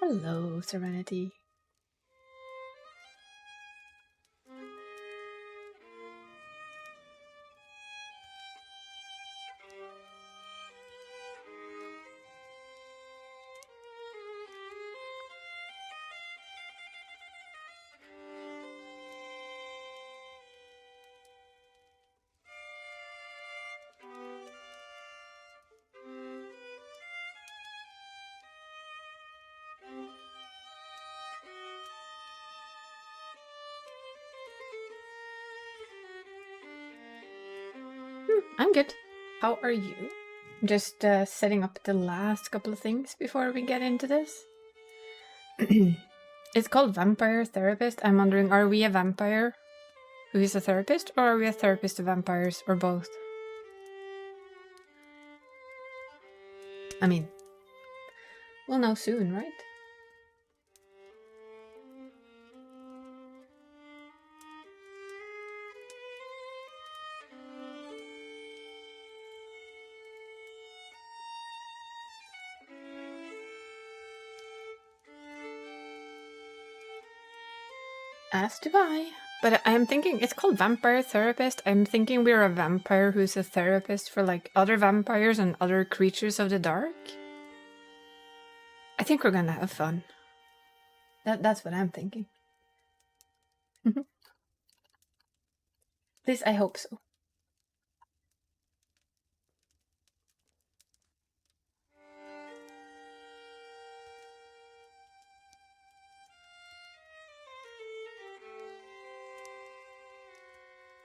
Hello, Serenity. I'm good. How are you? Just setting up the last couple of things before we get into this. It's called Vampire Therapist. I'm wondering, are we a vampire who is a therapist, or are we a therapist of vampires, or both? I mean, we'll know soon, right? As do I. But I'm thinking, it's called Vampire Therapist. I'm thinking we're a vampire who's a therapist for like other vampires and other creatures of the dark. I think we're gonna have fun. That's what I'm thinking. At least I hope so.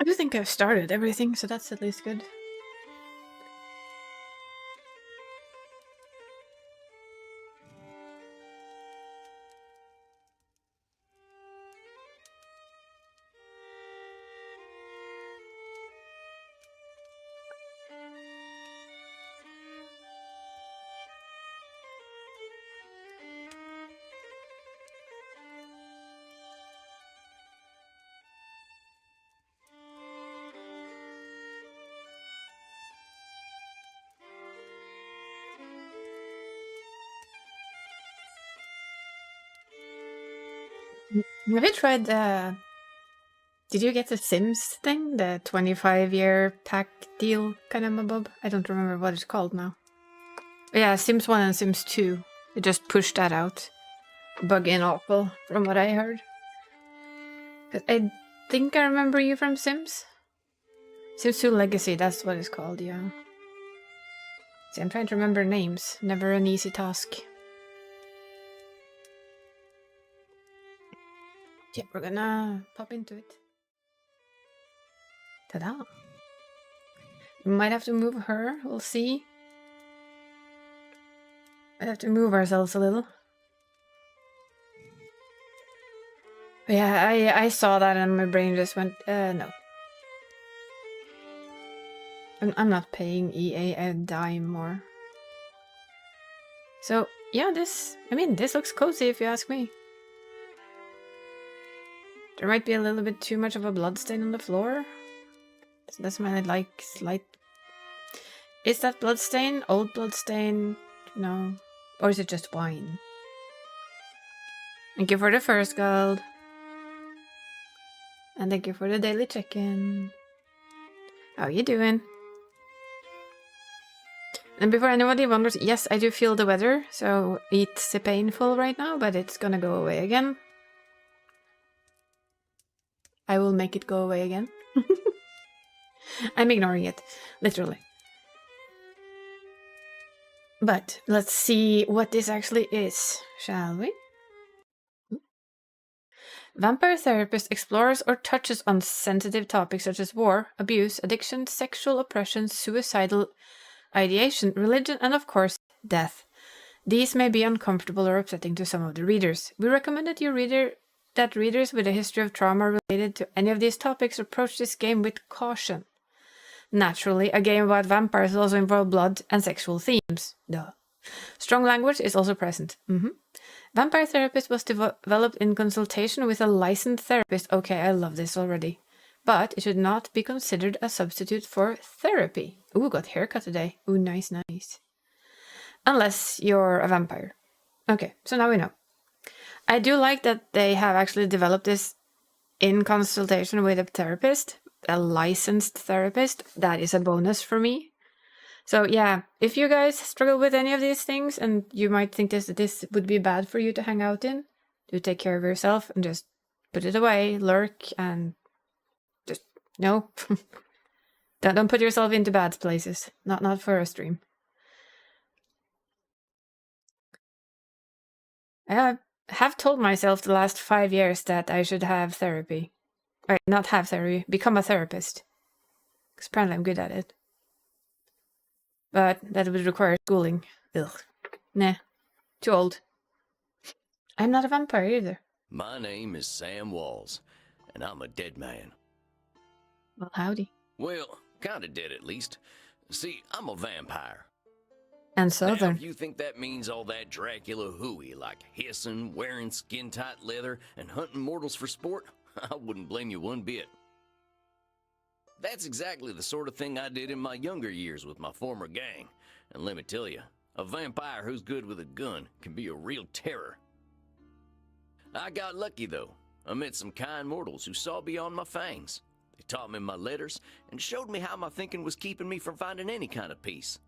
I do think I've started everything, so that's at least good. Have you tried the... Did you get the Sims thing? The 25-year pack deal kind of bob? I don't remember what it's called now. Yeah, Sims 1 and Sims 2. They just pushed that out. Bug-in awful, from what I heard. I think I remember you from Sims. Sims 2 Legacy, that's what it's called, yeah. See, I'm trying to remember names. Never an easy task. Yeah, we're gonna pop into it. Ta-da! We might have to move her, we'll see. Might have to move ourselves a little. Yeah, I saw that and my brain just went, no. I'm not paying EA a dime more. So, yeah, this looks cozy if you ask me. There might be a little bit too much of a bloodstain on the floor. That's my, like, slight... Is that bloodstain? Old bloodstain? No. Or is it just wine? Thank you for the first gold. And thank you for the daily check-in. How you doing? And before anybody wonders, yes, I do feel the weather, so it's painful right now, but it's gonna go away again. I will make it go away again. I'm ignoring it, literally. But let's see what this actually is, shall we? Vampire Therapist explores or touches on sensitive topics such as war, abuse, addiction, sexual oppression, suicidal ideation, religion, and of course, death. These may be uncomfortable or upsetting to some of the readers. We recommend that readers with a history of trauma related to any of these topics approach this game with caution. Naturally, a game about vampires also involves blood and sexual themes. Duh. Strong language is also present. Vampire Therapist was developed in consultation with a licensed therapist. Okay, I love this already. But it should not be considered a substitute for therapy. Ooh, got haircut today. Ooh, nice, nice. Unless you're a vampire. Okay, so now we know. I do like that they have actually developed this in consultation with a therapist, a licensed therapist. That is a bonus for me. So yeah, if you guys struggle with any of these things and you might think this would be bad for you to hang out in, do take care of yourself and just put it away, lurk, and just no. Don't put yourself into bad places. Not for a stream. I have told myself the last 5 years that I should have therapy. Or not have therapy, become a therapist. Because apparently I'm good at it. But that would require schooling. Ugh. Nah. Too old. I'm not a vampire either. My name is Sam Walls, and I'm a dead man. Well, howdy. Well, kinda dead at least. See, I'm a vampire. And Now, southern. if you think that means all that Dracula hooey, like hissing, wearing skin-tight leather, and hunting mortals for sport, I wouldn't blame you one bit. That's exactly the sort of thing I did in my younger years with my former gang. And let me tell you, a vampire who's good with a gun can be a real terror. I got lucky, though. I met some kind mortals who saw beyond my fangs. They taught me my letters and showed me how my thinking was keeping me from finding any kind of peace.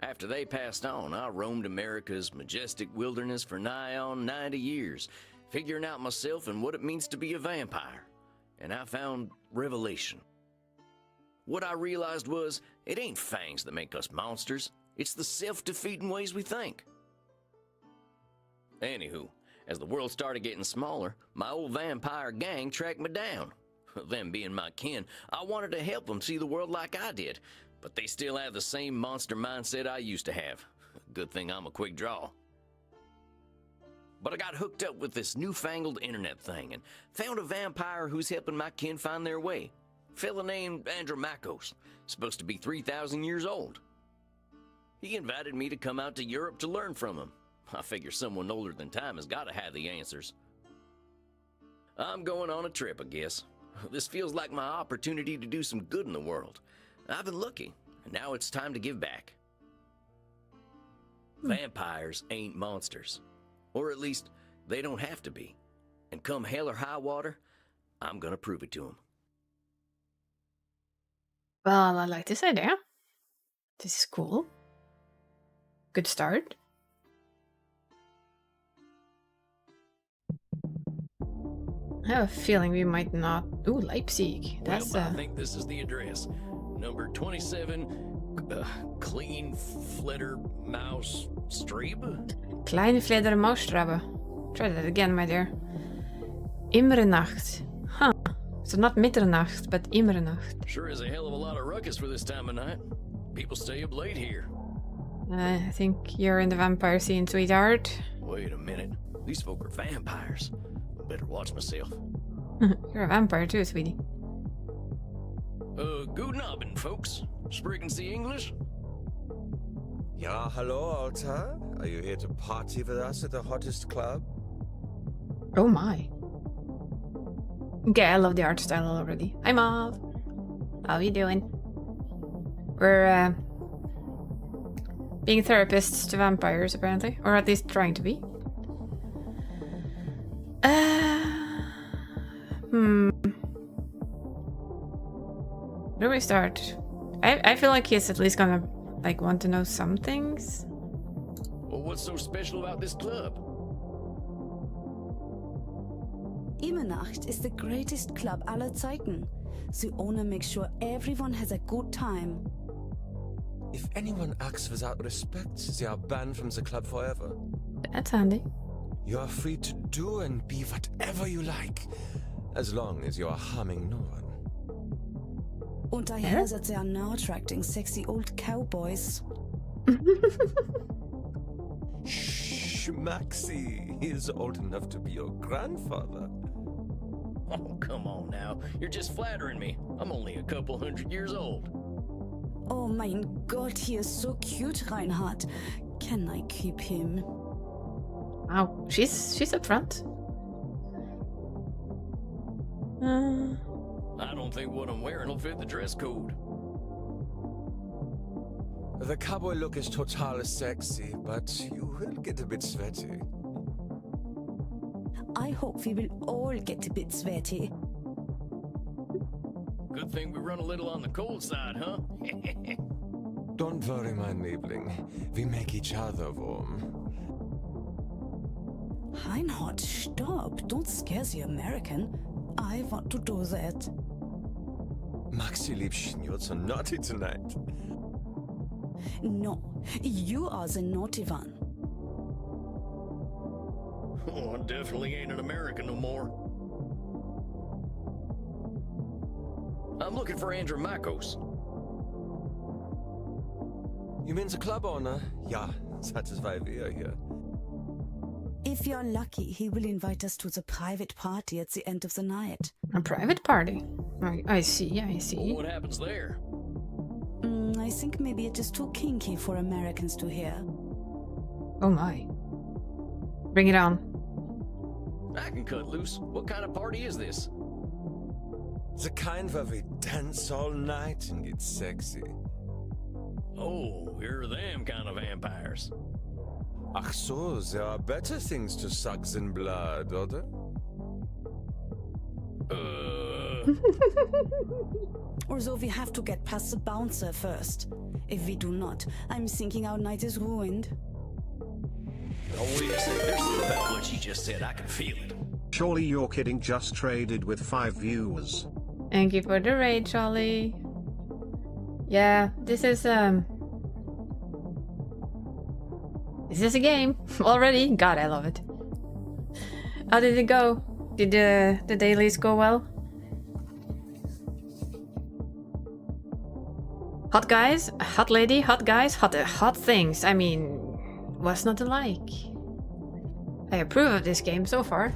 After they passed on, I roamed America's majestic wilderness for nigh on 90 years, figuring out myself and what it means to be a vampire. And I found revelation. What I realized was, it ain't fangs that make us monsters. It's the self-defeating ways we think. Anywho, as the world started getting smaller, my old vampire gang tracked me down. Them being my kin, I wanted to help them see the world like I did, but they still have the same monster mindset I used to have. Good thing I'm a quick draw. But I got hooked up with this newfangled internet thing and found a vampire who's helping my kin find their way. Fella named Andromachos, supposed to be 3,000 years old. He invited me to come out to Europe to learn from him. I figure someone older than time has got to have the answers. I'm going on a trip, I guess. This feels like my opportunity to do some good in the world. I've been looking, and now it's time to give back. Vampires ain't monsters. Or at least, they don't have to be. And come hell or high water, I'm gonna prove it to them. Well, I like this idea. This is cool. Good start. I have a feeling we might not. Ooh, Leipzig. That's Well, I think this is the address. Number 27, Clean Flitter Mouse Streeb? Kleine Fleder Mausstrabe. Try that again, my dear. Imrenacht. Huh. So not Mitternacht, but Imrenacht. Sure is a hell of a lot of ruckus for this time of night. People stay up late here. I think you're in the vampire scene, sweetheart. Wait a minute. These folk are vampires. I better watch myself. You're a vampire too, sweetie. Guten Abend, folks. Sprechen Sie English? Ja, hello, Alta. Are you here to party with us at the hottest club? Oh my. Okay, I love the art style already. Hi, Mav. How you doing? We're being therapists to vampires, apparently. Or at least trying to be. Where do we start? I feel like he's at least gonna want to know some things. Well, what's so special about this club? Immernacht is the greatest club aller Zeiten. The owner makes sure everyone has a good time. If anyone acts without respect, they are banned from the club forever. That's handy. You are free to do and be whatever you like, as long as you are harming no one. Und daher that they are now attracting sexy old cowboys. Shh, Maxie. He is old enough to be your grandfather. Oh, come on now. You're just flattering me. I'm only a couple 100 years old. Oh mein Gott, he is so cute, Reinhard. Can I keep him? Wow, she's up front. I don't think what I'm wearing will fit the dress code. The cowboy look is totally sexy, but you will get a bit sweaty. I hope we will all get a bit sweaty. Good thing we run a little on the cold side, huh? Don't worry, mein Liebling. We make each other warm. Reinhard, stop. Don't scare the American. I want to do that. Maxi Liebchen, you're so naughty tonight. No, you are the naughty one. Oh, I definitely ain't an American no more. I'm looking for Andromachos. You mean the club owner? Ja, satisfy wir hier. If you're lucky, he will invite us to the private party at the end of the night. A private party? I see, I see. What happens there? I think maybe it is too kinky for Americans to hear. Oh my. Bring it on. I can cut loose. What kind of party is this? The kind where we dance all night and get sexy. Oh, you're them kind of vampires. Ach so, there are better things to suck than blood, oder? Although we have to get past the bouncer first. If we do not, I'm thinking our night is ruined. Oh, wait a second. There's something about what she just said. I can feel it. Surely you're kidding, just traded with 5 viewers. Thank you for the raid, Charlie. Yeah, this is Is this a game already? God, I love it. How did it go? Did the dailies go well? Hot guys, hot lady, hot guys, hot things. I mean, what's not to like? I approve of this game so far.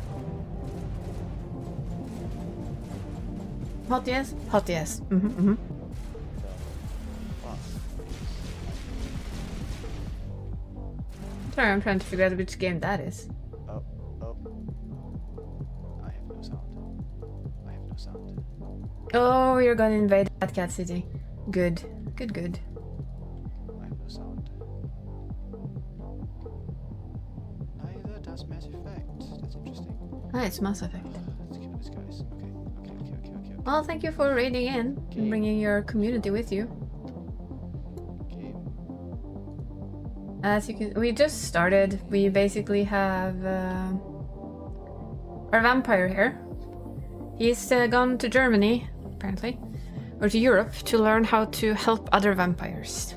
Hot yes? Hot yes. Sorry, I'm trying to figure out which game that is. Oh. I have no sound. I have no sound. Oh, you're gonna invade that cat city. Good. Good. I have no sound. Neither does Mass Effect. That's interesting. Ah, it's Mass Effect. Let's kill these guys. Okay. Well, thank you for raiding in and bringing your community with you. Okay. As you can, we just started. We basically have our vampire here. He's gone to Germany, apparently, or to Europe, to learn how to help other vampires.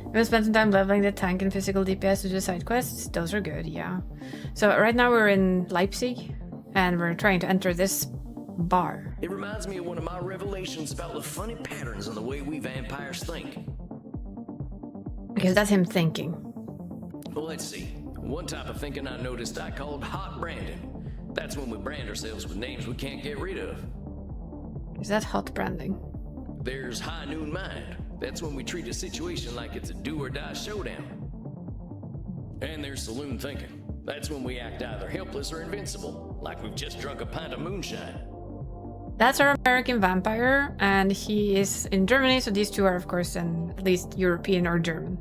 We spent some time leveling the tank and physical DPS to do side quests. Those are good, yeah. So right now we're in Leipzig, and we're trying to enter this bar. It reminds me of one of my revelations about the funny patterns in the way we vampires think. Because that's him thinking. Well, let's see. One type of thinking I noticed I called hot branding. That's when we brand ourselves with names we can't get rid of. Is that hot branding? There's high noon mind. That's when we treat a situation like it's a do or die showdown. And there's saloon thinking. That's when we act either helpless or invincible, like we've just drunk a pint of moonshine. That's our American vampire, and he is in Germany, so these two are, of course, at least European or German.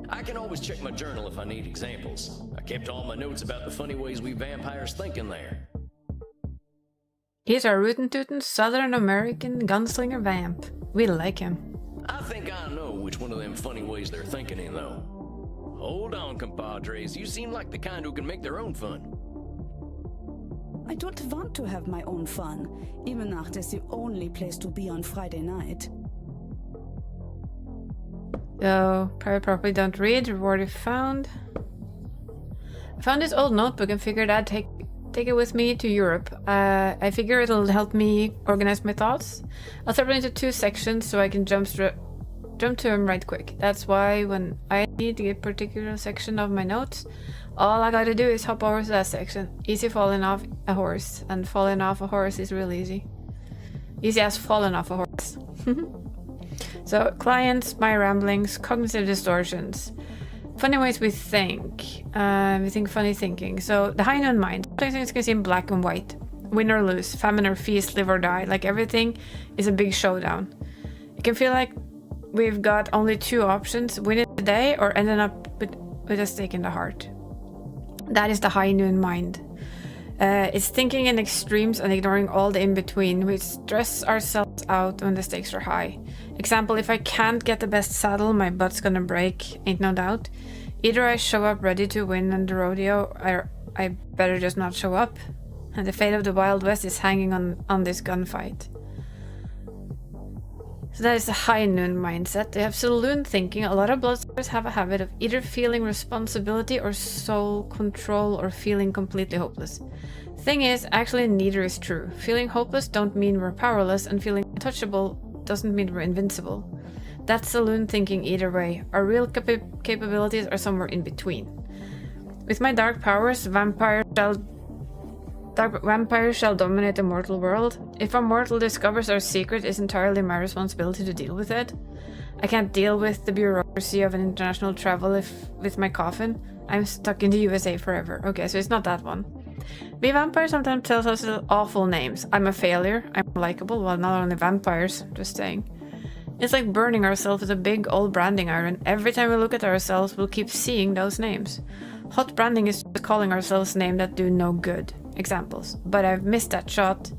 I can always check my journal if I need examples. I kept all my notes about the funny ways we vampires think in there. He's our rootin' tootin' Southern American gunslinger vamp. We like him. I think I know which one of them funny ways they're thinking in, though. Hold on, compadres. You seem like the kind who can make their own fun. I don't want to have my own fun. Imenacht is the only place to be on Friday night. So, private property, don't read. Reward if found. I found this old notebook and figured I'd take it with me to Europe. I figure it'll help me organize my thoughts. I'll separate into 2 sections so I can jump to them right quick. That's why when I need to get a particular section of my notes, all I gotta do is hop over to that section. Easy falling off a horse, and falling off a horse is real easy. Easy as falling off a horse. So, clients, my ramblings, cognitive distortions. Funny ways we think. We think funny thinking. So, the high noon mind. Things can seem black and white. Win or lose, famine or feast, live or die. Like everything is a big showdown. It can feel like we've got only 2 options. Win it today or ending up with a stake in the heart. That is the high noon mind. It's thinking in extremes and ignoring all the in-between. We stress ourselves out when the stakes are high. Example, if I can't get the best saddle, my butt's gonna break, ain't no doubt. Either I show up ready to win in the rodeo, or I better just not show up. And the fate of the Wild West is hanging on this gunfight. So that is the high noon mindset. They have saloon thinking. A lot of bloodsuckers have a habit of either feeling responsibility or soul control or feeling completely hopeless. Thing is, actually neither is true. Feeling hopeless don't mean we're powerless, and feeling untouchable doesn't mean we're invincible. That's saloon thinking either way. Our real capabilities are somewhere in between. With my dark powers, vampires shall dominate the mortal world. If a mortal discovers our secret, it's entirely my responsibility to deal with it. I can't deal with the bureaucracy of an international travel with my coffin. I'm stuck in the USA forever. Okay, so it's not that one. We vampires sometimes tell us awful names. I'm a failure. I'm likable. Well, not only vampires, just saying. It's like burning ourselves with a big old branding iron. Every time we look at ourselves, we'll keep seeing those names. Hot branding is just calling ourselves names that do no good. Examples. But I've missed that shot.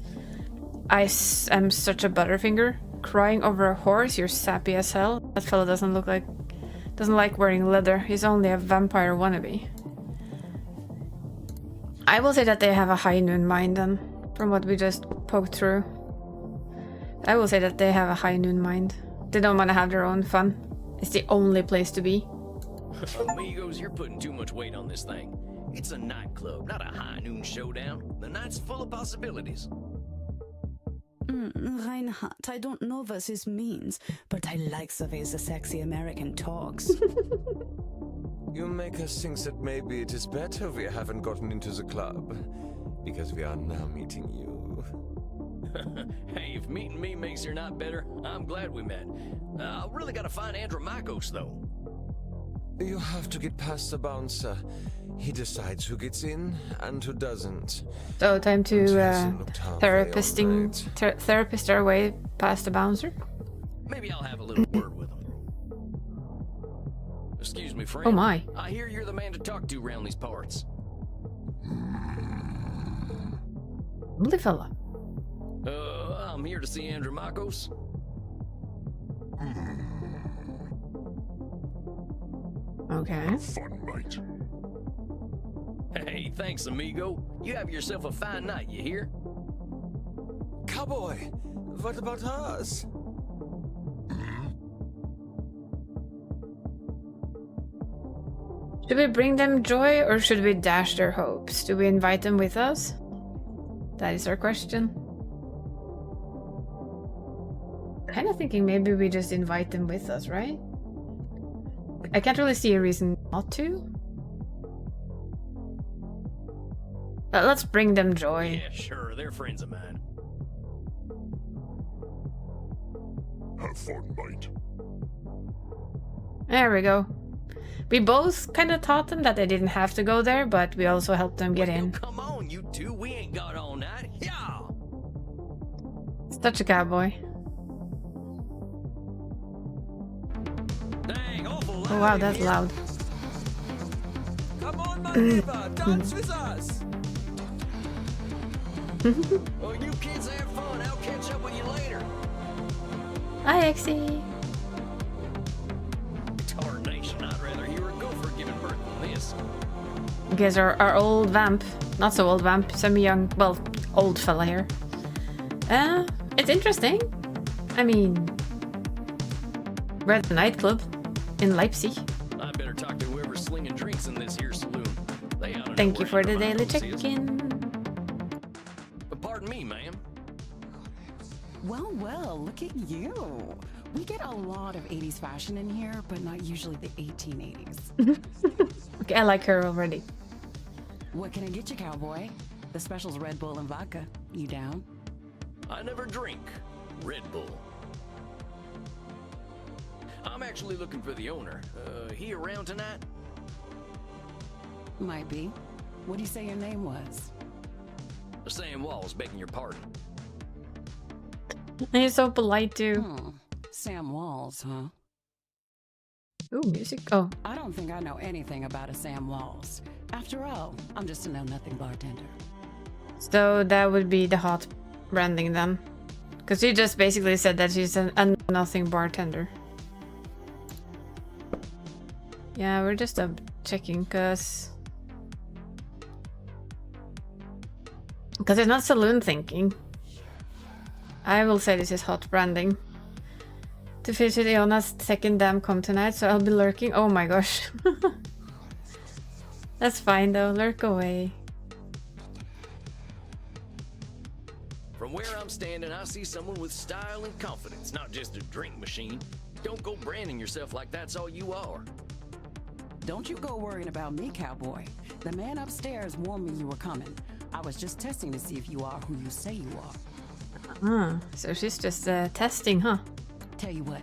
I am such a butterfinger. Crying over a horse, you're sappy as hell. That fellow doesn't like wearing leather. He's only a vampire wannabe. I will say that they have a high noon mind then, from what we just poked through. I will say that they have a high noon mind. They don't want to have their own fun. It's the only place to be. Amigos, you're putting too much weight on this thing. It's a nightclub, not a high noon showdown. The night's full of possibilities. Reinhardt, I don't know what this means, but I like the way the sexy American talks. You make us think that maybe it is better we haven't gotten into the club, because we are now meeting you. Hey, if meeting me makes your night better, I'm glad we met. I really gotta find Andromachos, though. You have to get past the bouncer. He decides who gets in and who doesn't. So time to therapist therapist our way past the bouncer. Maybe I'll have a little word with him. Excuse me, friend. Oh my. I hear you're the man to talk to around these parts. Lovely fella. I'm here to see Andromachos. Okay. Fun night. Hey, thanks, amigo. You have yourself a fine night, you hear? Cowboy, what about us? Should we bring them joy or should we dash their hopes? Do we invite them with us? That is our question. Kind of thinking maybe we just invite them with us, right? I can't really see a reason not to. Let's bring them joy. Yeah, sure. They're friends of mine. Have fun, mate. There we go. We both kind of taught them that they didn't have to go there, but we also helped them get in. Come on, you two. We ain't got all night. Yeah. Such a cowboy. Dang, awful loud. Oh wow, that's loud. Come on, my neighbor, dance with us! Well, you kids have fun. I'll catch up with you later. Hi, Exy. Tarnation, I'd rather hear a gopher giving birth than this. You guys are our old vamp. Not so old vamp, semi-young, well, old fella here. It's interesting. I mean, we're at the nightclub in Leipzig. I better talk to whoever's slinging drinks in this here saloon. They ought to know Thank you where for the daily Andromachos is. check-in. Pardon me, ma'am. Well, well, look at you. We get a lot of 80s fashion in here, but not usually the 1880s. Okay, I like her already. What can I get you, cowboy? The special's Red Bull and vodka. You down? I never drink Red Bull. I'm actually looking for the owner. He around tonight? Might be. What do you say your name was? Sam Walls, begging your pardon. And he's so polite too. Sam Walls, huh? Ooh, music. Oh, I don't think I know anything about a Sam Walls. After all, I'm just a know-nothing bartender. so that would be the hot branding then. Because you just basically said that she's a nothing bartender. Yeah, we're just checking because it's not saloon thinking. I will say this is hot branding. To visit Iona's second dam come tonight, so I'll be lurking. Oh my gosh. That's fine though, lurk away. From where I'm standing, I see someone with style and confidence, not just a drink machine. Don't go branding yourself like that's all you are. Don't you go worrying about me, cowboy. The man upstairs warned me you were coming. I was just testing to see if you are who you say you are. So she's just testing, huh? Tell you what,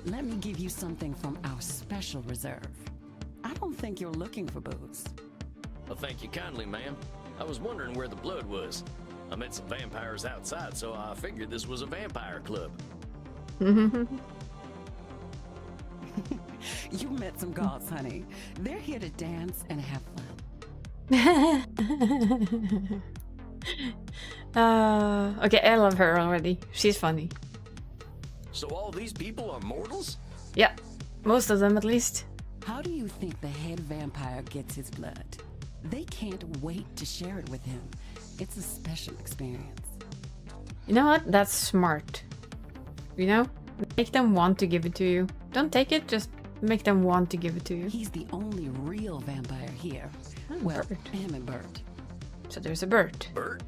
let me give you something from our special reserve. I don't think you're looking for booze. Well, thank you kindly, ma'am. I was wondering where the blood was. I met some vampires outside, so I figured this was a vampire club. You met some gods, honey. They're here to dance and have fun. Okay, I love her already. She's funny. So all these people are mortals? Yeah, most of them at least. How do you think the head vampire gets his blood? They can't wait to share it with him. It's a special experience. You know what? That's smart. You know? Make them want to give it to you. Don't take it, just make them want to give it to you. He's the only real vampire here. Well, Bert. him and Bert. So there's a Bert. Bert?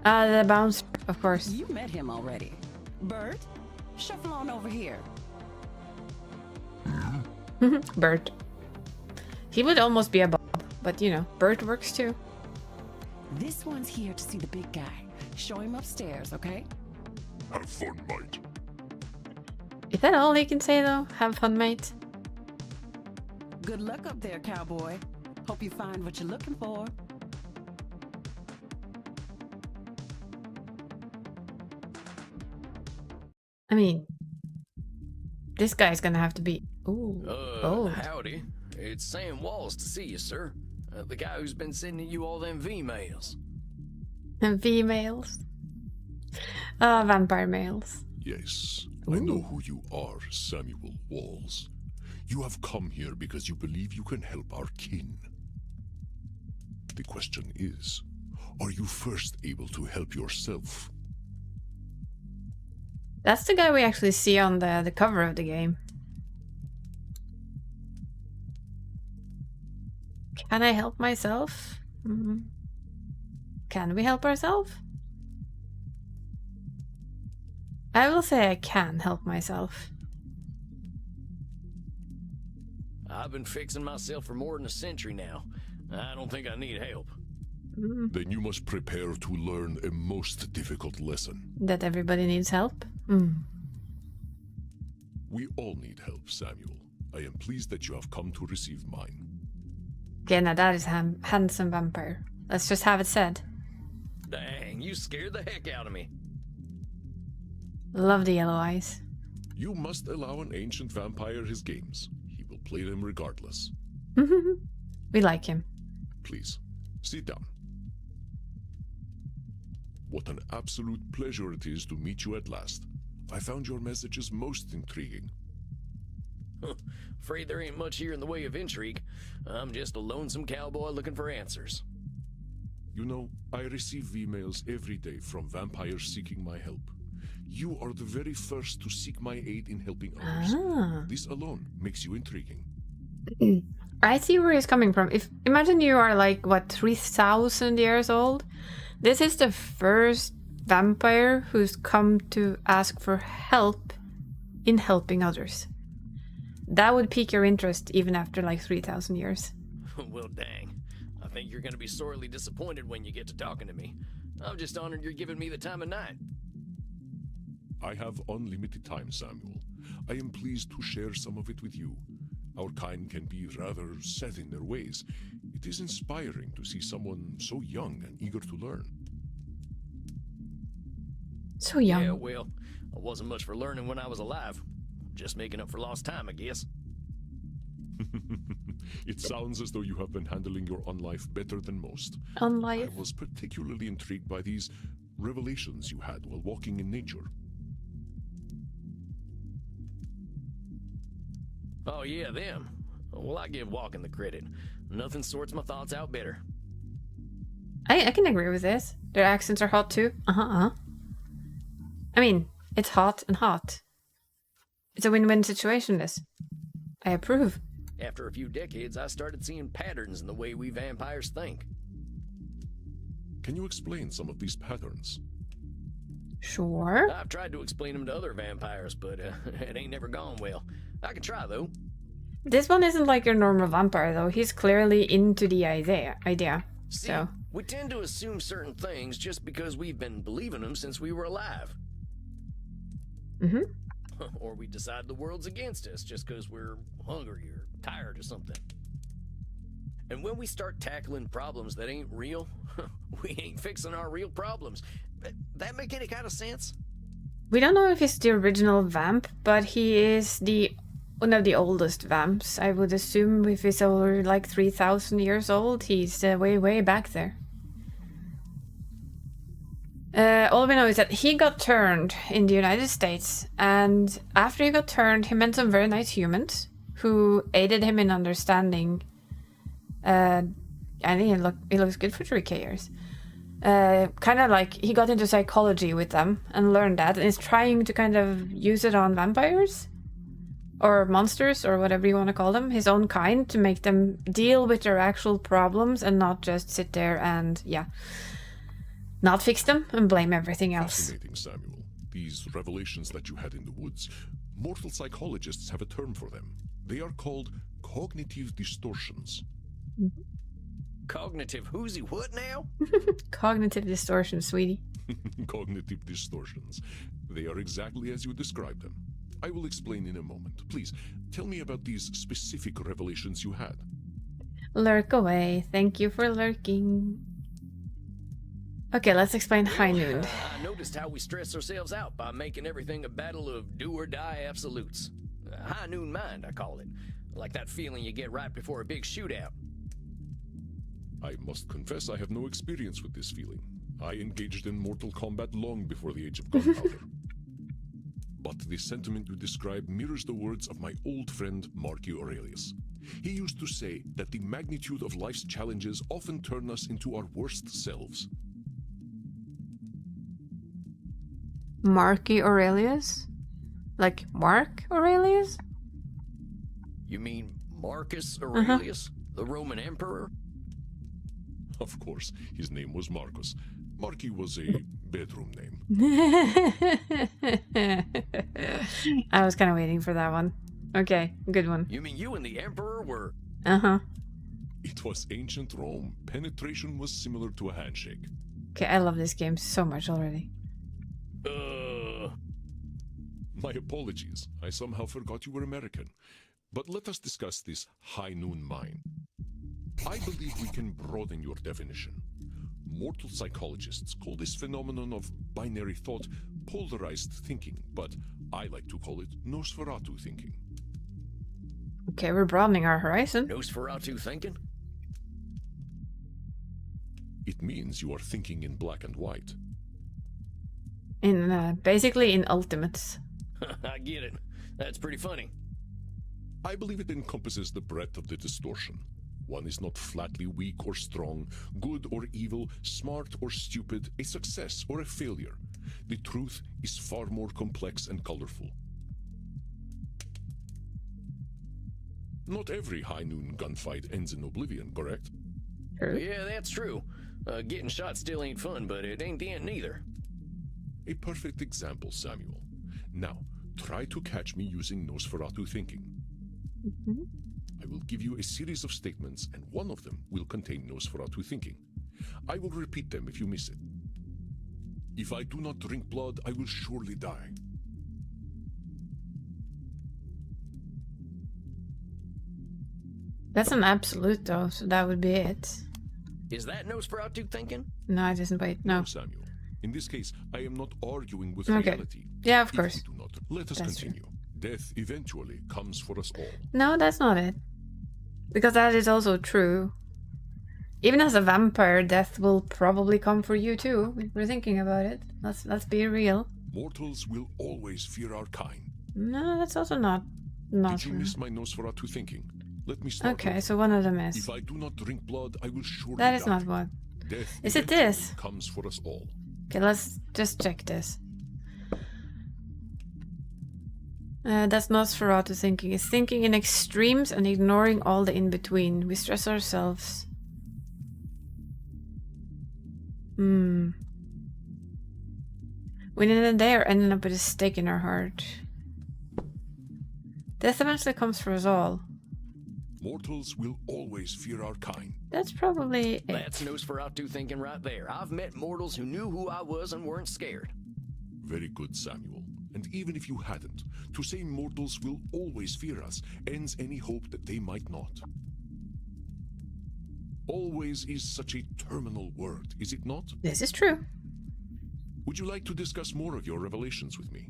The bouncer, of course. You met him already. Bert, shuffle on over here. Bert. He would almost be a Bob, but you know, Bert works too. This one's here to see the big guy. Show him upstairs, okay? Have fun, mate. Is that all he can say though? Have fun, mate. Good luck up there, cowboy. Hope you find what you're looking for. I mean, this guy's gonna have to be. Ooh, bold. Howdy. It's Sam Walls to see you, sir. The guy who's been sending you all them V-mails. And females. Vampire males. Yes, I know who you are, Samuel Walls. You have come here because you believe you can help our kin. The question is, are you first able to help yourself? That's the guy we actually see on the cover of the game. Can I help myself? Can we help ourselves? I will say I can help myself. I've been fixing myself for more than a century now. I don't think I need help. Then you must prepare to learn a most difficult lesson. That everybody needs help? We all need help, Samuel. I am pleased that you have come to receive mine. Okay, now that is handsome vampire. Let's just have it said. Dang, you scared the heck out of me. Love the yellow eyes. You must allow an ancient vampire his games. He will play them regardless. We like him. Please, sit down. What an absolute pleasure it is to meet you at last. I found your messages most intriguing. Afraid there ain't much here in the way of intrigue. I'm just a lonesome cowboy looking for answers. You know, I receive V-mails every day from vampires seeking my help. You are the very first to seek my aid in helping others. This alone makes you intriguing. I see where he's coming from. Imagine you are like, what, 3,000 years old? This is the first vampire who's come to ask for help in helping others. That would pique your interest even after like 3,000 years. Well, dang. I think you're gonna be sorely disappointed when you get to talking to me. I'm just honored you're giving me the time of night. I have unlimited time, Samuel. I am pleased to share some of it with you. Our kind can be rather set in their ways. It is inspiring to see someone so young and eager to learn. So young. Yeah, well, I wasn't much for learning when I was alive. Just making up for lost time, I guess. It sounds as though you have been handling your own life better than most. On I life. was particularly intrigued by these revelations you had while walking in nature. Oh, yeah, them. Well, I give walking the credit. Nothing sorts my thoughts out better. I can agree with this. Their accents are hot too. I mean, it's hot and hot. It's a win-win situation, this. I approve. After a few decades, I started seeing patterns in the way we vampires think. Can you explain some of these patterns? Sure. I've tried to explain them to other vampires, but it ain't never gone well. I can try, though. This one isn't like your normal vampire, though. He's clearly into the idea. See, So, we tend to assume certain things just because we've been believing them since we were alive. Or we decide the world's against us just because we're hungry or tired or something. And when we start tackling problems that ain't real, we ain't fixing our real problems. That make any kind of sense? we don't know if he's the original vamp, but he is one of the oldest vamps. I would assume if he's over like 3,000 years old, he's way back there. All we know is that he got turned in the United States, and after he got turned, he met some very nice humans who aided him in understanding. And he looks good for 3K years. Kind of like he got into psychology with them and learned that, and is trying to kind of use it on vampires or monsters or whatever you want to call them, his own kind, to make them deal with their actual problems and not just sit there and not fix them and blame everything else. Fascinating, Samuel. These revelations that you had in the woods, mortal psychologists have a term for them. They are called cognitive distortions. Cognitive whoozy what now? Cognitive distortion, sweetie. Cognitive distortions. They are exactly as you described them. I will explain in a moment. Please, tell me about these specific revelations you had. Lurk away. Thank you for lurking. Okay, let's explain High Noon. I noticed how we stress ourselves out by making everything a battle of do-or-die absolutes. High noon mind, I call it. Like that feeling you get right before a big shootout. I must confess I have no experience with this feeling. I engaged in Mortal Kombat long before the age of gunpowder. But the sentiment you describe mirrors the words of my old friend Marcus Aurelius. He used to say that the magnitude of life's challenges often turn us into our worst selves. Marcus Aurelius? Like Mark Aurelius? You mean Marcus Aurelius, the Roman emperor? Of course, his name was Marcus. Marcus was a bedroom name. I was kind of waiting for that one. Okay, good one. You mean you and the emperor were... It was ancient Rome. Penetration was similar to a handshake. Okay, I love this game so much already. My apologies. I somehow forgot you were American. But let us discuss this High Noon mind. I believe we can broaden your definition. Mortal psychologists call this phenomenon of binary thought polarized thinking, but I like to call it Nosferatu thinking. Okay, we're broadening our horizon. Nosferatu thinking? It means you are thinking in black and white. Basically in Ultimates. I get it. That's pretty funny. I believe it encompasses the breadth of the distortion. One is not flatly weak or strong, good or evil, smart or stupid, a success or a failure. The truth is far more complex and colorful. Not every High Noon gunfight ends in oblivion, correct? Yeah, that's true. Getting shot still ain't fun, but it ain't the end neither. A perfect example, Samuel. Now, try to catch me using Nosferatu thinking. I will give you a series of statements, and one of them will contain Nosferatu thinking. I will repeat them if you miss it. If I do not drink blood, I will surely die. That's an absolute though, so that would be it. Is that Nosferatu thinking? No, it isn't. Wait, no. Samuel. In this case, I am not arguing with Okay. reality. Yeah, of If course. you do not, let us That's true. continue. Death eventually comes for us all. No, that's not it. Because that is also true. Even as a vampire, death will probably come for you too. If we're thinking about it. Let's be real. Mortals will always fear our kind. No, that's also not Did you true. miss my Nosferatu thinking? Let me start. Okay, over. so one of them is. If I do not drink blood, I will surely That is die. not one. Death Is it eventually this? comes for us all. Okay, let's just check this. That's Nosferatu thinking. It's thinking in extremes and ignoring all the in-between. We stress ourselves. Winning a day or ending up with a stake in our heart. Death eventually comes for us all. Mortals will always fear our kind. That's probably it. That's Nosferatu thinking right there. I've met mortals who knew who I was and weren't scared. Very good, Samuel. And even if you hadn't, to say mortals will always fear us ends any hope that they might not. Always is such a terminal word, is it not? This is true. Would you like to discuss more of your revelations with me?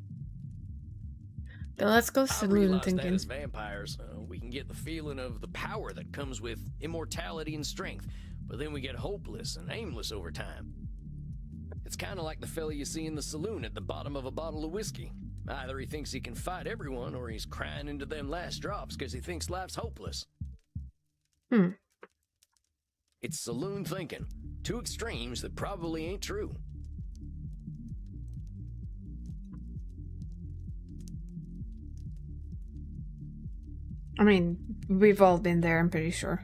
But let's go I saloon realize that thinking. as vampires, we can get the feeling of the power that comes with immortality and strength, but then we get hopeless and aimless over time. It's kind of like the fella you see in the saloon at the bottom of a bottle of whiskey. Either he thinks he can fight everyone, or he's crying into them last drops because he thinks life's hopeless. It's saloon thinking. Two extremes that probably ain't true. I mean, we've all been there, I'm pretty sure.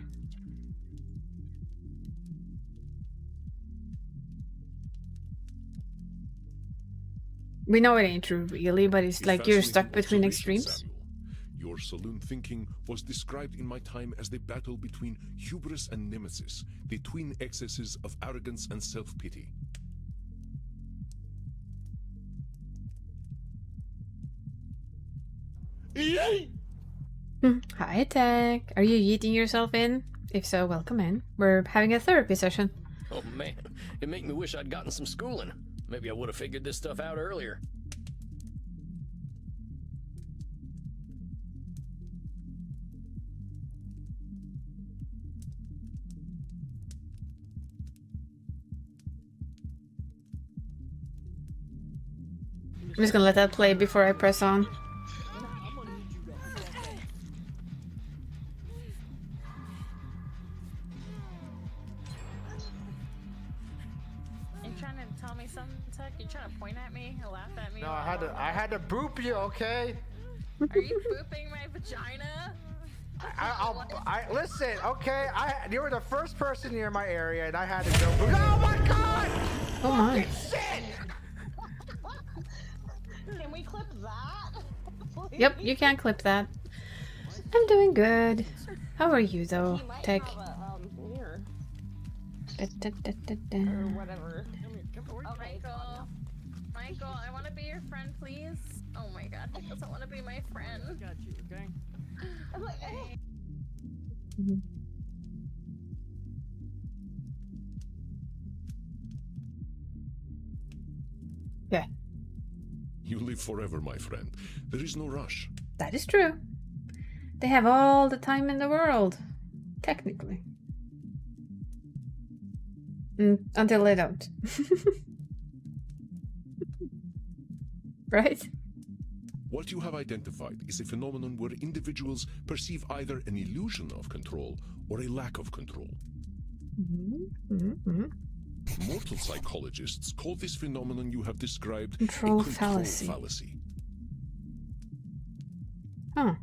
We know it ain't true, really, but it's A like you're stuck fascinating between observation, extremes. Samuel. Your saloon thinking was described in my time as the battle between hubris and nemesis, the twin excesses of arrogance and self-pity. Hi, Tech. Are you yeeting yourself in? If so, welcome in. We're having a therapy session. Oh man, it make me wish I'd gotten some schooling. Maybe I would have figured this stuff out earlier. I'm just gonna let that play before I press on. You trying to tell me something, Tech? You trying to point at me or laugh at me? No, I had to boop you, okay? Are you booping my vagina? Listen, okay? You were the first person near my area, and I had to go. Oh my God! Oh my. Shit! Can we clip that? Yep, you can clip that. I'm doing good. How are you, though, He might Tech? have a mirror Da, da, da, da, da. or whatever. Oh, Michael, I want to be your friend, please. Oh my God, he doesn't want to be my friend. I got you, okay? I'm like, hey. Yeah, You live forever, my friend. There is no rush. that is true. They have all the time in the world. Technically. Until they don't. Right? What you have identified is a phenomenon where individuals perceive either an illusion of control or a lack of control. Mortal psychologists call this phenomenon you have described Control a control fallacy. fallacy. Huh.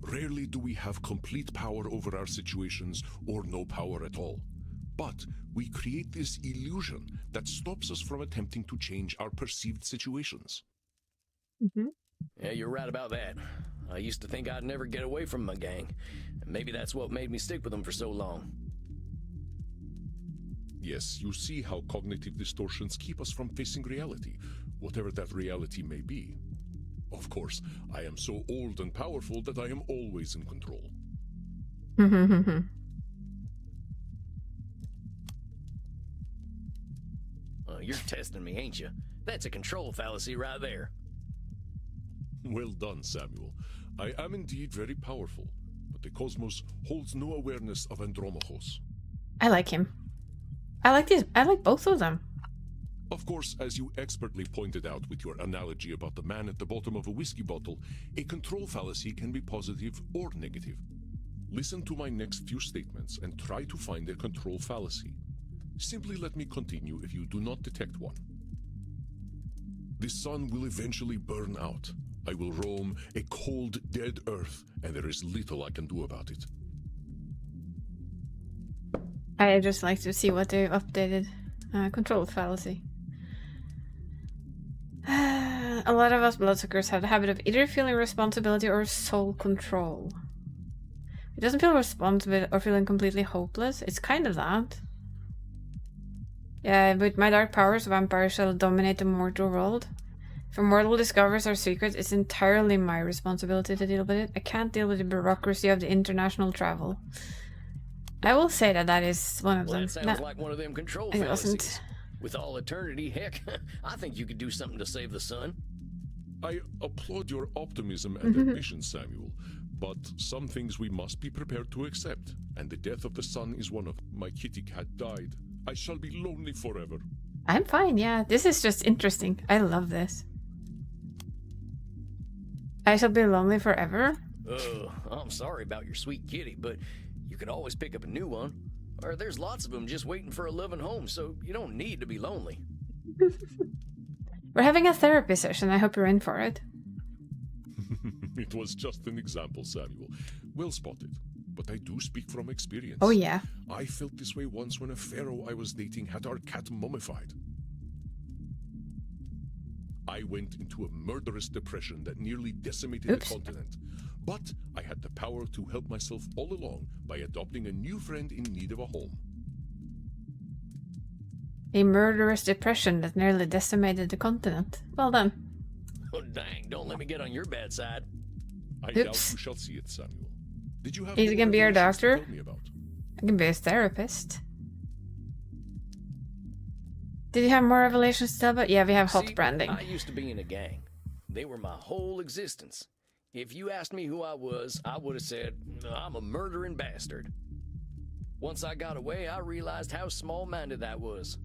Rarely do we have complete power over our situations or no power at all. But we create this illusion that stops us from attempting to change our perceived situations. Yeah, you're right about that. I used to think I'd never get away from my gang. And maybe that's what made me stick with them for so long. Yes, you see how cognitive distortions keep us from facing reality, whatever that reality may be. Of course, I am so old and powerful that I am always in control. You're testing me, ain't you? That's a control fallacy right there. Well done, Samuel. I am indeed very powerful, but the cosmos holds no awareness of Andromachos. I like him. I like both of them. Of course, as you expertly pointed out with your analogy about the man at the bottom of a whiskey bottle, a control fallacy can be positive or negative. Listen to my next few statements and try to find a control fallacy. Simply let me continue if you do not detect one. The sun will eventually burn out. I will roam a cold, dead earth, and there is little I can do about it. I just like to see what they've updated. Control fallacy. A lot of us bloodsuckers have the habit of either feeling responsibility or soul control. It doesn't feel responsible or feeling completely hopeless. It's kind of that. Yeah, with my dark powers, vampires shall dominate the mortal world. If a mortal discovers our secrets, it's entirely my responsibility to deal with it. I can't deal with the bureaucracy of the international travel. I will say that that is one of them. That sounds like one of them control it fallacies. wasn't. With all eternity, heck, I think you could do something to save the sun. I applaud your optimism and ambition, Samuel, but some things we must be prepared to accept, and the death of the sun is one of them. My kitty cat died. I shall be lonely forever. I'm fine, yeah. This is just interesting. I love this. I shall be lonely forever? I'm sorry about your sweet kitty, but you can always pick up a new one. Or there's lots of them just waiting for a loving home, so you don't need to be lonely. We're having a therapy session. I hope you're in for it. It was just an example, Samuel. Well spotted. But I do speak from experience. Oh, yeah. I felt this way once when a pharaoh I was dating had our cat mummified. I went into a murderous depression that nearly decimated the continent. But I had the power to help myself all along by adopting a new friend in need of a home. A murderous depression that nearly decimated the continent. Well done. Oh, dang, don't let me get on your bad side. I doubt you shall see it, Samuel. Did you have You can be your doctor? to tell me about? I can be a therapist. Did you have more revelations to tell about? Yeah, we have hot branding. I used to be in a gang. They were my whole existence. If you asked me who I was, I would have said, I'm a murdering bastard. Once I got away, I realized how small-minded that was.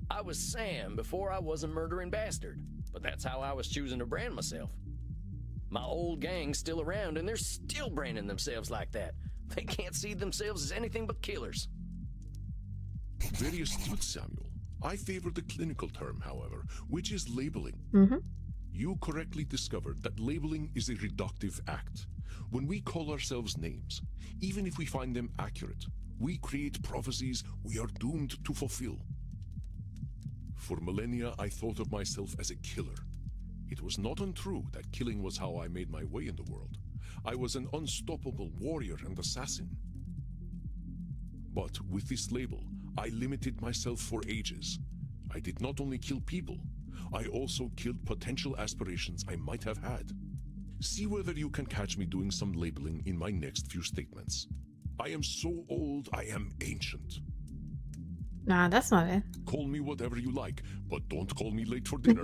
I was Sam before I was a murdering bastard, but that's how I was choosing to brand myself. My old gang's still around, and they're still branding themselves like that. They can't see themselves as anything but killers. Very astute, Samuel. I favor the clinical term, however, which is labeling. You correctly discovered that labeling is a reductive act. When we call ourselves names, even if we find them accurate, we create prophecies we are doomed to fulfill. For millennia, I thought of myself as a killer. It was not untrue that killing was how I made my way in the world. I was an unstoppable warrior and assassin. But with this label, I limited myself for ages. I did not only kill people, I also killed potential aspirations I might have had. See whether you can catch me doing some labeling in my next few statements. I am so old, I am ancient. Nah, that's not it. Call me whatever you like, but don't call me late for dinner.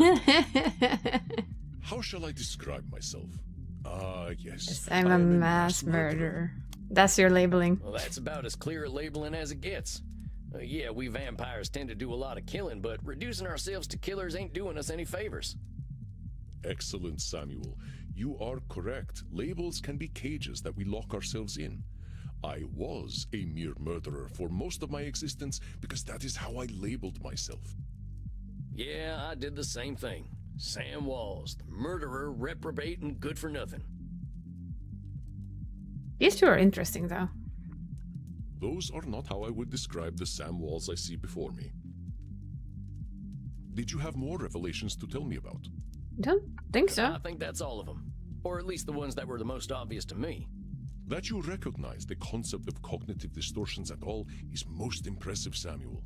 How shall I describe myself? Yes. I'm a mass murderer. That's your labeling. Well, that's about as clear a labeling as it gets. Yeah, we vampires tend to do a lot of killing, but reducing ourselves to killers ain't doing us any favors. Excellent, Samuel. You are correct. Labels can be cages that we lock ourselves in. I was a mere murderer for most of my existence because that is how I labeled myself. Yeah, I did the same thing. Sam Walls, the murderer, reprobate, and good for nothing. These two are interesting, though. Those are not how I would describe the Sam Walls I see before me. Did you have more revelations to tell me about? Don't think so. I think that's all of them. Or at least the ones that were the most obvious to me. That you recognize the concept of cognitive distortions at all is most impressive, Samuel.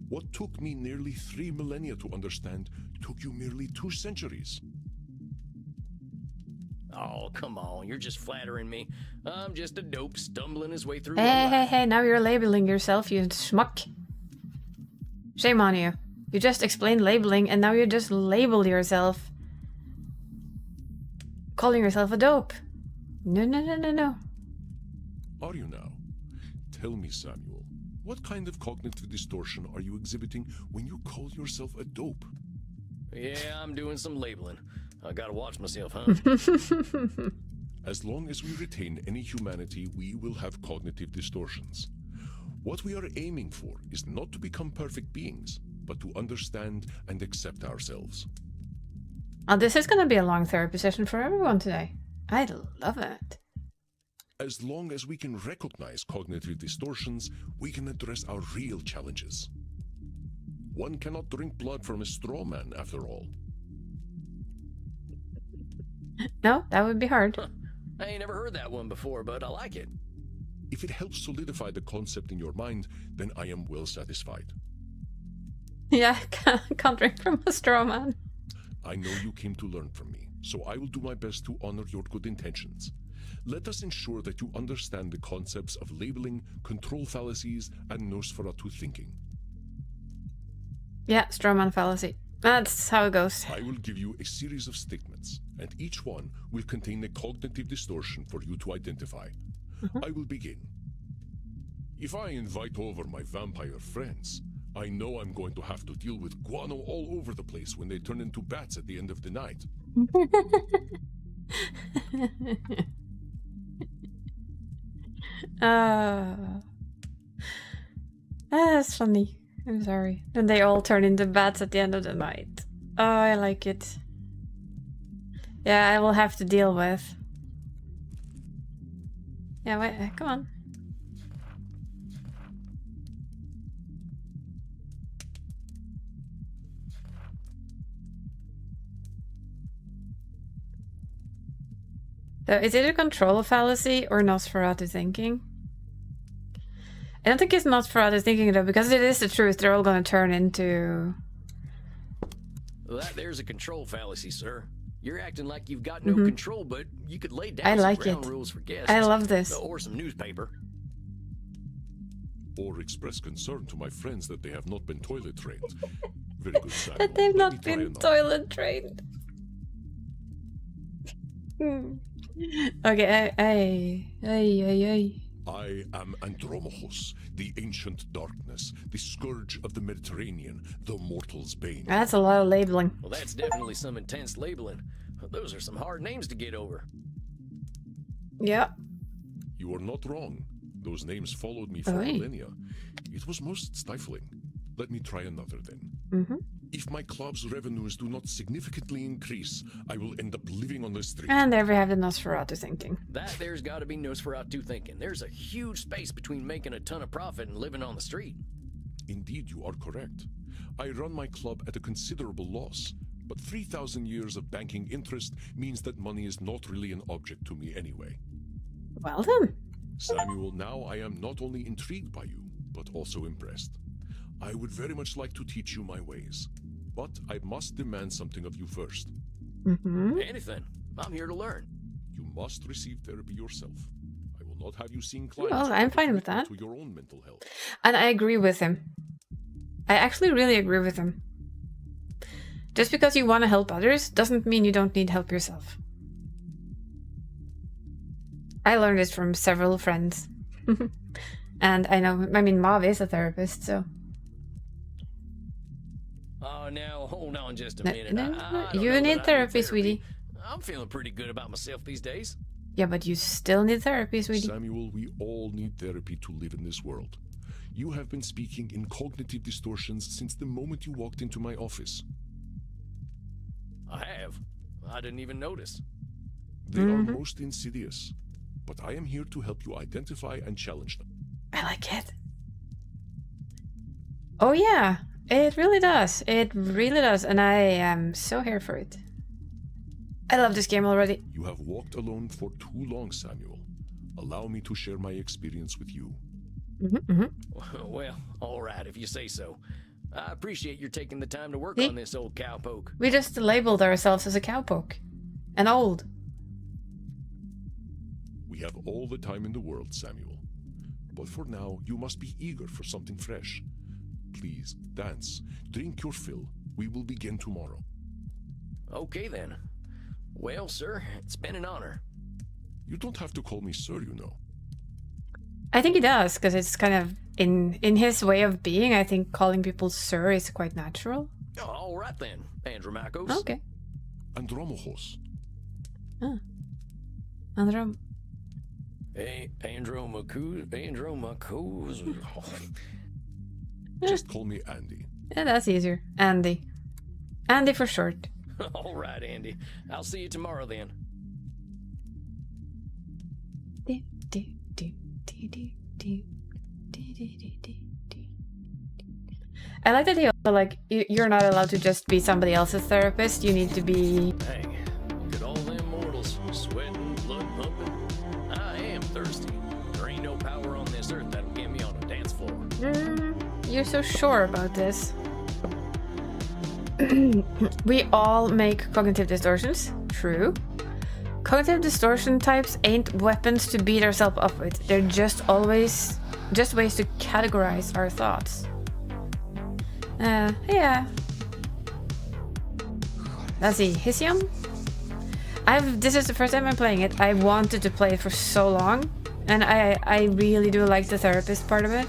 What took me nearly 3 millennia to understand took you merely 2 centuries. Oh, come on, you're just flattering me. I'm just a dope stumbling his way through Hey, life. hey, hey, now you're labeling yourself, you schmuck. Shame on you. You just explained labeling and now you just label yourself. Calling yourself a dope. No, no, no, no, no. Are you now? Tell me, Samuel, what kind of cognitive distortion are you exhibiting when you call yourself a dope? Yeah, I'm doing some labeling. I gotta watch myself, huh? As long as we retain any humanity, we will have cognitive distortions. What we are aiming for is not to become perfect beings, but to understand and accept ourselves. Oh, this is going to be a long therapy session for everyone today. I love it. As long as we can recognize cognitive distortions, we can address our real challenges. One cannot drink blood from a straw man, after all. No, that would be hard. Huh. I ain't never heard that one before, but I like it. If it helps solidify the concept in your mind, then I am well satisfied. Yeah, can't drink from a straw man. I know you came to learn from me, so I will do my best to honor your good intentions. Let us ensure that you understand the concepts of labeling, control fallacies, and Nosferatu thinking. Yeah, straw man fallacy. That's how it goes. I will give you a series of statements, and each one will contain a cognitive distortion for you to identify. I will begin. If I invite over my vampire friends, I know I'm going to have to deal with guano all over the place when they turn into bats at the end of the night. That's funny. I'm sorry. Then they all turn into bats at the end of the night. Oh, I like it. Yeah, I will have to deal with. Yeah, wait, come on. So is it a control fallacy or Nosferatu thinking? I don't think it's Nosferatu thinking though, because it is the truth. They're all gonna turn into... Well, that there's a control fallacy, sir. You're acting like you've got no control, but you could lay down I some like ground it. rules for guests. I love this. Or some newspaper. Or express concern to my friends that they have not been toilet trained. Very good, Samuel. That they've Let me not try been another. toilet trained. Okay, I am Andromachus, the ancient darkness, the scourge of the Mediterranean, the mortal's bane. That's a lot of labeling. Well, that's definitely some intense labeling. Those are some hard names to get over. Yeah. You are not wrong. Those names followed me for millennia. It was most stifling. Let me try another then. If my club's revenues do not significantly increase, I will end up living on the street. And there we have the Nosferatu thinking. That there's got to be Nosferatu thinking. There's a huge space between making a ton of profit and living on the street. Indeed, you are correct. I run my club at a considerable loss, but 3,000 years of banking interest means that money is not really an object to me anyway. Well then. Samuel, now I am not only intrigued by you, but also impressed. I would very much like to teach you my ways, but I must demand something of you first. Anything. I'm here to learn. You must receive therapy yourself. I will not have you seeing clients. Well, I'm fine with that. To your own mental health. And I agree with him. I actually really agree with him. Just because you want to help others doesn't mean you don't need help yourself. I learned this from several friends. And I mean, Mav is a therapist, so... Oh, now, hold on just a minute. I don't you know need that I therapy, sweetie. I'm feeling pretty good about myself these days. Yeah, but you still need therapy, sweetie. Samuel, we all need therapy to live in this world. You have been speaking in cognitive distortions since the moment you walked into my office. I have. I didn't even notice. They are most insidious, but I am here to help you identify and challenge them. I like it. Oh yeah, it really does. It really does, and I am so here for it. I love this game already. You have walked alone for too long, Samuel. Allow me to share my experience with you. Well, all right, if you say so. I appreciate your taking the time to work on this old cowpoke. We just labeled ourselves as a cowpoke. And old. We have all the time in the world, Samuel. But for now, you must be eager for something fresh. please, dance, drink your fill. We will begin tomorrow. Okay then. Well, sir, it's been an honor. You don't have to call me sir, you know. I think he does, because it's kind of in his way of being. I think calling people sir is quite natural. Oh, all right then, Andromachos. Okay. Andromachos. Androm. Hey, Andromachos. Just call me Andy. Yeah, that's easier. Andy. Andy for short. All right, Andy. I'll see you tomorrow then. I like that he also, like, you're not allowed to just be somebody else's therapist. You need to be... Dang, look at all them mortals, sweating, blood pumping. I am thirsty. There ain't no power on this earth that'll get me on a dance floor. You're so sure about this. We all make cognitive distortions. True. Cognitive distortion types ain't weapons to beat ourselves up with. They're just ways to categorize our thoughts. Yeah. Let's see. Hisium? This is the first time I'm playing it. I wanted to play it for so long, and I really do like the therapist part of it.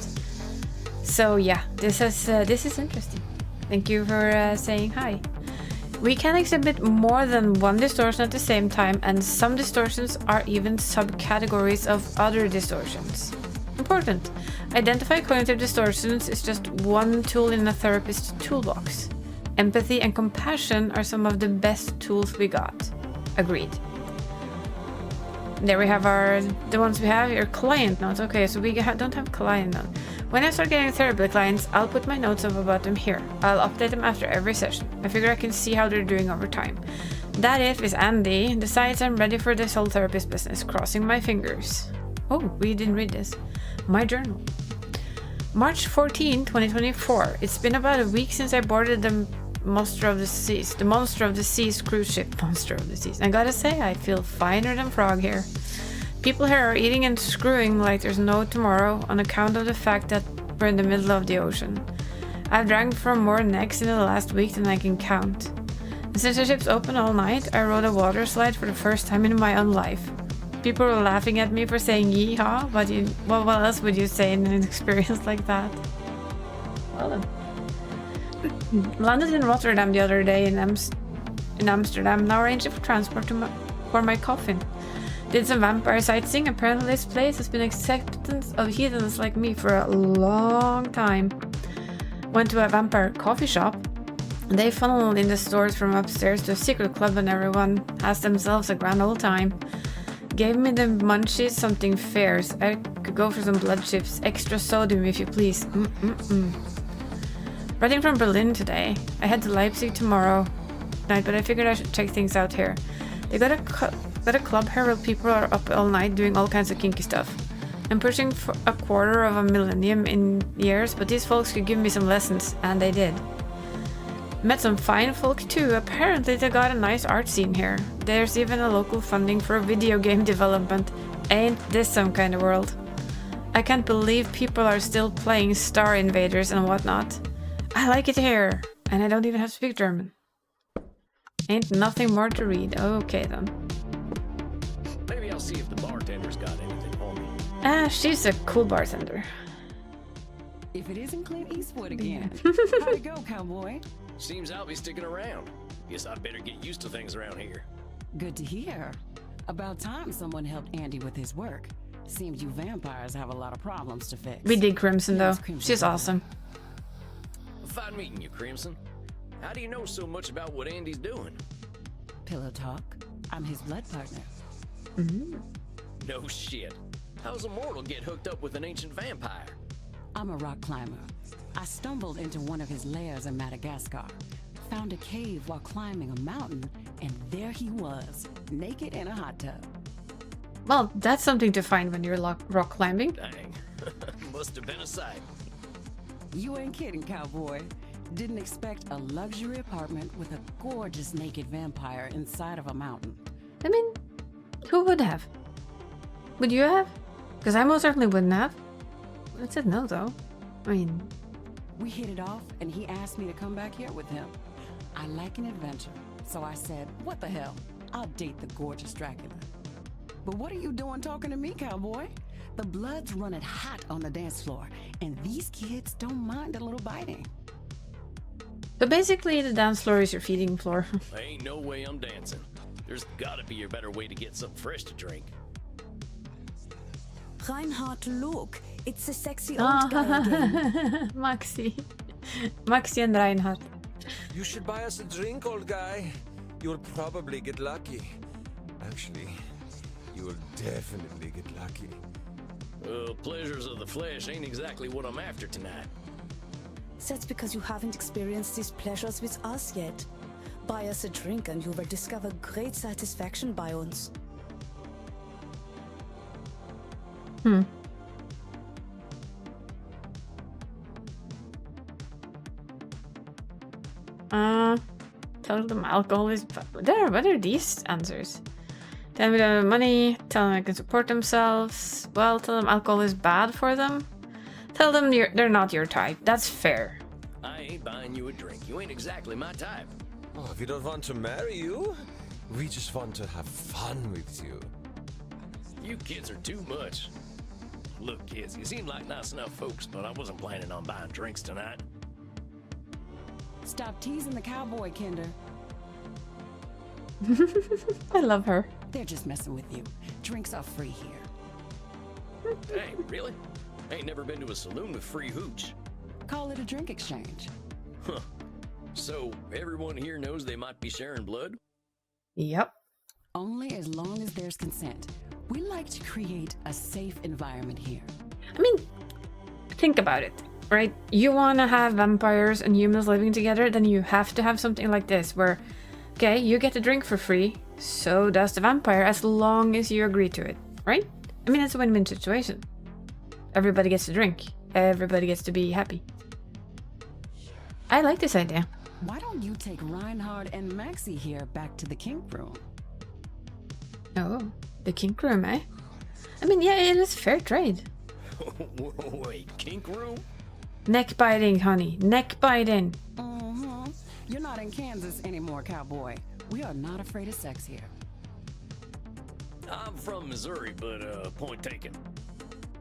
So yeah, this is interesting. Thank you for saying hi. We can exhibit more than one distortion at the same time, and some distortions are even subcategories of other distortions. Important. Identify cognitive distortions is just one tool in a therapist's toolbox. Empathy and compassion are some of the best tools we got. Agreed. There we have the ones we have here. Client notes. Okay, so we don't have client notes. When I start getting therapy clients, I'll put my notes up about them here. I'll update them after every session. I figure I can see how they're doing over time. That it with Andy decides I'm ready for this whole therapist business, crossing my fingers. Oh, we didn't read this. My journal. March 14, 2024. It's been about a week since I boarded the Monster of the Seas cruise ship. Monster of the Seas. I gotta say, I feel finer than Frog here. People here are eating and screwing like there's no tomorrow on account of the fact that we're in the middle of the ocean. I've drank from more necks in the last week than I can count. And since the ship's open all night, I rode a water slide for the first time in my own life. People were laughing at me for saying yeehaw, but what else would you say in an experience like that? Well then. Landed in Rotterdam the other day in Amsterdam, now arranging for transport for my coffin. Did some vampire sightseeing. Apparently this place has been acceptance of heathens like me for a long time. Went to a vampire coffee shop. They funneled in the stores from upstairs to a secret club and everyone has themselves a grand old time. Gave me the munchies, something fierce. I could go for some blood chips. Extra sodium if you please. Writing from Berlin today. I head to Leipzig tomorrow night, but I figured I should check things out here. They got a club here where people are up all night doing all kinds of kinky stuff. I'm pushing for a quarter of a millennium in years, but these folks could give me some lessons, and they did. Met some fine folk too. Apparently they got a nice art scene here. There's even a local funding for video game development. Ain't this some kind of world? I can't believe people are still playing Star Invaders and whatnot. I like it here, and I don't even have to speak German. Ain't nothing more to read. Okay then. Maybe I'll see if the bartender's got anything for me. She's a cool bartender. If it isn't Clint Eastwood again. How'd it go, cowboy? Seems I'll be sticking around. Guess I'd better get used to things around here. Good to hear. About time someone helped Andy with his work. Seems you vampires have a lot of problems to fix. We dig Crimson though. Yes, Crimson. She's awesome. Fine meeting you, Crimson. How do you know so much about what Andy's doing? Pillow talk. I'm his blood partner. No shit. How's a mortal get hooked up with an ancient vampire? I'm a rock climber. I stumbled into one of his lairs in Madagascar. Found a cave while climbing a mountain, and there he was, naked in a hot tub. Well, that's something to find when you're rock climbing. Dang. Must have been a sight. You ain't kidding, cowboy. Didn't expect a luxury apartment with a gorgeous naked vampire inside of a mountain. I mean, who would have? Would you have? Because I most certainly wouldn't have. I said no though. I mean, We hit it off, and he asked me to come back here with him. I like an adventure, so I said, what the hell? I'll date the gorgeous Dracula. But what are you doing talking to me, cowboy? The blood's running hot on the dance floor, and these kids don't mind a little biting. So basically, the dance floor is your feeding floor. Ain't no way I'm dancing. There's gotta be a better way to get something fresh to drink. Reinhard, look. It's the sexy old guy again. Maxi and Reinhard. You should buy us a drink, old guy. You'll probably get lucky. Actually, you will definitely get lucky. Pleasures of the flesh ain't exactly what I'm after tonight. That's because you haven't experienced these pleasures with us yet. Buy us a drink and you will discover great satisfaction by uns. Tell them alcohol is bad. What are these answers? Tell them we don't have money. Tell them they can support themselves. Well, tell them alcohol is bad for them. Tell them they're not your type. That's fair. I ain't buying you a drink. You ain't exactly my type. Oh, we don't want to marry you. We just want to have fun with you. You kids are too much. Look, kids, you seem like nice enough folks, but I wasn't planning on buying drinks tonight. Stop teasing the cowboy, Kinder. I love her. They're just messing with you. Drinks are free here. Hey, really? Ain't never been to a saloon with free hooch. Call it a drink exchange. Huh. So, everyone here knows they might be sharing blood? Yep. Only as long as there's consent. We like to create a safe environment here. I mean, think about it, right? You want to have vampires and humans living together, then you have to have something like this where, okay, you get a drink for free, so does the vampire, as long as you agree to it, right? I mean, it's a win-win situation. Everybody gets to drink. Everybody gets to be happy. I like this idea. Why don't you take Reinhard and Maxi here back to the kink room? Oh, the kink room, eh? I mean, yeah, it is fair trade. Wait, kink room? Neck biting, honey. Neck biting. Mm-hmm. You're not in Kansas anymore, cowboy. We are not afraid of sex here. I'm from Missouri, but point taken.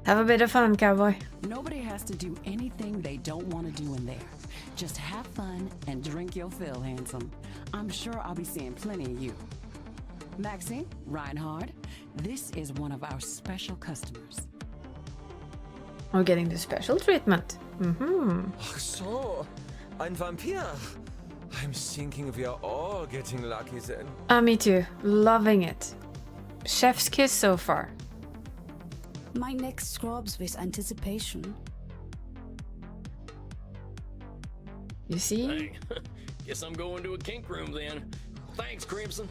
Have a bit of fun, cowboy. Nobody has to do anything they don't want to do in there. Just have fun and drink your fill, handsome. I'm sure I'll be seeing plenty of you. Maxi, Reinhard, this is one of our special customers. We're getting the special treatment. Ach so, ein Vampir. I'm thinking we are all getting lucky then. Me too. Loving it. Chef's kiss so far. My neck scrubs with anticipation. You see? Hey, guess I'm going to a kink room then. Thanks, Crimson.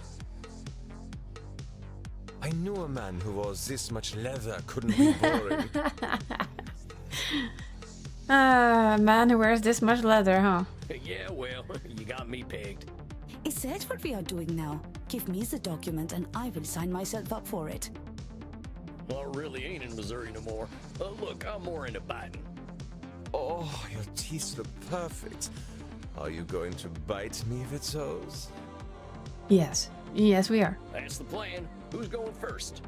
I knew a man who wore this much leather couldn't be boring. A man who wears this much leather, huh? Yeah, well, you got me pegged. Is that what we are doing now? Give me the document and I will sign myself up for it. Well, I really ain't in Missouri no more. Look, I'm more into biting. Oh, your teeth look perfect. Are you going to bite me with those? Yes. Yes, we are. That's the plan. Who's going first?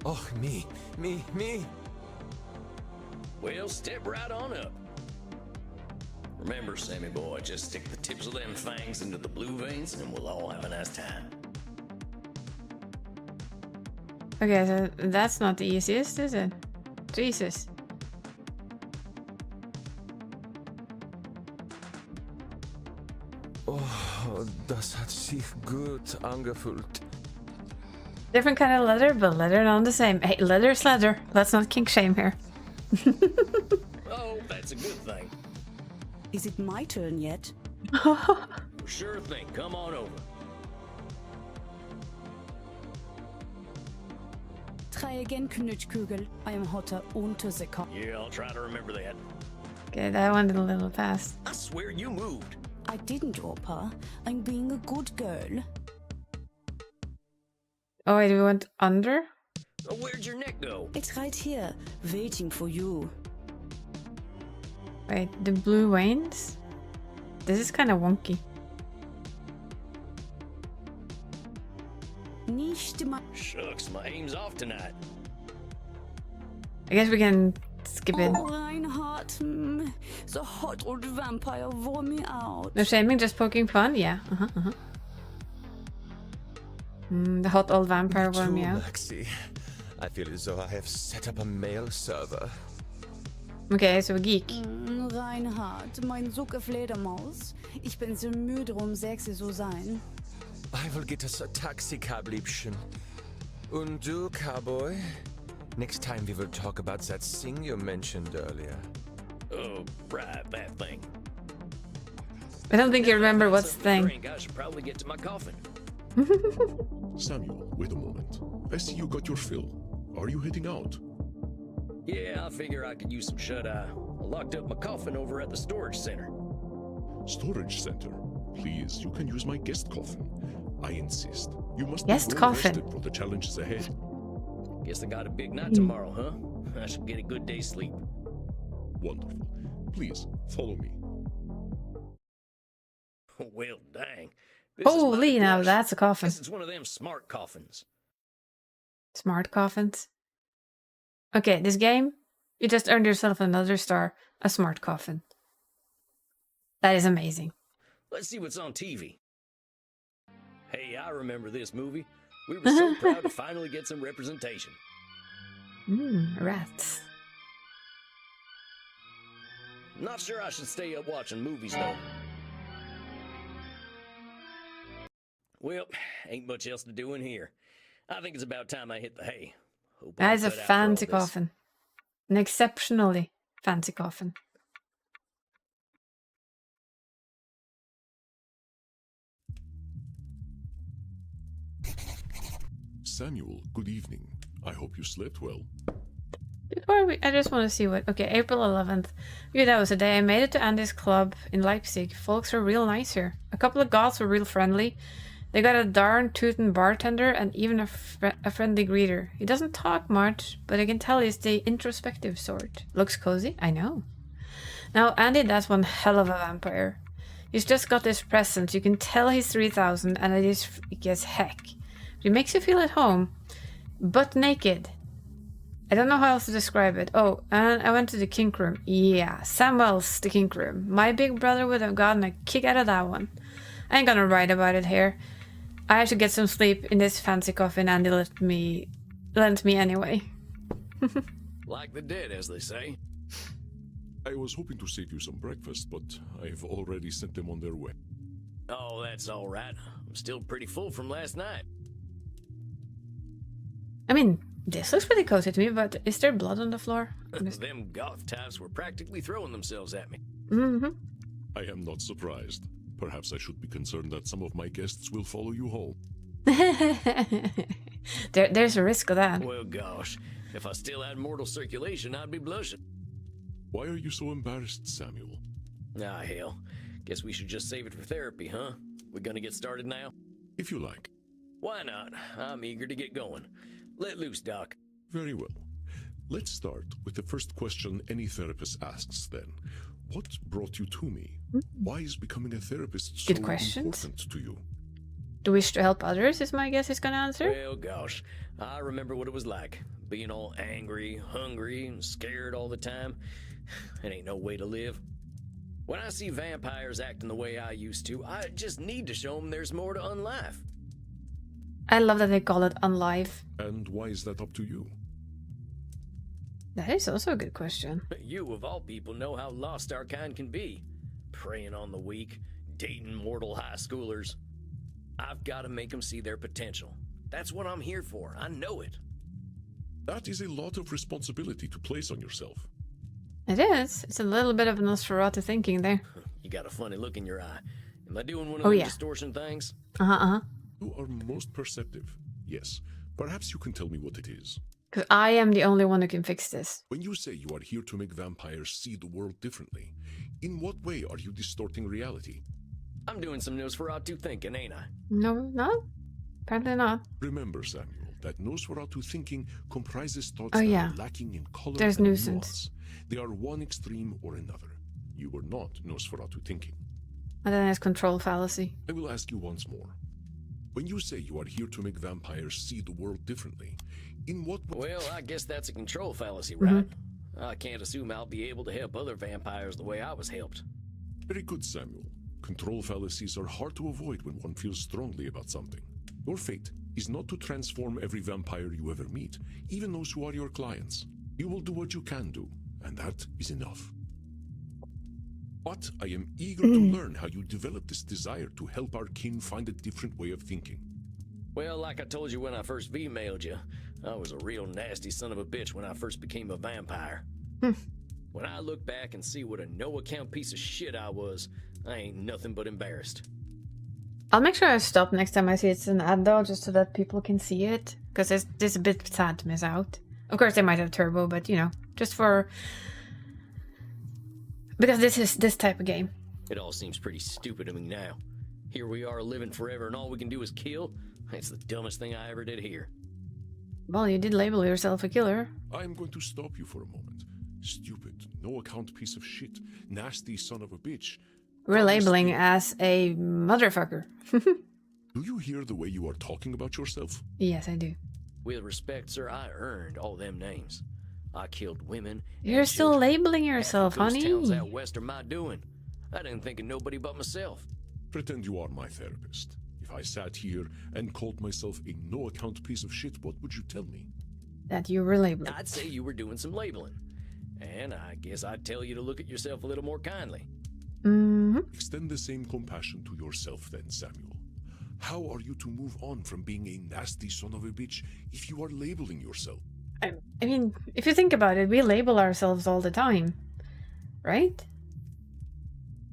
Oh, me. Well, step right on up. Remember, Sammy boy, just stick the tips of them fangs into the blue veins and we'll all have a nice time. Okay, so that's not the easiest, is it? Jesus. Oh, das hat sich gut angefühlt. Different kind of leather, but leather not the same. Hey, leather's leather. Let's not kink shame here. Oh, that's a good thing. Is it my turn yet? Sure thing. Come on over. Try again, Knutschkugel. I am hotter unter the cup. Yeah, I'll try to remember that. Okay, that went a little fast. I swear you moved. I didn't, Opa. I'm being a good girl. Oh wait, we went under? Where'd your neck go? It's right here, waiting for you. Wait, the blue veins? This is kind of wonky. Nicht mal. Shucks, my aim's off tonight. I guess we can skip it. Oh, Reinhardt. The hot old vampire wore me out. No shaming, just poking fun? Yeah. The hot old vampire wore me out. Maxi. I feel as though I have set up a mail server. Okay, so a geek. Reinhardt, mein Sucke Fledermaus. Ich bin so müde, sexy zu sein. I will get us a taxi cab, Liebchen. Und du, cowboy? Next time we will talk about that thing you mentioned earlier. Oh, right, that thing. I don't think you remember what's the thing. I should probably get to my coffin. Samuel, wait a moment. I see you got your fill. Are you heading out? Yeah, I figure I could use some shut-eye. I locked up my coffin over at the storage center. Storage center? Please, you can use my guest coffin. I insist. You must Guest be well coffin. rested for the challenges ahead. Guess I got a big night tomorrow, huh? I should get a good day's sleep. Wonderful. Please, follow me. Well, dang. This is Holy, mighty now plush. that's a coffin. Guess it's one of them smart coffins. Smart coffins. Okay, this game, you just earned yourself another star. A smart coffin. That is amazing. Let's see what's on TV. Hey, I remember this movie. We were so proud to finally get some representation. Rats. Not sure I should stay up watching movies, though. Well, ain't much else to do in here. I think it's about time I hit the hay. Hope That I'm is a cut out for all fancy this. coffin. An exceptionally fancy coffin. Samuel, good evening. I hope you slept well. Before I just want to see what... Okay, April 11th. Yeah, that was the day I made it to Andy's club in Leipzig. Folks were real nice here. A couple of goths were real friendly. They got a darn tootin' bartender and even a friendly greeter. He doesn't talk much, but I can tell he's the introspective sort. Looks cozy? I know. Now, Andy, that's one hell of a vampire. He's just got this presence. You can tell he's 3000 and it is freaky as heck. He makes you feel at home. Butt naked. I don't know how else to describe it. Oh, and I went to the kink room. Yeah, Samuel's the kink room. My big brother would have gotten a kick out of that one. I ain't gonna write about it here. I should get some sleep in this fancy coffin and lent me anyway. Like the dead, as they say. I was hoping to save you some breakfast, but I've already sent them on their way. Oh, that's all right. I'm still pretty full from last night. I mean, this looks pretty cozy to me, but is there blood on the floor? Them goth types were practically throwing themselves at me. I am not surprised. Perhaps I should be concerned that some of my guests will follow you home. There's a risk of that. Well, gosh, if I still had mortal circulation, I'd be blushing. Why are you so embarrassed, Samuel? Ah, hell. Guess we should just save it for therapy, huh? We gonna get started now? If you like. Why not? I'm eager to get going. Let loose, Doc. Very well. Let's start with the first question any therapist asks then. What brought you to me? Why is becoming a therapist so Good questions. important to you? Do wish to help others is my guess he's gonna answer. Well, gosh, I remember what it was like. Being all angry, hungry, and scared all the time. It ain't no way to live. When I see vampires acting the way I used to, I just need to show them there's more to unlife. I love that they call it unlife. And why is that up to you? That is also a good question. You, of all people, know how lost our kind can be. Preying on the weak, dating mortal high schoolers. I've got to make them see their potential. That's what I'm here for. I know it. That is a lot of responsibility to place on yourself. It is. It's a little bit of Nosferatu thinking there. You got a funny look in your eye. Am I doing one of those distortion things? You are most perceptive. Yes. Perhaps you can tell me what it is. Because I am the only one who can fix this. When you say you are here to make vampires see the world differently, in what way are you distorting reality? I'm doing some Nosferatu thinking, ain't I? No? Apparently not. Remember, Samuel, that Nosferatu thinking comprises thoughts Oh, that yeah. are lacking in color There's and nuisance. nuance. They are one extreme or another. you were not Nosferatu thinking. And then there's control fallacy. I will ask you once more. When you say you are here to make vampires see the world differently, in what way? Well, I guess that's a control fallacy, right? I can't assume I'll be able to help other vampires the way I was helped. Very good, Samuel. Control fallacies are hard to avoid when one feels strongly about something. Your fate is not to transform every vampire you ever meet, even those who are your clients. You will do what you can do, and that is enough. But I am eager to learn how you developed this desire to help our kin find a different way of thinking. Well, like I told you when I first V-mailed you, I was a real nasty son of a bitch when I first became a vampire. When I look back and see what a no-account piece of shit I was, I ain't nothing but embarrassed. I'll make sure I stop next time I see it's an ad though, just so that people can see it. Because it's a bit sad to miss out. Of course they might have turbo, but you know, just for... Because this is this type of game. It all seems pretty stupid to me now. Here we are living forever and all we can do is kill? It's the dumbest thing I ever did here. Well, you did label yourself a killer. I am going to stop you for a moment. Stupid, no-account piece of shit, nasty son of a bitch. We're labeling as a motherfucker. Do you hear the way you are talking about yourself? Yes, I do. With respect, sir, I earned all them names. I killed women. You're still children. labeling yourself, Half the ghost towns honey. out west are my doing. I didn't think of nobody but myself. Pretend you are my therapist. If I sat here and called myself a no-account piece of shit, what would you tell me? That you were labeling. I'd say you were doing some labeling. And I guess I'd tell you to look at yourself a little more kindly. Extend the same compassion to yourself then, Samuel. How are you to move on from being a nasty son of a bitch if you are labeling yourself? I mean, if you think about it, we label ourselves all the time. Right?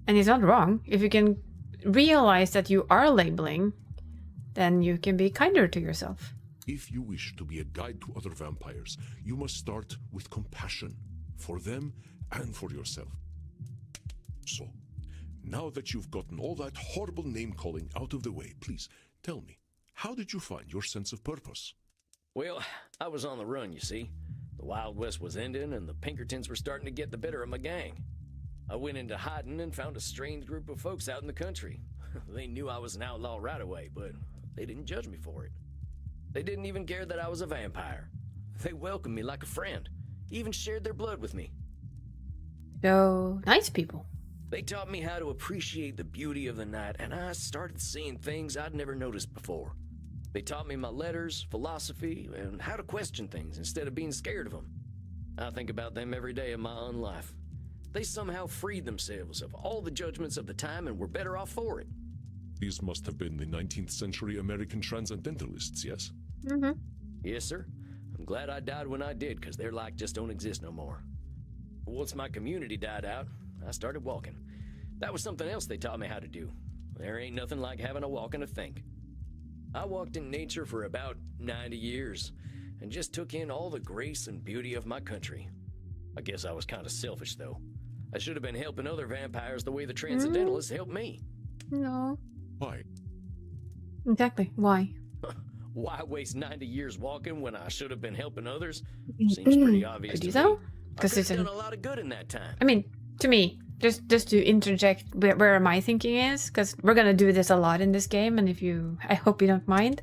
And he's not wrong. If you can realize that you are labeling, then you can be kinder to yourself. If you wish to be a guide to other vampires, you must start with compassion for them and for yourself. So, now that you've gotten all that horrible name-calling out of the way, please tell me, how did you find your sense of purpose? Well, I was on the run, you see. The Wild West was ending and the Pinkertons were starting to get the better of my gang. I went into hiding and found a strange group of folks out in the country. They knew I was an outlaw right away, but they didn't judge me for it. They didn't even care that I was a vampire. They welcomed me like a friend, even shared their blood with me. So, nice people. They taught me how to appreciate the beauty of the night, and I started seeing things I'd never noticed before. They taught me my letters, philosophy, and how to question things instead of being scared of them. I think about them every day of my own life. They somehow freed themselves of all the judgments of the time and were better off for it. These must have been the 19th century American transcendentalists, yes? Yes, sir. I'm glad I died when I did, because their like just don't exist no more. Once my community died out, I started walking. That was something else they taught me how to do. There ain't nothing like having a walk and a think. I walked in nature for about 90 years, and just took in all the grace and beauty of my country. I guess I was kind of selfish, though. I should have been helping other vampires the way the Transcendentalists helped me. No. Why? Exactly. Why? Why waste 90 years walking when I should have been helping others? Seems pretty obvious Could to you me. though? I Because could it's have an... done a lot of good in that time. I mean, to me, just to interject where my thinking is, because we're gonna do this a lot in this game, and I hope you don't mind.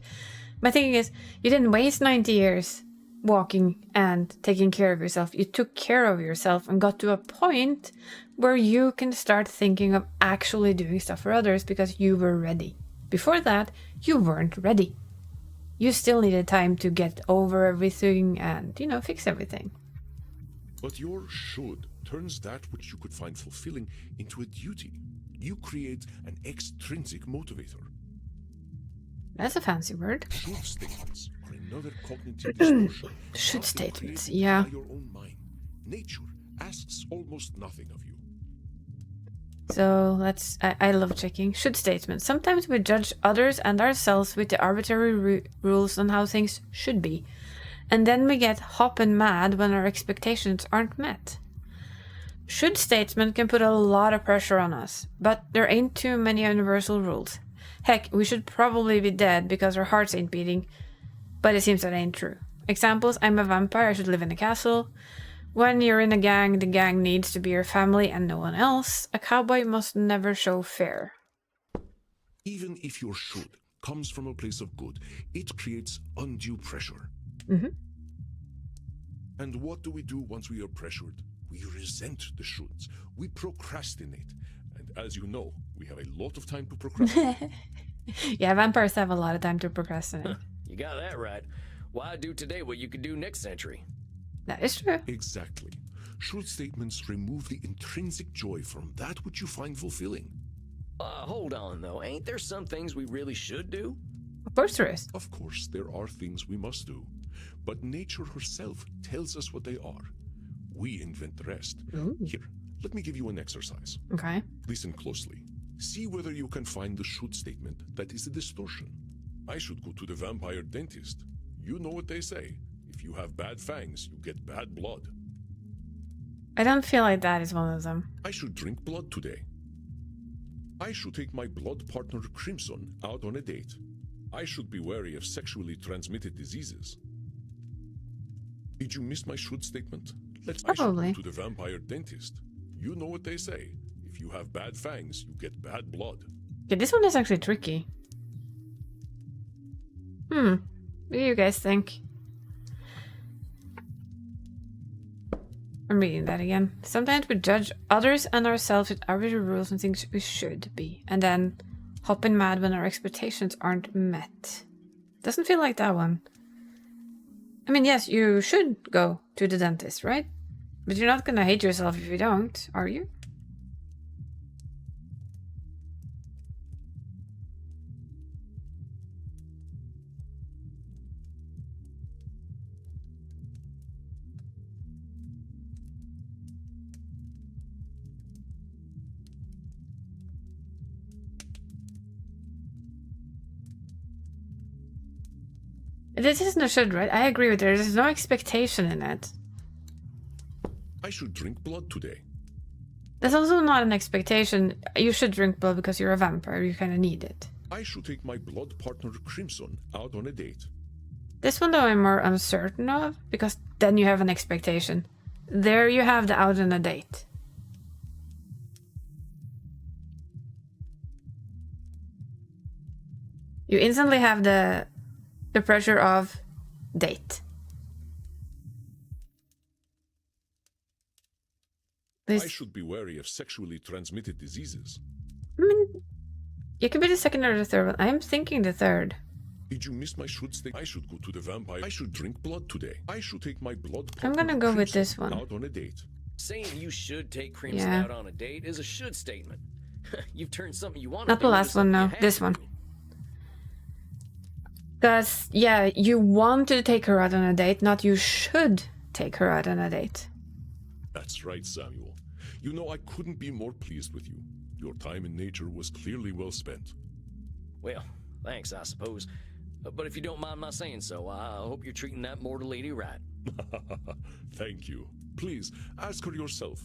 My thinking is, you didn't waste 90 years walking and taking care of yourself. You took care of yourself and got to a point where you can start thinking of actually doing stuff for others because you were ready. Before that, you weren't ready. You still needed time to get over everything and, fix everything. But your should turns that which you could find fulfilling into a duty. You create an extrinsic motivator. That's a fancy word. Should statements are another cognitive distortion. Should often statements, created yeah. by your own mind. Nature asks almost nothing of you. So I love checking. Should statements. Sometimes we judge others and ourselves with the arbitrary rules on how things should be. And then we get hoppin' mad when our expectations aren't met. Should statement can put a lot of pressure on us, but there ain't too many universal rules. Heck, we should probably be dead because our hearts ain't beating, but it seems that ain't true. Examples: I'm a vampire, I should live in a castle. When you're in a gang, the gang needs to be your family and no one else. A cowboy must never show fear. Even if your should comes from a place of good, it creates undue pressure. Mm-hmm. And what do we do once we are pressured? We resent the shoulds. We procrastinate. And as you know, we have a lot of time to procrastinate. Yeah, vampires have a lot of time to procrastinate. You got that right. Why do today what you could do next century? That is true. Exactly. Should statements remove the intrinsic joy from that which you find fulfilling? Hold on, though. Ain't there some things we really should do? Of course there is. Of course, there are things we must do. But nature herself tells us what they are. We invent the rest. Ooh. Here, let me give you an exercise. Okay. Listen closely. See whether you can find the should statement that is a distortion. I should go to the vampire dentist. You know what they say. If you have bad fangs, you get bad blood. I don't feel like that is one of them. I should drink blood today. I should take my blood partner Crimson out on a date. I should be wary of sexually transmitted diseases. Did you miss my should statement? Probably. I should go to the vampire dentist. You know what they say. If you have bad fangs, you get bad blood. Okay, this one is actually tricky. What do you guys think? I'm reading that again. Sometimes we judge others and ourselves with arbitrary rules and things we should be, and then hopping mad when our expectations aren't met. Doesn't feel like that one. I mean, yes, you should go to the dentist, right? But you're not gonna hate yourself if you don't, are you? This isn't a should, right? I agree with her. There's no expectation in it. I should drink blood today. There's also not an expectation. You should drink blood because you're a vampire. You kind of need it. I should take my blood partner Crimson out on a date. This one, though, I'm more uncertain of, because then you have an expectation. There you have the out on a date. You instantly have the pressure of date. I should be wary of sexually transmitted diseases. I mean, you could be the second or the third one. I'm thinking the third. Did you miss my should state? I should go to the vampire. I should drink blood today. I should take my blood. I'm gonna go with this one. Out on a date. Saying you should take Crimson out on a date is a should statement. You've turned something you want Not the last one, no. This one. Because, yeah, you want to take her out on a date, not you should take her out on a date. That's right, Samuel. You know, I couldn't be more pleased with you. Your time in nature was clearly well spent. Well, thanks, I suppose. But if you don't mind my saying so, I hope you're treating that mortal lady right. Thank you. Please, ask her yourself.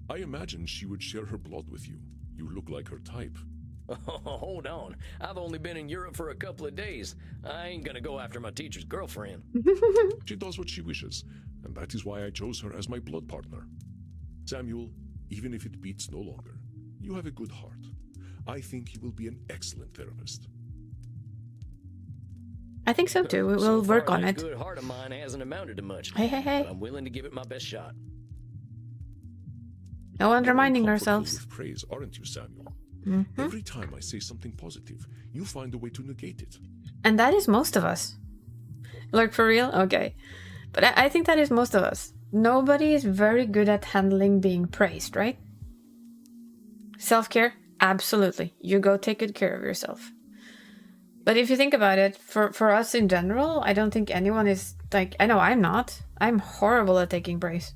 I imagine she would share her blood with you. You look like her type. Hold on. I've only been in Europe for a couple of days. I ain't gonna go after my teacher's girlfriend. She does what she wishes, and that is why I chose her as my blood partner. Samuel, even if it beats no longer, you have a good heart. I think you will be an excellent therapist. I think so too. We'll work on it. That good heart of mine hasn't amounted to much. Hey. But I'm willing to give it my best shot. No undermining ourselves. With praise, aren't you, Samuel? Mm-hmm. Every time I say something positive, you find a way to negate it. And that is most of us. Like, for real? Okay. But I think that is most of us. Nobody is very good at handling being praised, right? Self-care? Absolutely. You go take good care of yourself. But if you think about it, for us in general, I don't think anyone is like... I know I'm not. I'm horrible at taking praise.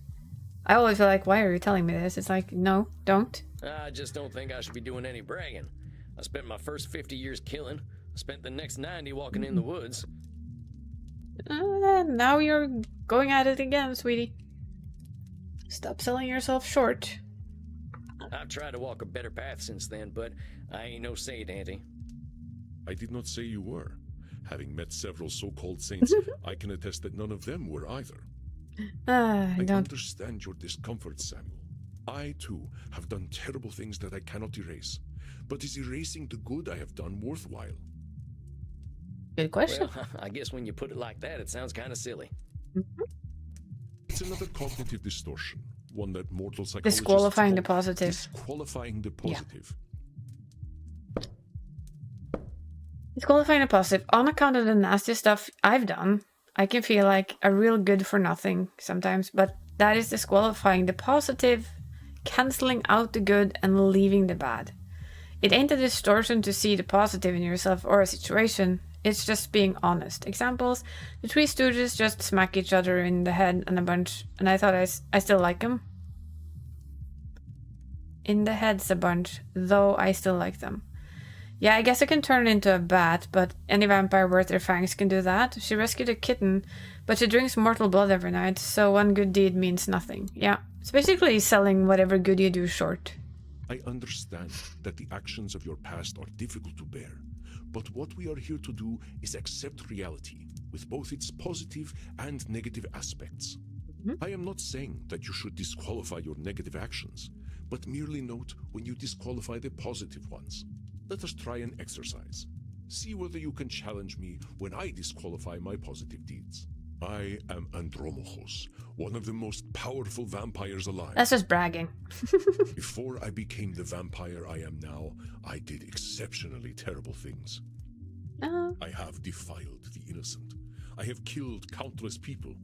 I always feel like, why are you telling me this? It's like, no, don't. I just don't think I should be doing any bragging. I spent my first 50 years killing. I spent the next 90 walking in the woods. Now you're going at it again, sweetie. Stop selling yourself short. I've tried to walk a better path since then, but I ain't no saint, Auntie. I did not say you were. Having met several so-called saints, I can attest that none of them were either. I I don't. understand your discomfort, Samuel. I, too, have done terrible things that I cannot erase. But is erasing the good I have done worthwhile? Good question. Well, I guess when you put it like that, it sounds kind of silly. It's another cognitive distortion, one that mortal psychologists Disqualifying the call positive. disqualifying the positive. Disqualifying the positive. On account of the nasty stuff I've done, I can feel like a real good for nothing sometimes, but that is disqualifying the positive, canceling out the good and leaving the bad. It ain't a distortion to see the positive in yourself or a situation. It's just being honest. Examples: the Three Stooges just smack each other in the head and a bunch, and I thought I still like them. In the heads a bunch, though I still like them. Yeah, I guess I can turn into a bat, but any vampire worth their fangs can do that. She rescued a kitten, but she drinks mortal blood every night, so one good deed means nothing. Yeah, it's basically selling whatever good you do short. I understand that the actions of your past are difficult to bear, but what we are here to do is accept reality, with both its positive and negative aspects. I am not saying that you should disqualify your negative actions, but merely note when you disqualify the positive ones. Let us try an exercise. See whether you can challenge me when I disqualify my positive deeds. I am Andromachos, one of the most powerful vampires alive. That's just bragging. Before I became the vampire I am now, I did exceptionally terrible things. I have defiled the innocent. I have killed countless people.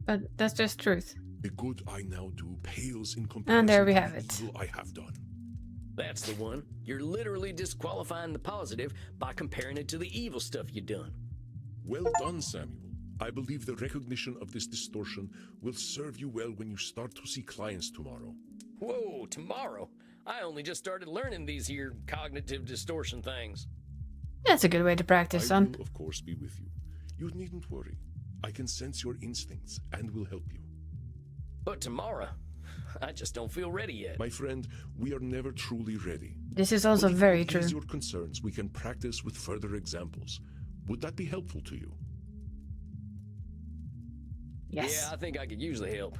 But that's just truth. The good I now do pales in comparison And there we to have the it. evil I have done. That's the one. You're literally disqualifying the positive by comparing it to the evil stuff you done. Well done, Samuel. I believe the recognition of this distortion will serve you well when you start to see clients tomorrow. Whoa, tomorrow? I only just started learning these here cognitive distortion things. That's a good way to practice, I son. will, of course, be with you. You needn't worry. I can sense your instincts and will help you. But tomorrow, I just don't feel ready yet. My friend, we are never truly ready. This is also But if very you true. ease your concerns, we can practice with further examples. Would that be helpful to you? Yes. Yeah, I think I could use the help.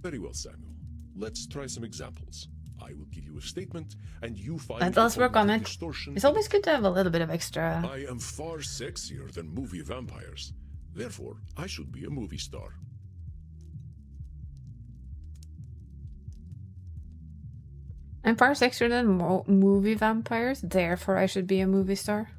Very well, Samuel. Let's try some examples. I will give you a statement, and you find. Let's work on the it. distortion. It's always good to have a little bit of extra. I am far sexier than movie vampires. Therefore, I should be a movie star. I'm far sexier than movie vampires, therefore I should be a movie star.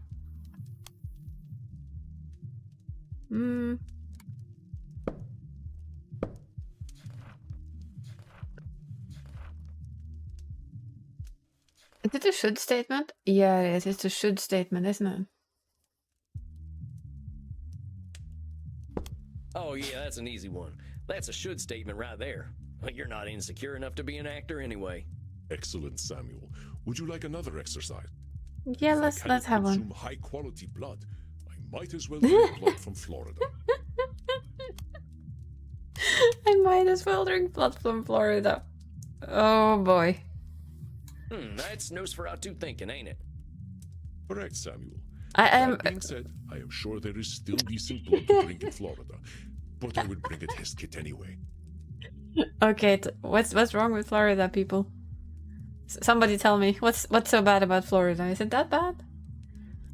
Is it a should statement? Yeah, it is. It's a should statement, isn't it? Oh yeah, that's an easy one. That's a should statement right there. But you're not insecure enough to be an actor anyway. Excellent, Samuel. Would you like another exercise? Yeah, If I let's cannot have one. consume high-quality blood, I might as well drink blood from Florida. I might as well drink blood from Florida. Oh boy. That's Nosferatu thinking, ain't it? Correct, Samuel. I am. That being said, I am sure there is still decent blood to drink in Florida, but I would bring a test kit anyway. Okay, what's wrong with Florida, people? Somebody tell me what's so bad about Florida? Is it that bad?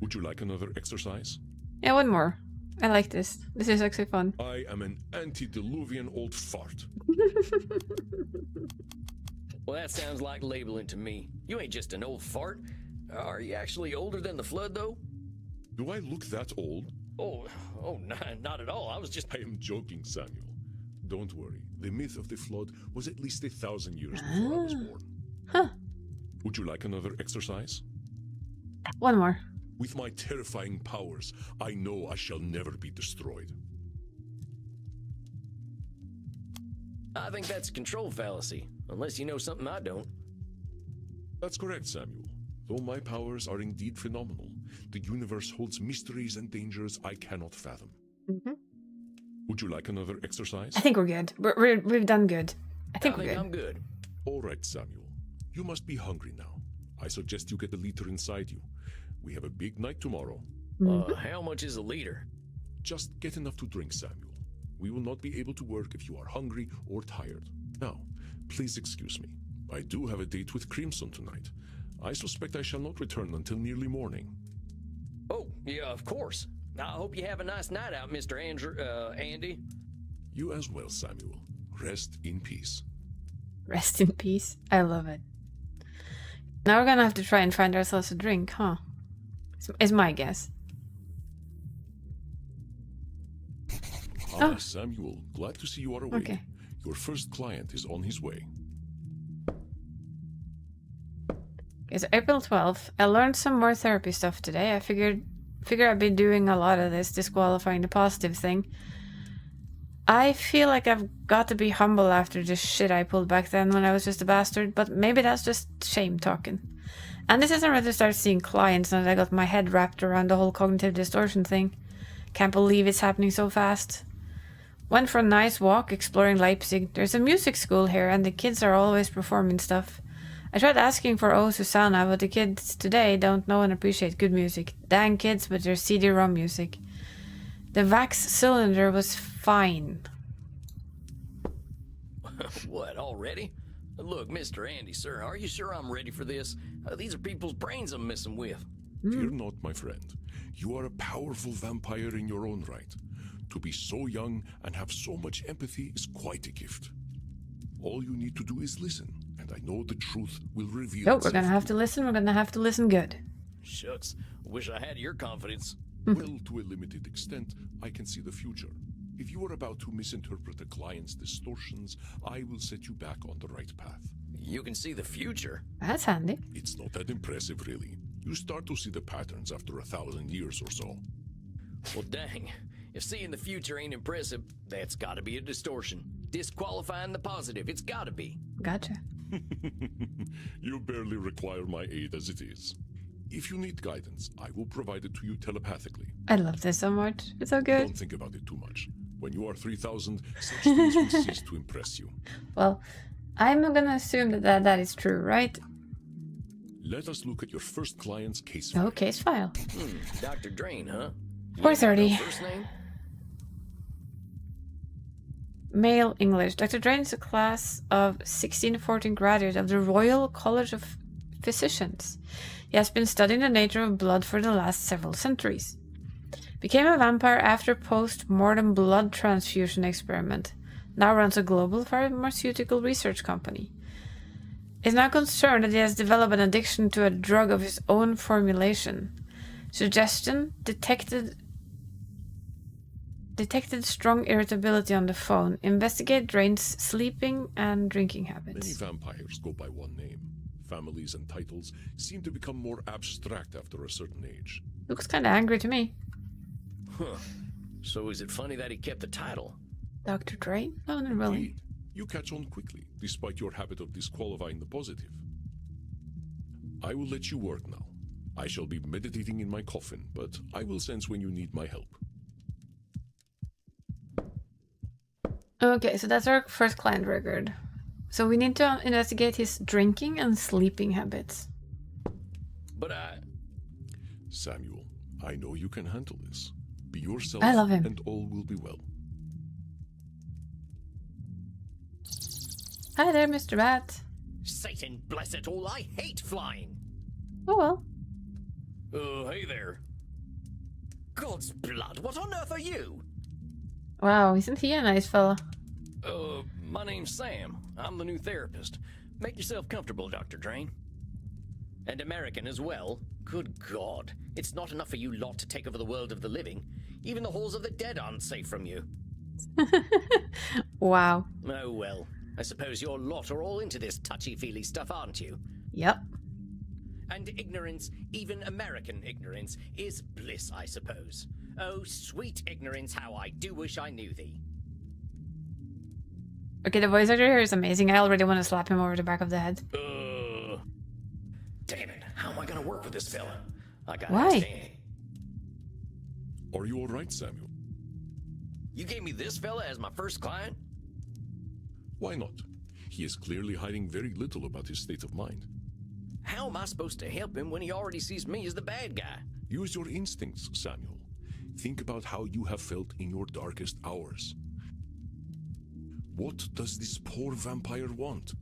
Would you like another exercise? Yeah, one more. I like this. This is actually fun. I am an antediluvian old fart. Well, that sounds like labeling to me. You ain't just an old fart. Are you actually older than the flood, though? Do I look that old? Oh, not at all. I was just... I am joking, Samuel. Don't worry. The myth of the flood was at least 1,000 years before I was born. Huh. Would you like another exercise? One more. With my terrifying powers, I know I shall never be destroyed. I think that's a control fallacy, unless you know something I don't. That's correct, Samuel. Though my powers are indeed phenomenal, the universe holds mysteries and dangers I cannot fathom. Would you like another exercise? I think we're good. We've done good. I think we're good. I'm good. All right, Samuel. You must be hungry now. I suggest you get a liter inside you. We have a big night tomorrow. How much is a liter? Just get enough to drink, Samuel. We will not be able to work if you are hungry or tired. Now, please excuse me. I do have a date with Crimson tonight. I suspect I shall not return until nearly morning. Oh, yeah, of course. I hope you have a nice night out, Mr. Andy. You as well, Samuel. Rest in peace. Rest in peace. I love it. Now we're gonna have to try and find ourselves a drink, huh? Is my guess. Ah, Samuel, glad to see you are awake. Okay. Your first client is on his way. Okay, so April 12th. I learned some more therapy stuff today. I figure I've been doing a lot of this, disqualifying the positive thing. I feel like I've got to be humble after this shit I pulled back then when I was just a bastard, but maybe that's just shame talking. And this isn't ready to start seeing clients now that I got my head wrapped around the whole cognitive distortion thing. Can't believe it's happening so fast. Went for a nice walk exploring Leipzig. There's a music school here and the kids are always performing stuff. I tried asking for Oh Susanna, but the kids today don't know and appreciate good music. Dang kids with their CD-ROM music. The Vax cylinder was fine. What, already? Look, Mr. Andy, sir, are you sure I'm ready for this? These are people's brains I'm messing with. Fear not, my friend. You are a powerful vampire in your own right. To be so young and have so much empathy is quite a gift. All you need to do is listen, and I know the truth will reveal Nope, itself. we're gonna have to listen. We're gonna have to listen good. Shucks, wish I had your confidence. Well, to a limited extent, I can see the future. If you are about to misinterpret a client's distortions, I will set you back on the right path. You can see the future. That's handy. It's not that impressive, really. You start to see the patterns after 1,000 years or so. Well, dang. If seeing the future ain't impressive, that's gotta be a distortion. Disqualifying the positive, it's gotta be. Gotcha. You barely require my aid as it is. If you need guidance, I will provide it to you telepathically. I love this so much. It's so good. Don't think about it too much. When you are 3,000, such things will cease to impress you. Well, I'm gonna assume that is true, right? Let us look at your first client's case file. Oh, case file. Dr. Drain, huh? 4:30. No first name? Male English. Dr. Drain is a class of 1614 graduate of the Royal College of Physicians. He has been studying the nature of blood for the last several centuries. Became a vampire after post-mortem blood transfusion experiment. Now runs a global pharmaceutical research company. Is now concerned that he has developed an addiction to a drug of his own formulation. Suggestion detected strong irritability on the phone. Investigate Drain's sleeping and drinking Many habits. vampires go by one name. Families and titles seem to become more abstract after a certain age. Looks kind of angry to me. Huh. So is it funny that he kept the title? Dr. Drain? No, not really. Indeed, you catch on quickly, despite your habit of disqualifying the positive. I will let you work now. I shall be meditating in my coffin, but I will sense when you need my help. Okay, so that's our first client record. So we need to investigate his drinking and sleeping habits. But Samuel, I know you can handle this. Be yourself, I love him. and all will be well. Hi there, Mr. Bat. Satan bless it all, I hate flying. Oh well. Hey there. God's blood, what on earth are you? Wow, isn't he a nice fella? My name's Sam. I'm the new therapist. Make yourself comfortable, Dr. Drain. And American as well. Good God. It's not enough for you lot to take over the world of the living. Even the halls of the dead aren't safe from you. Wow. Oh well. I suppose your lot are all into this touchy-feely stuff, aren't you? Yep. And ignorance, even American ignorance, is bliss, I suppose. Oh, sweet ignorance, how I do wish I knew thee. Okay, the voice actor here is amazing. I already want to slap him over the back of the head. Damn it, how am I gonna work with this fella? I gotta Why? ask Andy. Are you all right, Samuel? You gave me this fella as my first client? Why not? He is clearly hiding very little about his state of mind. How am I supposed to help him when he already sees me as the bad guy? Use your instincts, Samuel. Think about how you have felt in your darkest hours. What does this poor vampire want?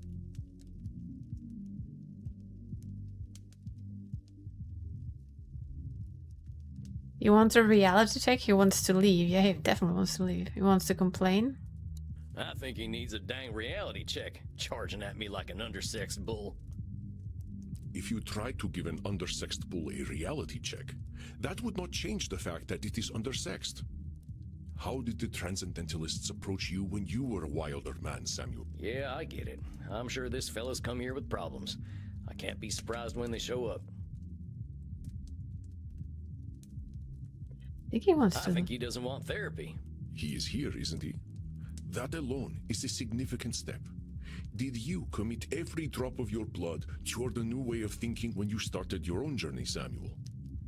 He wants a reality check. He wants to leave. Yeah, he definitely wants to leave. He wants to complain. I think he needs a dang reality check, charging at me like an undersexed bull. If you try to give an undersexed bull a reality check, that would not change the fact that it is undersexed. How did the Transcendentalists approach you when you were a wilder man, Samuel? Yeah, I get it. I'm sure this fella's come here with problems. I can't be surprised when they show up. I think he wants to. I think he doesn't want therapy. He is here, isn't he? That alone is a significant step. Did you commit every drop of your blood toward a new way of thinking when you started your own journey, Samuel?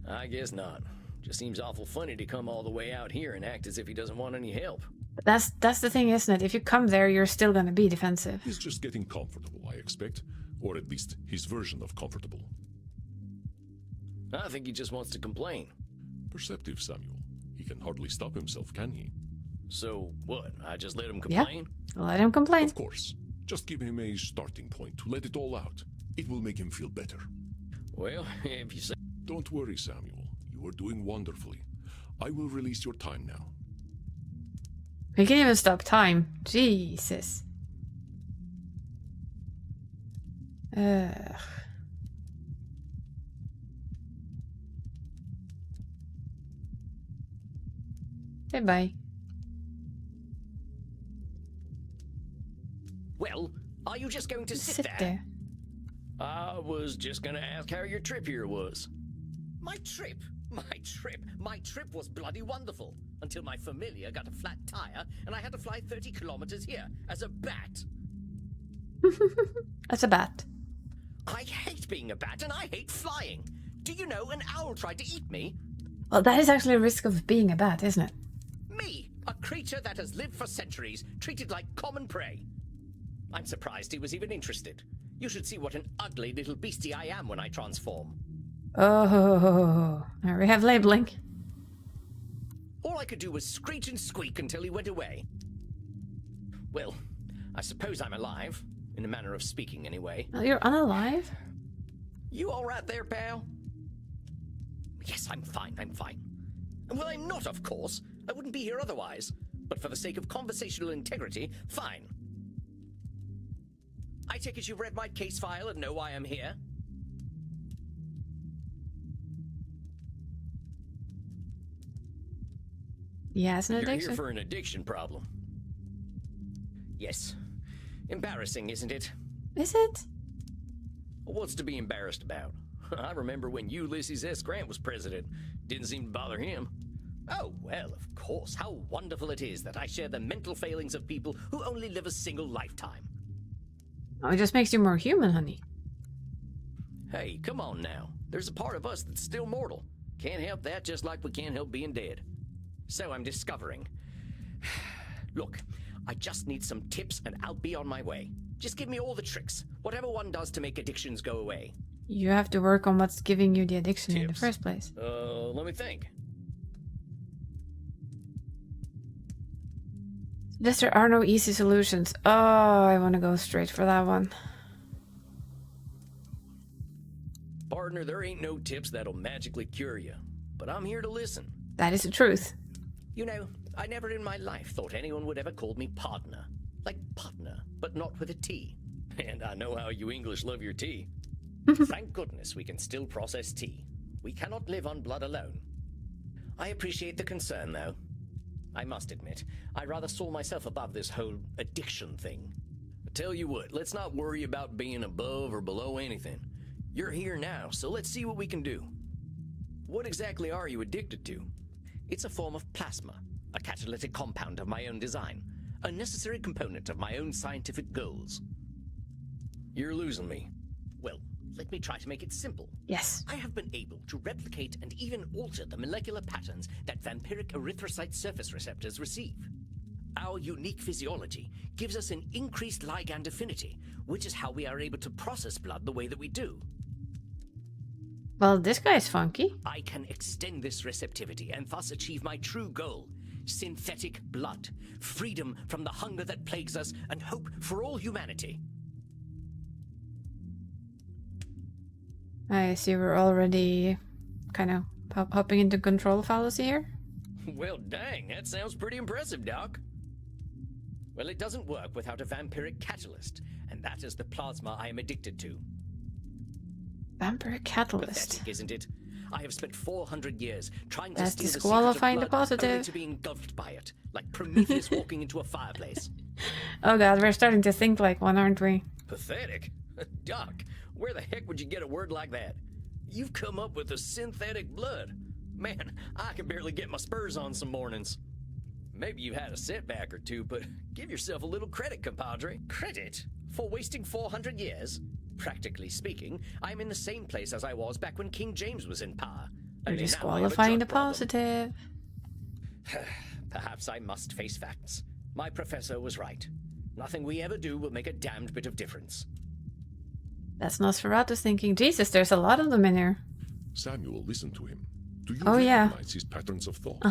I guess not. Just seems awful funny to come all the way out here and act as if he doesn't want any help. That's the thing, isn't it? If you come there, you're still gonna be defensive. He's just getting comfortable, I expect. Or at least his version of comfortable. I think he just wants to complain. Perceptive, Samuel. He can hardly stop himself, can he? So, what? I just let him complain? Yeah, let him complain. Of course. Just give him a starting point to let it all out. It will make him feel better. Well, if you say... Don't worry, Samuel. You are doing wonderfully. I will release your time now. We can even stop time. Jesus. Ugh. Bye-bye. Well, are you just going to sit there? I was just gonna ask how your trip here was. My trip? My trip was bloody wonderful. Until my familiar got a flat tire and I had to fly 30 kilometers here as a bat. As a bat. I hate being a bat and I hate flying. Do you know an owl tried to eat me? Well, that is actually a risk of being a bat, isn't it? Me, a creature that has lived for centuries, treated like common prey. I'm surprised he was even interested. You should see what an ugly little beastie I am when I transform. Oh, there we have labeling. All I could do was screech and squeak until he went away. Well, I suppose I'm alive, in a manner of speaking anyway. Oh, you're unalive? You all right there, pal? Yes, I'm fine. Well, I'm not, of course. I wouldn't be here otherwise. But for the sake of conversational integrity, fine. I take it you've read my case file and know why I'm here? He has an You're addiction. here for an addiction problem. Yes. Embarrassing, isn't it? Is it? What's to be embarrassed about? I remember when Ulysses S. Grant was president. Didn't seem to bother him. Oh, well, of course. How wonderful it is that I share the mental failings of people who only live a single lifetime. Oh, it just makes you more human, honey. Hey, come on now. There's a part of us that's still mortal. Can't help that, just like we can't help being dead. So I'm discovering. Look, I just need some tips and I'll be on my way. Just give me all the tricks. Whatever one does to make addictions go away. You have to work on what's giving you the addiction in the Tips. first place. Let me think. There are no easy solutions. Oh, I want to go straight for that one. Partner, there ain't no tips that'll magically cure you. But I'm here to listen. That is the truth. You know, I never in my life thought anyone would ever call me partner. Like partner, but not with a T. And I know how you English love your tea. Thank goodness we can still process tea. We cannot live on blood alone. I appreciate the concern, though. I must admit, I rather saw myself above this whole addiction thing. But tell you what, let's not worry about being above or below anything. You're here now, so let's see what we can do. What exactly are you addicted to? It's a form of plasma, a catalytic compound of my own design, a necessary component of my own scientific goals. You're losing me. Well, let me try to make it simple. Yes. I have been able to replicate and even alter the molecular patterns that vampiric erythrocyte surface receptors receive. Our unique physiology gives us an increased ligand affinity, which is how we are able to process blood the way that we do. Well, this guy's funky. I can extend this receptivity and thus achieve my true goal, synthetic blood, freedom from the hunger that plagues us, and hope for all humanity. I see we're already kind of hopping into control fallacy here. Well, dang, that sounds pretty impressive, Doc. Well, it doesn't work without a vampiric catalyst, and that is the plasma I am addicted to. Vampiric catalyst. Pathetic, isn't it? I have spent 400 years trying to That's steal disqualifying the the secret of blood, only positive. to be engulfed by it, like Prometheus walking into a fireplace. Oh god, we're starting to think like one, aren't we? Pathetic? Doc, where the heck would you get a word like that? You've come up with a synthetic blood. Man, I can barely get my spurs on some mornings. Maybe you've had a setback or two, but give yourself a little credit, compadre. Credit? For wasting 400 years? Practically speaking, I'm in the same place as I was back when King James was in power. You're Only now I have a disqualifying the drug problem. positive. Perhaps I must face facts. My professor was right. Nothing we ever do will make a damned bit of difference. That's Nosferatu's thinking. Jesus, there's a lot of them in here. Samuel, listen to him. Do you Oh, yeah. recognize his patterns of thought?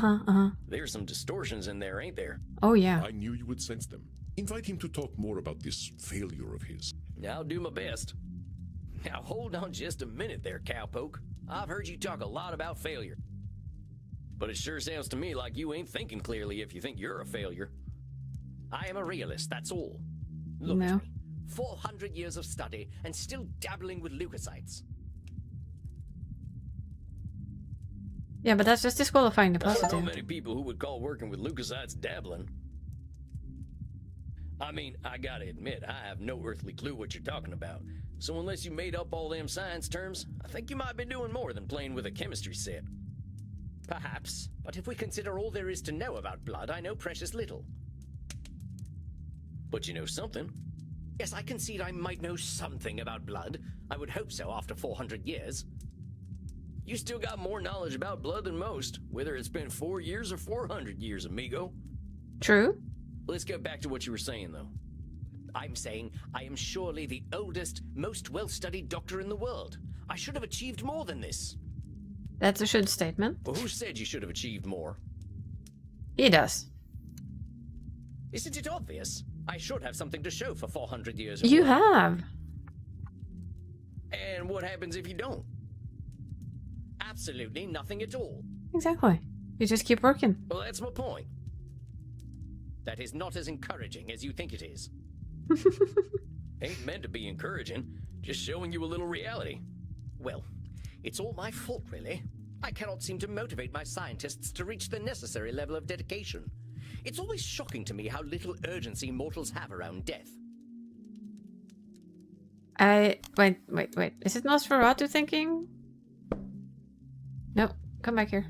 There's some distortions in there, ain't there? Oh yeah. I knew you would sense them. Invite him to talk more about this failure of his. I'll do my best. Now hold on just a minute there, cowpoke. I've heard you talk a lot about failure. But it sure sounds to me like you ain't thinking clearly if you think you're a failure. I am a realist, that's all. Look No. at me. 400 years of study and still dabbling with leukocytes. Yeah, but that's just disqualifying the I don't know positive. many people who would call working with leukocytes dabbling. I mean, I gotta admit, I have no earthly clue what you're talking about. So unless you made up all them science terms, I think you might be doing more than playing with a chemistry set. Perhaps, but if we consider all there is to know about blood, I know precious little. But you know something. Yes, I concede I might know something about blood. I would hope so after 400 years. You still got more knowledge about blood than most, whether it's been 4 years or 400 years, amigo. True. Let's get back to what you were saying, though. I'm saying I am surely the oldest, most well-studied doctor in the world. I should have achieved more than this. That's a should statement. Well, who said you should have achieved more? He does. Isn't it obvious? I should have something to show for 400 years. of You work. have. And what happens if you don't? Absolutely nothing at all. Exactly. You just keep working. Well, that's my point. That is not as encouraging as you think it is. Ain't meant to be encouraging, just showing you a little reality. Well, it's all my fault, really. I cannot seem to motivate my scientists to reach the necessary level of dedication. It's always shocking to me how little urgency mortals have around death. Wait. Is it Nosferatu thinking? No, come back here.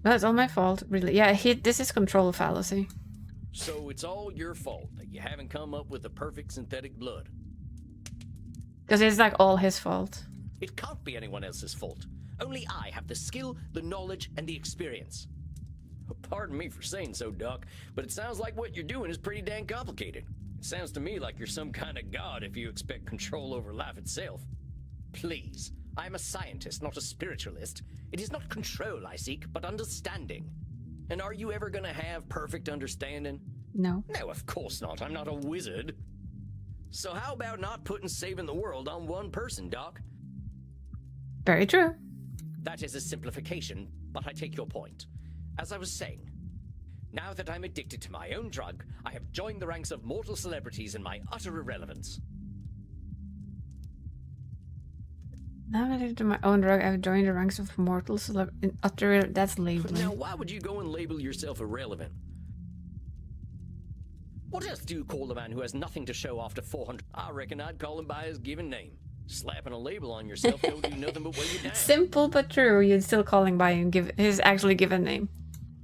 That's all my fault, really. Yeah, this is control fallacy. So it's all your fault that you haven't come up with the perfect synthetic blood. Because it's like all his fault. It can't be anyone else's fault. Only I have the skill, the knowledge, and the experience. Pardon me for saying so, Doc, but it sounds like what you're doing is pretty dang complicated. It sounds to me like you're some kind of god if you expect control over life itself. Please, I am a scientist, not a spiritualist. It is not control I seek, but understanding. And are you ever gonna have perfect understanding? No. No, of course not. I'm not a wizard. So how about not putting saving the world on one person, Doc? Very true. That is a simplification, but I take your point. As I was saying, now that I'm addicted to my own drug, I have joined the ranks of mortal celebrities in my utter irrelevance. Now that I do my own drug, I've joined the ranks of mortal in utter. That's labeling. Now, why would you go and label yourself irrelevant? What else do you call a man who has nothing to show after 400? I reckon I'd call him by his given name. Slapping a label on yourself don't do nothing but weigh you down. Simple but true. You'd still calling by his actually given name.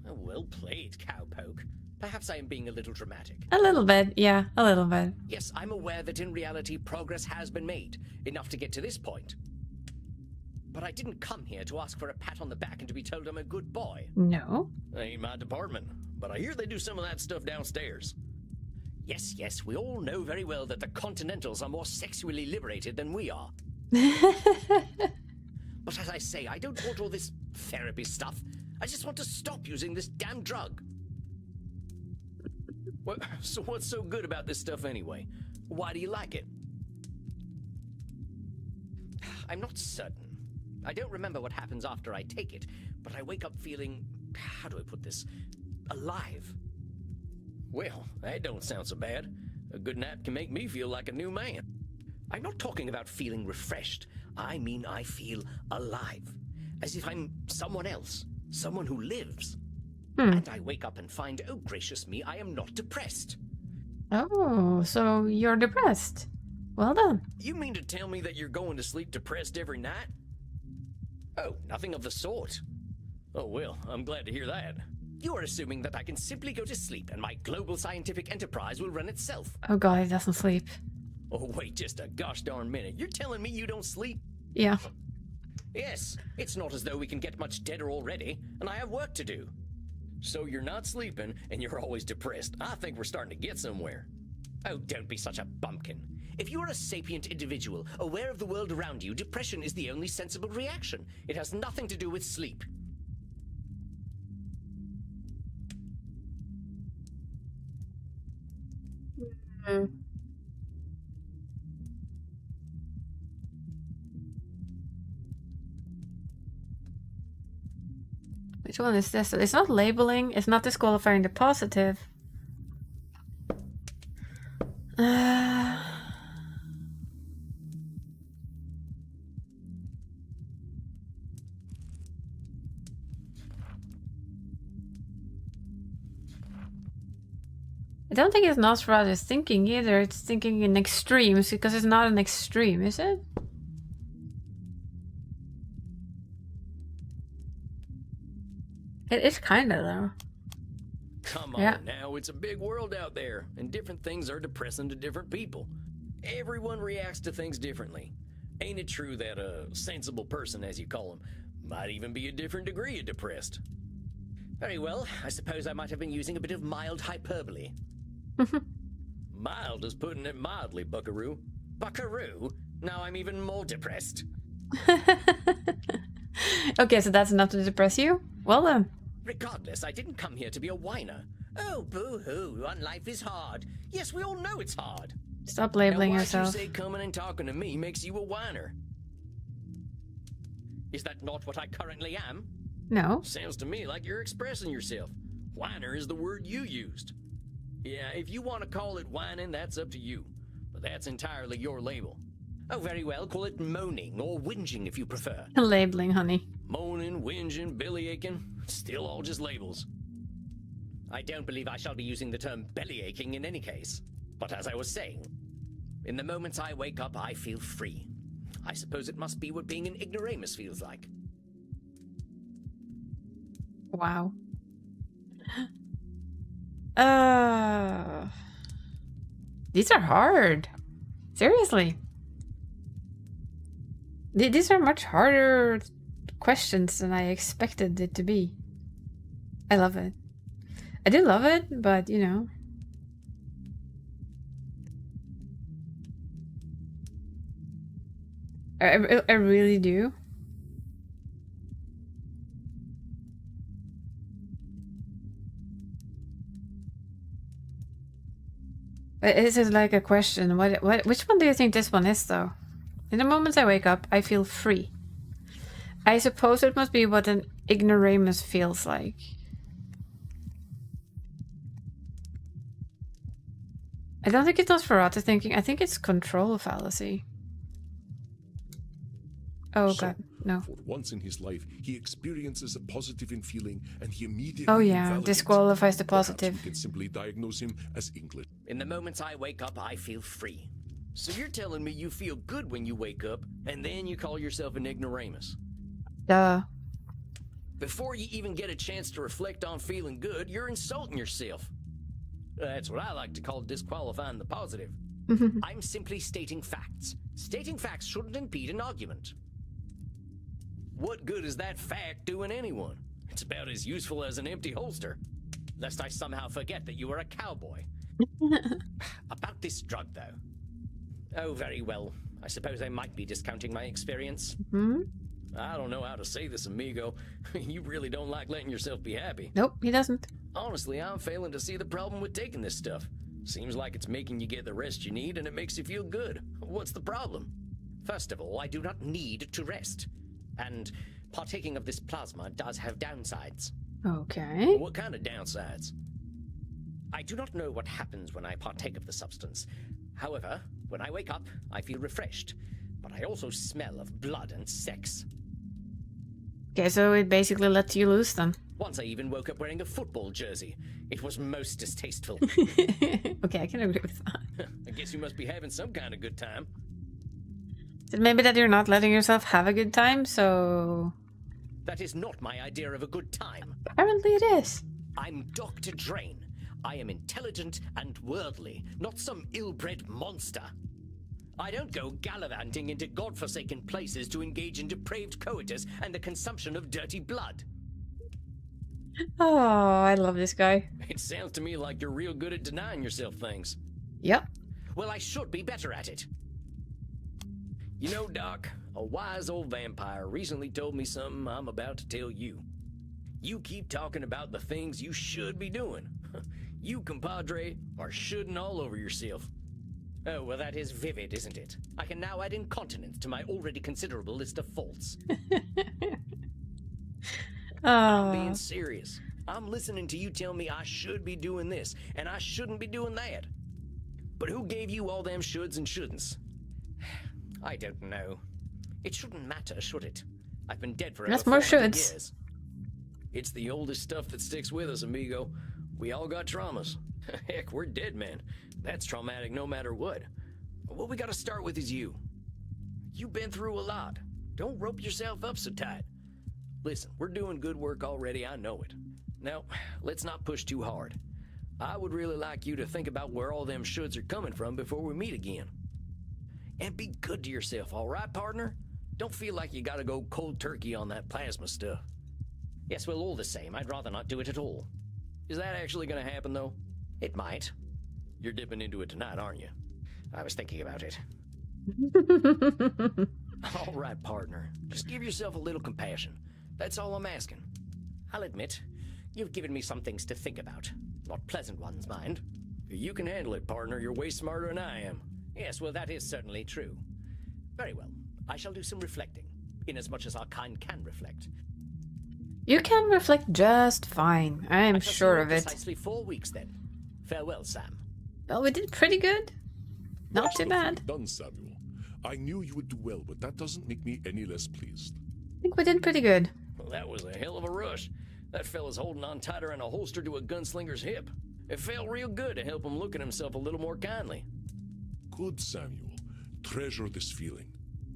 Oh, well played, cowpoke. Perhaps I am being a little dramatic. A little bit, yeah, a little bit. Yes, I'm aware that in reality progress has been made, enough to get to this point. But I didn't come here to ask for a pat on the back and to be told I'm a good boy. No. Ain't my department, but I hear they do some of that stuff downstairs. Yes, yes, we all know very well that the Continentals are more sexually liberated than we are. But as I say, I don't want all this therapy stuff. I just want to stop using this damn drug. So what's so good about this stuff anyway? Why do you like it? I'm not certain. I don't remember what happens after I take it, but I wake up feeling, how do I put this, alive. Well, that don't sound so bad. A good nap can make me feel like a new man. I'm not talking about feeling refreshed. I mean I feel alive. As if I'm someone else. Someone who lives. And I wake up and find, oh gracious me, I am not depressed. Oh, so you're depressed. Well done. You mean to tell me that you're going to sleep depressed every night? Oh, nothing of the sort. Oh well, I'm glad to hear that. You are assuming that I can simply go to sleep and my global scientific enterprise will run itself. Oh god, he doesn't sleep. Oh wait just a gosh darn minute. You're telling me you don't sleep? Yeah. Yes, it's not as though we can get much deader already, and I have work to do. So you're not sleeping, and you're always depressed. I think we're starting to get somewhere. Oh, don't be such a bumpkin. If you are a sapient individual, aware of the world around you, depression is the only sensible reaction. It has nothing to do with sleep. Which one is this? It's not labeling, it's not disqualifying the positive. I don't think it's Nosferatu's thinking either. It's thinking in extremes, because it's not an extreme, is it? It is kinda though. Come on now, it's a big world out there, and different things are depressing to different people. Everyone reacts to things differently. Ain't it true that a sensible person, as you call them, might even be a different degree of depressed? Very well, I suppose I might have been using a bit of mild hyperbole. Mild is putting it mildly, Buckaroo. Buckaroo? Now I'm even more depressed. Okay, so that's enough to depress you? Well then. Regardless, I didn't come here to be a whiner. Oh, boo-hoo, life is hard. Yes, we all know it's hard. Stop labeling now, yourself. Why'd you say coming and talking to me makes you a whiner? Is that not what I currently am? No. Sounds to me like you're expressing yourself. Whiner is the word you used. Yeah, if you want to call it whining, that's up to you. But that's entirely your label. Oh, very well, call it moaning or whinging if you prefer. Labeling, honey. Moaning, whinging, bellyaching, still all just labels. I don't believe I shall be using the term bellyaching in any case. But as I was saying, in the moments I wake up, I feel free. I suppose it must be what being an ignoramus feels like. Wow. These are hard. Seriously. These are much harder questions than I expected it to be. I love it. I do love it, but you know. I really do. Is it like a question? Which one do you think this one is, though? In the moments I wake up, I feel free. I suppose it must be what an ignoramus feels like. I don't think it's Nosferatu thinking. I think it's control fallacy. Oh god, no. For once in his life, he experiences a positive in feeling, and he immediately. Oh yeah, invalidates disqualifies the Perhaps positive. we can simply diagnose him as English. In the moments I wake up, I feel free. So you're telling me you feel good when you wake up, and then you call yourself an ignoramus? Duh. Before you even get a chance to reflect on feeling good, you're insulting yourself. That's what I like to call disqualifying the positive. I'm simply stating facts. Stating facts shouldn't impede an argument. What good is that fact doing anyone? It's about as useful as an empty holster. Lest I somehow forget that you were a cowboy. About this drug, though. Oh, very well. I suppose I might be discounting my experience. I don't know how to say this, amigo. You really don't like letting yourself be happy. Nope, he doesn't. Honestly, I'm failing to see the problem with taking this stuff. Seems like it's making you get the rest you need and it makes you feel good. What's the problem? First of all, I do not need to rest. And partaking of this plasma does have downsides. Okay. What kind of downsides? I do not know what happens when I partake of the substance. However, when I wake up, I feel refreshed. But I also smell of blood and sex. Okay, so it basically lets you loose then. Once I even woke up wearing a football jersey. It was most distasteful. Okay, I can agree with that. I guess you must be having some kind of good time. Is it maybe that you're not letting yourself have a good time, so... That is not my idea of a good time. Apparently it is. I'm Dr. Drain. I am intelligent and worldly, not some ill-bred monster. I don't go gallivanting into godforsaken places to engage in depraved coitus and the consumption of dirty blood. Oh, I love this guy. It sounds to me like you're real good at denying yourself things. Yep. Well, I should be better at it. You know, Doc, a wise old vampire recently told me something I'm about to tell you. You keep talking about the things you should be doing. You, compadre, are shoulding all over yourself. Oh, well, that is vivid, isn't it? I can now add incontinence to my already considerable list of faults. I'm being serious. I'm listening to you tell me I should be doing this, and I shouldn't be doing that. But who gave you all them shoulds and shouldn'ts? I don't know. It shouldn't matter, should it? I've been dead for That's over more 400 shoulds. years. It's the oldest stuff that sticks with us, amigo. We all got traumas. Heck, we're dead, man. That's traumatic no matter what. What we gotta start with is you. You've been through a lot. Don't rope yourself up so tight. Listen, we're doing good work already, I know it. Now, let's not push too hard. I would really like you to think about where all them shoulds are coming from before we meet again. And be good to yourself, all right, partner? Don't feel like you gotta go cold turkey on that plasma stuff. Yes, well, all the same, I'd rather not do it at all. Is that actually gonna happen, though? It might. You're dipping into it tonight, aren't you? I was thinking about it. All right, partner. Just give yourself a little compassion. That's all I'm asking. I'll admit, you've given me some things to think about. Not pleasant ones, mind. You can handle it, partner. You're way smarter than I am. Yes, well, that is certainly true. Very well. I shall do some reflecting, inasmuch as our kind can reflect. You can reflect just fine. I'm sure of it. Precisely 4 weeks, then. Farewell, Sam. Well, we did pretty good. Not too bad. Done, Samuel. I knew you would do well, but that doesn't make me any less pleased. I think we did pretty good. Well, that was a hell of a rush. That fella's holding on tighter than a holster to a gunslinger's hip. It felt real good to help him look at himself a little more kindly. Good, Samuel. Treasure this feeling.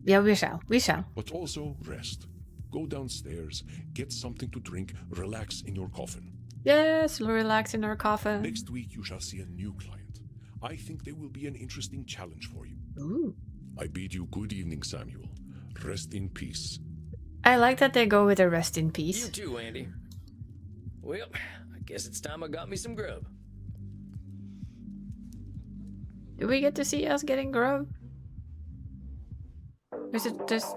Yeah, we shall. We shall. But also rest. Go downstairs, get something to drink, relax in your coffin. Yes, we'll relax in our coffin. Next week you shall see a new client. I think they will be an interesting challenge for you. Ooh. I bid you good evening, Samuel. Rest in peace. I like that they go with a rest in peace. You too, Andy. Well, I guess it's time I got me some grub. Do we get to see us getting grub? Or is it just...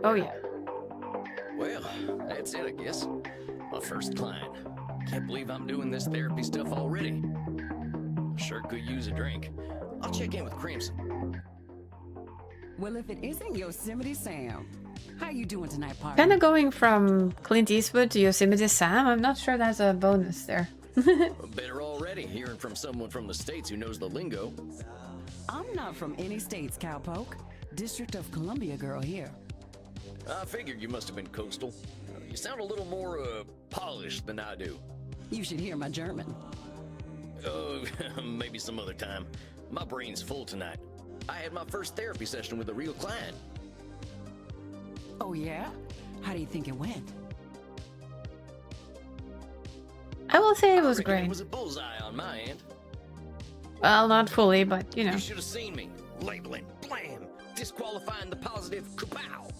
Oh, yeah. Well, that's it, I guess. My first client. Can't believe I'm doing this therapy stuff already. Sure could use a drink. I'll check in with Crimson. Well, if it isn't Yosemite Sam, how you doing tonight, partner? Kind of going from Clint Eastwood to Yosemite Sam. I'm not sure that's a bonus there. Better already, hearing from someone from the States who knows the lingo. I'm not from any states, cowpoke. District of Columbia girl here. I figured you must have been coastal. You sound a little more, polished than I do. You should hear my German. Oh, maybe some other time. My brain's full tonight. I had my first therapy session with a real client. Oh, yeah? How do you think it went? I will say it was I reckon great. It was a bullseye on my end. Well, not fully, but you know. You should have seen me. Labeling, blam, disqualifying the positive, kapow.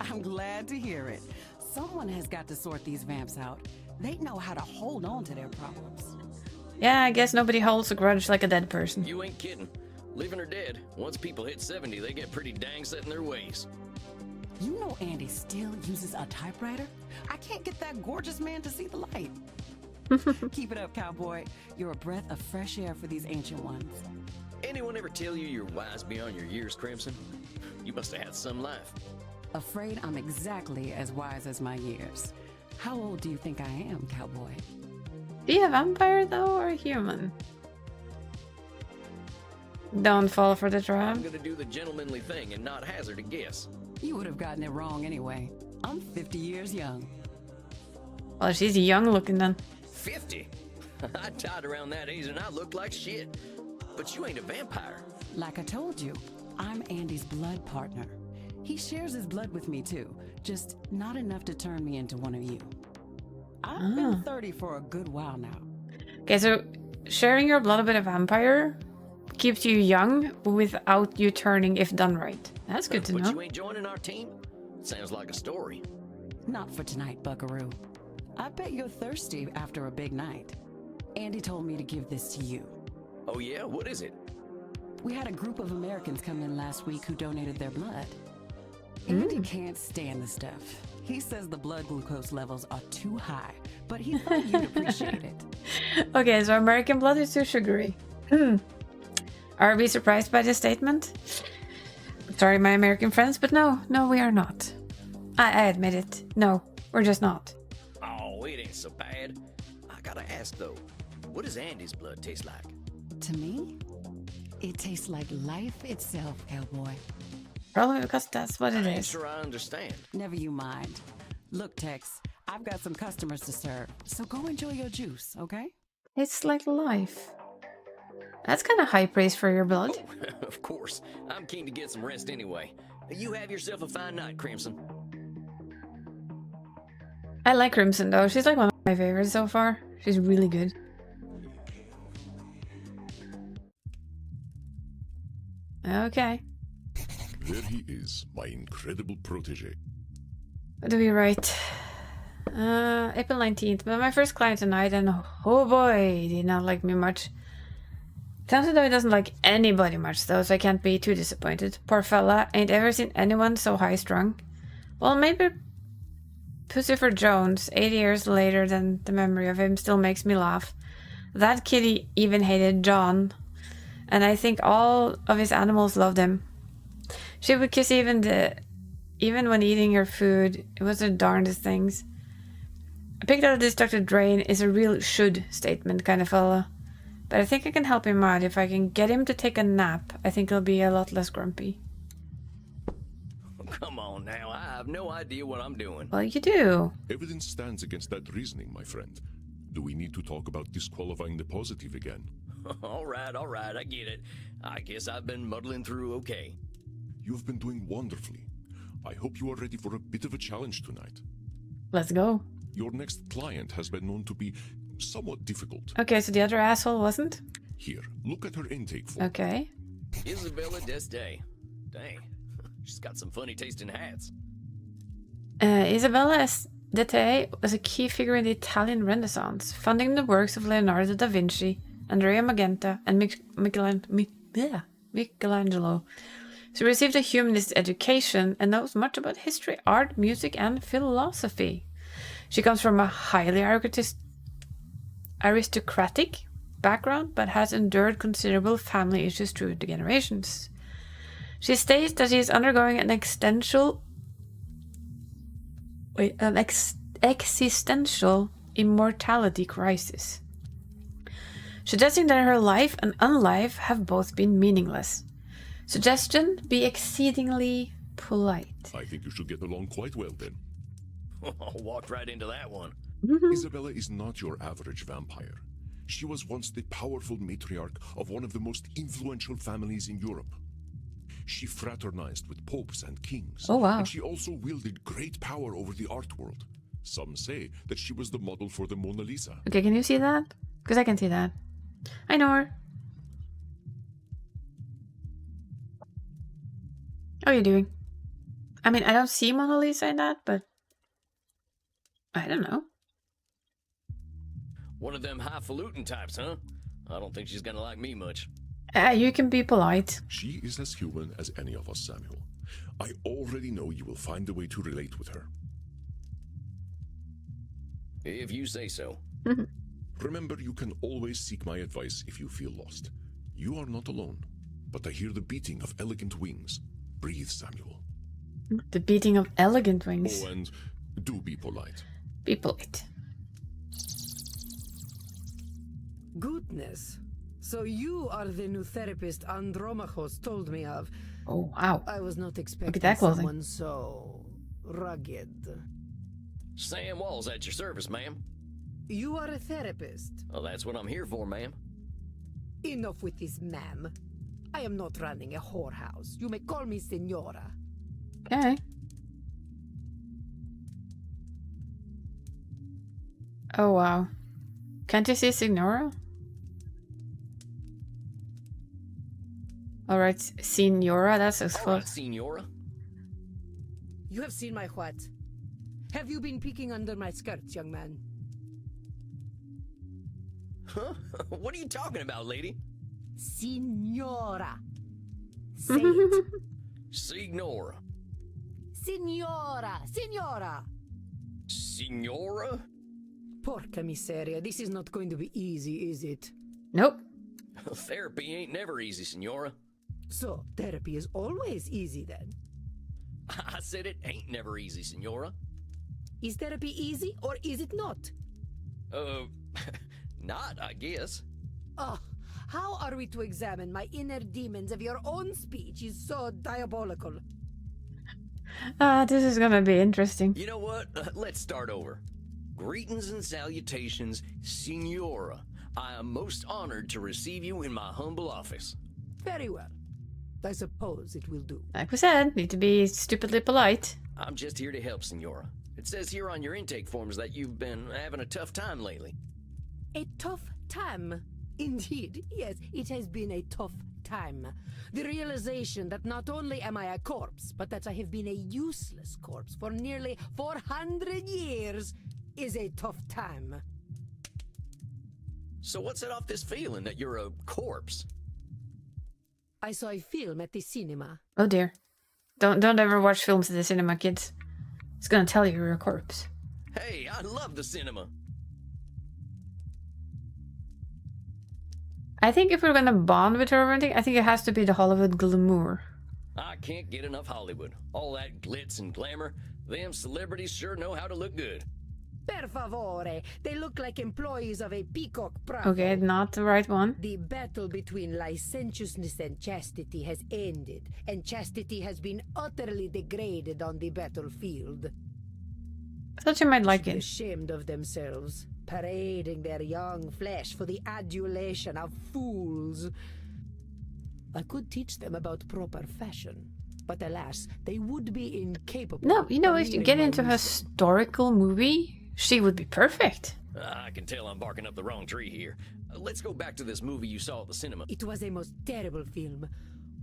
I'm glad to hear it. Someone has got to sort these vamps out. They know how to hold on to their problems. Yeah, I guess nobody holds a grudge like a dead person. You ain't kidding. Living or dead, once people hit 70, they get pretty dang set in their ways. You know Andy still uses a typewriter? I can't get that gorgeous man to see the light. Keep it up, cowboy. You're a breath of fresh air for these ancient ones. Anyone ever tell you you're wise beyond your years, Crimson? You must have had some life. Afraid I'm exactly as wise as my years. How old do you think I am, cowboy? Be a vampire though, or a human? Don't fall for the trap. I'm gonna do the gentlemanly thing and not hazard a guess. You would have gotten it wrong anyway. I'm 50 years young. Well, she's young looking then. 50? I died around that age and I looked like shit. But you ain't a vampire. Like I told you, I'm Andy's blood partner. He shares his blood with me too, just not enough to turn me into one of you. I've been 30 for a good while now. Okay, so sharing your blood with a vampire keeps you young without you turning if done right. That's good to But know. you ain't joining our team? Sounds like a story. Not for tonight, Buckaroo. I bet you're thirsty after a big night. Andy told me to give this to you. Oh yeah? What is it? We had a group of Americans come in last week who donated their blood. Andy can't stand the stuff. He says the blood glucose levels are too high, but he thought you'd appreciate it. Okay, so American blood is too sugary. Are we surprised by this statement? Sorry, my American friends, but no, we are not. I admit it. No, we're just not. Oh, it ain't so bad. I gotta ask though, what does Andy's blood taste like? To me, it tastes like life itself, cowboy. Probably because that's what it I ain't is. sure I understand. Never you mind. Look, Tex, I've got some customers to serve, so go enjoy your juice, okay? It's like life. That's kind of high praise for your blood. Of course. I'm keen to get some rest anyway. You have yourself a fine night, Crimson. I like Crimson though. She's like one of my favorites so far. She's really good. Okay. There he is, my incredible protege. What do we write? April 19th. But my first client tonight, and oh boy, he did not like me much. Sounds as though he doesn't like anybody much though, so I can't be too disappointed. Poor fella, ain't ever seen anyone so high-strung. Well, maybe Pussifer Jones, 80 years later, than the memory of him still makes me laugh. That kitty even hated John, and I think all of his animals loved him. She would kiss even when eating her food. It was the darndest things. I picked out this Dr. Drain is a real should statement kind of fella. But I think I can help him out if I can get him to take a nap. I think he'll be a lot less grumpy. Come on now, I have no idea what I'm doing. Well, you do. Evidence stands against that reasoning, my friend. Do we need to talk about disqualifying the positive again? All right, I get it. I guess I've been muddling through okay. You've been doing wonderfully. I hope you are ready for a bit of a challenge tonight. Let's go. Your next client has been known to be somewhat difficult. Okay, so the other asshole wasn't? Here, look at her intake form. Okay. Isabella D'Este. Dang, she's got some funny tasting hats. Isabella D'Este was a key figure in the Italian Renaissance, funding the works of Leonardo da Vinci, Andrea Magenta, and Michelangelo. She received a humanist education and knows much about history, art, music, and philosophy. She comes from a highly aristocratic background, but has endured considerable family issues through the generations. She states that she is undergoing an existential immortality crisis, suggesting that her life and unlife have both been meaningless. Suggestion: be exceedingly polite. I think you should get along quite well then. Walked right into that one. Isabella is not your average vampire. She was once the powerful matriarch of one of the most influential families in Europe. She fraternized with popes and kings. Oh, wow. And she also wielded great power over the art world. Some say that she was the model for the Mona Lisa. Okay, can you see that? Because I can see that. I know her. How are you doing? I mean, I don't see Mona Lisa in that, but I don't know. One of them highfalutin types, huh? I don't think she's gonna like me much. You can be polite. She is as human as any of us, Samuel. I already know you will find a way to relate with her. If you say so. Remember, you can always seek my advice if you feel lost. You are not alone, but I hear the beating of elegant wings. Breathe, Samuel. The beating of elegant wings. Oh, and do be polite. Be polite. Goodness. So you are the new therapist Andromachos told me of. Oh, wow. I was not expecting that clothing. someone so rugged. Sam Walls at your service, ma'am. You are a therapist. Well, that's what I'm here for, ma'am. Enough with this, ma'am. I am not running a whorehouse. You may call me Senora. Okay. Oh, wow. Can't you see Signora? Alright, Signora, that's as All fuck. right, Senora. You have seen my what? Have you been peeking under my skirts, young man? Huh? What are you talking about, lady? Signora. Say it. Signora. Signora. Signora. Signora? Porca miseria, this is not going to be easy, is it? Nope. Therapy ain't never easy, Senora. So, therapy is always easy then. I said it ain't never easy, Senora. Is therapy easy or is it not? Not, I guess. Oh, how are we to examine my inner demons if your own speech is so diabolical? This is gonna be interesting. You know what? Let's start over. Greetings and salutations, Senora. I am most honored to receive you in my humble office. Very well. I suppose it will do. Like we said, need to be stupidly polite. I'm just here to help, Senora. It says here on your intake forms that you've been having a tough time lately. A tough time. Indeed, yes, it has been a tough time. The realization that not only am I a corpse, but that I have been a useless corpse for nearly 400 years is a tough time. So what set off this feeling that you're a corpse? I saw a film at the cinema. Oh dear. Don't ever watch films at the cinema, kids. It's gonna tell you you're a corpse. Hey, I love the cinema. I think if we're gonna bond with her or anything, I think it has to be the Hollywood glamour. I can't get enough Hollywood. All that glitz and glamour. Them celebrities sure know how to look good. Per favore, they look like employees of a peacock brothel. Okay, not the right one. The battle between licentiousness and chastity has ended, and chastity has been utterly degraded on the battlefield. I thought you might like it. Ashamed of themselves, parading their young flesh for the adulation of fools. I could teach them about proper fashion, but alas, they would be incapable. No, you know, of if you hearing get my into a music. historical movie, she would be perfect. I can tell I'm barking up the wrong tree here. Let's go back to this movie you saw at the cinema. It was a most terrible film,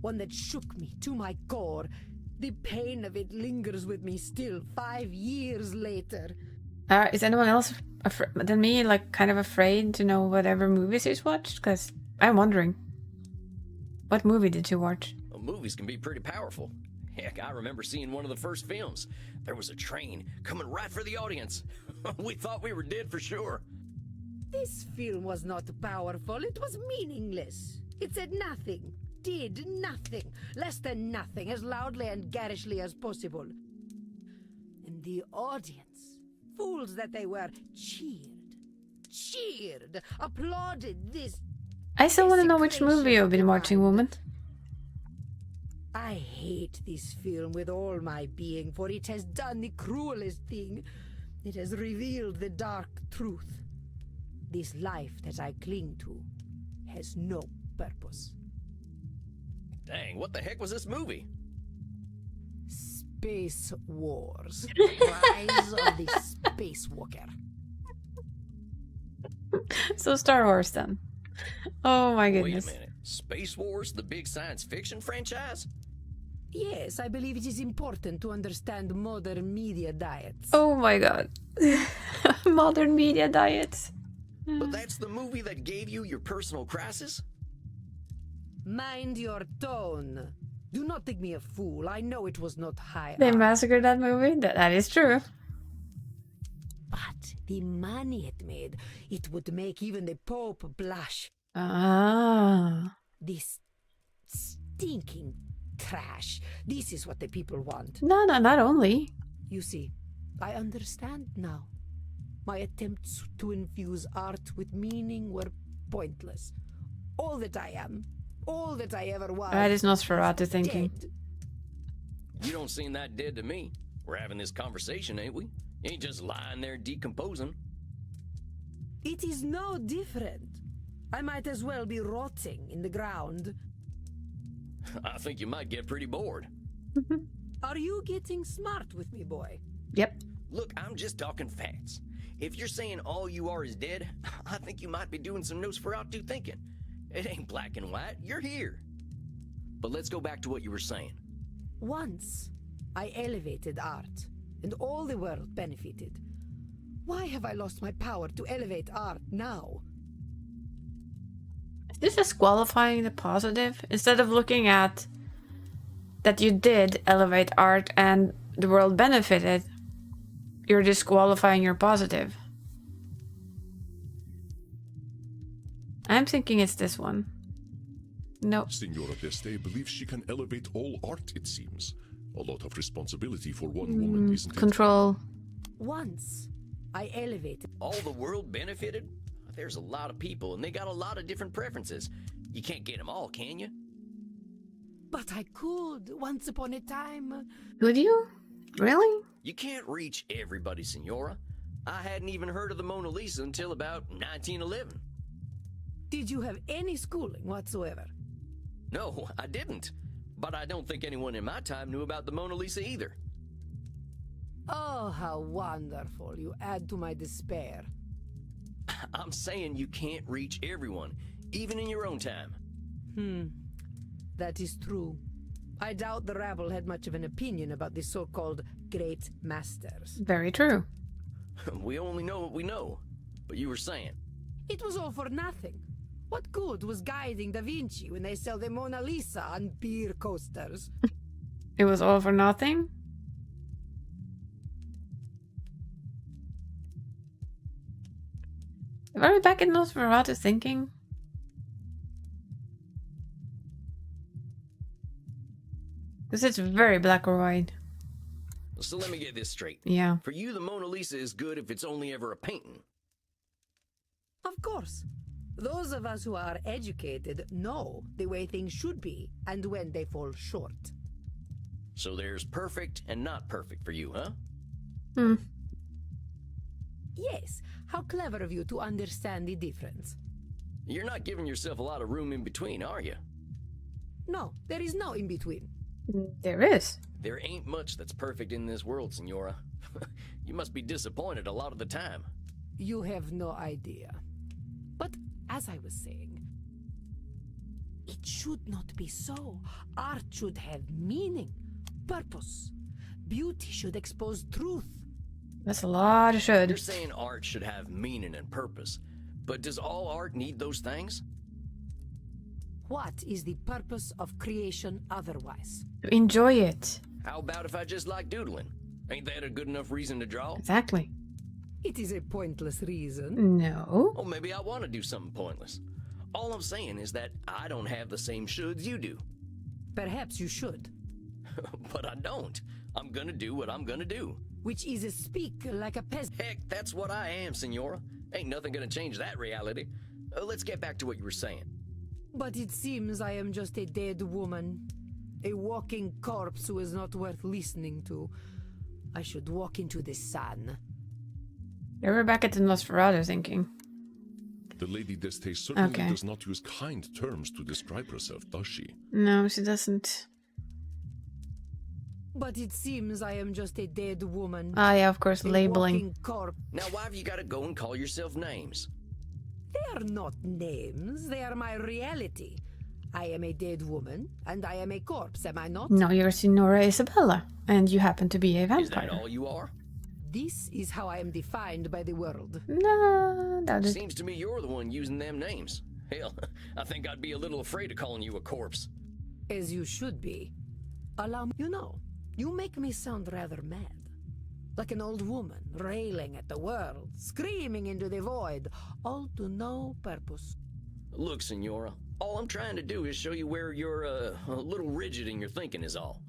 one that shook me to my core. The pain of it lingers with me still 5 years later. Is anyone else than me, like, kind of afraid to know whatever movies he's watched? Because I'm wondering. What movie did you watch? Well, movies can be pretty powerful. Heck, I remember seeing one of the first films. There was a train coming right for the audience. We thought we were dead for sure. This film was not powerful, it was meaningless. It said nothing, did nothing, less than nothing, as loudly and garishly as possible. And the audience, fools that they were, cheered, applauded this. I still want to know which movie you've been watching, woman. I hate this film with all my being, for it has done the cruelest thing. It has revealed the dark truth. This life that I cling to has no purpose. Dang, what the heck was this movie? Space Wars. Rise of the Spacewalker. So Star Wars then. Oh my goodness. Wait a minute. Space Wars, the big science fiction franchise? Yes, I believe it is important to understand modern media diets. Oh my god. Modern media diets. But that's the movie that gave you your personal crisis? Mind your tone. Do not think me a fool. I know it was not high They art. massacred that movie? That is true. But the money it made, it would make even the Pope blush. Ah. This stinking trash. This is what the people want. No, not only. You see, I understand now. My attempts to infuse art with meaning were pointless. All that I am, all that I ever was. That is Nosferatu thinking. dead. You don't seem that dead to me. We're having this conversation, ain't we? You ain't just lying there decomposing. It is no different. I might as well be rotting in the ground. I think you might get pretty bored. Are you getting smart with me, boy? Yep. Look, I'm just talking facts. If you're saying all you are is dead, I think you might be doing some Nosferatu thinking. It ain't black and white. You're here. But let's go back to what you were saying. Once, I elevated art, and all the world benefited. Why have I lost my power to elevate art now? Is this disqualifying the positive? Instead of looking at that you did elevate art and the world benefited, you're disqualifying your positive. I'm thinking it's this one. No. Signora d'Este believes she can elevate all art, it seems. A lot of responsibility for one woman, isn't it? Control. Once, I elevated. All the world benefited? There's a lot of people, and they got a lot of different preferences. You can't get them all, can you? But I could, once upon a time. Could you? Really? You can't reach everybody, Signora. I hadn't even heard of the Mona Lisa until about 1911. Did you have any schooling whatsoever? No, I didn't. But I don't think anyone in my time knew about the Mona Lisa either. Oh, how wonderful. You add to my despair. I'm saying you can't reach everyone, even in your own time. That is true. I doubt the rabble had much of an opinion about the so-called great masters. Very true. We only know what we know. But you were saying. It was all for nothing. What good was guiding Da Vinci when they sell the Mona Lisa on beer coasters? It was all for nothing? Are we back in Nosferatu thinking? Because it's very black or white. So let me get this straight. Yeah. For you, the Mona Lisa is good if it's only ever a painting. Of course. Those of us who are educated know the way things should be and when they fall short. So there's perfect and not perfect for you, huh? Yes. How clever of you to understand the difference. You're not giving yourself a lot of room in between, are you? No, there is no in-between. There is. There ain't much that's perfect in this world, Signora. You must be disappointed a lot of the time. You have no idea. But as I was saying, it should not be so. Art should have meaning, purpose. Beauty should expose truth. That's a lot of should. You're saying art should have meaning and purpose, but does all art need those things? What is the purpose of creation otherwise? To enjoy it. How about if I just like doodling? Ain't that a good enough reason to draw? Exactly. It is a pointless reason. No. Or maybe I want to do something pointless. All I'm saying is that I don't have the same shoulds you do. Perhaps you should. But I don't. I'm gonna do what I'm gonna do. Which is a speak like a peasant. Heck, that's what I am, Signora. Ain't nothing gonna change that reality. Let's get back to what you were saying. But it seems I am just a dead woman. A walking corpse who is not worth listening to. I should walk into the sun. Yeah, we're back at the Nosferatu thinking. The Lady d'Este certainly Okay. does not use kind terms to describe herself, does she? No, she doesn't. But it seems I am just a dead woman. Ah, yeah, of course, A labeling. walking corpse. Now, why have you gotta go and call yourself names? They are not names. They are my reality. I am a dead woman, and I am a corpse, am I not? No, you're Signora Isabella, and you happen to be a Is that vampire. all you are? This is how I am defined by the world. No, doubt it. Seems to me you're the one using them names. Hell, I think I'd be a little afraid of calling you a corpse. As you should be. Allow me. You know, you make me sound rather mad. Like an old woman, railing at the world, screaming into the void, all to no purpose. Look, Senora, all I'm trying to do is show you where you're a little rigid in your thinking is all.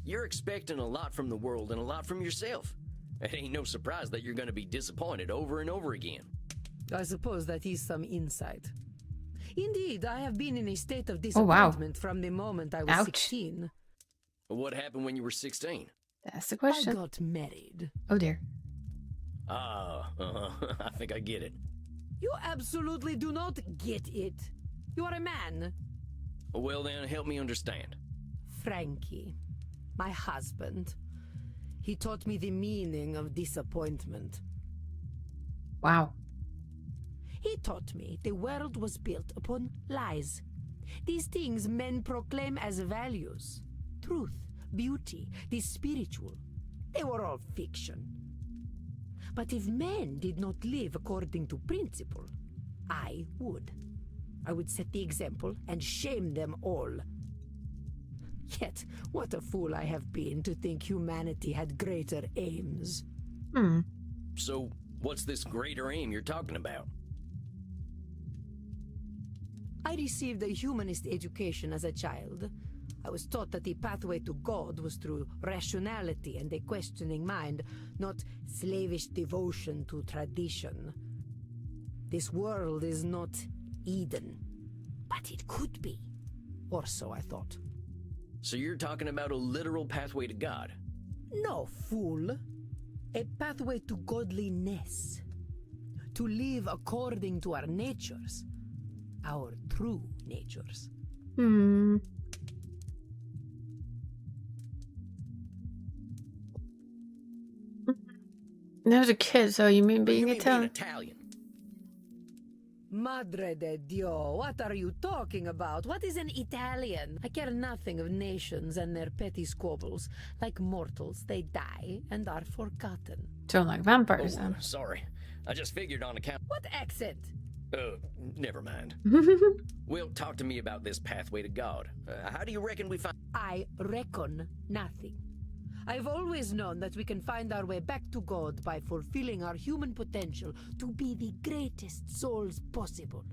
You're expecting a lot from the world and a lot from yourself. It ain't no surprise that you're gonna be disappointed over and over again. I suppose that is some insight. Indeed, I have been in a state of Oh, wow. disappointment from the moment I was Ouch. 16. What happened when you were 16? That's the I question. got married. Oh dear. I think I get it. You absolutely do not get it. You are a man. Well then, help me understand. Frankie, my husband. He taught me the meaning of disappointment. Wow. He taught me the world was built upon lies. These things men proclaim as values. Truth, beauty, the spiritual. They were all fiction. But if men did not live according to principle, I would. I would set the example and shame them all. Yet, what a fool I have been to think humanity had greater aims. So, what's this greater aim you're talking about? I received a humanist education as a child. I was taught that the pathway to God was through rationality and a questioning mind, not slavish devotion to tradition. This world is not Eden, but it could be. Or so I thought. So you're talking about a literal pathway to God? No, fool. A pathway to godliness. To live according to our natures. Our true natures. There's a kid, so you mean being You mean Italian? Italian? Madre de Dio, what are you talking about? What is an Italian? I care nothing of nations and their petty squabbles. Like mortals, they die and are forgotten. Don't like vampires Oh, then. sorry. I just figured on account... What accent? Never mind. Well, talk to me about this pathway to God. How do you reckon we find... I reckon nothing. I've always known that we can find our way back to God by fulfilling our human potential to be the greatest souls possible.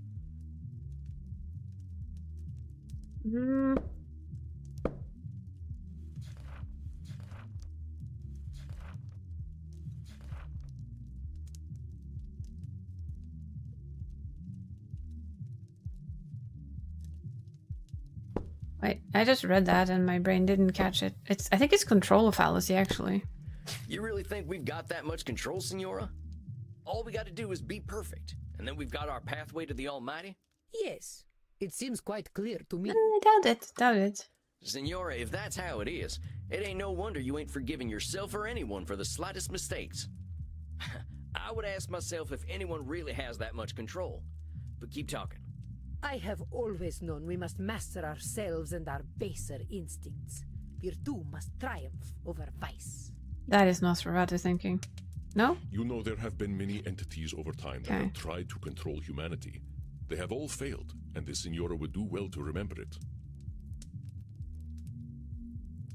Wait, I just read that and my brain didn't catch it. I think it's control fallacy, actually. You really think we've got that much control, Senora? All we gotta do is be perfect, and then we've got our pathway to the Almighty? Yes, it seems quite clear to me. I doubt it. Senora, if that's how it is, it ain't no wonder you ain't forgiving yourself or anyone for the slightest mistakes. I would ask myself if anyone really has that much control. But keep talking. I have always known we must master ourselves and our baser instincts. Virtue must triumph over vice. That is Nosferatu thinking. No? You know there have been many entities over time that Okay. have tried to control humanity. They have all failed, and the Signora would do well to remember it.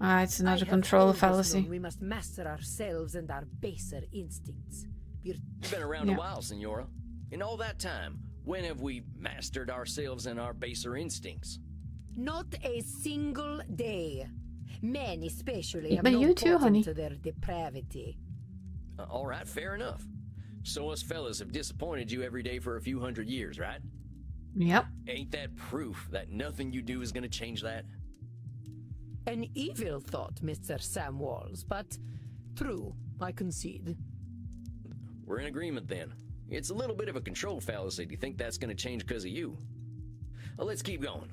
It's I another have control always fallacy. known we must master ourselves and our baser instincts. You've been around Yeah. a while, Senora. In all that time, when have we mastered ourselves and our baser instincts? Not a single day. Men especially have But not you too, bought honey. into their depravity. All right, fair enough. So us fellas have disappointed you every day for a few hundred years, right? Yep. Ain't that proof that nothing you do is gonna change that? An evil thought, Mr. Sam Walls, but true, I concede. We're in agreement then. It's a little bit of a control fallacy to think that's gonna change because of you. Well, let's keep going.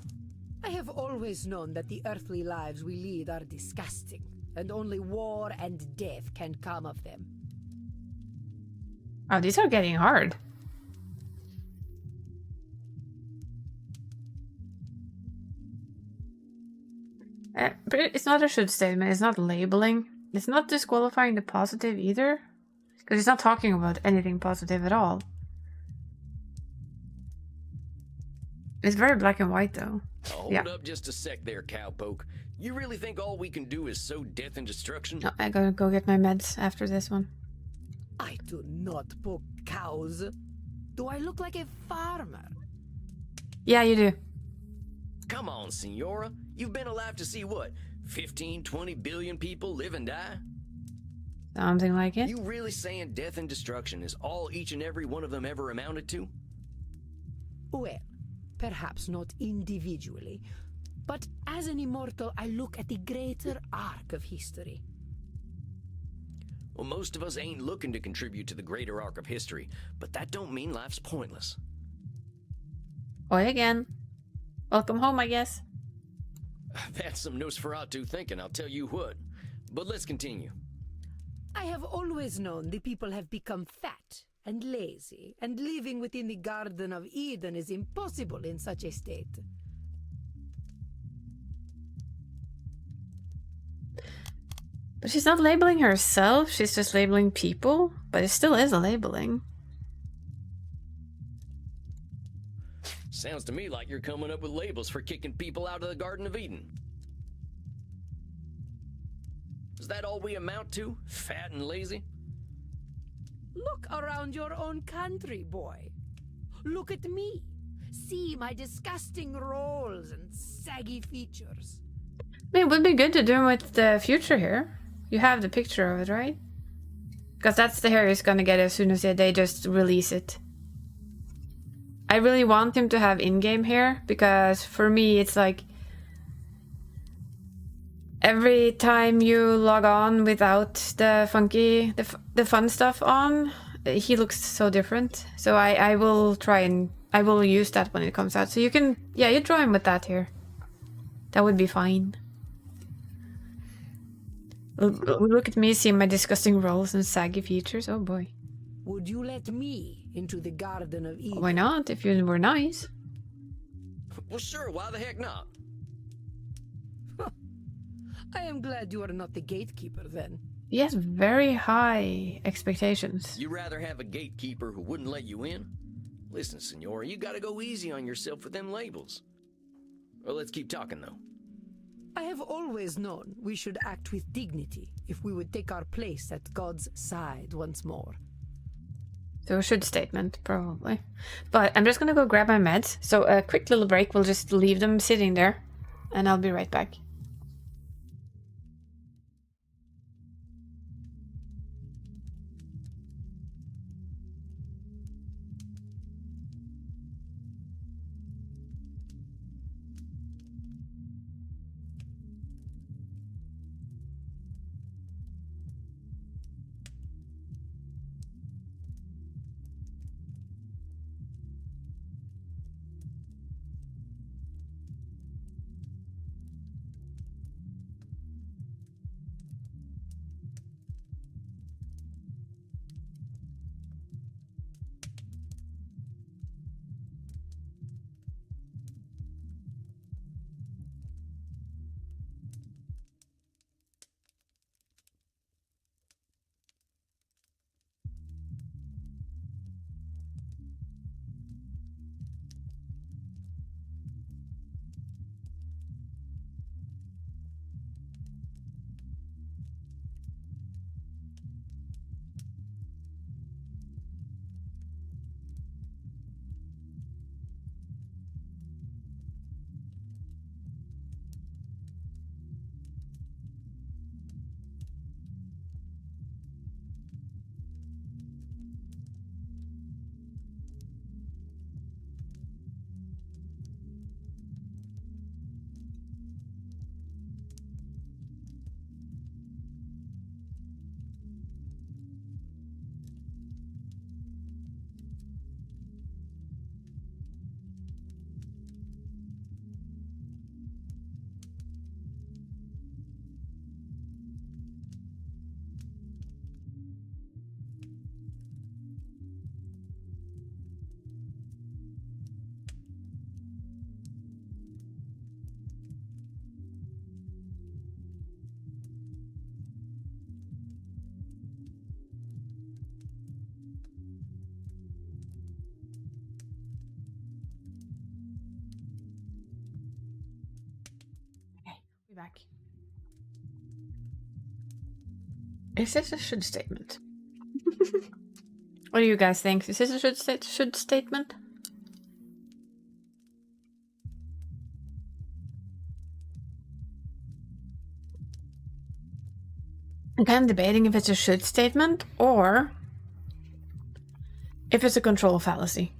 I have always known that the earthly lives we lead are disgusting, and only war and death can come of them. Oh, these are getting hard. But it's not a should statement. It's not labeling. It's not disqualifying the positive either. Because it's not talking about anything positive at all. It's very black and white though. Hold up just a sec there, cowpoke. You really think all we can do is sow death and destruction? No, I gotta go get my meds after this one. I do not poke cows. Do I look like a farmer? Yeah, you do. Come on, Senora. You've been alive to see what? 15, 20 billion people live and die? Something like it. You really saying death and destruction is all each and every one of them ever amounted to? Well, perhaps not individually, but as an immortal, I look at the greater arc of history. Well, most of us ain't looking to contribute to the greater arc of history, but that don't mean life's pointless. Oi again. Welcome home, I guess. That's some Nosferatu thinking, I'll tell you what. But let's continue. I have always known the people have become fat and lazy, and living within the Garden of Eden is impossible in such a state. But she's not labeling herself, she's just labeling people. But it still is a labeling. Sounds to me like you're coming up with labels for kicking people out of the Garden of Eden. Is that all we amount to? Fat and lazy? Look around your own country, boy. Look at me. See my disgusting rolls and saggy features. I mean, it would be good to do with the future here. You have the picture of it, right? Because that's the hair he's gonna get as soon as they just release it. I really want him to have in-game hair, because for me it's like every time you log on without the funky, the fun stuff on, he looks so different. So I will try and I will use that when it comes out. So you can, yeah, you draw him with that here. That would be fine. Look at me, see my disgusting rolls and saggy features. Oh boy. Would you let me into the Garden of Eden? Why not, if you were nice? Well, sure, why the heck not? I am glad you are not the gatekeeper then. He has very high expectations. You rather have a gatekeeper who wouldn't let you in? Listen, Senora, you gotta go easy on yourself with them labels. Well, let's keep talking, though. I have always known we should act with dignity if we would take our place at God's side once more. So a should statement, probably. But I'm just gonna go grab my meds. So a quick little break, we'll just leave them sitting there. And I'll be right back. back. Is this a should statement? What do you guys think? Is this a should statement? I'm kind of debating if it's a should statement or if it's a control fallacy.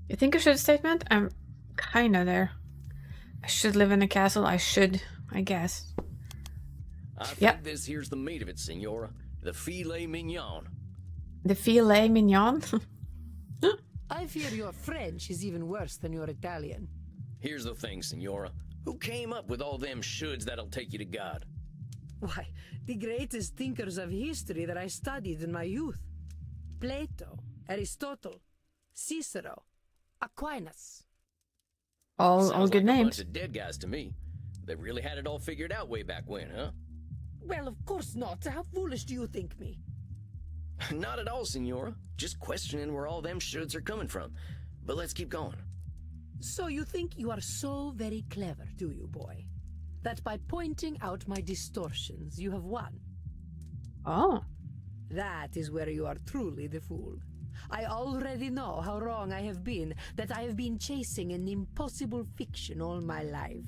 You think a should statement? I'm kind of there. I should live in a castle. I should, I guess. I think this here's the meat of it, Senora. The filet mignon. The filet mignon? I fear your French is even worse than your Italian. Here's the thing, Senora. Who came up with all them shoulds that'll take you to God? Why, the greatest thinkers of history that I studied in my youth. Plato, Aristotle, Cicero, Aquinas. All Sounds good like a names. bunch of dead guys to me. They really had it all figured out way back when, huh? Well, of course not. How foolish do you think me? Not at all, Senora. Just questioning where all them shoulds are coming from. But let's keep going. So you think you are so very clever, do you, boy? That by pointing out my distortions, you have won? Oh. That is where you are truly the fool. I already know how wrong I have been, that I have been chasing an impossible fiction all my life.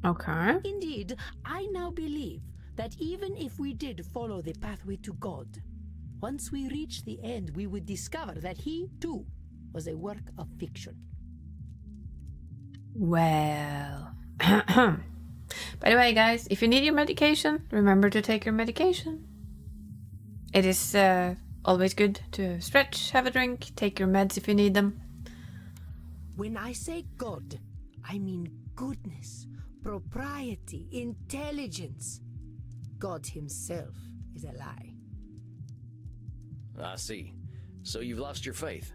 Okay. Indeed, I now believe that even if we did follow the pathway to God, once we reach the end, we would discover that he, too, was a work of fiction. Well. By the way, guys, if you need your medication, remember to take your medication. It is always good to stretch, have a drink, take your meds if you need them. When I say God, I mean goodness, propriety, intelligence. God himself is a lie. I see. So you've lost your faith?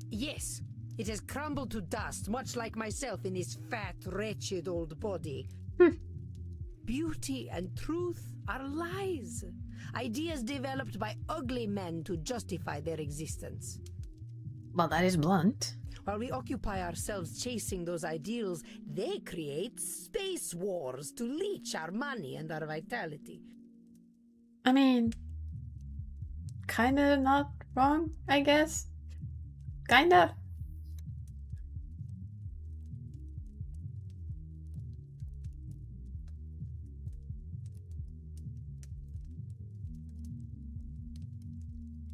Yes, it has crumbled to dust, much like myself in this fat, wretched old body. Beauty and truth are lies. Ideas developed by ugly men to justify their existence. Well, that is blunt. While we occupy ourselves chasing those ideals, they create space wars to leech our money and our vitality. I mean, kinda not wrong, I guess. Kinda.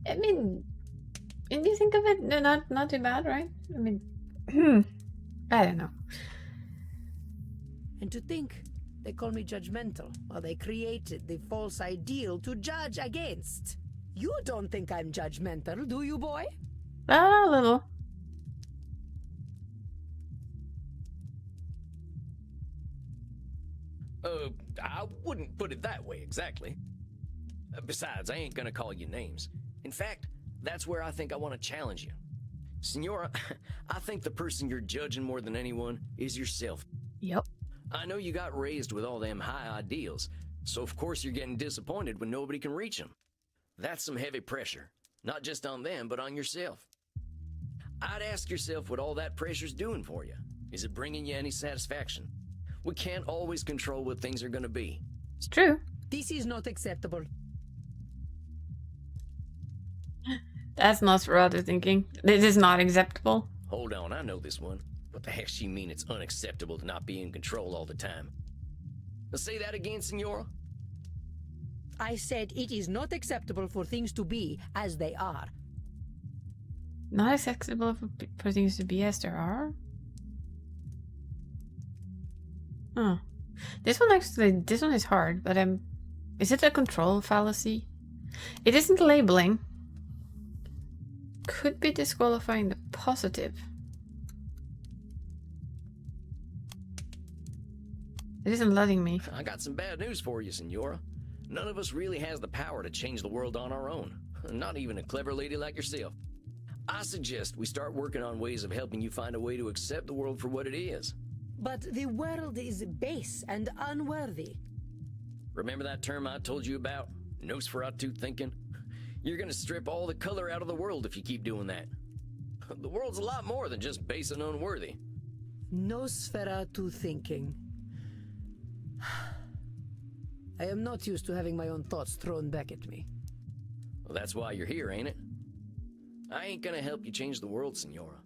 I mean, when you think of it, no, not too bad, right? I mean, I don't know. And to think, they call me judgmental, while they created the false ideal to judge against. You don't think I'm judgmental, do you, boy? A little. I wouldn't put it that way exactly. Besides, I ain't gonna call you names. In fact, that's where I think I want to challenge you. Senora, I think the person you're judging more than anyone is yourself. Yep. I know you got raised with all them high ideals, so of course you're getting disappointed when nobody can reach them. That's some heavy pressure, not just on them, but on yourself. I'd ask yourself what all that pressure's doing for you. Is it bringing you any satisfaction? We can't always control what things are gonna be. It's true. This is not acceptable. That's not for other thinking. This is not acceptable. Hold on, I know this one. What the heck she mean it's unacceptable to not be in control all the time? Now say that again, Senora? I said it is not acceptable for things to be as they are. Not acceptable for things to be as there are? Huh. This one is hard, but is it a control fallacy? It isn't labeling. Could be disqualifying the positive. It isn't letting me. I got some bad news for you, Senora. None of us really has the power to change the world on our own. Not even a clever lady like yourself. I suggest we start working on ways of helping you find a way to accept the world for what it is. But the world is base and unworthy. Remember that term I told you about? Nosferatu thinking? You're gonna strip all the color out of the world if you keep doing that. The world's a lot more than just base and unworthy. Nosferatu thinking. I am not used to having my own thoughts thrown back at me. Well, that's why you're here, ain't it? I ain't gonna help you change the world, Senora.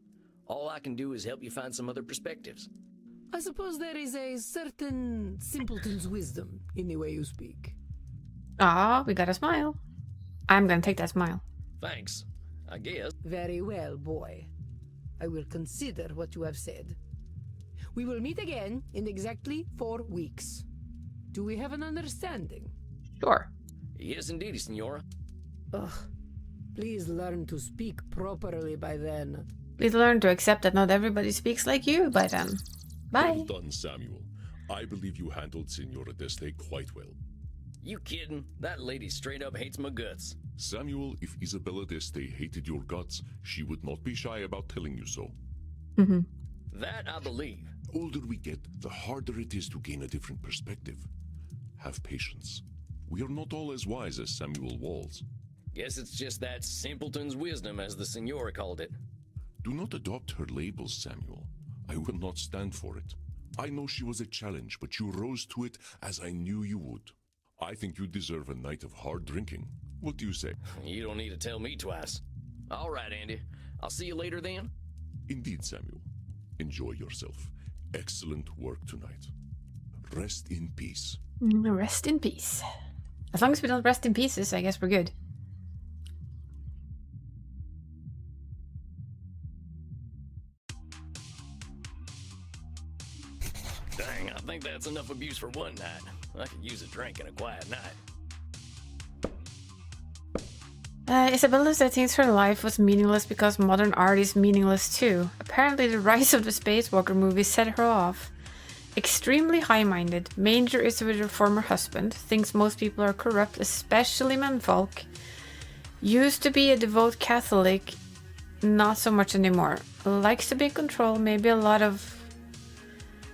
All I can do is help you find some other perspectives. I suppose there is a certain simpleton's wisdom in the way you speak. Ah, we got a smile. I'm gonna take that smile. Thanks, I guess. Very well, boy. I will consider what you have said. We will meet again in exactly 4 weeks. Do we have an understanding? Sure. Yes, indeed, Senora. Ugh. Please learn to speak properly by then. Please learn to accept that not everybody speaks like you by then. Bye. Well done, Samuel. I believe you handled Senora Deste quite well. You kidding? That lady straight up hates my guts. Samuel, if Isabella Deste hated your guts, she would not be shy about telling you so. Mm-hmm. That I believe. The older we get, the harder it is to gain a different perspective. Have patience. We are not all as wise as Samuel Walls. Guess it's just that simpleton's wisdom, as the Senora called it. Do not adopt her labels, Samuel. I will not stand for it. I know she was a challenge, but you rose to it as I knew you would. I think you deserve a night of hard drinking. What do you say? You don't need to tell me twice. All right, Andy. I'll see you later then. Indeed, Samuel. Enjoy yourself. Excellent work tonight. Rest in peace. Rest in peace. As long as we don't rest in pieces, I guess we're good. Dang, I think that's enough abuse for one night. I could use a drink and a quiet night. Isabella thinks her life was meaningless because modern art is meaningless too. Apparently the rise of the Spacewalker movie set her off. Extremely high-minded, Manger is with her former husband, thinks most people are corrupt, especially menfolk. Used to be a devout Catholic, not so much anymore. Likes to be in control, maybe a lot of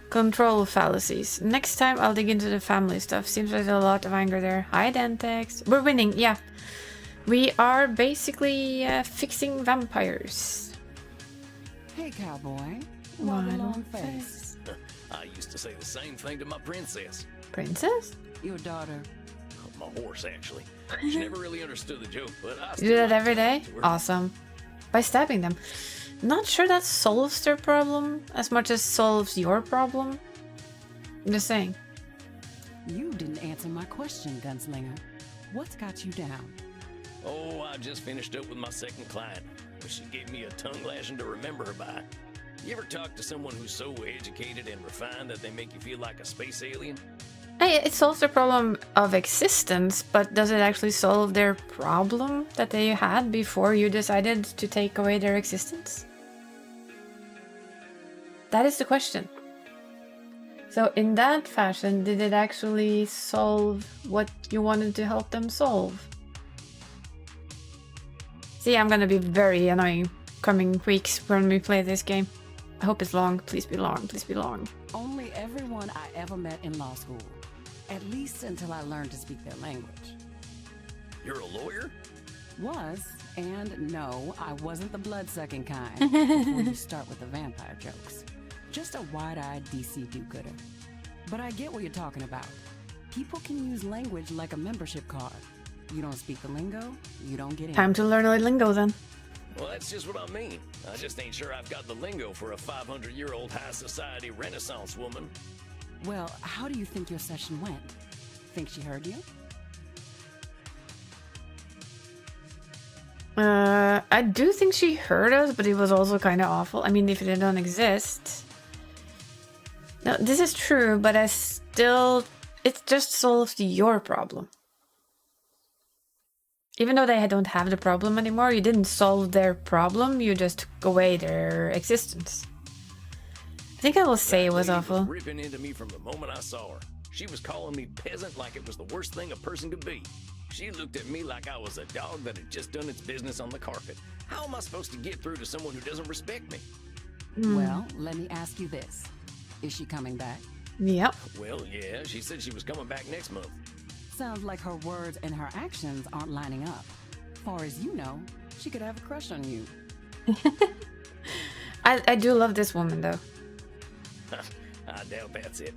control fallacies. Next time I'll dig into the family stuff, seems like there's a lot of anger there. Hi Dentex. We're winning, yeah. We are basically fixing vampires. Hey, cowboy. What a long face. I used to say the same thing to my princess. Princess? Your daughter. My horse, actually. She never really understood the joke, but I You still do that like every to day? talk to her. Awesome. By stabbing them. Not sure that solves their problem as much as solves your problem. I'm just saying. You didn't answer my question, Gunslinger. What's got you down? Oh, I just finished up with my second client. She gave me a tongue lashing to remember her by. You ever talk to someone who's so educated and refined that they make you feel like a space alien? Hey, it solves the problem of existence, but does it actually solve their problem that they had before you decided to take away their existence? That is the question. So in that fashion, did it actually solve what you wanted to help them solve? See, I'm gonna be very annoying coming weeks when we play this game. I hope it's long. Please be long. Please be long. Only everyone I ever met in law school. At least until I learned to speak their language. You're a lawyer? Was, and no, I wasn't the blood-sucking kind. Before you start with the vampire jokes. Just a wide-eyed DC do-gooder. But I get what you're talking about. People can use language like a membership card. You don't speak the lingo, you don't get in. Time to learn a lingo then. Well, that's just what I mean. I just ain't sure I've got the lingo for a 500-year-old high society Renaissance woman. Well, how do you think your session went? Think she heard you? I do think she heard us, but it was also kind of awful. I mean, if they don't exist. No, this is true, but it just solves your problem. Even though they don't have the problem anymore, you didn't solve their problem, you just took away their existence. I think I will say it was That lady awful. ripping into me from the moment I saw her. She was calling me peasant like it was the worst thing a person could be. She looked at me like I was a dog that had just done its business on the carpet. How am I supposed to get through to someone who doesn't respect me? Well, let me ask you this. Is she coming back? Yep. Well, yeah, she said she was coming back next month. Sounds like her words and her actions aren't lining up. Far as you know, she could have a crush on you. I do love this woman, though. I doubt that's it.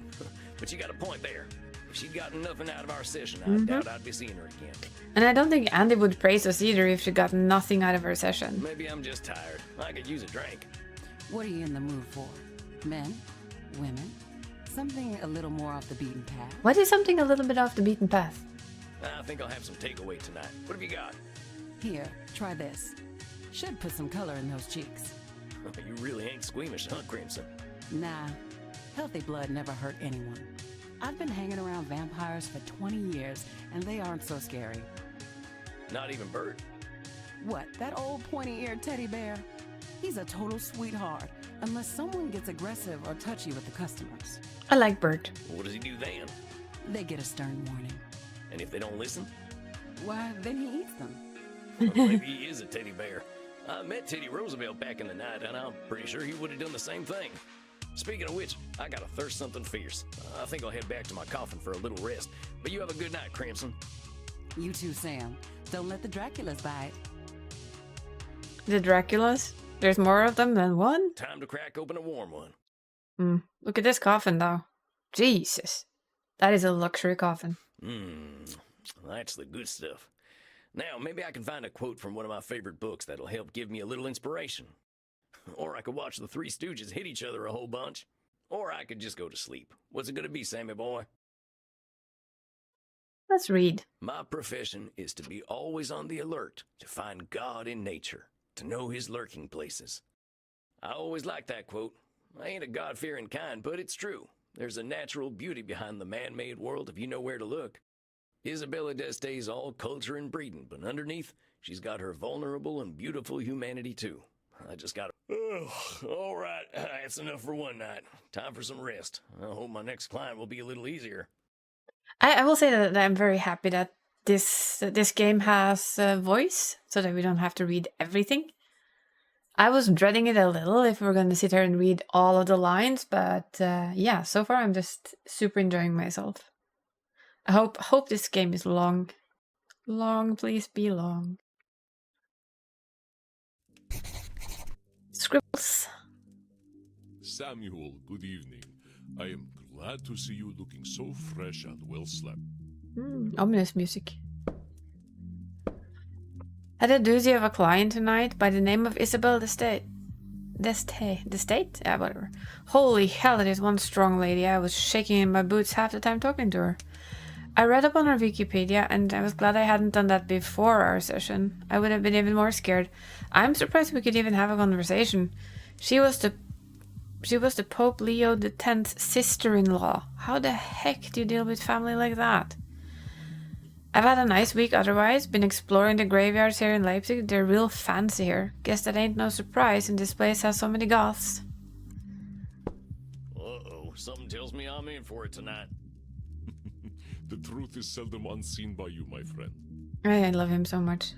But you got a point there. If she'd gotten nothing out of our session, I doubt I'd be seeing her again. And I don't think Andy would praise us either if she got nothing out of her session. Maybe I'm just tired. I could use a drink. What are you in the mood for? Men? Women? Something a little more off the beaten path? What is something a little bit off the beaten path? I think I'll have some takeaway tonight. What have you got? Here, try this. Should put some color in those cheeks. You really ain't squeamish, huh, Crimson? Nah, healthy blood never hurt anyone. I've been hanging around vampires for 20 years, and they aren't so scary. Not even Bert? What, that old pointy-eared teddy bear? He's a total sweetheart, unless someone gets aggressive or touchy with the customers. I like Bert. What does he do then? They get a stern warning. And if they don't listen? Why, then he eats them. Well, maybe he is a teddy bear. I met Teddy Roosevelt back in the night, and I'm pretty sure he would have done the same thing. Speaking of which, I gotta thirst something fierce. I think I'll head back to my coffin for a little rest. But you have a good night, Crimson. You too, Sam. Don't let the Draculas bite. The Draculas? There's more of them than one? Time to crack open a warm one. Look at this coffin, though. Jesus. That is a luxury coffin. That's the good stuff. Now, maybe I can find a quote from one of my favorite books that'll help give me a little inspiration. Or I could watch the Three Stooges hit each other a whole bunch. Or I could just go to sleep. What's it gonna be, Sammy boy? Let's read. My profession is to be always on the alert, to find God in nature, to know his lurking places. I always like that quote. I ain't a God-fearing kind, but it's true. There's a natural beauty behind the man-made world if you know where to look. Isabella D'Este's all culture and breeding, but underneath, she's got her vulnerable and beautiful humanity too. I just gotta... all right, that's enough for one night. Time for some rest. I hope my next client will be a little easier. I will say that I'm very happy that this game has a voice, so that we don't have to read everything. I was dreading it a little if we were going to sit here and read all of the lines, but yeah, so far I'm just super enjoying myself. I hope this game is long. Long, please be long. Scribbles. Samuel, good evening. I am glad to see you looking so fresh and well slept. Ominous music. Had a doozy of a client tonight by the name of Isabel D'Este. D'Este? Yeah, whatever. Holy hell, it is one strong lady. I was shaking in my boots half the time talking to her. I read up on her Wikipedia, and I was glad I hadn't done that before our session. I would have been even more scared. I'm surprised we could even have a conversation. She was the Pope Leo X's sister-in-law. How the heck do you deal with family like that? I've had a nice week otherwise, been exploring the graveyards here in Leipzig. They're real fancy here. Guess that ain't no surprise, and this place has so many goths. Uh-oh, something tells me I'm in for it tonight. The truth is seldom unseen by you, my friend. I love him so much.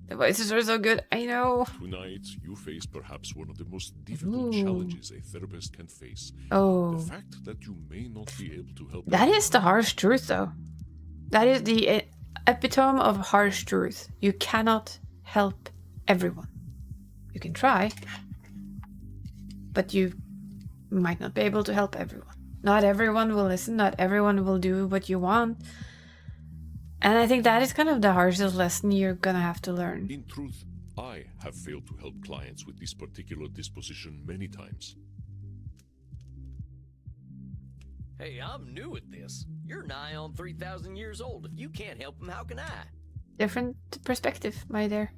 The voices are so good, I know. Tonight, you face perhaps one of the most difficult challenges a therapist can face. Oh. The fact that you may not be able to help... That is the harsh truth, though. That is the epitome of harsh truth. You cannot help everyone. You can try, but you might not be able to help everyone. Not everyone will listen, not everyone will do what you want. And I think that is kind of the harshest lesson you're gonna have to learn. In truth, I have failed to help clients with this particular disposition many times. Hey, I'm new at this. You're nigh on 3,000 years old. If you can't help them, how can I? Different perspective, my dear.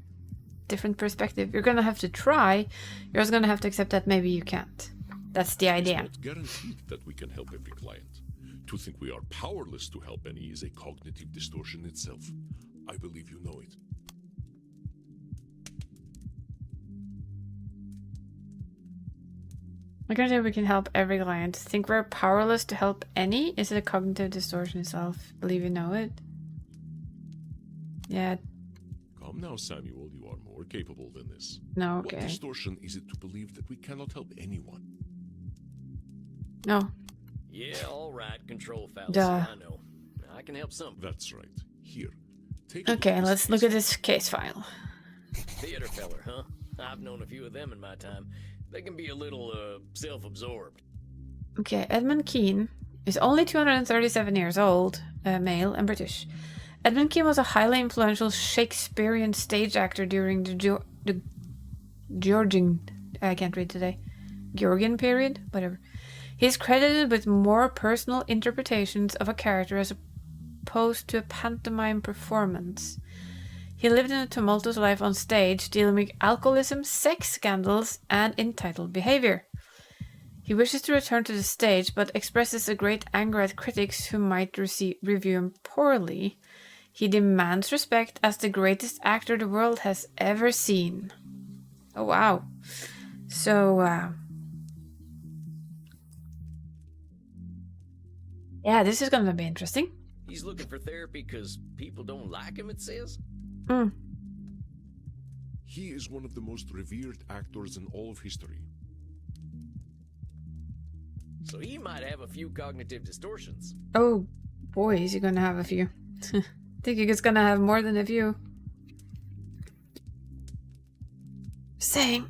Different perspective. You're gonna have to try. You're also gonna have to accept that maybe you can't. That's the idea. It's not guaranteed that we can help every client. To think we are powerless to help any is a cognitive distortion itself. I believe you know it. I can't say we can help every client. Think we're powerless to help any? Is it a cognitive distortion itself? Believe you know it? Yeah. Come now, Samuel, you are more capable than this. No, okay. What distortion is it to believe that we cannot help anyone? No. Yeah, all right, control fallacy. Duh. I know. I can help some. That's right. Here. Take a Okay, at this let's look at this case file. Theater feller, huh? I've known a few of them in my time. They can be a little, self-absorbed. Okay, Edmund Kean is only 237 years old, male, and British. Edmund Kean was a highly influential Shakespearean stage actor during the Georgian... I can't read today. Georgian period? Whatever. He is credited with more personal interpretations of a character as opposed to a pantomime performance. He lived in a tumultuous life on stage, dealing with alcoholism, sex scandals, and entitled behavior. He wishes to return to the stage, but expresses a great anger at critics who might review him poorly. He demands respect as the greatest actor the world has ever seen. Oh, wow. So, yeah, this is going to be interesting. He's looking for therapy because people don't like him, it says? He is one of the most revered actors in all of history. So he might have a few cognitive distortions. Oh, boy, is he going to have a few. I think he's going to have more than a few. Saying.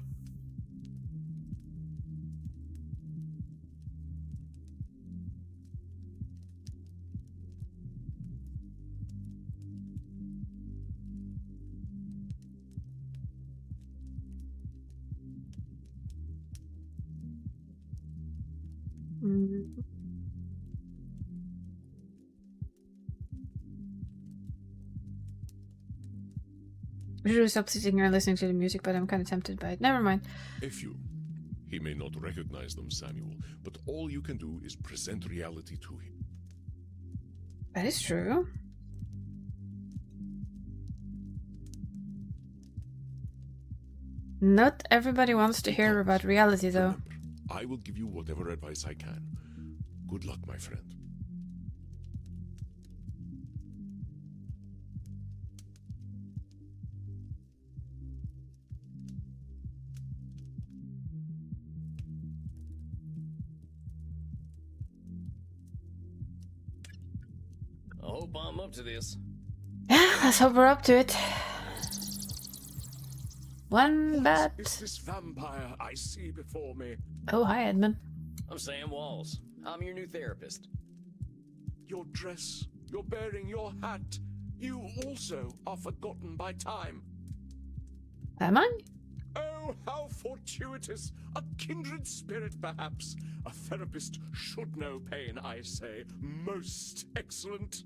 I should have stopped sitting here and listening to the music, but I'm kind of tempted by it. Never mind. A few. He may not recognize them, Samuel, but all you can do is present reality to him. That is true. Not everybody wants to hear about reality, though. Remember, I will give you whatever advice I can. Good luck, my friend. I hope I'm up to this. Yeah, let's hope we're up to it. One bat. What is this vampire I see before me? Oh, hi, Edmund. I'm Sam Walls. I'm your new therapist. Your dress, your bearing, your hat. You also are forgotten by time. Am I? Oh, how fortuitous. A kindred spirit, perhaps. A therapist should know pain, I say. Most excellent.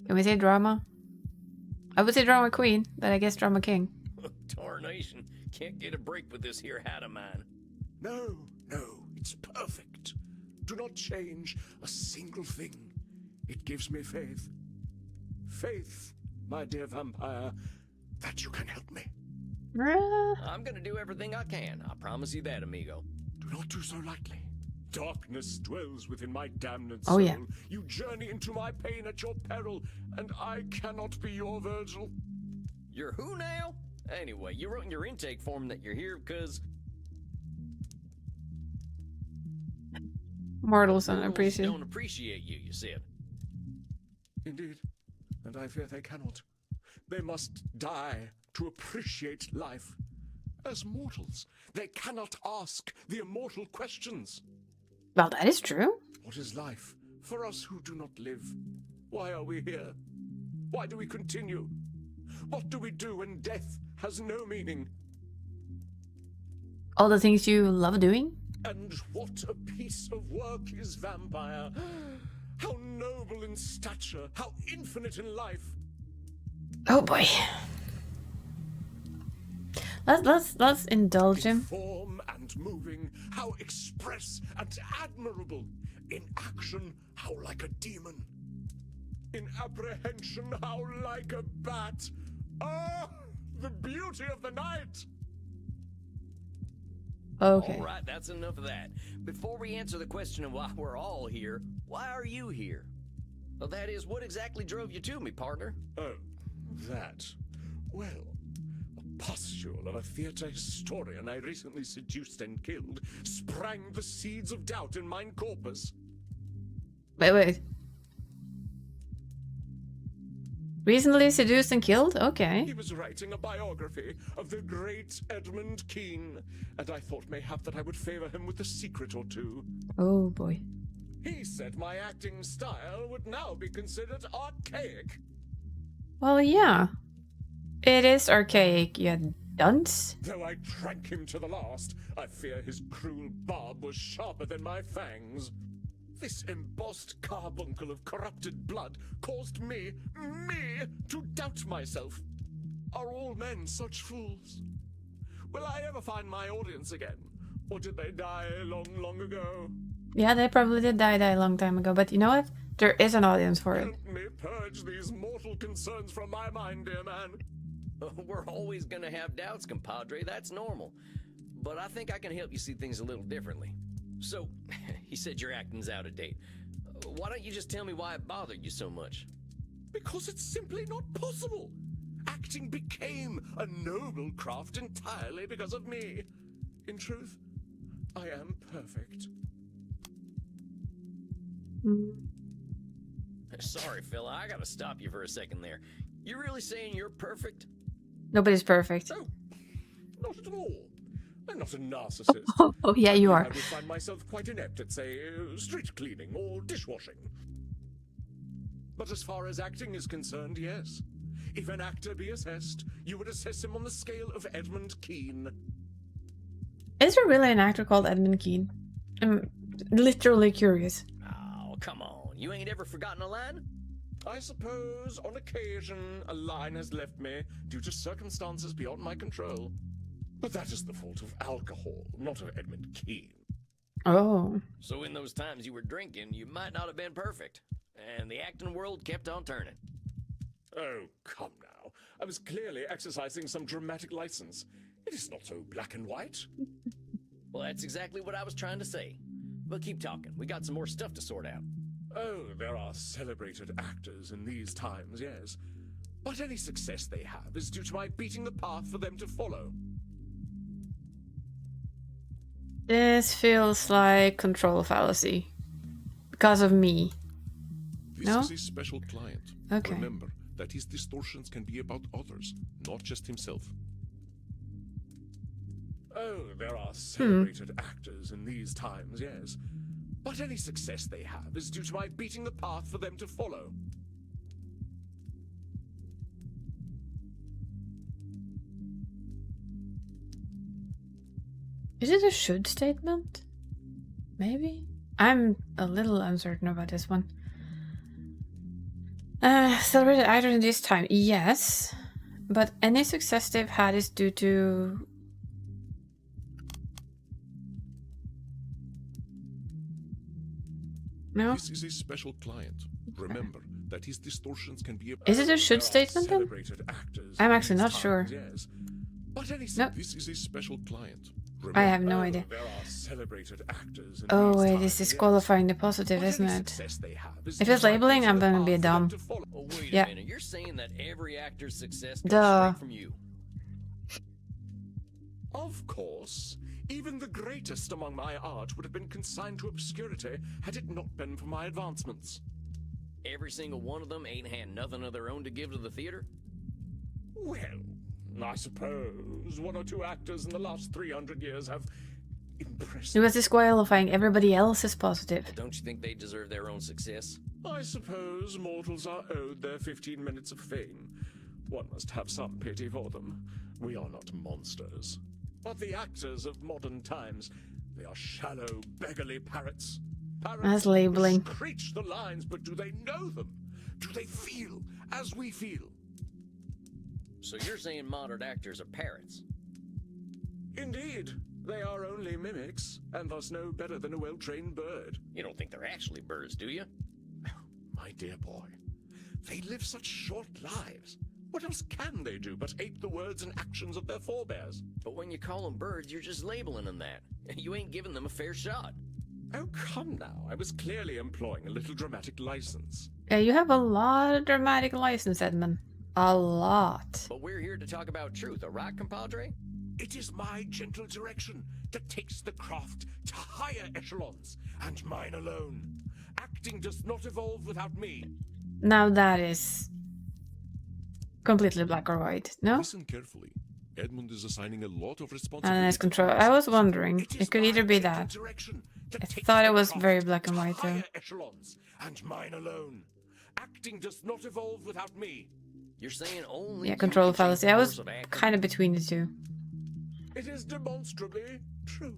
Can we say drama? I would say drama queen, but I guess drama king. Tarnation. Can't get a break with this here hat of mine. No, it's perfect. Do not change a single thing. It gives me faith. Faith, my dear vampire, that you can help me. I'm gonna do everything I can. I promise you that, amigo. Do not do so lightly. Darkness dwells within my damned soul. Oh, yeah. You journey into my pain at your peril, and I cannot be your Virgil. You're who now? Anyway, you wrote in your intake form that you're here because... Mortals don't appreciate. Don't appreciate you, you said. Indeed, and I fear they cannot. They must die to appreciate life. As mortals, they cannot ask the immortal questions. Well, that is true. What is life for us who do not live? Why are we here? Why do we continue? What do we do when death has no meaning? All the things you love doing? And what a piece of work is Vampire! How noble in stature, how infinite in life! Oh boy. Let's indulge In him. form and moving, how express and admirable! In action, how like a demon! In apprehension, how like a bat! Ah, the beauty of the night! Okay. All right, that's enough of that. Before we answer the question of why we're all here, why are you here? Well, that is, what exactly drove you to me, partner? Oh, that. Well, a pustule of a theater historian I recently seduced and killed sprang the seeds of doubt in mine corpus. Wait. Recently seduced and killed? Okay. He was writing a biography of the great Edmund Kean, and I thought mayhap that I would favor him with a secret or two. Oh boy. He said my acting style would now be considered archaic. Well, yeah. It is archaic, you dunce. Though I drank him to the last, I fear his cruel barb was sharper than my fangs. This embossed carbuncle of corrupted blood caused me to doubt myself. Are all men such fools? Will I ever find my audience again? Or did they die long, long ago? Yeah, they probably did die a long time ago, but you know what? There is an audience for it. Help me purge these mortal concerns from my mind, dear man. We're always gonna have doubts, compadre. That's normal. But I think I can help you see things a little differently. So, he said your acting's out of date. Why don't you just tell me why it bothered you so much? Because it's simply not possible. Acting became a noble craft entirely because of me. In truth, I am perfect. Sorry, fella, I gotta stop you for a second there. You really saying you're perfect? Nobody's perfect. No, not at all. I'm not a narcissist. Oh, yeah, you are. I would find myself quite inept at, say, street cleaning or dishwashing. But as far as acting is concerned, yes. If an actor be assessed, you would assess him on the scale of Edmund Kean. Is there really an actor called Edmund Kean? I'm literally curious. Oh, come on. You ain't ever forgotten a line? I suppose, on occasion, a line has left me due to circumstances beyond my control. But that is the fault of alcohol, not of Edmund Kean. Oh. So in those times you were drinking, you might not have been perfect. And the acting world kept on turning. Oh, come now. I was clearly exercising some dramatic license. It is not so black and white. Well, that's exactly what I was trying to say. But keep talking. We got some more stuff to sort out. Oh, there are celebrated actors in these times, yes. But any success they have is due to my beating the path for them to follow. This feels like control fallacy. Because of me. This No? is a special client. Okay. Remember that his distortions can be about others, not just himself. Oh, there are celebrated actors in these times, yes. But any success they have is due to my beating the path for them to follow. Is it a should statement? Maybe? I'm a little uncertain about this one. Celebrated actors in this time. Yes. But any success they've had is due to... No? This is a special client. Remember that his distortions can be Is it a should statement then? Celebrated actors I'm in actually these not times, sure. Yes. But any No. This is a special client. I have no idea. There are celebrated actors in Oh these wait, times, this is yes. disqualifying the positive, But isn't any it? success they have is If due it's to my labeling, beating I'm the gonna be path for them dumb. to follow. Oh, wait Yeah. a minute. You're saying that every actor's success comes Duh. straight from you. Of course. Even the greatest among my art would have been consigned to obscurity had it not been for my advancements. Every single one of them ain't had nothing of their own to give to the theater? Well, I suppose one or two actors in the last 300 years have impressed It was disqualifying everybody else's positive. Well, don't you think they deserve their own success? I suppose mortals are owed their 15 minutes of fame. One must have some pity for them. We are not monsters. But the actors of modern times, they are shallow, beggarly parrots. Parrots That's labeling. who screech the lines, but do they know them? Do they feel as we feel? So you're saying modern actors are parrots? Indeed. They are only mimics, and thus no better than a well-trained bird. You don't think they're actually birds, do you? My dear boy, they live such short lives. What else can they do but ape the words and actions of their forebears? But when you call them birds, you're just labeling them that. You ain't giving them a fair shot. Oh, come now. I was clearly employing a little dramatic license. Yeah, you have a lot of dramatic license, Edmund. A lot. But we're here to talk about truth, right, compadre? It is my gentle direction that takes the craft to higher echelons, and mine alone. Acting does not evolve without me. Now that is completely black or white, no? Listen carefully. Edmund is assigning a lot of And responsibility. it's control. I was wondering. It could either be that. I thought it was very black and white though. Higher echelons, and mine alone. Acting does not evolve without me. You're saying only Yeah, you control can change fallacy. the I was course of acting? kind of between the two. It is demonstrably true.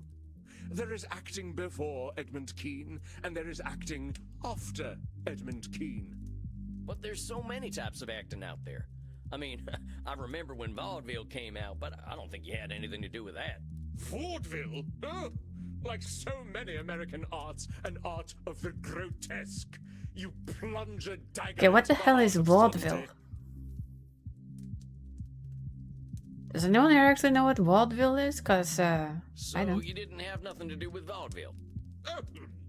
There is acting before Edmund Keene, and there is acting after Edmund Keene. But there's so many types of acting out there. I mean, I remember when vaudeville came out, but I don't think you had anything to do with that. Vaudeville? Oh, like so many American arts, an art of the grotesque. You plunge a dagger. Okay, what the into hell heart is of vaudeville? Dante. Does anyone here actually know what vaudeville is? Cause So I don't. you didn't have nothing to do with vaudeville. Oh,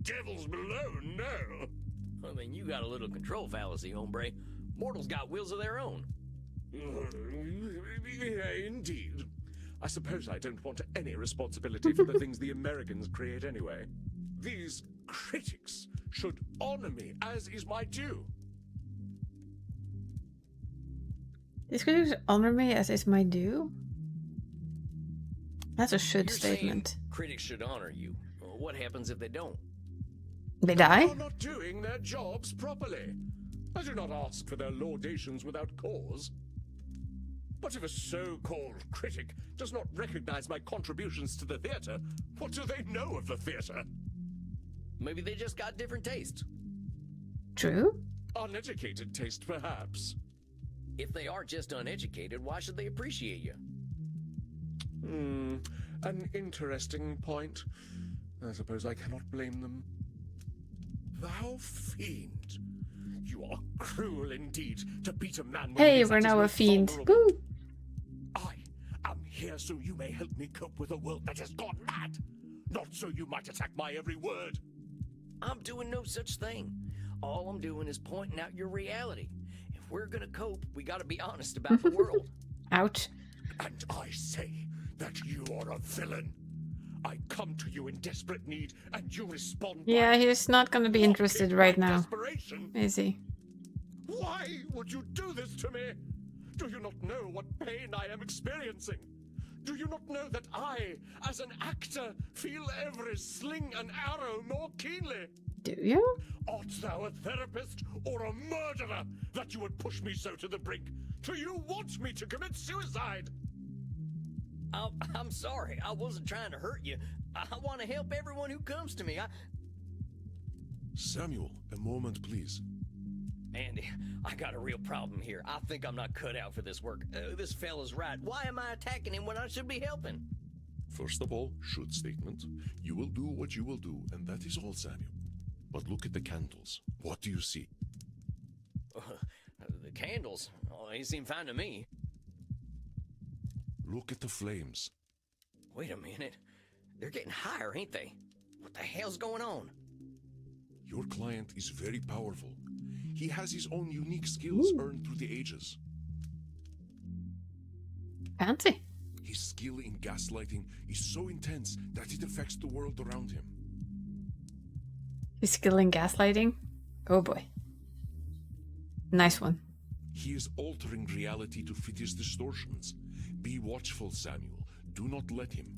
devils below, no. Well, then you got a little control fallacy, hombre. Mortals got wills of their own. Yeah, indeed. I suppose I don't want any responsibility for the things the Americans create anyway. These critics should honor me, as is my due. These critics honor me as is my due? That's a should You're statement. saying critics should honor you. Well, what happens if they don't? They die? They are not doing their jobs properly. I do not ask for their laudations without cause. But if a so-called critic does not recognize my contributions to the theater, what do they know of the theater? Maybe they just got different tastes. True? Uneducated taste, perhaps. If they are just uneducated, why should they appreciate you? An interesting point. I suppose I cannot blame them. Thou fiend! You are cruel indeed to beat a man. when he Hey, is we're at his now a most fiend. vulnerable. Woo! I am here so you may help me cope with a world that has gone mad, not so you might attack my every word. I'm doing no such thing. All I'm doing is pointing out your reality. If we're gonna cope, we gotta be honest about the world. Ouch. And I say that you are a villain. I come to you in desperate need, and you respond. Yeah, he's not gonna be interested right now. Desperation. Is he? Why would you do this to me? Do you not know what pain I am experiencing? Do you not know that I, as an actor, feel every sling and arrow more keenly? Do you? Art thou a therapist or a murderer that you would push me so to the brink? Do you want me to commit suicide? I'm sorry. I wasn't trying to hurt you. I want to help everyone who comes to me. Samuel, a moment, please. Andy, I got a real problem here. I think I'm not cut out for this work. This fella's right. Why am I attacking him when I should be helping? First of all, should statement. You will do what you will do, and that is all, Samuel. But look at the candles. What do you see? The candles? Oh, they seem fine to me. Look at the flames. Wait a minute. They're getting higher, ain't they? What the hell's going on? Your client is very powerful. He has his own unique skills earned through the ages. Fancy. His skill in gaslighting is so intense that it affects the world around him. His skill in gaslighting? Oh boy. Nice one. He is altering reality to fit his distortions. Be watchful, Samuel. Do not let him.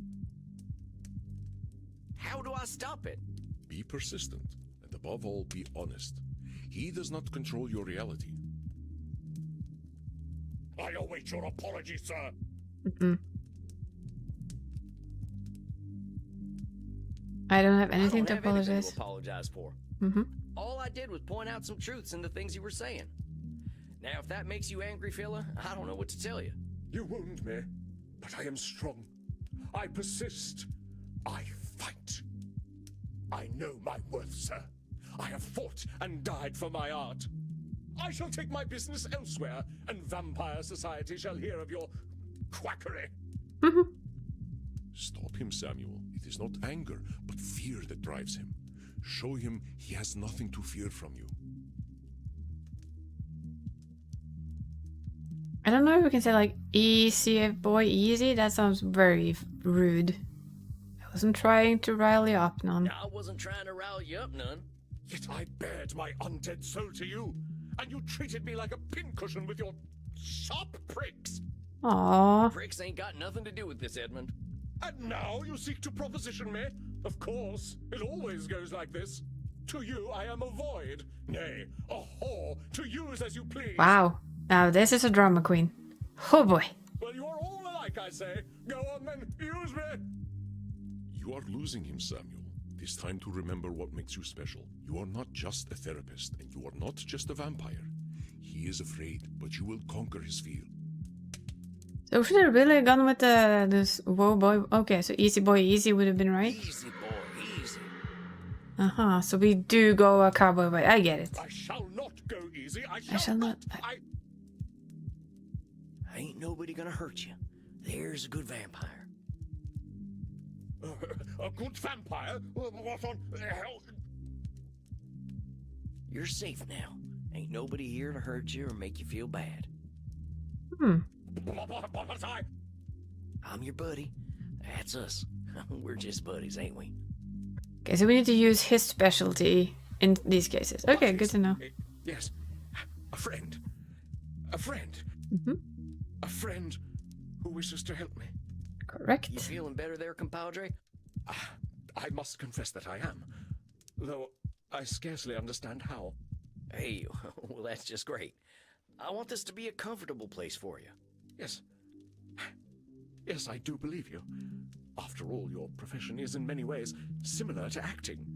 How do I stop it? Be persistent, and above all, be honest. He does not control your reality. I await your apology, sir. I don't have I anything don't to have anything apologize. to apologize for. Mm-hmm. All I did was point out some truths in the things you were saying. Now, if that makes you angry, fella, I don't know what to tell you. You wound me, but I am strong. I persist. I fight. I know my worth, sir. I have fought and died for my art. I shall take my business elsewhere, and vampire society shall hear of your quackery. Stop him, Samuel. It is not anger, but fear that drives him. Show him he has nothing to fear from you. I don't know if we can say like easy boy easy. That sounds very rude. I wasn't trying to rile you up, none. I wasn't trying to rile you up none. Yet I bared my undead soul to you, and you treated me like a pincushion with your sharp pricks. Aww. Pricks ain't got nothing to do with this, Edmund. And now you seek to proposition me? Of course, it always goes like this. To you I am a void, nay, a whore, to use as you please. Wow. Now this is a drama queen. Oh boy. Well, you are all alike, I say. Go on then, use me. You are losing him, Samuel. It is time to remember what makes you special. You are not just a therapist, and you are not just a vampire. He is afraid, but you will conquer his fear. So should have really gone with this whoa boy. Okay, so easy boy easy would have been right. Easy, boy, easy. So we do go a cowboy way. I get it. I shall not go easy. I shall not. Ain't nobody gonna hurt you. There's a good vampire. A good vampire? What on hell? You're safe now. Ain't nobody here to hurt you or make you feel bad. But I'm your buddy. That's us. We're just buddies, ain't we? Okay, so we need to use his specialty in these cases. Okay, good to know. Yes. A friend. A friend. A friend who wishes to help me. Correct. You feeling better there, compadre? I must confess that I am. Though I scarcely understand how. Hey, well, that's just great. I want this to be a comfortable place for you. Yes. Yes, I do believe you. After all, your profession is in many ways similar to acting.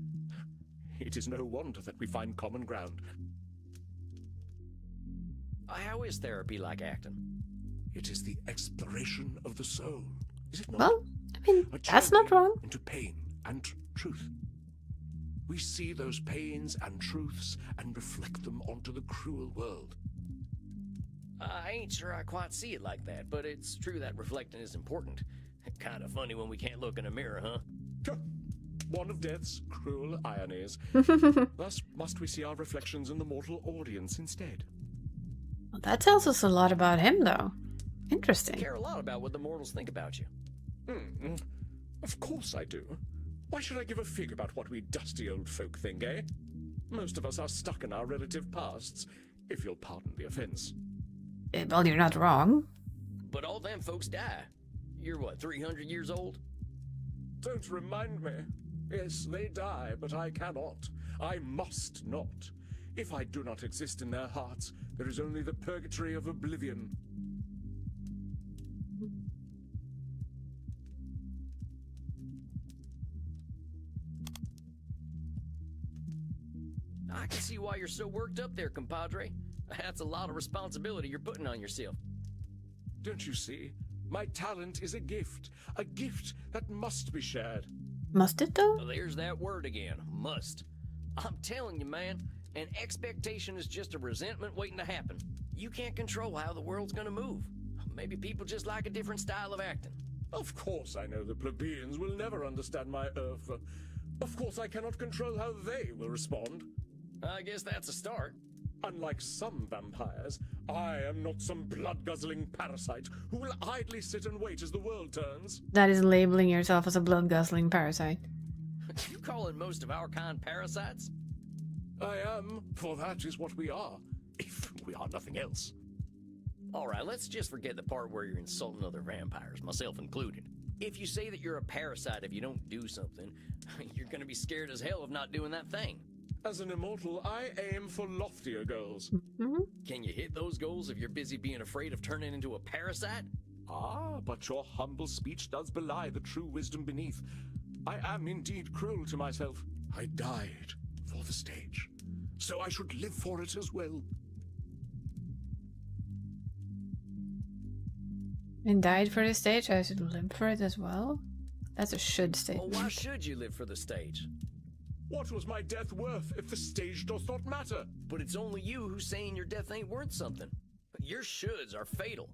It is no wonder that we find common ground. How is therapy like acting? It is the exploration of the soul. Is it not? Well, I mean, that's not wrong. Into pain and truth. We see those pains and truths and reflect them onto the cruel world. I ain't sure I quite see it like that, but it's true that reflecting is important. Kind of funny when we can't look in a mirror, huh? One of death's cruel ironies. Thus must we see our reflections in the mortal audience instead. Well, that tells us a lot about him, though. Interesting. I care a lot about what the mortals think about you. Of course I do. Why should I give a fig about what we dusty old folk think, eh? Most of us are stuck in our relative pasts, if you'll pardon the offense. Well, you're not wrong. But all them folks die. You're what, 300 years old? Don't remind me. Yes, they die, but I cannot. I must not. If I do not exist in their hearts, there is only the purgatory of oblivion. I can see why you're so worked up there, compadre. That's a lot of responsibility you're putting on yourself. Don't you see? My talent is a gift that must be shared. Must it, though? Well, there's that word again, must. I'm telling you, man, an expectation is just a resentment waiting to happen. You can't control how the world's gonna move. Maybe people just like a different style of acting. Of course I know the plebeians will never understand my oeuvre. Of course I cannot control how they will respond. I guess that's a start. Unlike some vampires, I am not some blood-guzzling parasite who will idly sit and wait as the world turns. That is labeling yourself as a blood-guzzling parasite. You calling most of our kind parasites? I am, for that is what we are, if we are nothing else. Alright, let's just forget the part where you're insulting other vampires, myself included. If you say that you're a parasite if you don't do something, you're gonna be scared as hell of not doing that thing. As an immortal, I aim for loftier goals. Can you hit those goals if you're busy being afraid of turning into a parasite? Ah, but your humble speech does belie the true wisdom beneath. I am indeed cruel to myself. I died for the stage, so I should live for it as well. And died for the stage, I should live for it as well? That's a should Well, statement. why should you live for the stage? What was my death worth if the stage does not matter? But it's only you who's saying your death ain't worth something. Your shoulds are fatal.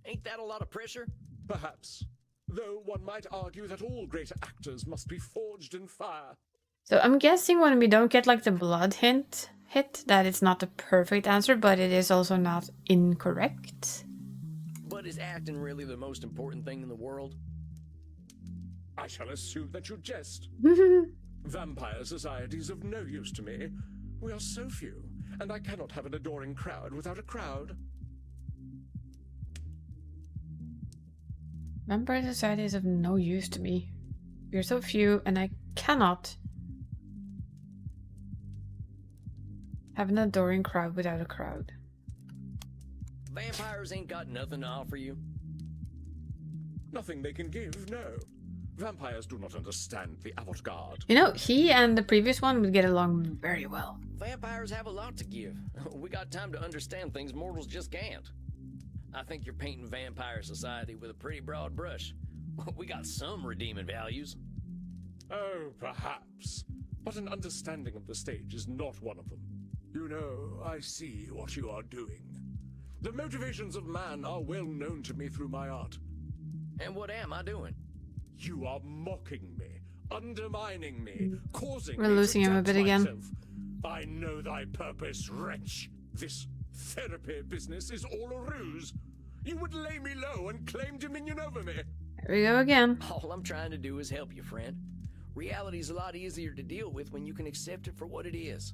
Ain't that a lot of pressure? Perhaps. Though one might argue that all great actors must be forged in fire. So I'm guessing when we don't get like the blood hit, that it's not the perfect answer, but it is also not incorrect. But is acting really the most important thing in the world? I shall assume that you jest. Vampire society's of no use to me. We are so few, and I cannot have an adoring crowd without a crowd. Vampire society is of no use to me. We're so few, and I cannot have an adoring crowd without a crowd. Vampires ain't got nothing to offer you. Nothing they can give, no. Vampires do not understand the avant-garde. You know, he and the previous one would get along very well. Vampires have a lot to give. We got time to understand things mortals just can't. I think you're painting vampire society with a pretty broad brush. We got some redeeming values. Oh, perhaps. But an understanding of the stage is not one of them. You know, I see what you are doing. The motivations of man are well known to me through my art. And what am I doing? You are mocking me, undermining me, causing We're me losing to him a doubt bit again. myself. I know thy purpose, wretch. This therapy business is all a ruse. You would lay me low and claim dominion over me. Here we go again. All I'm trying to do is help you, friend. Reality's a lot easier to deal with when you can accept it for what it is.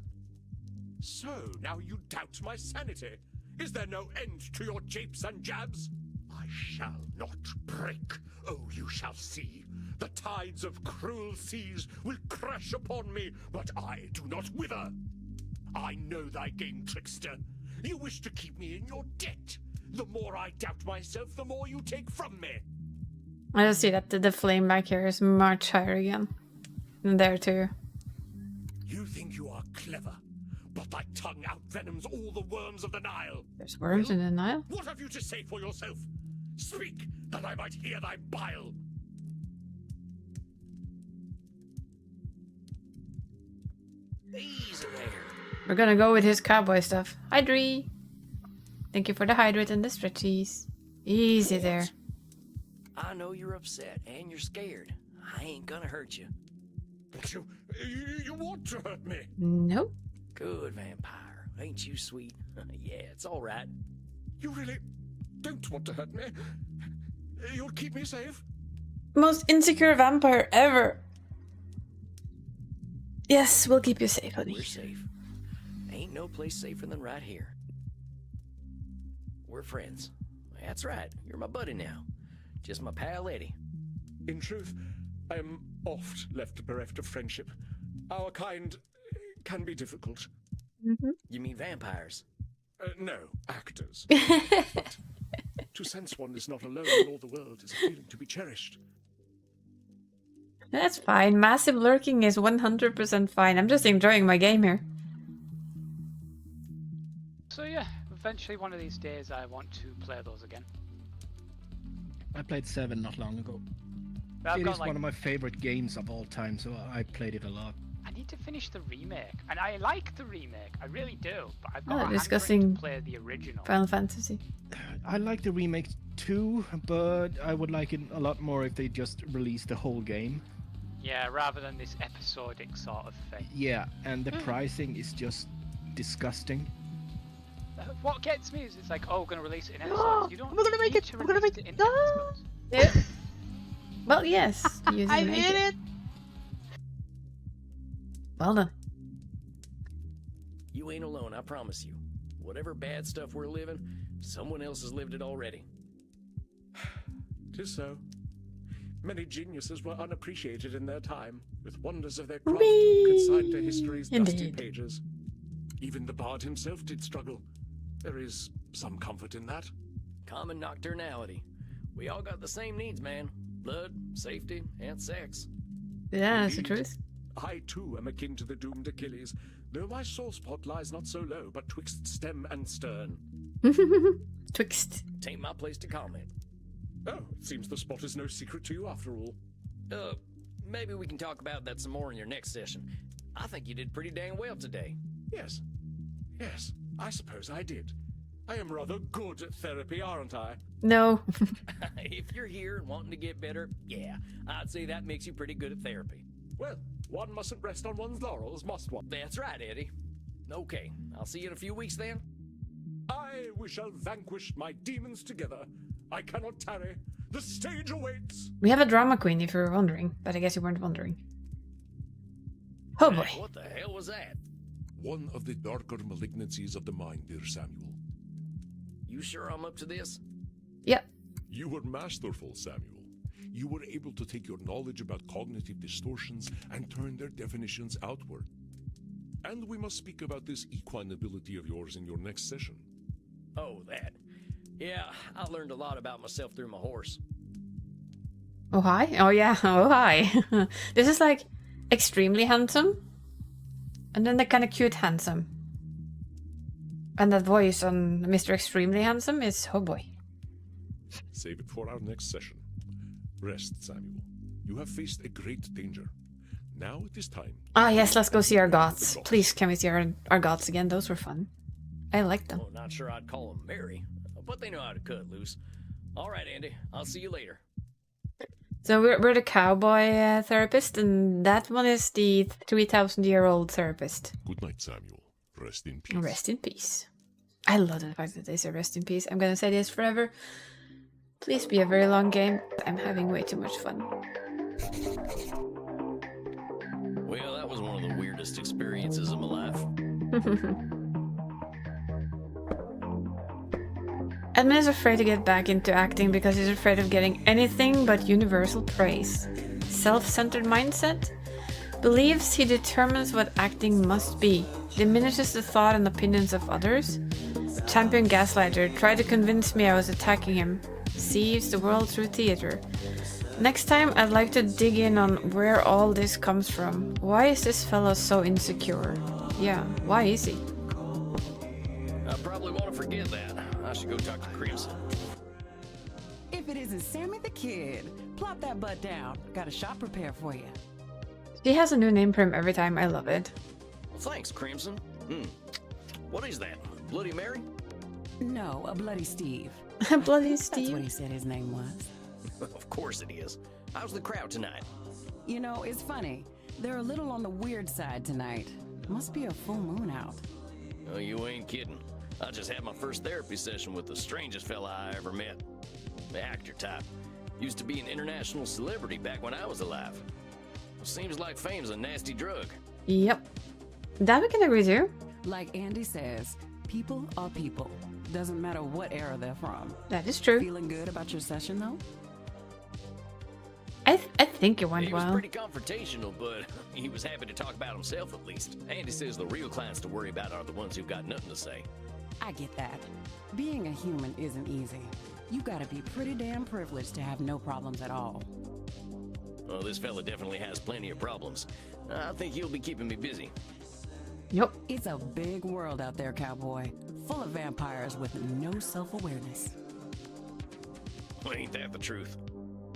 So, now you doubt my sanity. Is there no end to your japes and jabs? I shall not break. Oh, you shall see. The tides of cruel seas will crash upon me, but I do not wither. I know thy game, trickster. You wish to keep me in your debt. The more I doubt myself, the more you take from me. I just see that the flame back here is much higher again. And there too. You think you are clever, but thy tongue outvenoms all the worms of the Nile. There's worms in the Nile? What have you to say for yourself? Speak, that I might hear thy bile. Easy there. We're gonna go with his cowboy stuff. Hi, Dree. Thank you for the hydrate and the stretchies. Easy there. I know you're upset and you're scared. I ain't gonna hurt you. You want to hurt me? Nope. Good vampire. Ain't you sweet? Yeah, it's all right. You really don't want to hurt me? You'll keep me safe? Most insecure vampire ever. Yes, we'll keep you safe, honey. We're safe. Ain't no place safer than right here. We're friends. That's right. You're my buddy now. Just my pal Eddie. In truth, I am oft left bereft of friendship. Our kind can be difficult. You mean vampires? No, actors. But to sense one is not alone in all the world is a feeling to be cherished. That's fine. Massive lurking is 100% fine. I'm just enjoying my game here. So yeah, eventually one of these days I want to play those again. I played 7 not long ago. I've It got, is like, one of my favorite games of all time, so I played it a lot. I need to finish the remake, and I like the remake, I really do. But I've got Oh, a hankering discussing to play the original. Final Fantasy. I like the remake too, but I would like it a lot more if they just released the whole game. Yeah, rather than this episodic sort of thing. Yeah, and the pricing is just disgusting. What gets me is it's like, oh, we're gonna release it in episodes. You don't need to We're gonna release make it in it. episodes. Yeah. Well, yes. I did it. Well done. You ain't alone, I promise you. Whatever bad stuff we're living, someone else has lived it already. 'Tis so. Many geniuses were unappreciated in their time, with wonders of their craft consigned to history's dusty Indeed. pages. Even the bard himself did struggle. There is some comfort in that. Common nocturnality. We all got the same needs, man. Blood, safety, and sex. Yeah, that's the Indeed. truth. I too am akin to the doomed Achilles, though my sore spot lies not so low, but twixt stem and stern. Twixt. Tain't my place to comment. Oh, it seems the spot is no secret to you after all. Maybe we can talk about that some more in your next session. I think you did pretty dang well today. Yes. Yes, I suppose I did. I am rather good at therapy, aren't I? No. If you're here and wanting to get better, yeah, I'd say that makes you pretty good at therapy. Well, one mustn't rest on one's laurels, must one? That's right, Eddie. Okay, I'll see you in a few weeks then. Aye, we shall vanquish my demons together. I cannot tarry. The stage awaits. We have a drama queen if you were wondering, but I guess you weren't wondering. Oh boy. What the hell was that? One of the darker malignancies of the mind, dear Samuel. You sure I'm up to this? Yeah. You were masterful, Samuel. You were able to take your knowledge about cognitive distortions and turn their definitions outward. And we must speak about this equine ability of yours in your next session. Oh, that. Yeah, I learned a lot about myself through my horse. Oh hi? Oh yeah, oh hi. This is like extremely handsome. And then the kind of cute handsome. And that voice on Mr. Extremely Handsome is, oh boy. Save it for our next session. Rest, Samuel. You have faced a great danger. Now it is time. Ah yes, let's go see our goths. Please, can we see our goths again? Those were fun. I like them. Well, not sure I'd call them merry, but they know how to cut loose. All right, Andy. I'll see you later. So we're the cowboy therapist, and that one is the 3,000-year-old therapist. Good night, Samuel. Rest in peace. Rest in peace. I love the fact that they say rest in peace. I'm gonna say this forever. Please be a very long game. I'm having way too much fun. Well, that was one of the weirdest experiences of my life. Edmund is afraid to get back into acting because he's afraid of getting anything but universal praise. Self-centered mindset? Believes he determines what acting must be. Diminishes the thought and opinions of others. Champion gaslighter. Tried to convince me I was attacking him. Sees the world through theater. Next time I'd like to dig in on where all this comes from. Why is this fellow so insecure? Yeah, why is he? I probably want to forget that. I should go talk to Crimson. If it isn't Sammy the Kid, plop that butt down. Got a shot prepared for you. She has a new name for him every time. I love it. Well, thanks, Crimson. What is that? Bloody Mary? No, a Bloody Steve. Bloody Steve? That's what he said his name was. Of course it is. How's the crowd tonight? You know, it's funny. They're a little on the weird side tonight. Must be a full moon out. Oh, you ain't kidding. I just had my first therapy session with the strangest fella I ever met. The actor type. Used to be an international celebrity back when I was alive. Seems like fame's a nasty drug. Yep. That we can agree to. Like Andy says, people are people. Doesn't matter what era they're from. That is true. Feeling good about your session, though? I think it went He was well. pretty confrontational, but he was happy to talk about himself at least. Andy says the real clients to worry about are the ones who've got nothing to say. I get that. Being a human isn't easy. You gotta be pretty damn privileged to have no problems at all. Well, this fella definitely has plenty of problems. I think he'll be keeping me busy. Yep. It's a big world out there, cowboy. Full of vampires with no self-awareness. Well, ain't that the truth?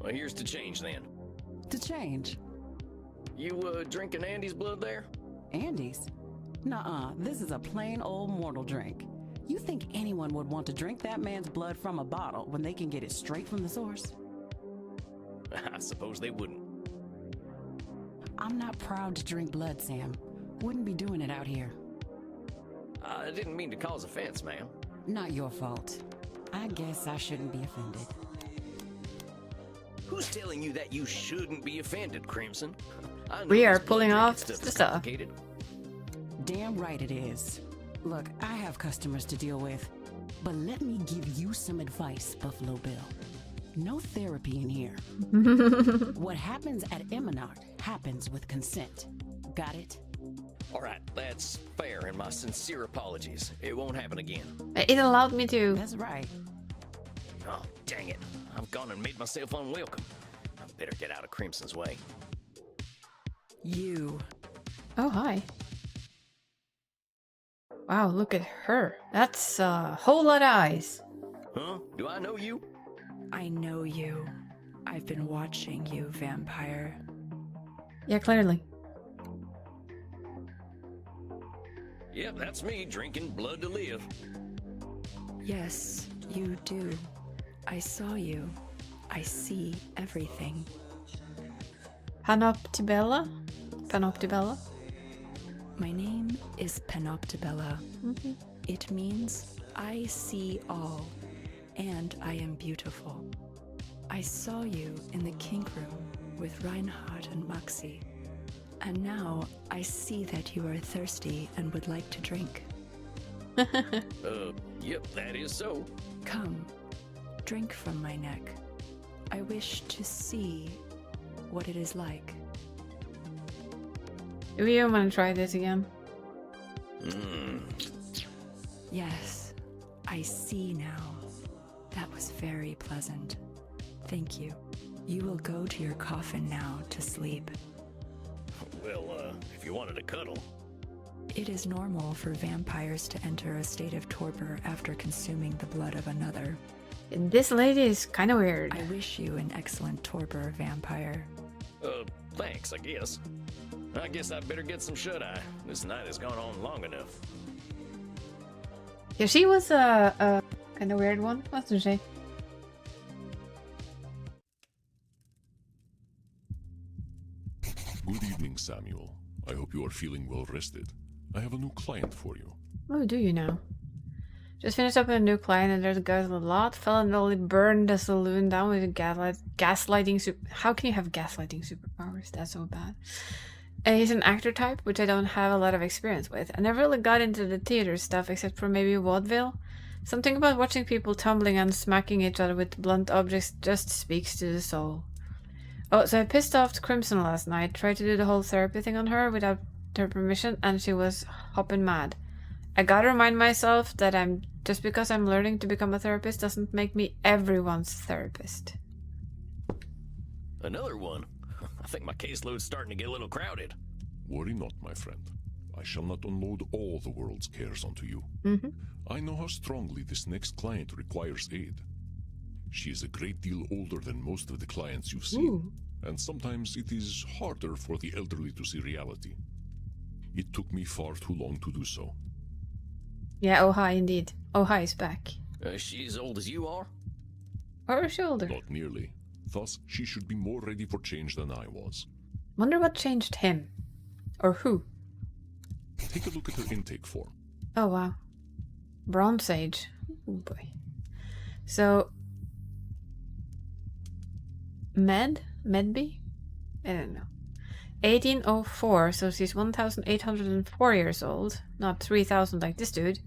Well, here's to change then. To change? You, drinking Andy's blood there? Andy's? Nuh-uh, this is a plain old mortal drink. You think anyone would want to drink that man's blood from a bottle when they can get it straight from the source? I suppose they wouldn't. I'm not proud to drink blood, Sam. Wouldn't be doing it out here. I didn't mean to cause offense, ma'am. Not your fault. I guess I shouldn't be offended. Who's telling you that you shouldn't be offended, Crimson? I know We are this pulling blood off drinking the stuff is stuff. complicated. Damn right it is. Look, I have customers to deal with, but let me give you some advice, Buffalo Bill. No therapy in here. What happens at Eminard happens with consent. Got it? All right, that's fair, and my sincere apologies. It won't happen again. It allowed me to. That's right. Oh, dang it. I've gone and made myself unwelcome. I better get out of Crimson's way. You. Oh, hi. Wow, look at her. That's a whole lot of eyes. Huh? Do I know you? I know you. I've been watching you, vampire. Yeah, clearly. Yep, that's me, drinking blood to live. Yes, you do. I saw you. I see everything. Panoptibella? Panoptibella? My name is Panoptibella. Mhm. It means I see all, and I am beautiful. I saw you in the kink room with Reinhardt and Maxi. And now I see that you are thirsty and would like to drink. Yep, that is so. Come, drink from my neck. I wish to see what it is like. Do we even want to try this again? Yes, I see now. That was very pleasant. Thank you. You will go to your coffin now to sleep. Well, if you wanted to cuddle. It is normal for vampires to enter a state of torpor after consuming the blood of another. This lady is kind of weird. I wish you an excellent torpor, vampire. Thanks, I guess. I guess I better get some shut-eye. This night has gone on long enough. Yeah, she was a kind of weird one, wasn't she? Good evening, Samuel. I hope you are feeling well rested. I have a new client for you. Oh, do you now? Just finished up with a new client and there's a guy with a lot. Fell and nearly burned the saloon down with a gaslighting How can you have gaslighting superpowers? That's so bad. He's an actor type, which I don't have a lot of experience with. I never really got into the theater stuff except for maybe vaudeville. Something about watching people tumbling and smacking each other with blunt objects just speaks to the soul. Oh, so I pissed off Crimson last night, tried to do the whole therapy thing on her without her permission, and she was hopping mad. I gotta remind myself that just because I'm learning to become a therapist doesn't make me everyone's therapist. Another one? I think my caseload's starting to get a little crowded. Worry not, my friend. I shall not unload all the world's cares onto you. I know how strongly this next client requires aid. She is a great deal older than most of the clients you've seen, and sometimes it is harder for the elderly to see reality. It took me far too long to do so. Yeah, oh hi indeed. Oh hi is back. She as old as you are? Or is she older? Not nearly. Thus, she should be more ready for change than I was. Wonder what changed him. Or who. Take a look at her intake form. Oh wow. Bronze Age. Oh boy. So Medby? I don't know. 1804, so she's 1,804 years old, not 3,000 like this dude.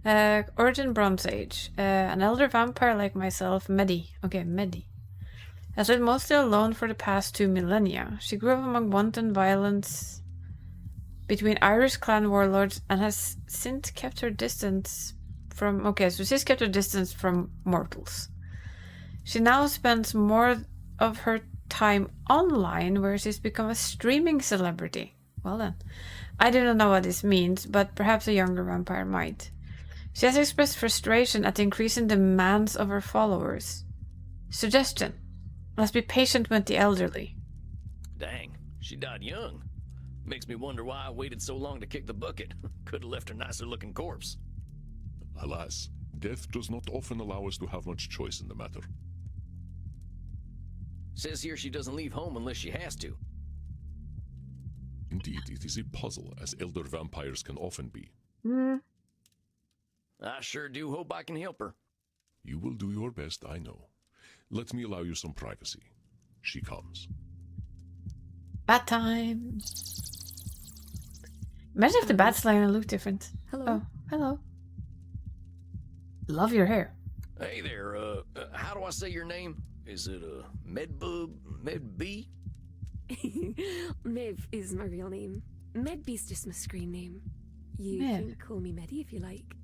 Origin Bronze Age. An elder vampire like myself, Medi. Okay, Medi. Has lived mostly alone for the past 2 millennia. She grew up among wanton violence between Irish clan warlords and has since kept her distance from... Okay, so she's kept her distance from mortals. She now spends more of her time online, where she's become a streaming celebrity. Well then. I do not know what this means, but perhaps a younger vampire might. She has expressed frustration at the increasing demands of her followers. Suggestion. Must be patient with the elderly. Dang, she died young. Makes me wonder why I waited so long to kick the bucket. Could have left her nicer looking corpse. Alas, death does not often allow us to have much choice in the matter. Says here she doesn't leave home unless she has to. Indeed, it is a puzzle, as elder vampires can often be. I sure do hope I can help her. You will do your best, I know. Let me allow you some privacy. She comes. Bat time. Imagine if the bats line looked different. Hello. Oh, hello. Love your hair. Hey there, how do I say your name? Is it, Medbub? Medbee? Mev is my real name. Medbee's just my screen name. You Mev. can call me Medi if you like.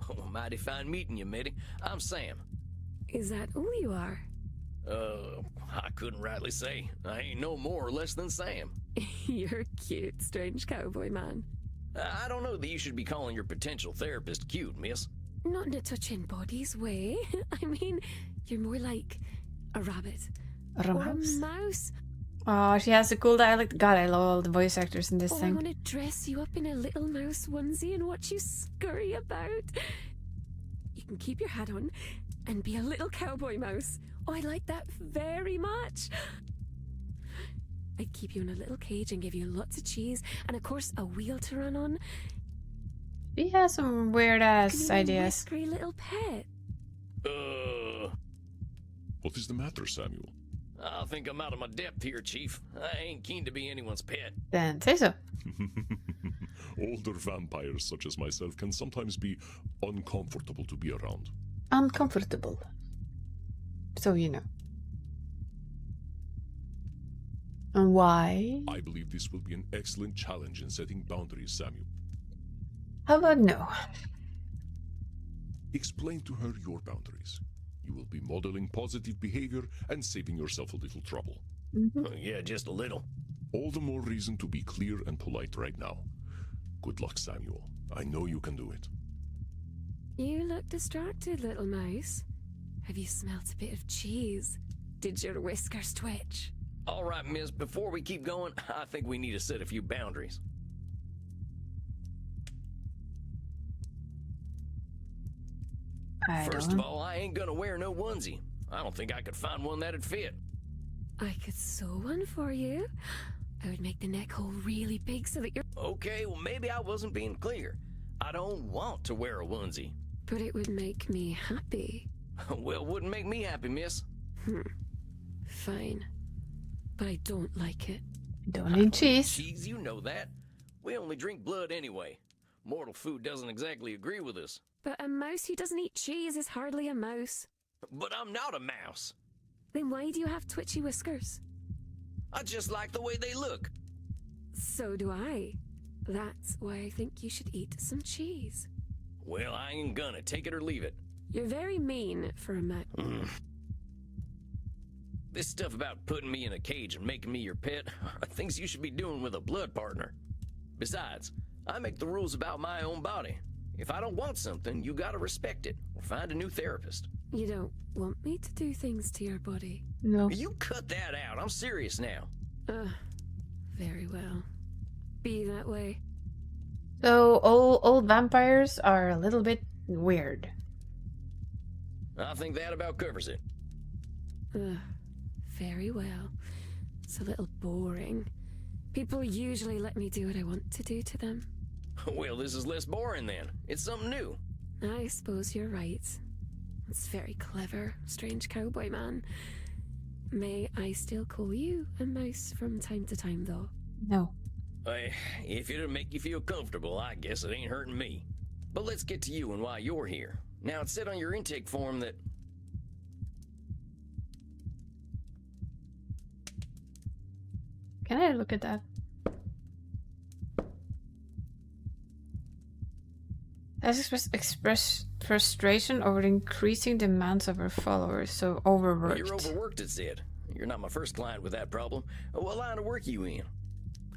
Oh, mighty fine meeting you, Meddy. I'm Sam. Is that all you are? I couldn't rightly say. I ain't no more or less than Sam. You're cute, strange cowboy man. I don't know that you should be calling your potential therapist cute, miss. Not in a touching bodies way. I mean, you're more like a rabbit. A Or a mouse? mouse. Oh, she has a cool dialect. God, I love all the voice actors in this Oh, I thing. want to dress you up in a little mouse onesie and watch you scurry about. You can keep your hat on and be a little cowboy mouse. Oh, I like that very much. I'd keep you in a little cage and give you lots of cheese and, of course, a wheel to run on. She has some weird ass ideas. Whiskery little pet. What is the matter, Samuel? I think I'm out of my depth here, Chief. I ain't keen to be anyone's pet. Then say so. Older vampires such as myself can sometimes be uncomfortable to be around. Uncomfortable. So you know. And why? I believe this will be an excellent challenge in setting boundaries, Samuel. How about no? Explain to her your boundaries. You will be modeling positive behavior and saving yourself a little trouble. Yeah, just a little. All the more reason to be clear and polite right now. Good luck, Samuel. I know you can do it. You look distracted, little mouse. Have you smelt a bit of cheese? Did your whiskers twitch? All right, miss, before we keep going, I think we need to set a few boundaries. First of all, I ain't gonna wear no onesie. I don't think I could find one that'd fit. I could sew one for you. I would make the neck hole really big so that you're... Okay, well, maybe I wasn't being clear. I don't want to wear a onesie. But it would make me happy. Well, wouldn't make me happy, miss. Fine. But I don't like it. Don't need cheese. Cheese, you know that. We only drink blood anyway. Mortal food doesn't exactly agree with us. But a mouse who doesn't eat cheese is hardly a mouse. But I'm not a mouse. Then why do you have twitchy whiskers? I just like the way they look. So do I. That's why I think you should eat some cheese. Well, I ain't gonna. Take it or leave it. You're very mean for a mouse. This stuff about putting me in a cage and making me your pet are things you should be doing with a blood partner. Besides, I make the rules about my own body. If I don't want something, you gotta respect it or find a new therapist. You don't want me to do things to your body? No. You cut that out. I'm serious now. Very well. Be that way. So old vampires are a little bit weird. I think that about covers it. Very well. It's a little boring. People usually let me do what I want to do to them. Well, this is less boring then. It's something new. I suppose you're right. It's very clever, strange cowboy man. May I still call you a mouse from time to time, though? No. If it'll make you feel comfortable, I guess it ain't hurting me. But let's get to you and why you're here. Now, it said on your intake form that... Can I look at that? Has expressed frustration over the increasing demands of her followers, so overworked. You're overworked, it said. You're not my first client with that problem. What line of work are you in?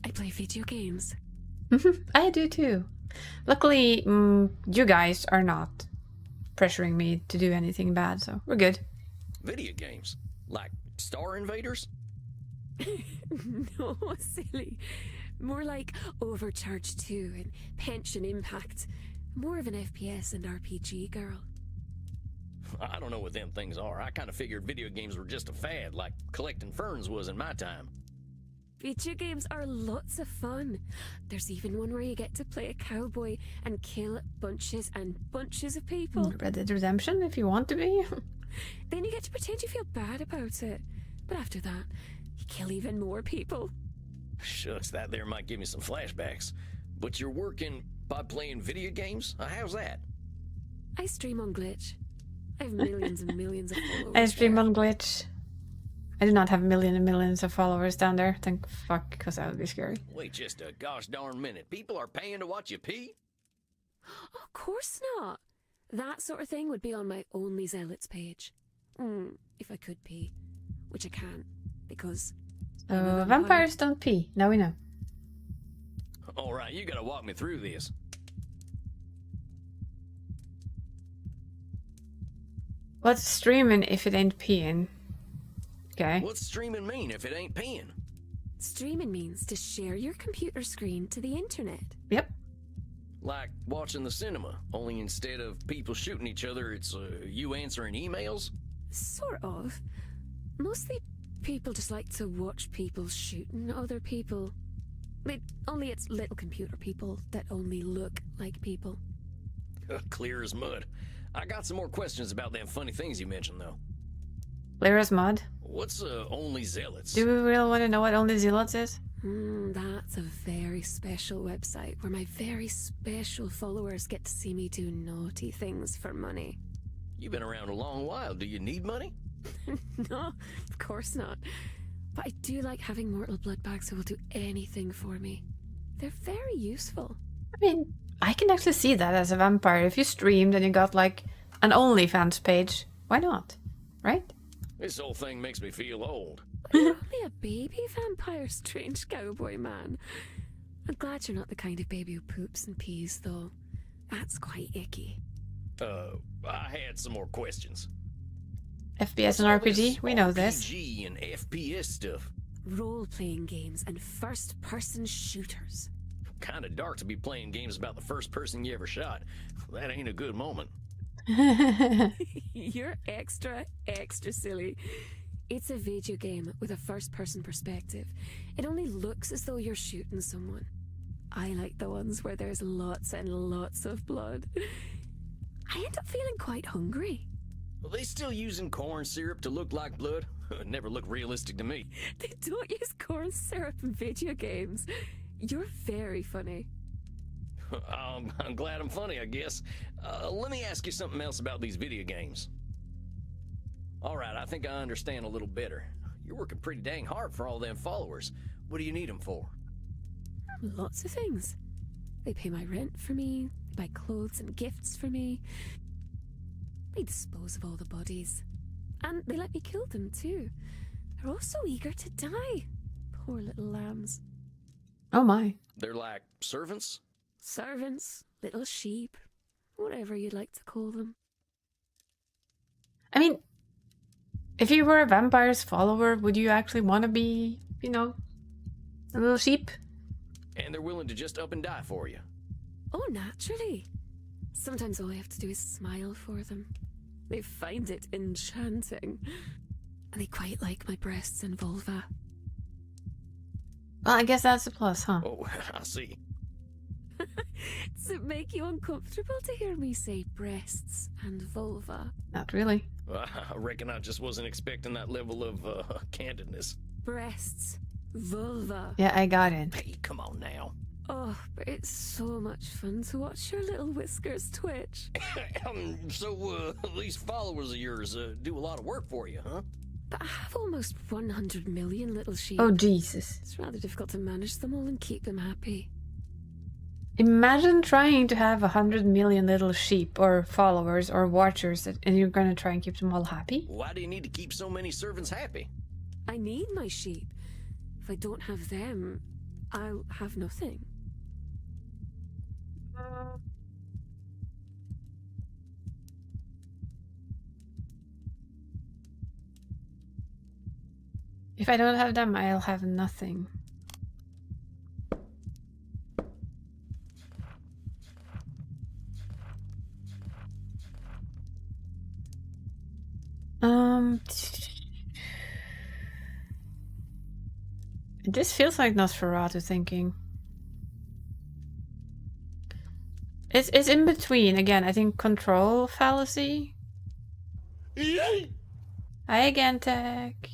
I play video games. I do too. Luckily, you guys are not pressuring me to do anything bad, so we're good. Video games? Like Star Invaders? No, silly. More like Overcharged 2 and Pension Impact. More of an FPS and RPG girl. I don't know what them things are. I kind of figured video games were just a fad, like collecting ferns was in my time. Video games are lots of fun. There's even one where you get to play a cowboy and kill bunches and bunches of people. Red Dead Redemption, if you want to be. Then you get to pretend you feel bad about it. But after that, you kill even more people. Shucks, that there might give me some flashbacks. But you're working by playing video games? How's that? I stream on Glitch. I have millions and millions of followers. I stream on Glitch. I do not have millions and millions of followers down there. Thank fuck, because that would be scary. Wait just a gosh darn minute. People are paying to watch you pee? Of course not. That sort of thing would be on my Only Zealots page. If I could pee. Which I can't, because... So, vampires don't pee. Now we know. Alright, you gotta walk me through this. What's streaming if it ain't peeing? Okay. What's streaming mean if it ain't peeing? Streaming means to share your computer screen to the internet. Yep. Like watching the cinema, only instead of people shooting each other, it's you answering emails? Sort of. Mostly people just like to watch people shooting other people. Only it's little computer people that only look like people. Clear as mud. I got some more questions about them funny things you mentioned, though. Clear as mud. What's Only Zealots? Do we really want to know what Only Zealots is? That's a very special website where my very special followers get to see me do naughty things for money. You've been around a long while. Do you need money? No, of course not. But I do like having mortal bloodbags who will do anything for me. They're very useful. I mean, I can actually see that as a vampire. If you streamed and you got like an OnlyFans page, why not? Right? This whole thing makes me feel old. You're only a baby vampire, strange cowboy man. I'm glad you're not the kind of baby who poops and pees, though. That's quite icky. I had some more questions. FPS and RPG, we know this. RPG and FPS stuff. Role-playing games and first-person shooters. Kinda dark to be playing games about the first person you ever shot. That ain't a good moment. You're extra silly. It's a video game with a first-person perspective. It only looks as though you're shooting someone. I like the ones where there's lots and lots of blood. I end up feeling quite hungry. Are they still using corn syrup to look like blood? It never looked realistic to me. They don't use corn syrup in video games. You're very funny. I'm glad I'm funny, I guess. Let me ask you something else about these video games. Alright, I think I understand a little better. You're working pretty dang hard for all them followers. What do you need them for? Lots of things. They pay my rent for me, they buy clothes and gifts for me. They dispose of all the bodies. And they let me kill them too. They're all so eager to die. Poor little lambs. Oh my. They're like servants? Servants, little sheep, whatever you'd like to call them. I mean, if you were a vampire's follower, would you actually want to be, you know, a little sheep? And they're willing to just up and die for you? Oh, naturally. Sometimes all I have to do is smile for them. They find it enchanting. And they quite like my breasts and vulva. Well, I guess that's a plus, huh? Oh, I see. Does it make you uncomfortable to hear me say breasts and vulva? Not really. I reckon I just wasn't expecting that level of candidness. Breasts, vulva. Yeah, I got it. Hey, come on now. Oh, but it's so much fun to watch your little whiskers twitch. So, these followers of yours do a lot of work for you, huh? But I have almost 100 million little sheep. Oh, Jesus. It's rather difficult to manage them all and keep them happy. Imagine trying to have 100 million little sheep or followers or watchers and you're going to try and keep them all happy? Why do you need to keep so many servants happy? I need my sheep. If I don't have them, I'll have nothing. If I don't have them, I'll have nothing. This feels like Nosferatu thinking. It's in between. Again, I think control fallacy. Yay! Hi again, Tech.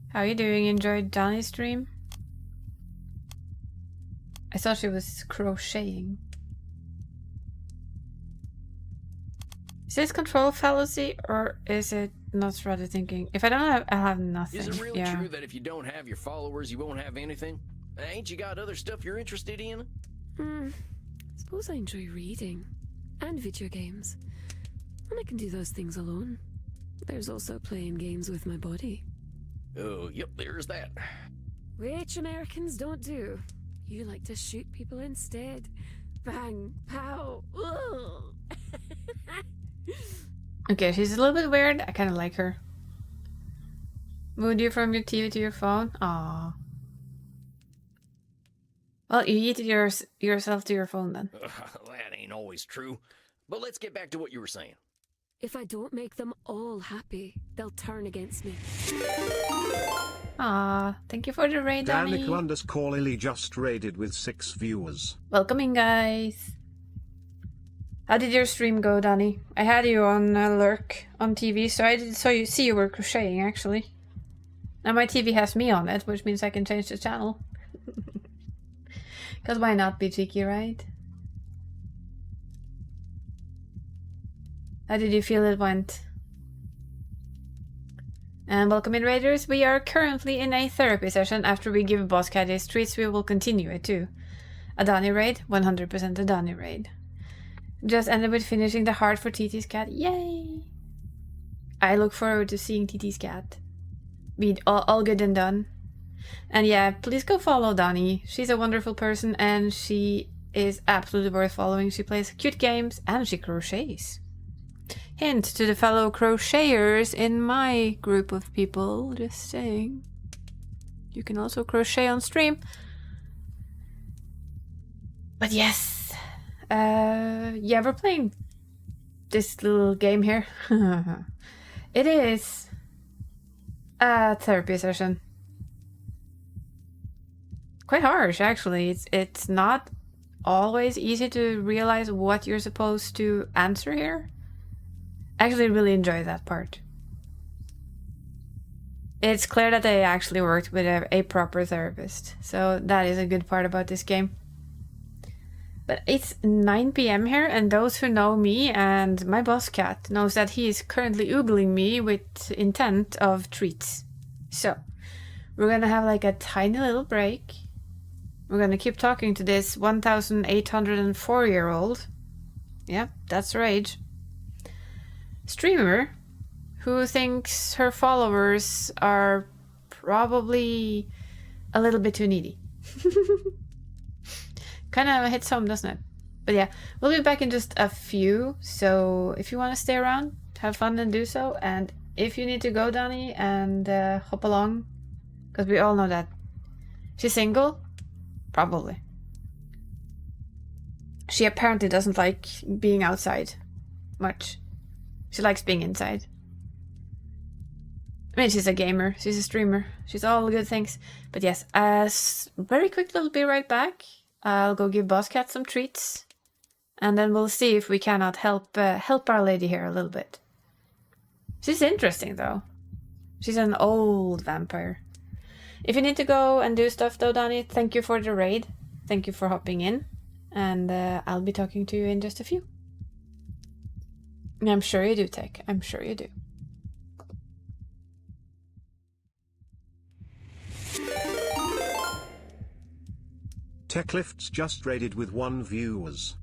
How you doing? Enjoyed Donnie's stream? I thought she was crocheting. Is this control fallacy or is it Nosferatu thinking? If I don't have, I'll have nothing. Is it really true that if you don't have your followers, you won't have anything? Ain't you got other stuff you're interested in? I suppose I enjoy reading and video games. And I can do those things alone. There's also playing games with my body. Oh, yep, there's that. Which Americans don't do. You like to shoot people instead. Bang, pow, ugh. Okay, she's a little bit weird. I kind of like her. Moved you from your TV to your phone? Aww. Well, you yeeted yourself to your phone then. That ain't always true. But let's get back to what you were saying. If I don't make them all happy, they'll turn against me. Ah, thank you for the raid, Danny. Danica_Lily just raided with 6 viewers. Welcoming, guys. How did your stream go, Danny? I had you on Lurk on TV, so I saw you see you were crocheting actually. Now my TV has me on it, which means I can change the channel. Cause why not be cheeky, right? How did you feel it went? And welcome in, Raiders. We are currently in a therapy session. After we give Boss Cat his treats, we will continue it too. A Donny raid? 100% a Donny raid. Just ended with finishing the heart for TT's cat. Yay! I look forward to seeing TT's cat. Be all good and done. And yeah, please go follow Donny. She's a wonderful person and she is absolutely worth following. She plays cute games and she crochets. Hint to the fellow crocheters in my group of people, just saying. You can also crochet on stream. But yes, yeah, we're playing this little game here. It is a therapy session. Quite harsh, actually. It's not always easy to realize what you're supposed to answer here. I actually really enjoy that part. It's clear that they actually worked with a proper therapist, so that is a good part about this game. But it's 9 PM here, and those who know me and my boss cat knows that he is currently oogling me with intent of treats. So, we're gonna have like a tiny little break. We're gonna keep talking to this 1,804-year-old. Yeah, that's her age. Streamer who thinks her followers are probably a little bit too needy. Kind of hits home, doesn't it? But yeah, we'll be back in just a few, so if you want to stay around, have fun and do so. And if you need to go, Donnie, and hop along, because we all know that she's single, probably. She apparently doesn't like being outside much. She likes being inside. I mean, she's a gamer, she's a streamer, she's all good things. But yes, very quickly, we'll be right back. I'll go give Boss Cat some treats. And then we'll see if we cannot help our lady here a little bit. She's interesting, though. She's an old vampire. If you need to go and do stuff, though, Donnie, thank you for the raid. Thank you for hopping in. And I'll be talking to you in just a few. I'm sure you do, Tech. I'm sure you do. Techlifts just raided with 1 viewers.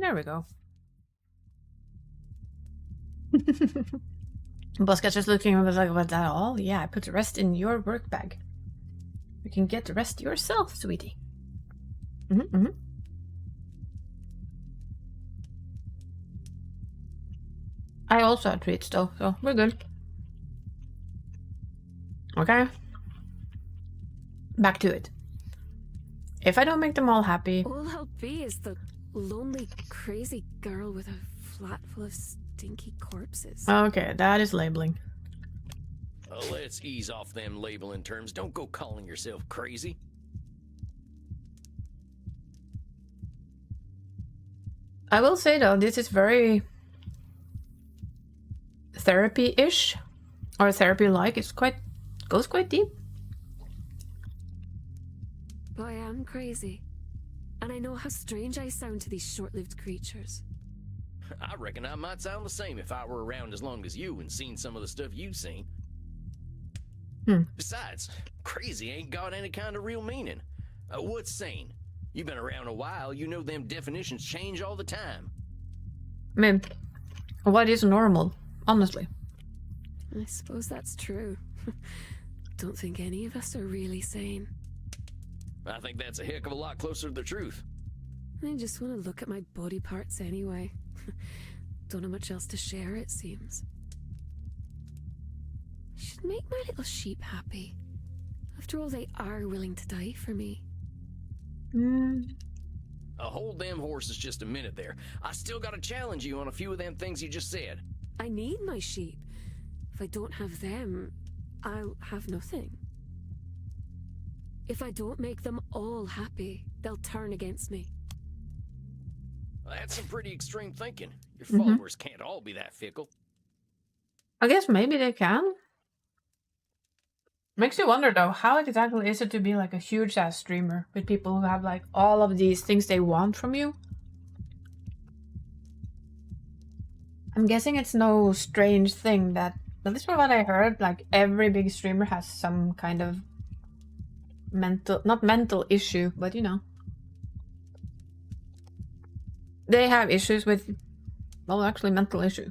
There we go. Bosca's just looking and was like, "Was that all? Yeah, I put the rest in your work bag. You can get the rest yourself, sweetie." I also had treats though, so we're good. Okay. Back to it. If I don't make them all happy... All I'll be is the lonely, crazy girl with a flat full of stinky corpses. Okay, that is labeling. Let's ease off them labeling terms. Don't go calling yourself crazy. I will say though, this is very therapy-ish, or therapy-like. It's goes quite deep. But I am crazy, and I know how strange I sound to these short-lived creatures. I reckon I might sound the same if I were around as long as you and seen some of the stuff you've seen. Besides, crazy ain't got any kind of real meaning. What's sane? You've been around a while, you know them definitions change all the time. I mean, what is normal, honestly? I suppose that's true. Don't think any of us are really sane. I think that's a heck of a lot closer to the truth. I just want to look at my body parts anyway. Don't have much else to share, it seems. I should make my little sheep happy. After all, they are willing to die for me. Hold them horses just a minute there. I still gotta challenge you on a few of them things you just said. I need my sheep. If I don't have them, I'll have nothing. If I don't make them all happy, they'll turn against me. That's some pretty extreme thinking. Your followers can't all be that fickle. I guess maybe they can. Makes you wonder though, how exactly is it to be like a huge ass streamer with people who have like all of these things they want from you? I'm guessing it's no strange thing that, at least from what I heard, like every big streamer has some kind of not mental issue, but you know. They have issues with, well, actually mental issue.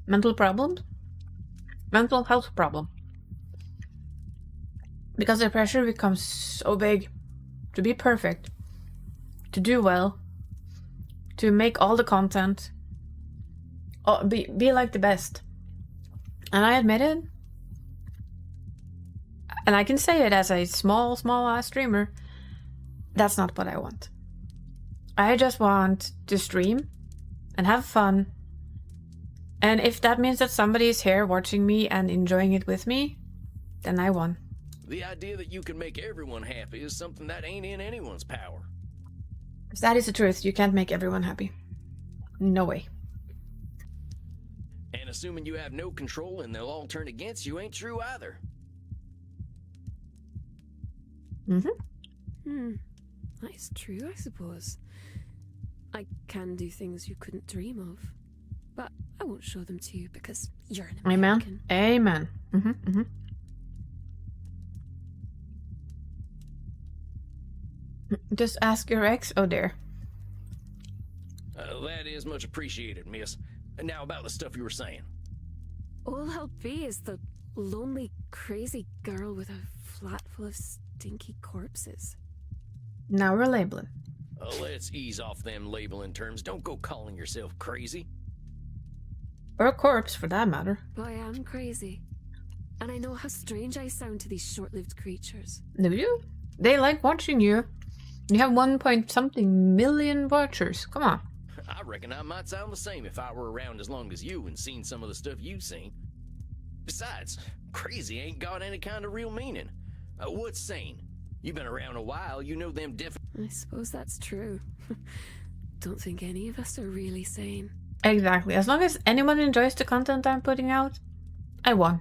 Mental problems? Mental health problem. Because the pressure becomes so big to be perfect, to do well, to make all the content, be like the best. And I admit it, and I can say it as a small ass streamer, that's not what I want. I just want to stream and have fun. And if that means that somebody is here watching me and enjoying it with me, then I won. The idea that you can make everyone happy is something that ain't in anyone's power. If that is the truth, you can't make everyone happy. No way. And assuming you have no control and they'll all turn against you ain't true either. That is true, I suppose. I can do things you couldn't dream of. But I won't show them to you because you're an American. Amen. Just ask your ex. Oh dear. That is much appreciated, miss. And now about the stuff you were saying. All I'll be is the lonely, crazy girl with a flat full of stinky corpses. Now we're labeling. Let's ease off them labeling terms. Don't go calling yourself crazy. Or a corpse, for that matter. But I am crazy. And I know how strange I sound to these short-lived creatures. Do you? They like watching you. You have 1-point-something million watchers. Come on. I reckon I might sound the same if I were around as long as you and seen some of the stuff you've seen. Besides, crazy ain't got any kind of real meaning. What's sane? You've been around a while, you know them I suppose that's true. Don't think any of us are really sane. Exactly. As long as anyone enjoys the content I'm putting out, I won.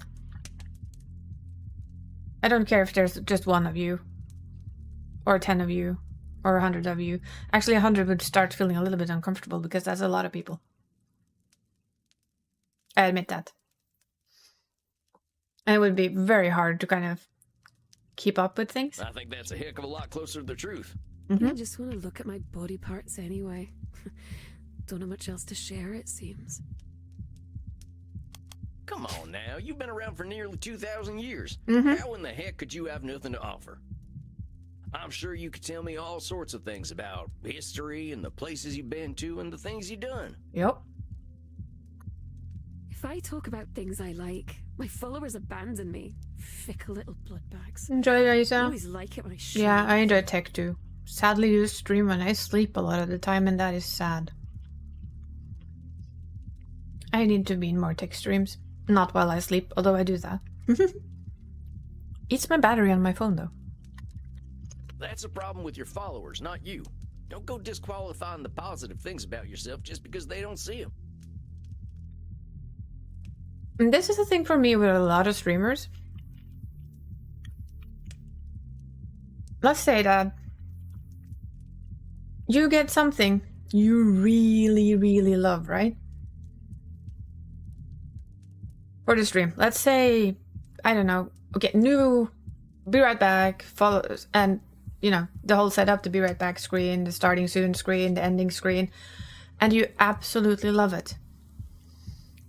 I don't care if there's just one of you, or 10 of you, or 100 of you. Actually, 100 would start feeling a little bit uncomfortable because that's a lot of people. I admit that. And it would be very hard to kind of keep up with things. I think that's a heck of a lot closer to the truth. I just want to look at my body parts anyway. Don't have much else to share, it seems. Come on now, you've been around for nearly 2,000 years. Mhm. How in the heck could you have nothing to offer? I'm sure you could tell me all sorts of things about history and the places you've been to and the things you've done. Yep. If I talk about things I like, my followers abandon me. Fickle little bloodbags. Enjoy, I Lisa. always like it when I shoot. Yeah, I enjoy tech too. Sadly, you stream when I sleep a lot of the time, and that is sad. I need to be in more tech streams. Not while I sleep, although I do that. Eats my battery on my phone, though. That's a problem with your followers, not you. Don't go disqualifying the positive things about yourself just because they don't see them. And this is the thing for me with a lot of streamers. Let's say that you get something you really, really love, right? For the stream. Let's say, I don't know, okay, new Be Right Back follows, and, you know, the whole setup, the Be Right Back screen, the starting soon screen, the ending screen, and you absolutely love it.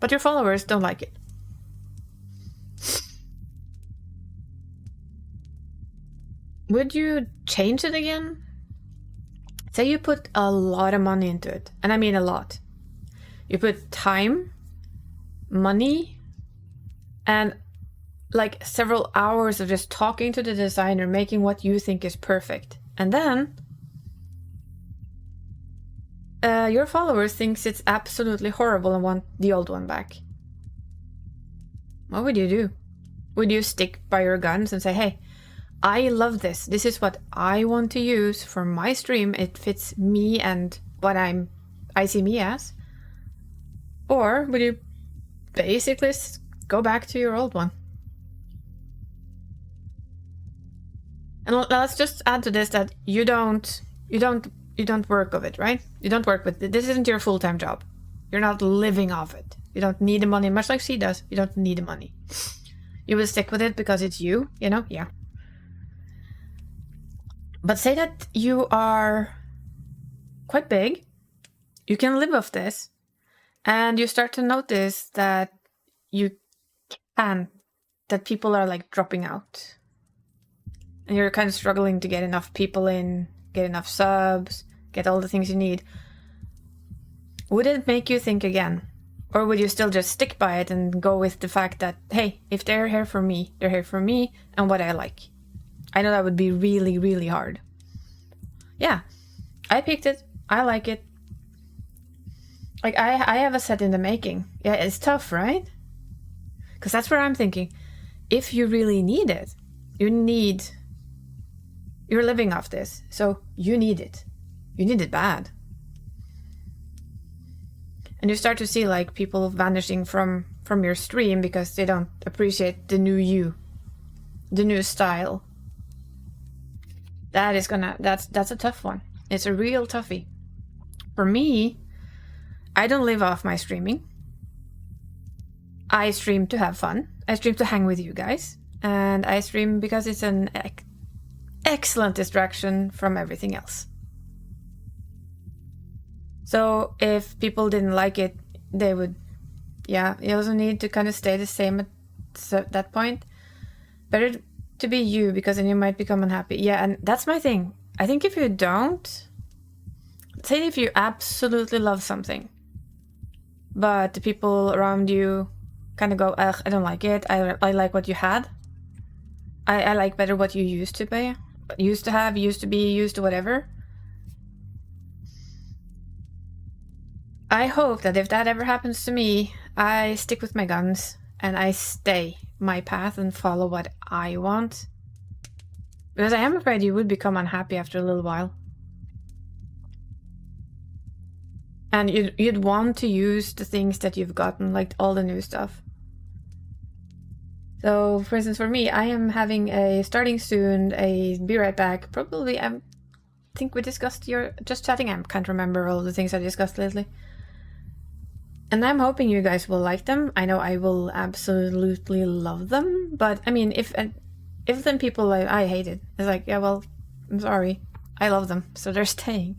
But your followers don't like it. Would you change it again? Say you put a lot of money into it, and I mean a lot. You put time, money, and like several hours of just talking to the designer, making what you think is perfect. And then your followers thinks it's absolutely horrible and want the old one back. What would you do? Would you stick by your guns and say, hey, I love this. This is what I want to use for my stream. It fits me and what I see me as. Or would you basically go back to your old one? And let's just add to this that you don't work of it, right? You don't work with it. This isn't your full-time job. You're not living off it. You don't need the money, much like she does. You don't need the money. You will stick with it because it's you know? Yeah. But say that you are quite big, you can live off this, and you start to notice that that people are like dropping out. And you're kind of struggling to get enough people in, get enough subs, get all the things you need. Would it make you think again? Or would you still just stick by it and go with the fact that, hey, if they're here for me, they're here for me and what I like? I know that would be really, really hard. Yeah, I picked it. I like it. Like, I have a set in the making. Yeah, it's tough, right? Because that's where I'm thinking. If you really need it, you're living off this, so you need it. You need it bad. And you start to see like people vanishing from your stream because they don't appreciate the new you, the new style. That's a tough one. It's a real toughie. For me, I don't live off my streaming. I stream to have fun. I stream to hang with you guys. And I stream because it's an excellent distraction from everything else. So if people didn't like it, they would, yeah, you also need to kind of stay the same at that point. Better to be you, because then you might become unhappy. Yeah, and that's my thing. I think if you don't, say if you absolutely love something, but the people around you kind of go, ugh, I don't like it. I like what you had. I like better what you used to be, used to have, used to be, used to whatever. I hope that if that ever happens to me, I stick with my guns and I stay my path and follow what I want. Because I am afraid you would become unhappy after a little while. And you'd want to use the things that you've gotten, like all the new stuff. So, for instance, for me, I am having starting soon, a Be Right Back. Probably, I think we discussed just chatting. I can't remember all the things I discussed lately. And I'm hoping you guys will like them. I know I will absolutely love them. But, I mean, if then people like, I hate it. It's like, yeah, well, I'm sorry. I love them, so they're staying.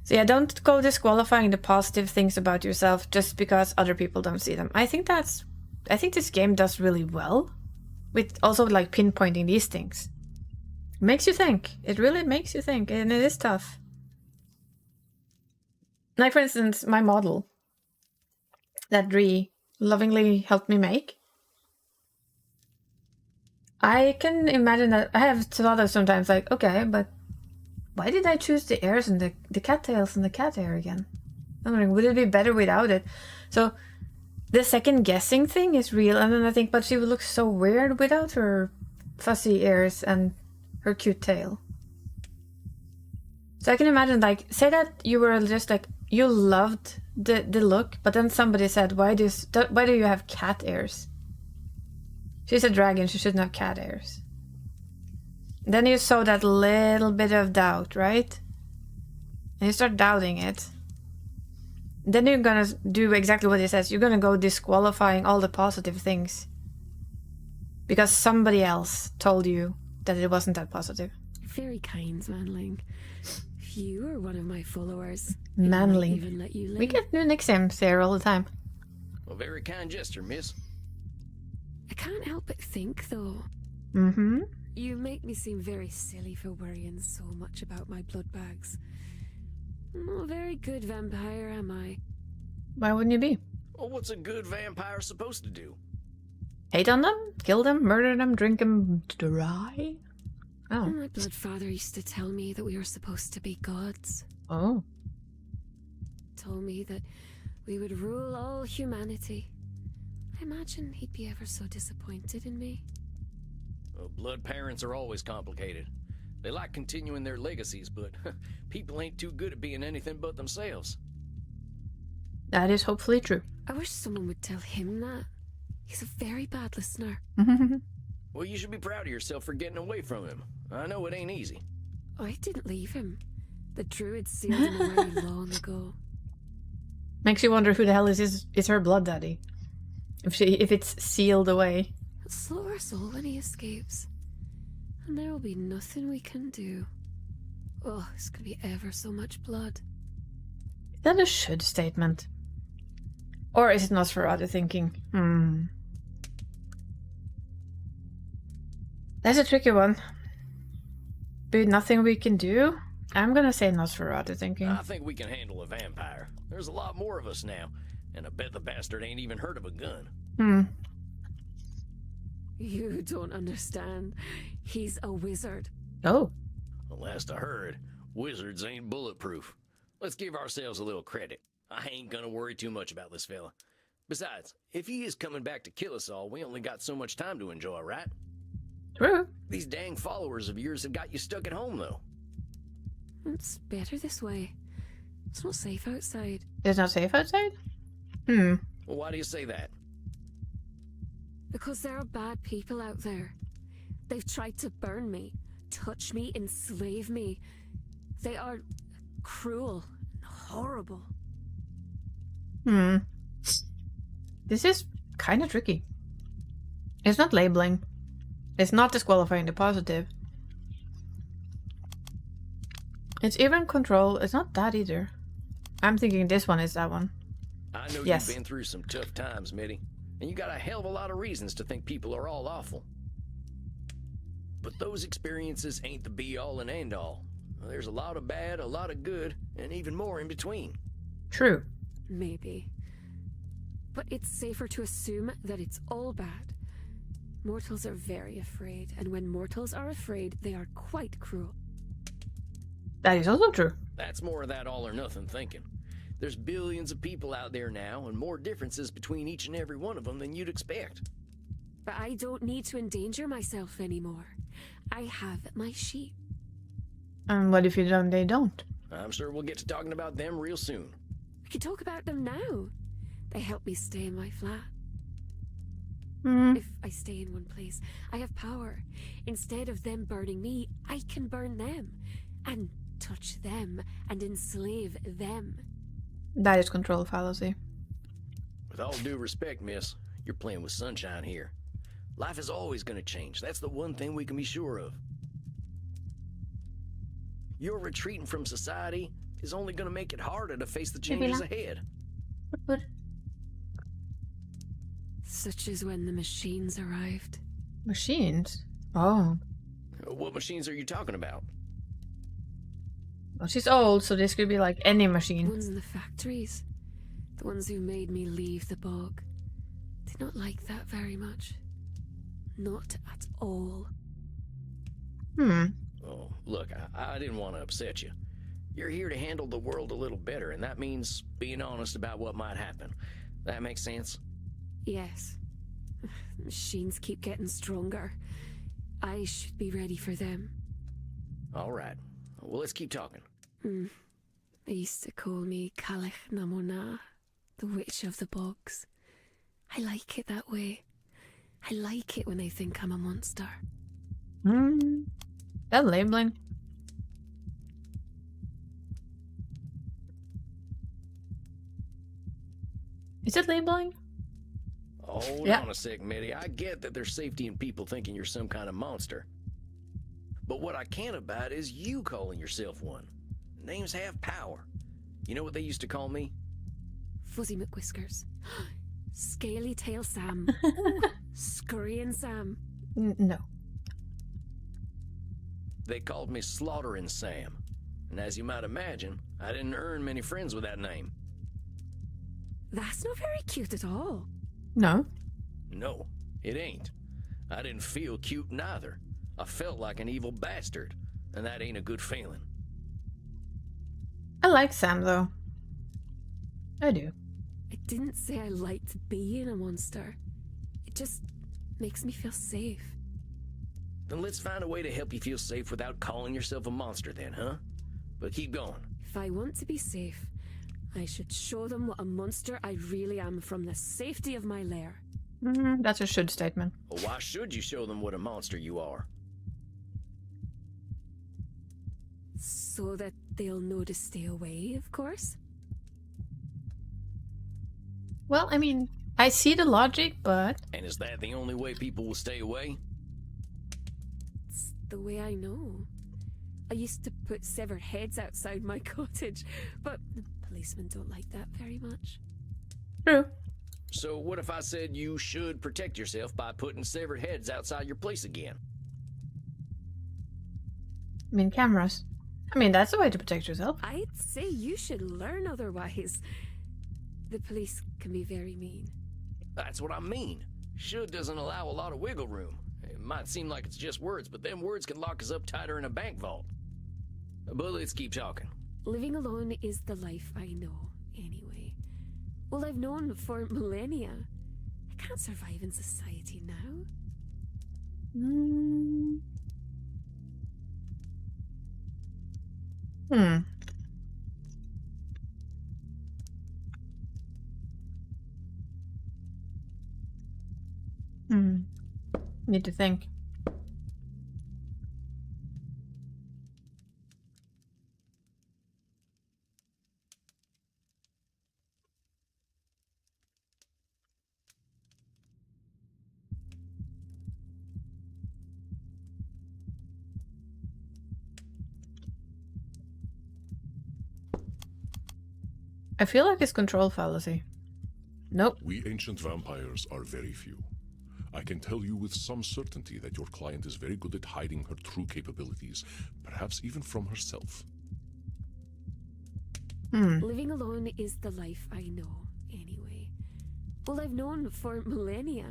So yeah, don't go disqualifying the positive things about yourself just because other people don't see them. I think this game does really well with also like pinpointing these things. It makes you think. It really makes you think, and it is tough. Like for instance, my model that Dree lovingly helped me make. I can imagine that I have thought of sometimes like, okay, but why did I choose the ears and the cattails and the cat hair again? I'm wondering, would it be better without it? So the second guessing thing is real, and then I think, but she would look so weird without her fuzzy ears and her cute tail. So I can imagine, like, say that you were just like, you loved the look, but then somebody said, why do you have cat ears? She's a dragon, she shouldn't have cat ears. Then you sow that little bit of doubt, right? And you start doubting it. Then you're gonna do exactly what it says. You're gonna go disqualifying all the positive things. Because somebody else told you that it wasn't that positive. Very kind, Manling. You are one of my followers. Manling. Even let you live. We get new nicknames there all the time. A very kind gesture, miss. I can't help but think, though. Mm-hmm. You make me seem very silly for worrying so much about my blood bags. Not a very good vampire, am I? Why wouldn't you be? Well, what's a good vampire supposed to do? Hate on them? Kill them? Murder them? Drink them dry? Oh. My blood father used to tell me that we were supposed to be gods. Oh. Told me that we would rule all humanity. I imagine he'd be ever so disappointed in me. Well, blood parents are always complicated. They like continuing their legacies, but people ain't too good at being anything but themselves. That is hopefully true. I wish someone would tell him that. He's a very bad listener. Well, you should be proud of yourself for getting away from him. I know it ain't easy. I didn't leave him. The druid sealed him away long ago. Makes you wonder who the hell is her blood daddy. If it's sealed away. It'll slow our soul when he escapes. And there will be nothing we can do. Oh, it's gonna be ever so much blood. Is that a should statement? Or is it Nosferatu thinking? That's a tricky one. But nothing we can do? I'm gonna say Nosferatu thinking. I think we can handle a vampire. There's a lot more of us now. And I bet the bastard ain't even heard of a gun. You don't understand. He's a wizard. Oh. Well, last I heard, wizards ain't bulletproof. Let's give ourselves a little credit. I ain't gonna worry too much about this fella. Besides, if he is coming back to kill us all, we only got so much time to enjoy, right? True. These dang followers of yours have got you stuck at home, though. It's better this way. It's not safe outside. It's not safe outside? Well, why do you say that? Because there are bad people out there. They've tried to burn me, touch me, enslave me. They are cruel and horrible. This is kind of tricky. It's not labeling. It's not disqualifying the positive. It's even control. It's not that either. I'm thinking this one is that one. I know Yes. you've been through some tough times, Mitty. And you got a hell of a lot of reasons to think people are all awful. But those experiences ain't the be-all and end-all. There's a lot of bad, a lot of good, and even more in between. True. Maybe. But it's safer to assume that it's all bad. Mortals are very afraid, and when mortals are afraid, they are quite cruel. That is also true. That's more of that all-or-nothing thinking. There's billions of people out there now, and more differences between each and every one of them than you'd expect. But I don't need to endanger myself anymore. I have my sheep. And what if you don't? They don't. I'm sure we'll get to talking about them real soon. We can talk about them now. They help me stay in my flat. If I stay in one place, I have power. Instead of them burning me, I can burn them. And touch them and enslave them. That is control fallacy. With all due respect, miss, you're playing with sunshine here. Life is always going to change. That's the one thing we can be sure of. Your retreating from society is only gonna make it harder to face the changes ahead. Such as when the machines arrived. Machines? Oh. What machines are you talking about? Well, she's old, so this could be like any machine. The ones in the factories. The ones who made me leave the bog. Did not like that very much. Not at all. Oh, look, I didn't want to upset you. You're here to handle the world a little better, and that means being honest about what might happen. That makes sense? Yes. The machines keep getting stronger. I should be ready for them. All right. Well, let's keep talking. They used to call me Calich Namona, the Witch of the Bogs. I like it that way. I like it when they think I'm a monster. That labeling. Is it labeling? Hold on a sec, Mitty. I get that there's safety in people thinking you're some kind of monster. But what I can't abide is you calling yourself one. Names have power. You know what they used to call me? Fuzzy McWhiskers. Scaly Tail Sam. Scurrying Sam. No. They called me Slaughtering Sam. And as you might imagine, I didn't earn many friends with that name. That's not very cute at all. No. No, it ain't. I didn't feel cute neither. I felt like an evil bastard, and that ain't a good feeling. I like Sam, though. I do. I didn't say I liked being a monster. It just makes me feel safe. Then let's find a way to help you feel safe without calling yourself a monster then, huh? But keep going. If I want to be safe, I should show them what a monster I really am from the safety of my lair. That's a should statement. Well, why should you show them what a monster you are? So that they'll know to stay away, of course. Well, I mean, I see the logic, but... And is that the only way people will stay away? It's the way I know. I used to put severed heads outside my cottage, but the policemen don't like that very much. True. So what if I said you should protect yourself by putting severed heads outside your place again? I mean, cameras. I mean, that's a way to protect yourself. I'd say you should learn otherwise. The police can be very mean. That's what I mean. Should doesn't allow a lot of wiggle room. It might seem like it's just words, but them words can lock us up tighter in a bank vault. But let's keep talking. Living alone is the life I know, anyway. Well, I've known for millennia. I can't survive in society now. Need to think. I feel like it's control fallacy. Nope. We ancient vampires are very few. I can tell you with some certainty that your client is very good at hiding her true capabilities, perhaps even from herself. Living alone is the life I know, anyway. Well, I've known for millennia.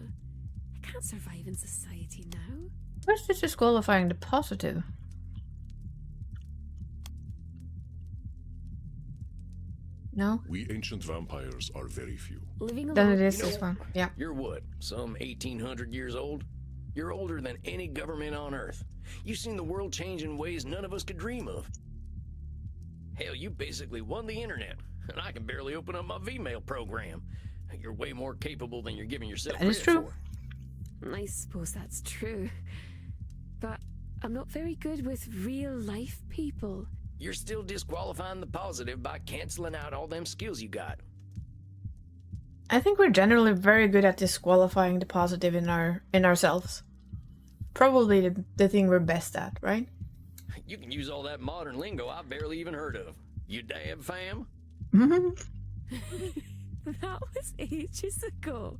I can't survive in society now. Where's this disqualifying the positive? No? We ancient vampires are very few. Living Then alone. it is this one. Yeah. You're what, some 1800 years old? You're older than any government on Earth. You've seen the world change in ways none of us could dream of. Hell, you basically won the internet, and I can barely open up my Vmail program. You're way more capable than you're giving yourself That is credit true. for. I suppose that's true. But I'm not very good with real life people. You're still disqualifying the positive by canceling out all them skills you got. I think we're generally very good at disqualifying the positive in ourselves. Probably the thing we're best at, right? You can use all that modern lingo I've barely even heard of. You dab, fam? That was ages ago.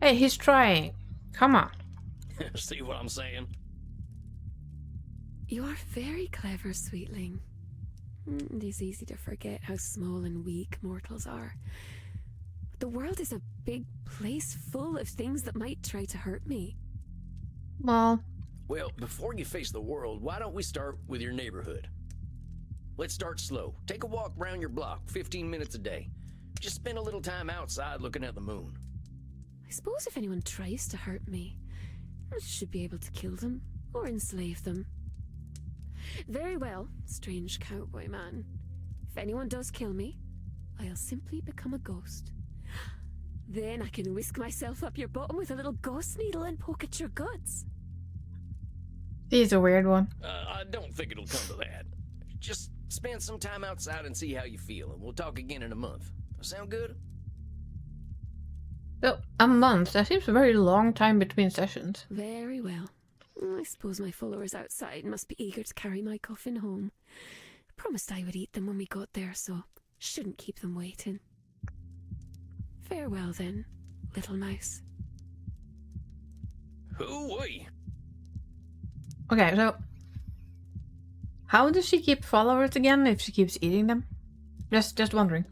Hey, he's trying. Come on. See what I'm saying? You are very clever, sweetling. It is easy to forget how small and weak mortals are. The world is a big place full of things that might try to hurt me. Well, before you face the world, why don't we start with your neighborhood? Let's start slow. Take a walk around your block, 15 minutes a day. Just spend a little time outside looking at the moon. I suppose if anyone tries to hurt me, I should be able to kill them or enslave them. Very well, strange cowboy man. If anyone does kill me, I'll simply become a ghost. Then I can whisk myself up your bottom with a little ghost needle and poke at your guts. He's a weird one. I don't think it'll come to that. Just spend some time outside and see how you feel, and we'll talk again in a month. Sound good? So, a month? That seems a very long time between sessions. Very well. I suppose my followers outside must be eager to carry my coffin home. I promised I would eat them when we got there, so shouldn't keep them waiting. Farewell then, little mouse. Hoo-wee! Okay, so how does she keep followers again if she keeps eating them? Just wondering.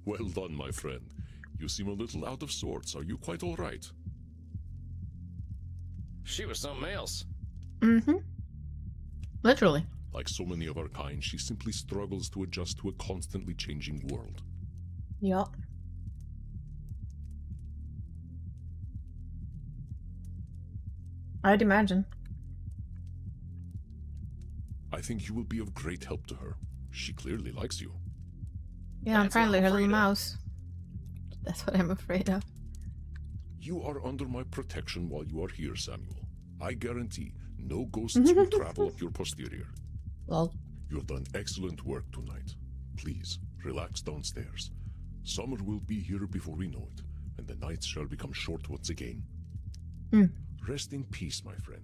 Well done, my friend. You seem a little out of sorts. Are you quite all right? She was something else. Mm-hmm. Literally. Like so many of our kind, she simply struggles to adjust to a constantly changing world. Yup. I'd imagine. I think you will be of great help to her. She clearly likes you. Yeah, I'm friendly, her little mouse. That's what I'm afraid of. You are under my protection while you are here, Samuel. I guarantee no ghosts will travel up your posterior. Well. You've done excellent work tonight. Please, relax downstairs. Summer will be here before we know it, and the nights shall become short once again. Rest in peace, my friend.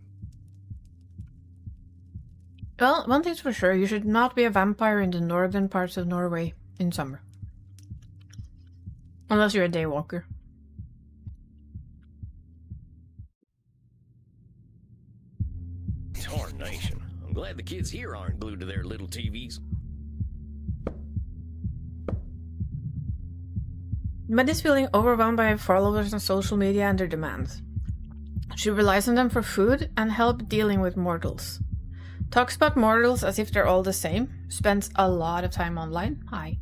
Well, one thing's for sure, you should not be a vampire in the northern parts of Norway in summer. Unless you're a daywalker. Tarnation. I'm glad the kids here aren't glued to their little TVs. Med is feeling overwhelmed by her followers on social media and their demands. She relies on them for food and help dealing with mortals. Talks about mortals as if they're all the same. Spends a lot of time online. Hi.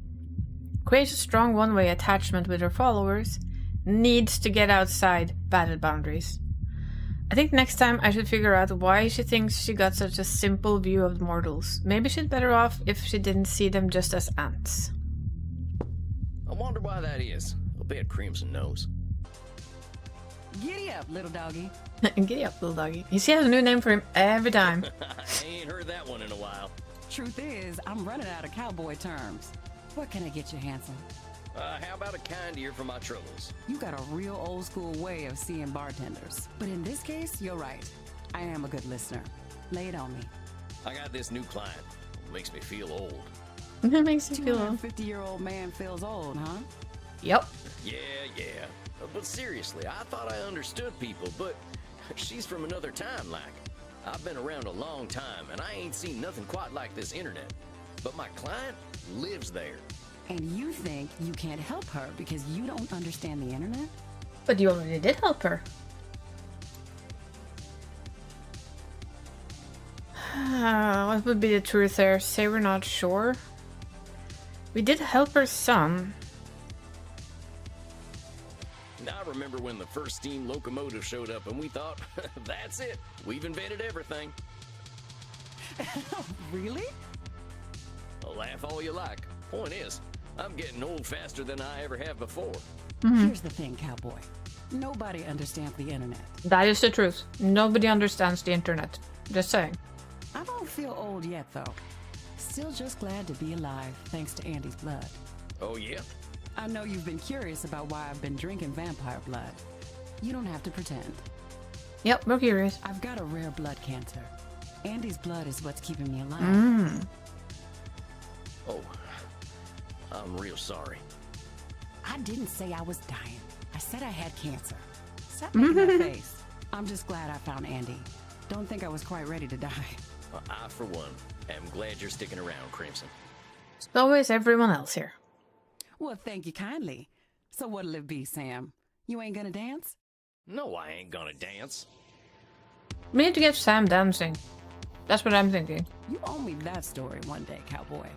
Creates a strong one-way attachment with her followers. Needs to get outside battle boundaries. I think next time I should figure out why she thinks she got such a simple view of mortals. Maybe she'd better off if she didn't see them just as ants. I wonder why that is. I'll bet Crimson knows. Giddy up, little doggy. Giddy up, little doggy. You see, has a new name for him every time. I ain't heard that one in a while. Truth is, I'm running out of cowboy terms. What can I get you, handsome? How about a kind ear for my troubles? You got a real old school way of seeing bartenders. But in this case, you're right. I am a good listener. Lay it on me. I got this new client. It makes me feel old. That makes you feel old. 50-year-old man feels old, huh? Yep. Yeah. But seriously, I thought I understood people, but she's from another time, like. I've been around a long time, and I ain't seen nothing quite like this internet. But my client lives there. And you think you can't help her because you don't understand the internet? But you already did help her. What would be the truth there? Say we're not sure? We did help her some. I remember when the first steam locomotive showed up and we thought, that's it. We've invented everything. Really? Laugh all you like. Point is, I'm getting old faster than I ever have before. Here's the thing, cowboy. Nobody understands the internet. That is the truth. Nobody understands the internet. Just saying. I don't feel old yet, though. Still just glad to be alive, thanks to Andy's blood. Oh, yeah? I know you've been curious about why I've been drinking vampire blood. You don't have to pretend. Yep, we're curious. I've got a rare blood cancer. Andy's blood is what's keeping me alive. Oh, I'm real sorry. I didn't say I was dying. I said I had cancer. Stop making that face. I'm just glad I found Andy. Don't think I was quite ready to die. I, for one, am glad you're sticking around, Crimson. So is everyone else here. Well, thank you kindly. So what'll it be, Sam? You ain't gonna dance? No, I ain't gonna dance. We need to get Sam dancing. That's what I'm thinking. You owe me that story one day, cowboy.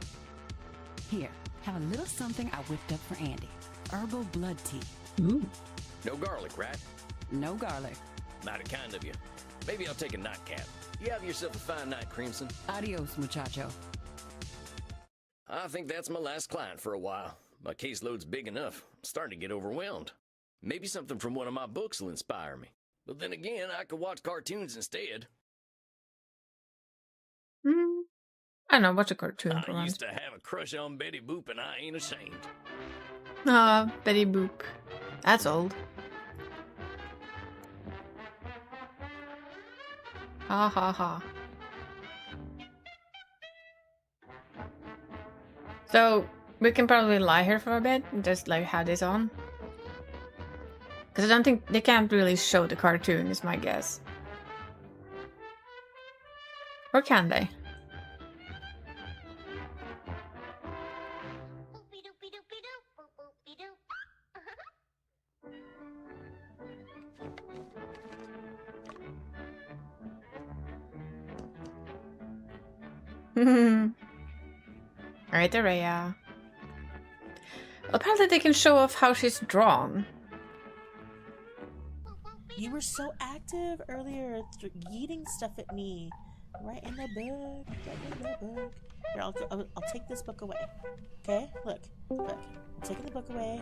Here, have a little something I whipped up for Andy. Herbal blood tea. Ooh. No garlic, right? No garlic. Mighty kind of you. Maybe I'll take a nightcap. You have yourself a fine night, Crimson. Adios, muchacho. I think that's my last client for a while. My caseload's big enough. I'm starting to get overwhelmed. Maybe something from one of my books will inspire me. But then again, I could watch cartoons instead. I don't know, watch a cartoon for I once. used to have a crush on Betty Boop, and I ain't ashamed. Ah, Betty Boop. That's old. Ha ha ha. So, we can probably lie here for a bit and just like have this on. Because I don't think they can't really show the cartoon, is my guess. Or can they? Alright, Araya. Apparently they can show off how she's drawn. You were so active earlier, yeeting stuff at me. Right in the book. Right in the book. Here, I'll take this book away. Okay? Look. Look. I'm taking the book away.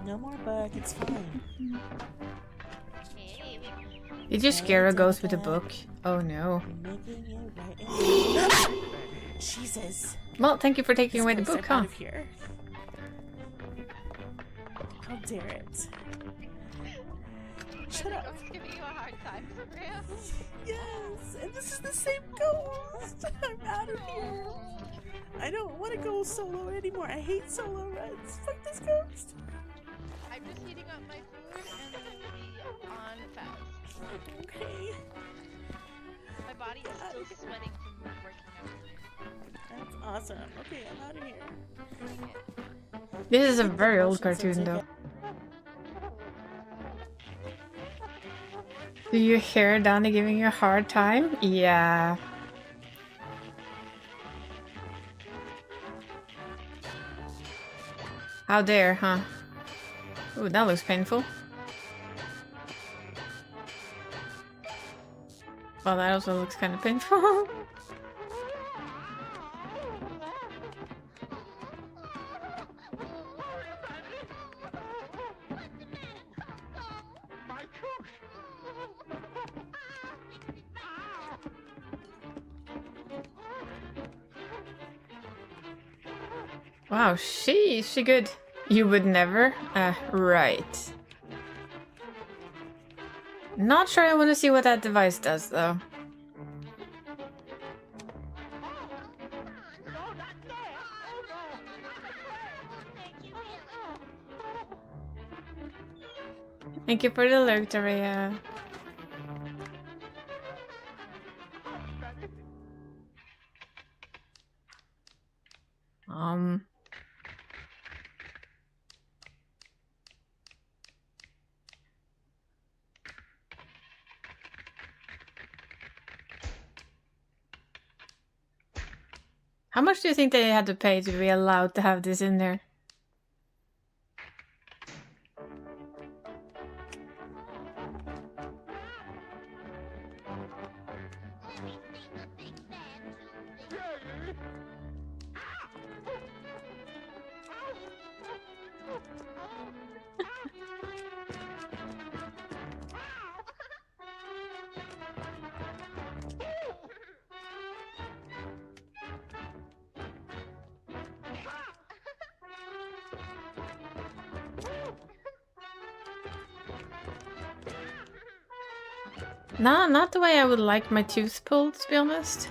No more book. It's fine. Did you scare a ghost with a book? Oh no. Jesus. Well, thank you for taking away the book, huh? Out of here. How dare it? Shut up. I was giving you a hard time for real. Yes, and this is the same ghost. I'm out of here. I don't want to go solo anymore. I hate solo runs. Fuck this ghost. I'm just heating up my food and then be on fast. Okay. My body is still sweating from working out. That's awesome. Okay, I'm out of here. This is a very old cartoon though. Do you hear Donnie giving you a hard time? Yeah. How dare, huh? Ooh, that looks painful. Well, that also looks kind of painful. Wow, she good. You would never? Right. Not sure I want to see what that device does, though. Thank you for the alert, Araya. How much do you think they had to pay to be allowed to have this in there? Nah, not the way I would like my tooth pulled, to be honest.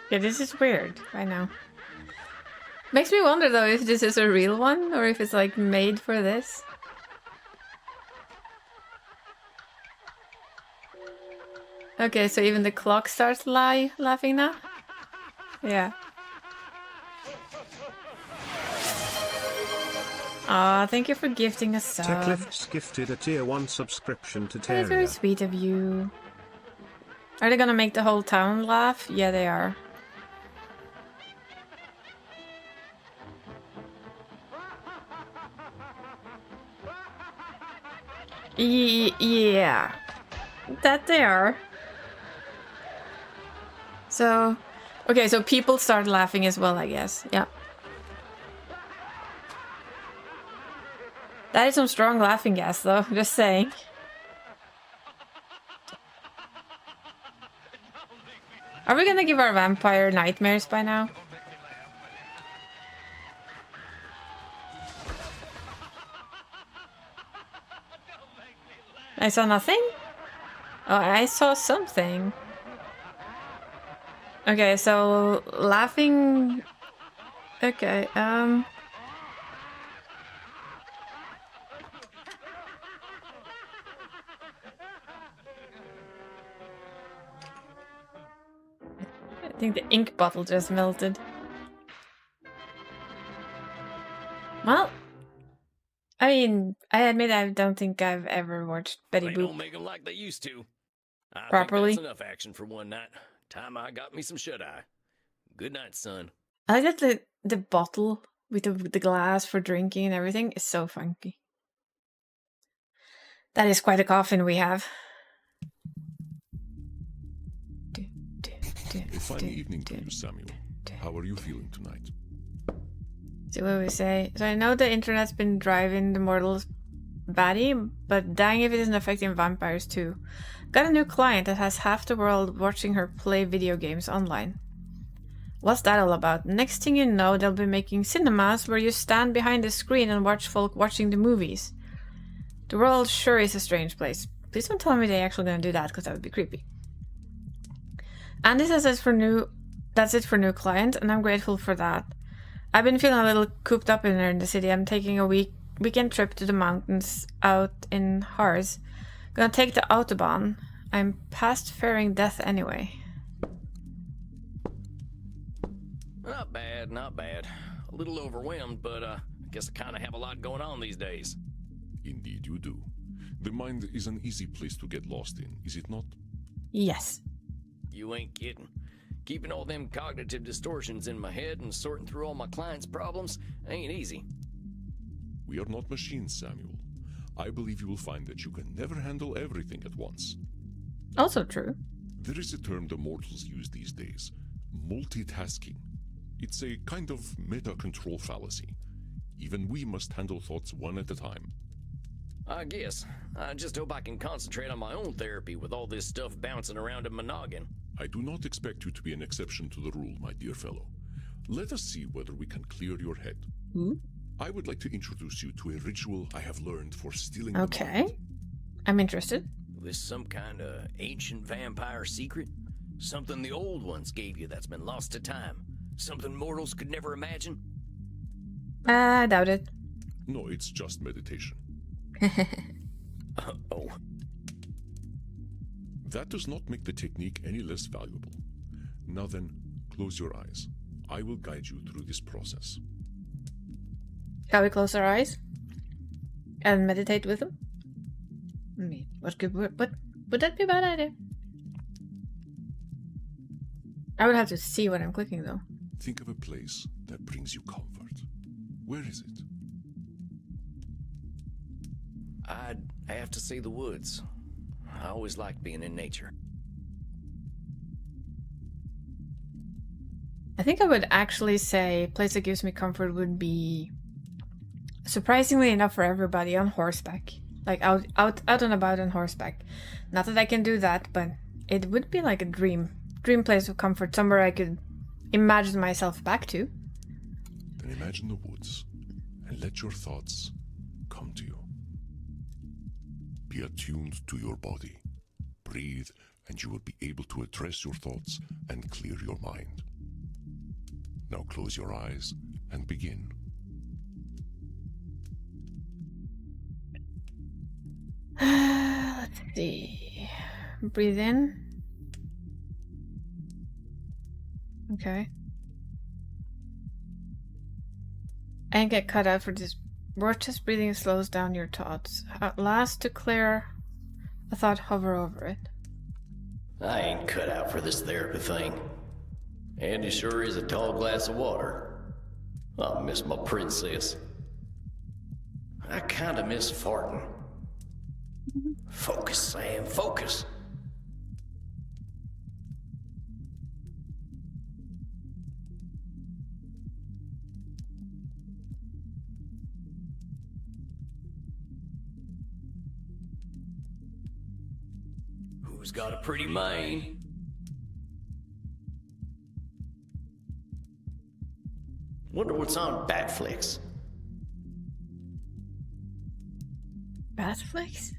Yeah, this is weird right now. Makes me wonder though if this is a real one or if it's like made for this. Okay, so even the clock starts laughing now? Yeah. Aw, thank you for gifting a sub. Techlifts gifted a tier 1 subscription to That is very Terria. sweet of you. Are they gonna make the whole town laugh? Yeah, they are. Yeah. That they are. So, okay, so people start laughing as well, I guess. Yeah. That is some strong laughing gas, though. Just saying. Are we gonna give our vampire nightmares by now? I saw nothing? Oh, I saw something. Okay, so laughing... Okay, I think the ink bottle just melted. Well, I mean, I admit I don't think I've ever watched Betty They Boop don't make them like they used to. I properly. think that's enough action for one night. Time I got me some shut-eye. Good night, son. I like that the bottle with the glass for drinking and everything is so funky. That is quite a coffin we have. A fine evening to you, Samuel. How are you feeling tonight? See what we say. So I know the internet's been driving the mortals batty, but dang if it isn't affecting vampires too. Got a new client that has half the world watching her play video games online. What's that all about? Next thing you know, they'll be making cinemas where you stand behind the screen and watch folk watching the movies. The world sure is a strange place. Please don't tell me they're actually gonna do that, because that would be creepy. Andy says that's it for new client, and I'm grateful for that. I've been feeling a little cooped up in here in the city. I'm taking a weekend trip to the mountains out in Harz. Gonna take the Autobahn. I'm past fearing death anyway. Not bad, not bad. A little overwhelmed, but I guess I kind of have a lot going on these days. Indeed you do. The mind is an easy place to get lost in, is it not? Yes. You ain't kidding. Keeping all them cognitive distortions in my head and sorting through all my clients' problems ain't easy. We are not machines, Samuel. I believe you will find that you can never handle everything at once. Also true. There is a term the mortals use these days. Multitasking. It's a kind of meta-control fallacy. Even we must handle thoughts one at a time. I guess. I just hope I can concentrate on my own therapy with all this stuff bouncing around in my noggin. I do not expect you to be an exception to the rule, my dear fellow. Let us see whether we can clear your head. I would like to introduce you to a ritual I have learned for stealing the mind. Okay. I'm interested. This some kind of ancient vampire secret? Something the old ones gave you that's been lost to time? Something mortals could never imagine? I doubt it. No, it's just meditation. Oh. That does not make the technique any less valuable. Now then, close your eyes. I will guide you through this process. Shall we close our eyes? And meditate with them? I mean, what would that be a bad idea? I would have to see what I'm clicking though. Think of a place that brings you comfort. Where is it? I'd have to say the woods. I always liked being in nature. I think I would actually say a place that gives me comfort would be, surprisingly enough for everybody, on horseback. Like out and about on horseback. Not that I can do that, but it would be like a dream place of comfort, somewhere I could imagine myself back to. Then imagine the woods and let your thoughts come to you. Be attuned to your body. Breathe and you will be able to address your thoughts and clear your mind. Now close your eyes and begin. Let's see. Breathe in. Okay. And get cut out for this. Just breathing slows down your thoughts. At last, to clear a thought, hover over it. I ain't cut out for this therapy thing. Andy sure is a tall glass of water. I miss my princess. I kinda miss farting. Focus, Sam, focus. Who's got a pretty mane? Wonder what's on Batflix. Batflix?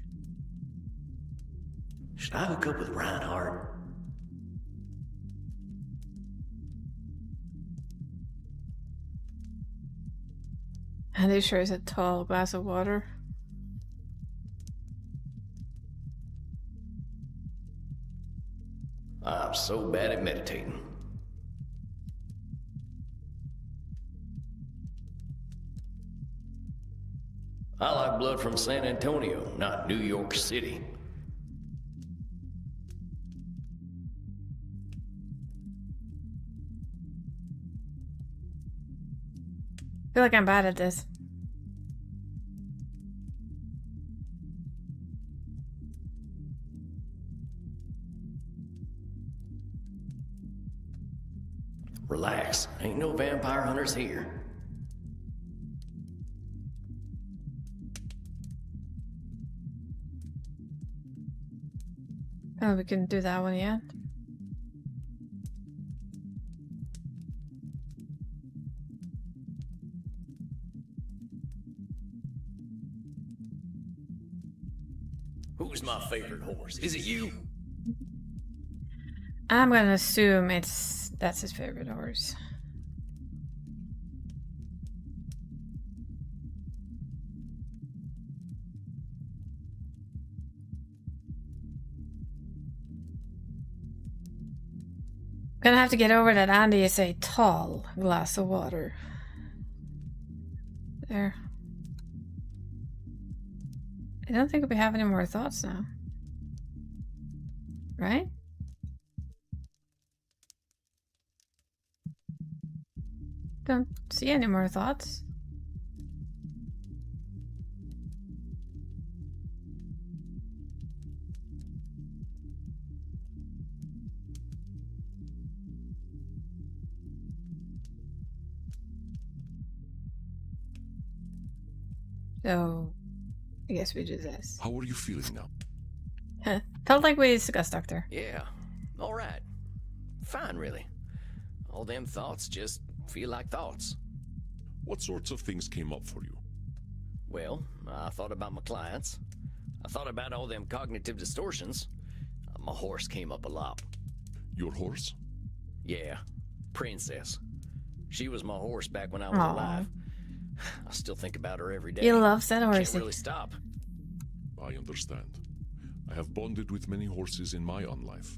Should I hook up with Reinhardt? Andy sure is a tall glass of water. I'm so bad at meditating. I like blood from San Antonio, not New York City. I feel like I'm bad at this. Relax, ain't no vampire hunters here. Oh, we can do that one yet. Who's my favorite horse? Is it you? I'm gonna assume that's his favorite horse. Gonna have to get over that Andy is a tall glass of water. There. I don't think we have any more thoughts now. Right? Don't see any more thoughts. So, I guess we do this. How are you feeling now? Felt like we discussed, Doctor. Yeah, alright. Fine, really. All them thoughts just feel like thoughts. What sorts of things came up for you? Well, I thought about my clients. I thought about all them cognitive distortions. My horse came up a lot. Your horse? Yeah, Princess. She was my horse back when I was Aww. alive. I still think about her every day. He loves that horse. Can't really stop. I understand. I have bonded with many horses in my own life,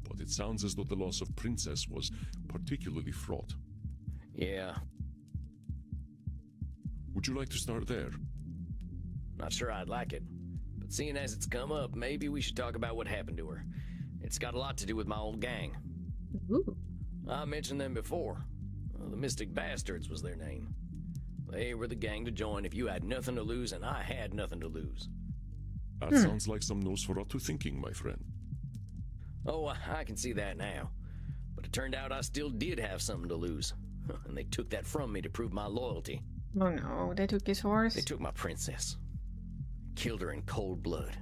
but it sounds as though the loss of Princess was particularly fraught. Yeah. Would you like to start there? Not sure I'd like it, but seeing as it's come up, maybe we should talk about what happened to her. It's got a lot to do with my old gang. Ooh. I mentioned them before. The Mystic Bastards was their name. They were the gang to join if you had nothing to lose, and I had nothing to lose. That sounds like some Nosferatu thinking, my friend. Oh, I can see that now. But it turned out I still did have something to lose. And they took that from me to prove my loyalty. Oh no, they took his horse. They took my princess. Killed her in cold blood.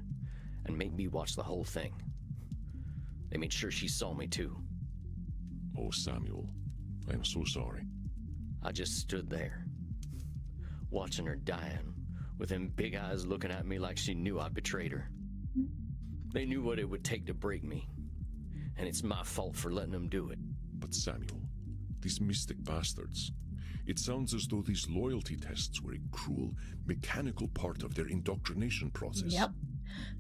And made me watch the whole thing. They made sure she saw me too. Oh, Samuel, I am so sorry. I just stood there, watching her dying, with them big eyes looking at me like she knew I betrayed her. They knew what it would take to break me, and it's my fault for letting them do it. But Samuel, these Mystic Bastards, it sounds as though these loyalty tests were a cruel, mechanical part of their indoctrination process. Yep.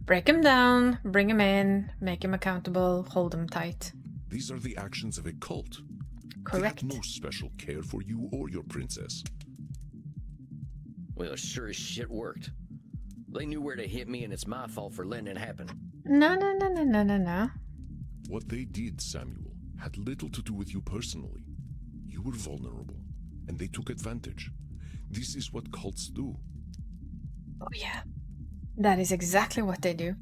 Break him down, bring him in, make him accountable, hold him tight. These are the actions of a cult. Correct. They had no special care for you or your princess. Well, it sure as shit worked. They knew where to hit me, and it's my fault for letting it happen. No. What they did, Samuel, had little to do with you personally. You were vulnerable, and they took advantage. This is what cults do. Oh yeah. That is exactly what they do.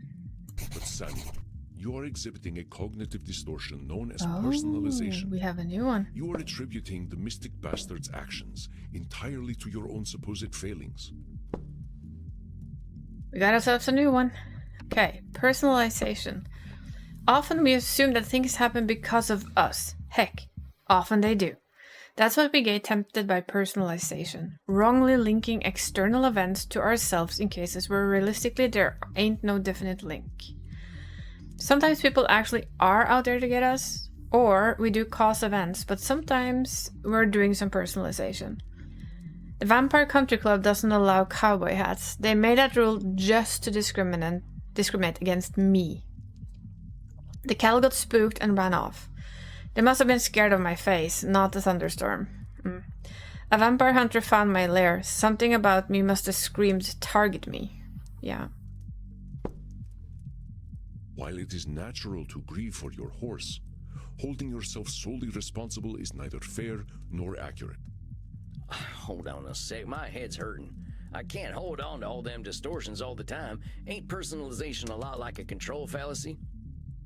But Samuel, you are exhibiting a cognitive distortion known as personalization. We have a new one. You are attributing the Mystic Bastards' actions entirely to your own supposed failings. We got ourselves a new one. Okay, personalization. Often we assume that things happen because of us. Heck, often they do. That's what we get tempted by personalization, wrongly linking external events to ourselves in cases where realistically there ain't no definite link. Sometimes people actually are out there to get us, or we do cause events, but sometimes we're doing some personalization. The Vampire Country Club doesn't allow cowboy hats. They made that rule just to discriminate against me. The cow got spooked and ran off. They must have been scared of my face, not the thunderstorm. A vampire hunter found my lair. Something about me must have screamed, "Target me." Yeah. While it is natural to grieve for your horse, holding yourself solely responsible is neither fair nor accurate. Hold on a sec, my head's hurting. I can't hold on to all them distortions all the time. Ain't personalization a lot like a control fallacy?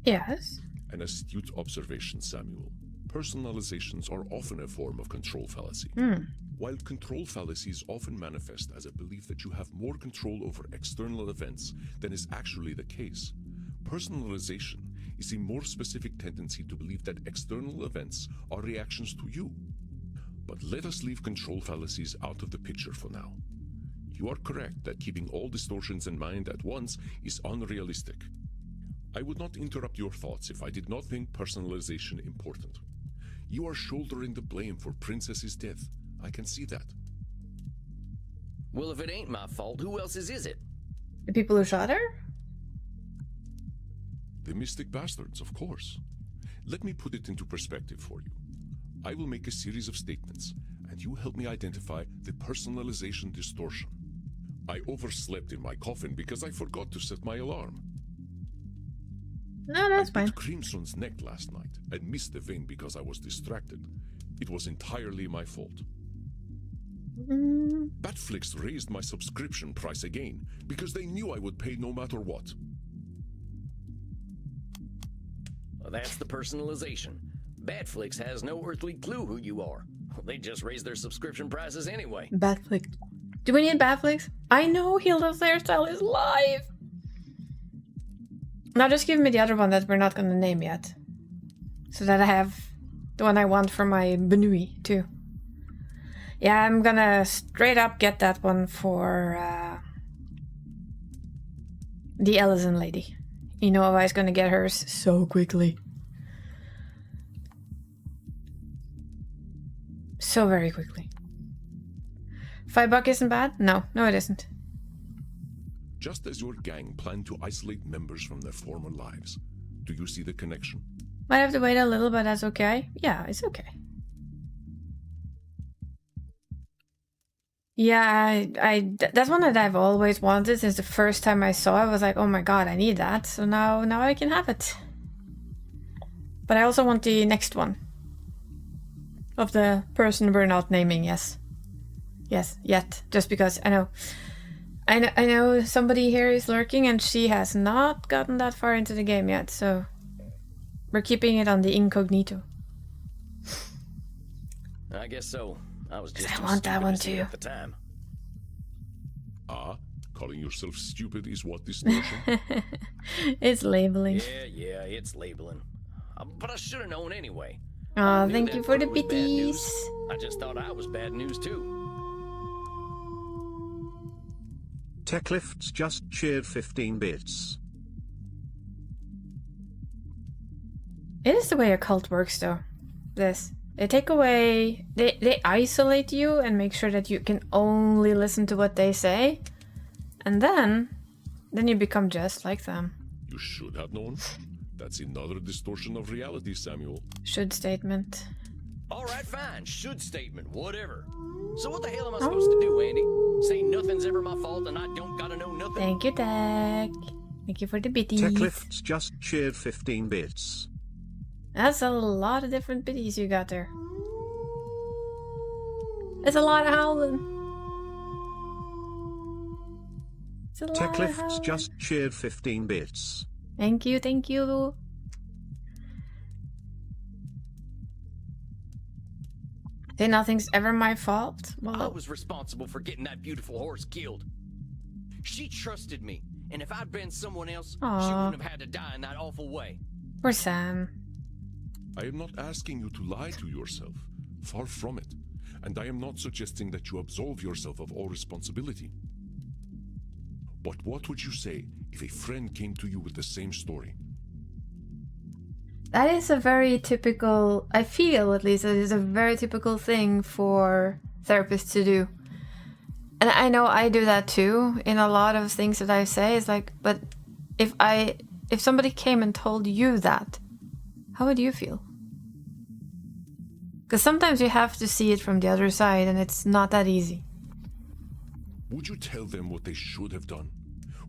Yes. An astute observation, Samuel. Personalizations are often a form of control fallacy. While control fallacies often manifest as a belief that you have more control over external events than is actually the case, personalization is a more specific tendency to believe that external events are reactions to you. But let us leave control fallacies out of the picture for now. You are correct that keeping all distortions in mind at once is unrealistic. I would not interrupt your thoughts if I did not think personalization important. You are shouldering the blame for Princess's death. I can see that. Well, if it ain't my fault, who else's is it? The people who shot her? The Mystic Bastards, of course. Let me put it into perspective for you. I will make a series of statements, and you help me identify the personalization distortion. I overslept in my coffin because I forgot to set my alarm. No, that's fine. I bit Crimson's neck last night and missed the vein because I was distracted. It was entirely my fault. Batflix raised my subscription price again because they knew I would pay no matter what. Well, that's the personalization. Batflix has no earthly clue who you are. They just raised their subscription prices anyway. Batflix. Do we need Batflix? I know Hilda's hairstyle is live! Now just give me the other one that we're not gonna name yet. So that I have the one I want for my Benui too. Yeah, I'm gonna straight up get that one for the Ellison lady. You know I was gonna get hers so quickly. So very quickly. $5 isn't bad? No, it isn't. Just as your gang planned to isolate members from their former lives. Do you see the connection? Might have to wait a little, but that's okay. Yeah, it's okay. Yeah, that's one that I've always wanted since the first time I saw it. I was like, oh my god, I need that. So now I can have it. But I also want the next one. Of the person we're not naming, yes. Yes, yet. Just because I know somebody here is lurking and she has not gotten that far into the game yet, so we're keeping it on the incognito. I guess so. I was just I want that one too. At the time. Ah, calling yourself stupid is what distortion? It's labeling. Yeah, it's labeling. But I should have known anyway. Aw, thank you for the bitties. I just thought I was bad news too. Techlifts just cheered 15 bits. It is the way a cult works, though. They take away... They isolate you and make sure that you can only listen to what they say. And then you become just like them. You should have known. That's another distortion of reality, Samuel. Should statement. Alright, fine. Should statement. Whatever. So what the hell am I supposed to do, Andy? Say nothing's ever my fault and I don't gotta know nothing? Thank you, Tech. Thank you for the bitties. Techlifts just cheered 15 bits. That's a lot of different bitties you got there. It's a lot of howling. It's a lot of Techlifts howling. just cheered 15 bits. Thank you, thank you. Say nothing's ever my fault. Well, I was responsible for getting that beautiful horse killed. She trusted me, and if I'd been someone else, she wouldn't have had to die in that awful way. Poor Sam. I am not asking you to lie to yourself. Far from it. And I am not suggesting that you absolve yourself of all responsibility. But what would you say if a friend came to you with the same story? That is a very typical, I feel at least, it is a very typical thing for therapists to do. And I know I do that too in a lot of things that I say. It's like, but if somebody came and told you that, how would you feel? Because sometimes you have to see it from the other side and it's not that easy. Would you tell them what they should have done?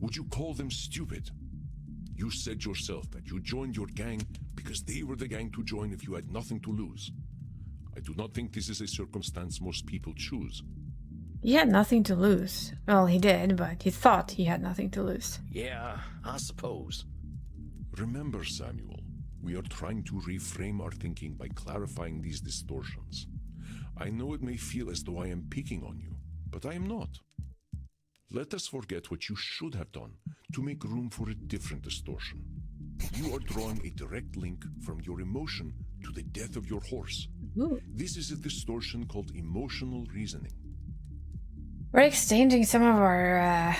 Would you call them stupid? You said yourself that you joined your gang because they were the gang to join if you had nothing to lose. I do not think this is a circumstance most people choose. He had nothing to lose. Well, he did, but he thought he had nothing to lose. Yeah, I suppose. Remember, Samuel, we are trying to reframe our thinking by clarifying these distortions. I know it may feel as though I am picking on you, but I am not. Let us forget what you should have done to make room for a different distortion. You are drawing a direct link from your emotion to the death of your horse. Ooh. This is a distortion called emotional reasoning. We're exchanging some of our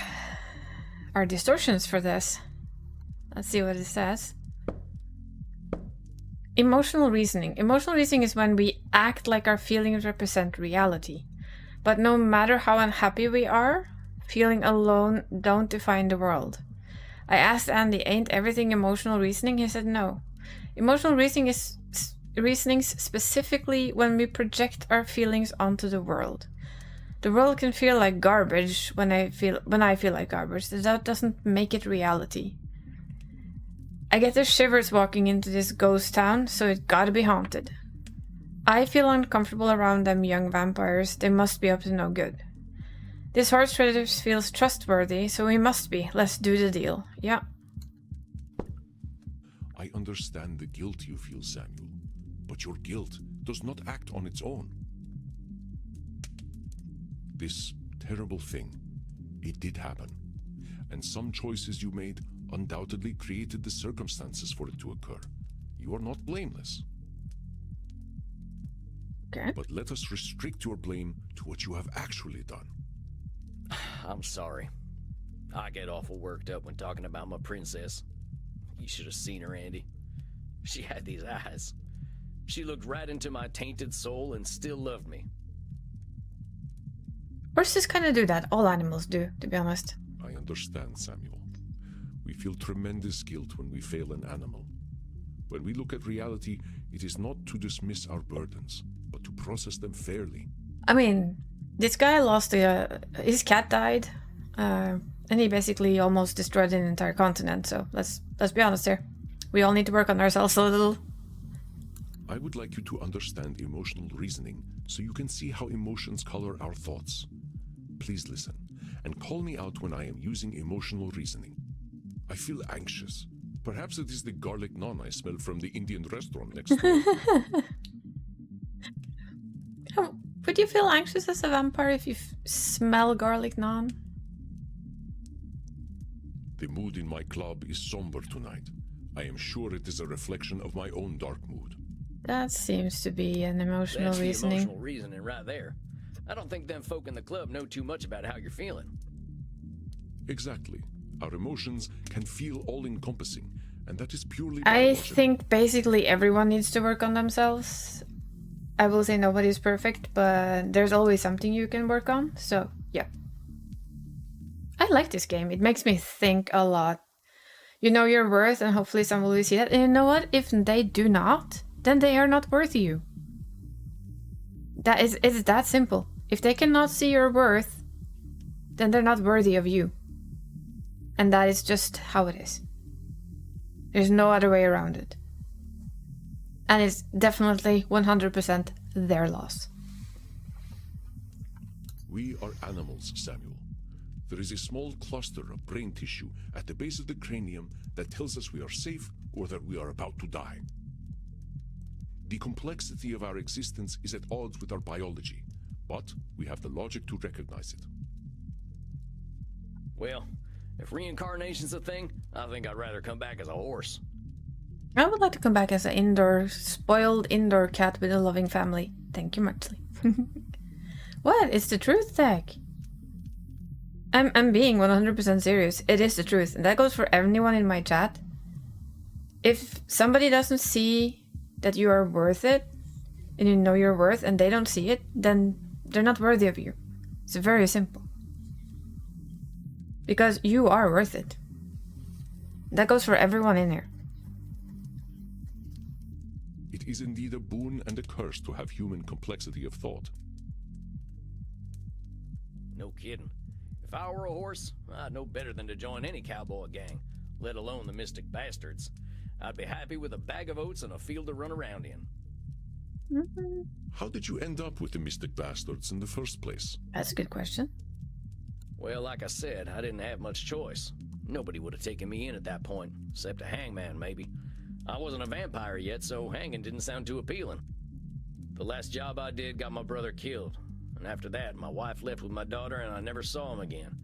distortions for this. Let's see what it says. Emotional reasoning. Emotional reasoning is when we act like our feelings represent reality. But no matter how unhappy we are, feeling alone don't define the world. I asked Andy, ain't everything emotional reasoning? He said no. Emotional reasoning is reasonings specifically when we project our feelings onto the world. The world can feel like garbage when I feel like garbage. That doesn't make it reality. I get the shivers walking into this ghost town, so it gotta be haunted. I feel uncomfortable around them young vampires. They must be up to no good. This horse trader feels trustworthy, so he must be. Let's do the deal. Yeah. I understand the guilt you feel, Samuel, but your guilt does not act on its own. This terrible thing, it did happen, and some choices you made undoubtedly created the circumstances for it to occur. You are not blameless. Okay. But let us restrict your blame to what you have actually done. I'm sorry. I get awful worked up when talking about my princess. You should have seen her, Andy. She had these eyes. She looked right into my tainted soul and still loved me. Horses kind of do that. All animals do, to be honest. I understand, Samuel. We feel tremendous guilt when we fail an animal. When we look at reality, it is not to dismiss our burdens, but to process them fairly. I mean, This guy lost his cat died, and he basically almost destroyed an entire continent. So let's be honest here. We all need to work on ourselves a little. I would like you to understand emotional reasoning so you can see how emotions color our thoughts. Please listen and call me out when I am using emotional reasoning. I feel anxious. Perhaps it is the garlic naan I smell from the Indian restaurant next door. Would you feel anxious as a vampire if you smell garlic naan? The mood in my club is somber tonight. I am sure it is a reflection of my own dark mood. That seems to be an emotional That's reasoning. the emotional reasoning right there. I don't think them folk in the club know too much about how you're feeling. Exactly. Our emotions can feel all-encompassing, and that is purely I biological. think basically everyone needs to work on themselves. I will say nobody's perfect, but there's always something you can work on. So, yeah. I like this game. It makes me think a lot. You know your worth, and hopefully someone will see that. And you know what? If they do not, then they are not worth you. It's that simple. If they cannot see your worth, then they're not worthy of you. And that is just how it is. There's no other way around it. And it's definitely 100% their loss. We are animals, Samuel. There is a small cluster of brain tissue at the base of the cranium that tells us we are safe or that we are about to die. The complexity of our existence is at odds with our biology, but we have the logic to recognize it. Well, if reincarnation's a thing, I think I'd rather come back as a horse. I would like to come back as a spoiled indoor cat with a loving family. Thank you muchly. What? It's the truth, Tech. I'm being 100% serious. It is the truth. And that goes for anyone in my chat. If somebody doesn't see that you are worth it, and you know your worth, and they don't see it, then they're not worthy of you. It's very simple. Because you are worth it. That goes for everyone in here. It is indeed a boon and a curse to have human complexity of thought. No kidding. If I were a horse, I'd know better than to join any cowboy gang, let alone the Mystic Bastards. I'd be happy with a bag of oats and a field to run around in. How did you end up with the Mystic Bastards in the first place? That's a good question. Well, like I said, I didn't have much choice. Nobody would have taken me in at that point, except a hangman, maybe. I wasn't a vampire yet, so hanging didn't sound too appealing. The last job I did got my brother killed, and after that, my wife left with my daughter and I never saw him again.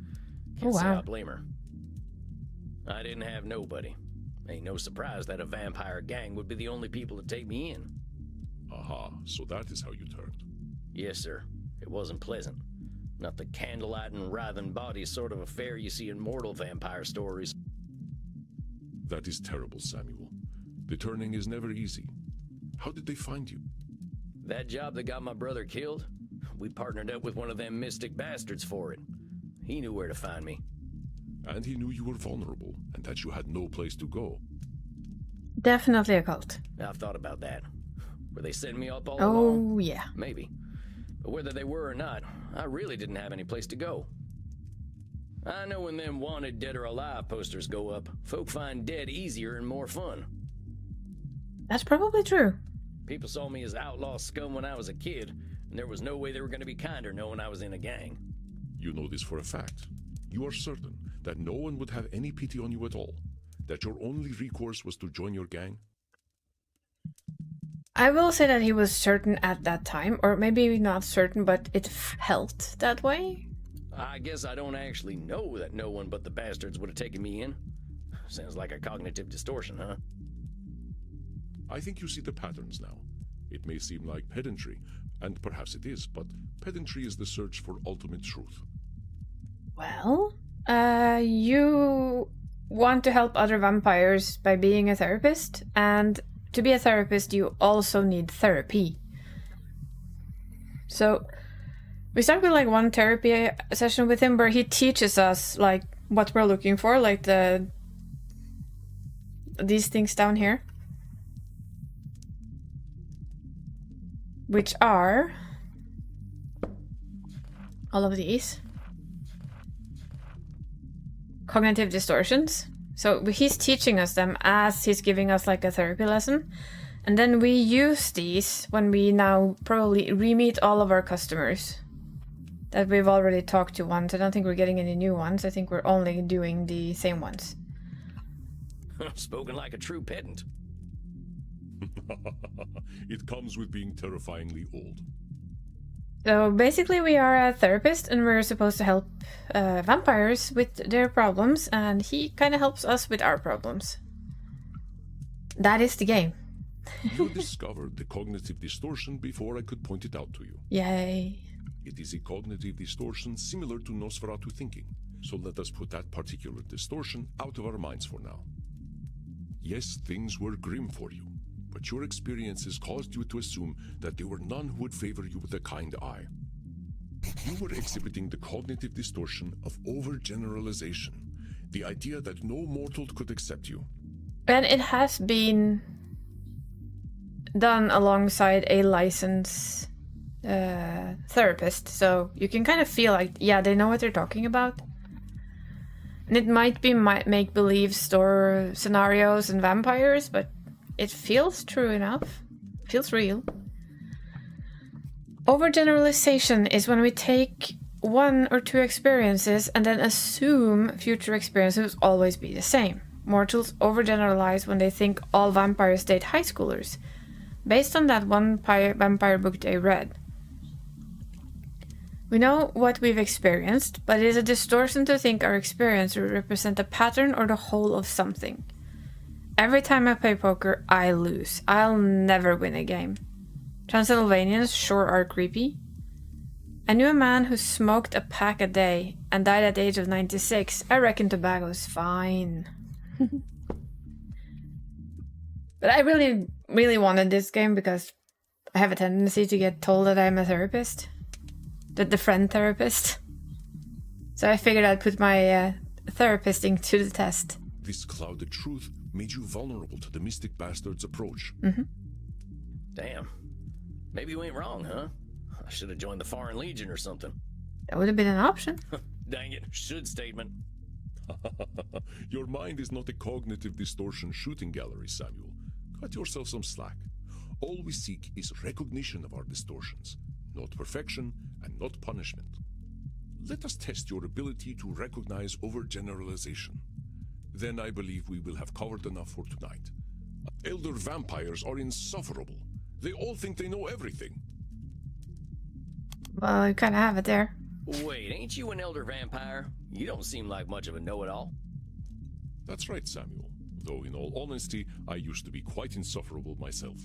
Can't say I blame her. I didn't have nobody. Ain't no surprise that a vampire gang would be the only people to take me in. Aha, so that is how you turned. Yes, sir. It wasn't pleasant. Not the candlelight and writhing body sort of affair you see in mortal vampire stories. That is terrible, Samuel. The turning is never easy. How did they find you? That job that got my brother killed? We partnered up with one of them Mystic Bastards for it. He knew where to find me. And he knew you were vulnerable, and that you had no place to go. Definitely a cult. I've thought about that. Were they setting me up all along? Oh, yeah. Maybe. But whether they were or not, I really didn't have any place to go. I know when them wanted dead or alive posters go up, folk find dead easier and more fun. That's probably true. People saw me as outlaw scum when I was a kid, and there was no way they were going to be kinder knowing I was in a gang. You know this for a fact. You are certain that no one would have any pity on you at all, that your only recourse was to join your gang? I will say that he was certain at that time, or maybe not certain, but it felt that way. I guess I don't actually know that no one but the bastards would have taken me in. Sounds like a cognitive distortion, huh? I think you see the patterns now. It may seem like pedantry, and perhaps it is, but pedantry is the search for ultimate truth. Well, you want to help other vampires by being a therapist, and to be a therapist you also need therapy. So we start with like one therapy session with him where he teaches us like what we're looking for, like these things down here, which are all of these. Cognitive distortions. So he's teaching us them as he's giving us like a therapy lesson. And then we use these when we now probably re-meet all of our customers that we've already talked to once. I don't think we're getting any new ones. I think we're only doing the same ones. Spoken like a true pedant. It comes with being terrifyingly old. So basically we are a therapist and we're supposed to help vampires with their problems, and he kind of helps us with our problems. That is the game. You discovered the cognitive distortion before I could point it out to you. Yay. It is a cognitive distortion similar to Nosferatu thinking, so let us put that particular distortion out of our minds for now. Yes, things were grim for you, but your experiences caused you to assume that there were none who would favor you with a kind eye. You were exhibiting the cognitive distortion of overgeneralization, the idea that no mortal could accept you. And it has been done alongside a licensed therapist, so you can kind of feel like, yeah, they know what they're talking about. And it might be make-believe store scenarios and vampires, but it feels true enough. Feels real. Overgeneralization is when we take one or two experiences and then assume future experiences will always be the same. Mortals overgeneralize when they think all vampires date high schoolers, based on that one vampire book they read. We know what we've experienced, but it is a distortion to think our experience will represent a pattern or the whole of something. Every time I play poker, I lose. I'll never win a game. Transylvanians sure are creepy. I knew a man who smoked a pack a day and died at the age of 96. I reckon tobacco's fine. But I really, really wanted this game because I have a tendency to get told that I'm a therapist. The friend therapist. So I figured I'd put my therapisting to the test. This clouded truth made you vulnerable to the Mystic Bastard's approach. Damn. Maybe you ain't wrong, huh? I should have joined the Foreign Legion or something. That would have been an option. Dang it, should statement. Your mind is not a cognitive distortion shooting gallery, Samuel. Cut yourself some slack. All we seek is recognition of our distortions, not perfection and not punishment. Let us test your ability to recognize overgeneralization. Then I believe we will have covered enough for tonight. Elder vampires are insufferable. They all think they know everything. Well, you kind of have it there. Wait, ain't you an elder vampire? You don't seem like much of a know-it-all. That's right, Samuel. Though in all honesty, I used to be quite insufferable myself.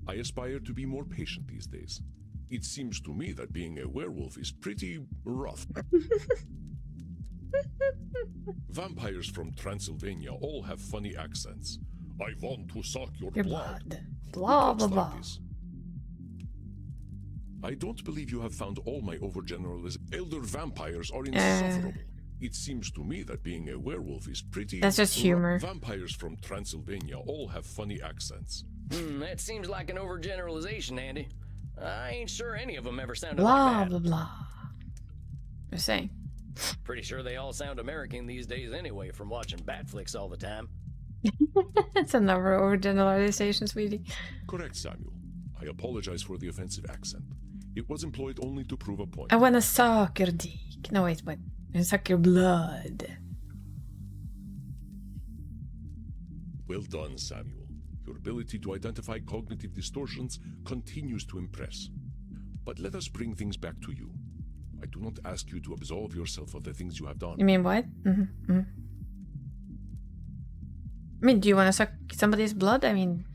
I aspire to be more patient these days. It seems to me that being a werewolf is pretty rough. Vampires from Transylvania all have funny accents. I want to suck your blood. Blah, blah, blah. I don't believe you have found all my overgeneralized elder vampires are insufferable. It seems to me that being a werewolf is pretty... That's just humor. Vampires from Transylvania all have funny accents. That seems like an overgeneralization, Andy. I ain't sure any of them ever sounded Blah, like that. blah, blah. Just saying. Pretty sure they all sound American these days anyway from watching bat flicks all the time. That's another overgeneralization, sweetie. Correct, Samuel. I apologize for the offensive accent. It was employed only to prove a point. I wanna suck your dick. No, wait, what? I suck your blood. Well done, Samuel. Your ability to identify cognitive distortions continues to impress. But let us bring things back to you. I do not ask you to absolve yourself of the things you have done. You mean what? I mean, do you want to suck somebody's blood? I mean,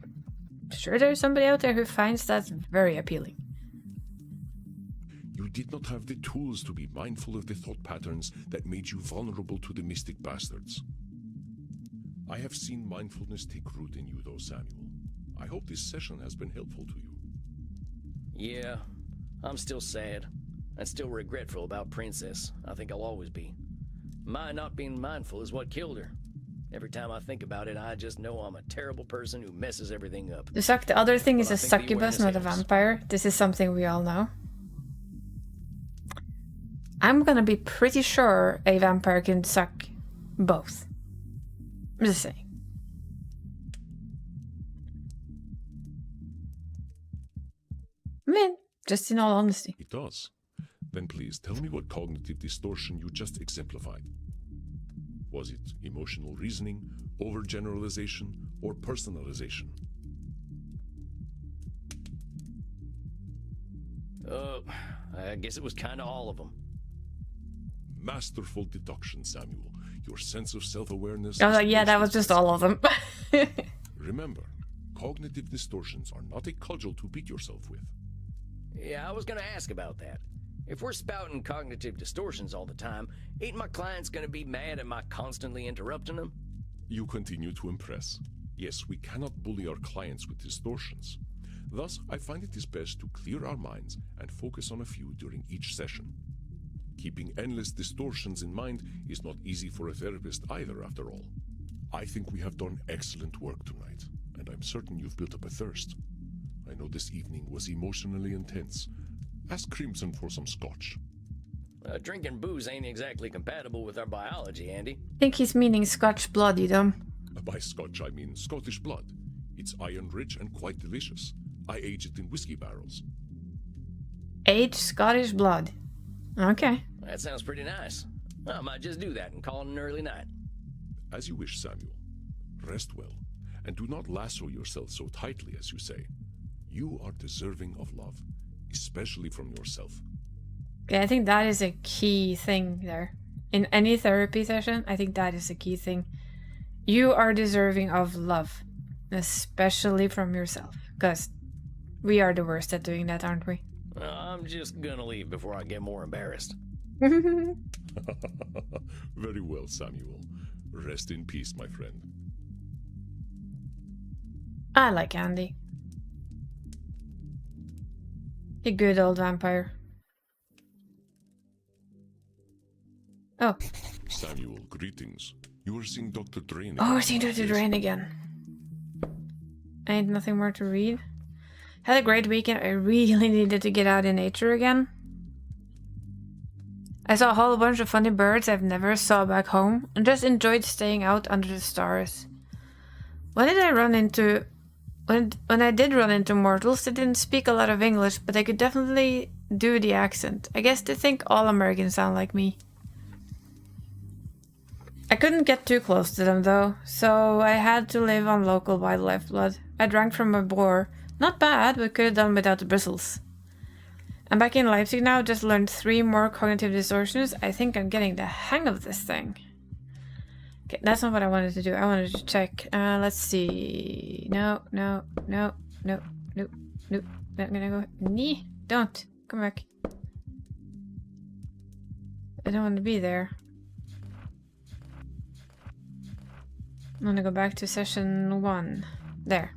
sure there's somebody out there who finds that very appealing. You did not have the tools to be mindful of the thought patterns that made you vulnerable to the Mystic Bastards. I have seen mindfulness take root in you, though, Samuel. I hope this session has been helpful to you. Yeah, I'm still sad. And still regretful about Princess. I think I'll always be. My not being mindful is what killed her. Every time I think about it, I just know I'm a terrible person who messes everything up. The other thing is Well, a I think the succubus, awareness not a helps. vampire. This is something we all know. I'm gonna be pretty sure a vampire can suck both. I'm just saying. I mean, just in all honesty. It does. Then please tell me what cognitive distortion you just exemplified. Was it emotional reasoning, overgeneralization, or personalization? I guess it was kind of all of them. Masterful deduction, Samuel. Your sense of self-awareness... I was like, yeah, that was just all of them. Remember, cognitive distortions are not a cudgel to beat yourself with. Yeah, I was gonna ask about that. If we're spouting cognitive distortions all the time, ain't my clients gonna be mad at my constantly interrupting them? You continue to impress. Yes, we cannot bully our clients with distortions. Thus, I find it is best to clear our minds and focus on a few during each session. Keeping endless distortions in mind is not easy for a therapist either, after all. I think we have done excellent work tonight, and I'm certain you've built up a thirst. I know this evening was emotionally intense. Ask Crimson for some scotch. Drinking booze ain't exactly compatible with our biology, Andy. I think he's meaning Scotch blood, you know. By scotch, I mean Scottish blood. It's iron-rich and quite delicious. I age it in whiskey barrels. Aged Scottish blood. Okay. That sounds pretty nice. I might just do that and call it an early night. As you wish, Samuel. Rest well, and do not lasso yourself so tightly, as you say. You are deserving of love, especially from yourself. Okay, I think that is a key thing there. In any therapy session, I think that is a key thing. You are deserving of love, especially from yourself. Because we are the worst at doing that, aren't we? I'm just gonna leave before I get more embarrassed. Very well, Samuel. Rest in peace, my friend. I like Andy. A good old vampire. Oh. Samuel, greetings. You are seeing Dr. Drain again. Oh, we're seeing Dr. Drain again. Ain't nothing more to read. Had a great weekend. I really needed to get out in nature again. I saw a whole bunch of funny birds I've never saw back home and just enjoyed staying out under the stars. When did I run into... When I did run into mortals, they didn't speak a lot of English, but they could definitely do the accent. I guess they think all Americans sound like me. I couldn't get too close to them though, so I had to live on local wildlife blood. I drank from a boar. Not bad, but could have done without the bristles. I'm back in Leipzig now, just learned 3 more cognitive distortions. I think I'm getting the hang of this thing. Okay, that's not what I wanted to do. I wanted to check. Let's see. No. I'm gonna go. Nee, don't. Come back. I don't want to be there. I'm gonna go back to session 1. There.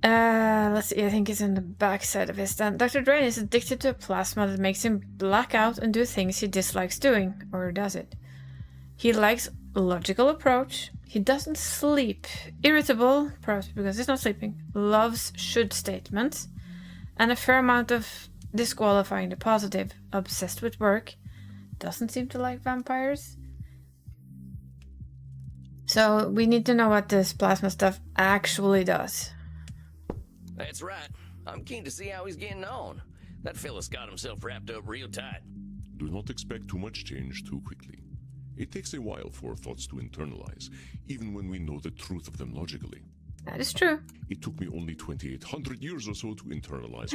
Let's see, I think it's in the back side of his stand. Dr. Drain is addicted to a plasma that makes him black out and do things he dislikes doing. Or does it? He likes logical approach. He doesn't sleep. Irritable, perhaps because he's not sleeping. Loves should statements. And a fair amount of disqualifying the positive. Obsessed with work. Doesn't seem to like vampires. So we need to know what this plasma stuff actually does. That's right. I'm keen to see how he's getting on. That fella's got himself wrapped up real tight. Do not expect too much change too quickly. It takes a while for thoughts to internalize, even when we know the truth of them logically. That is true. It took me only 2,800 years or so to internalize.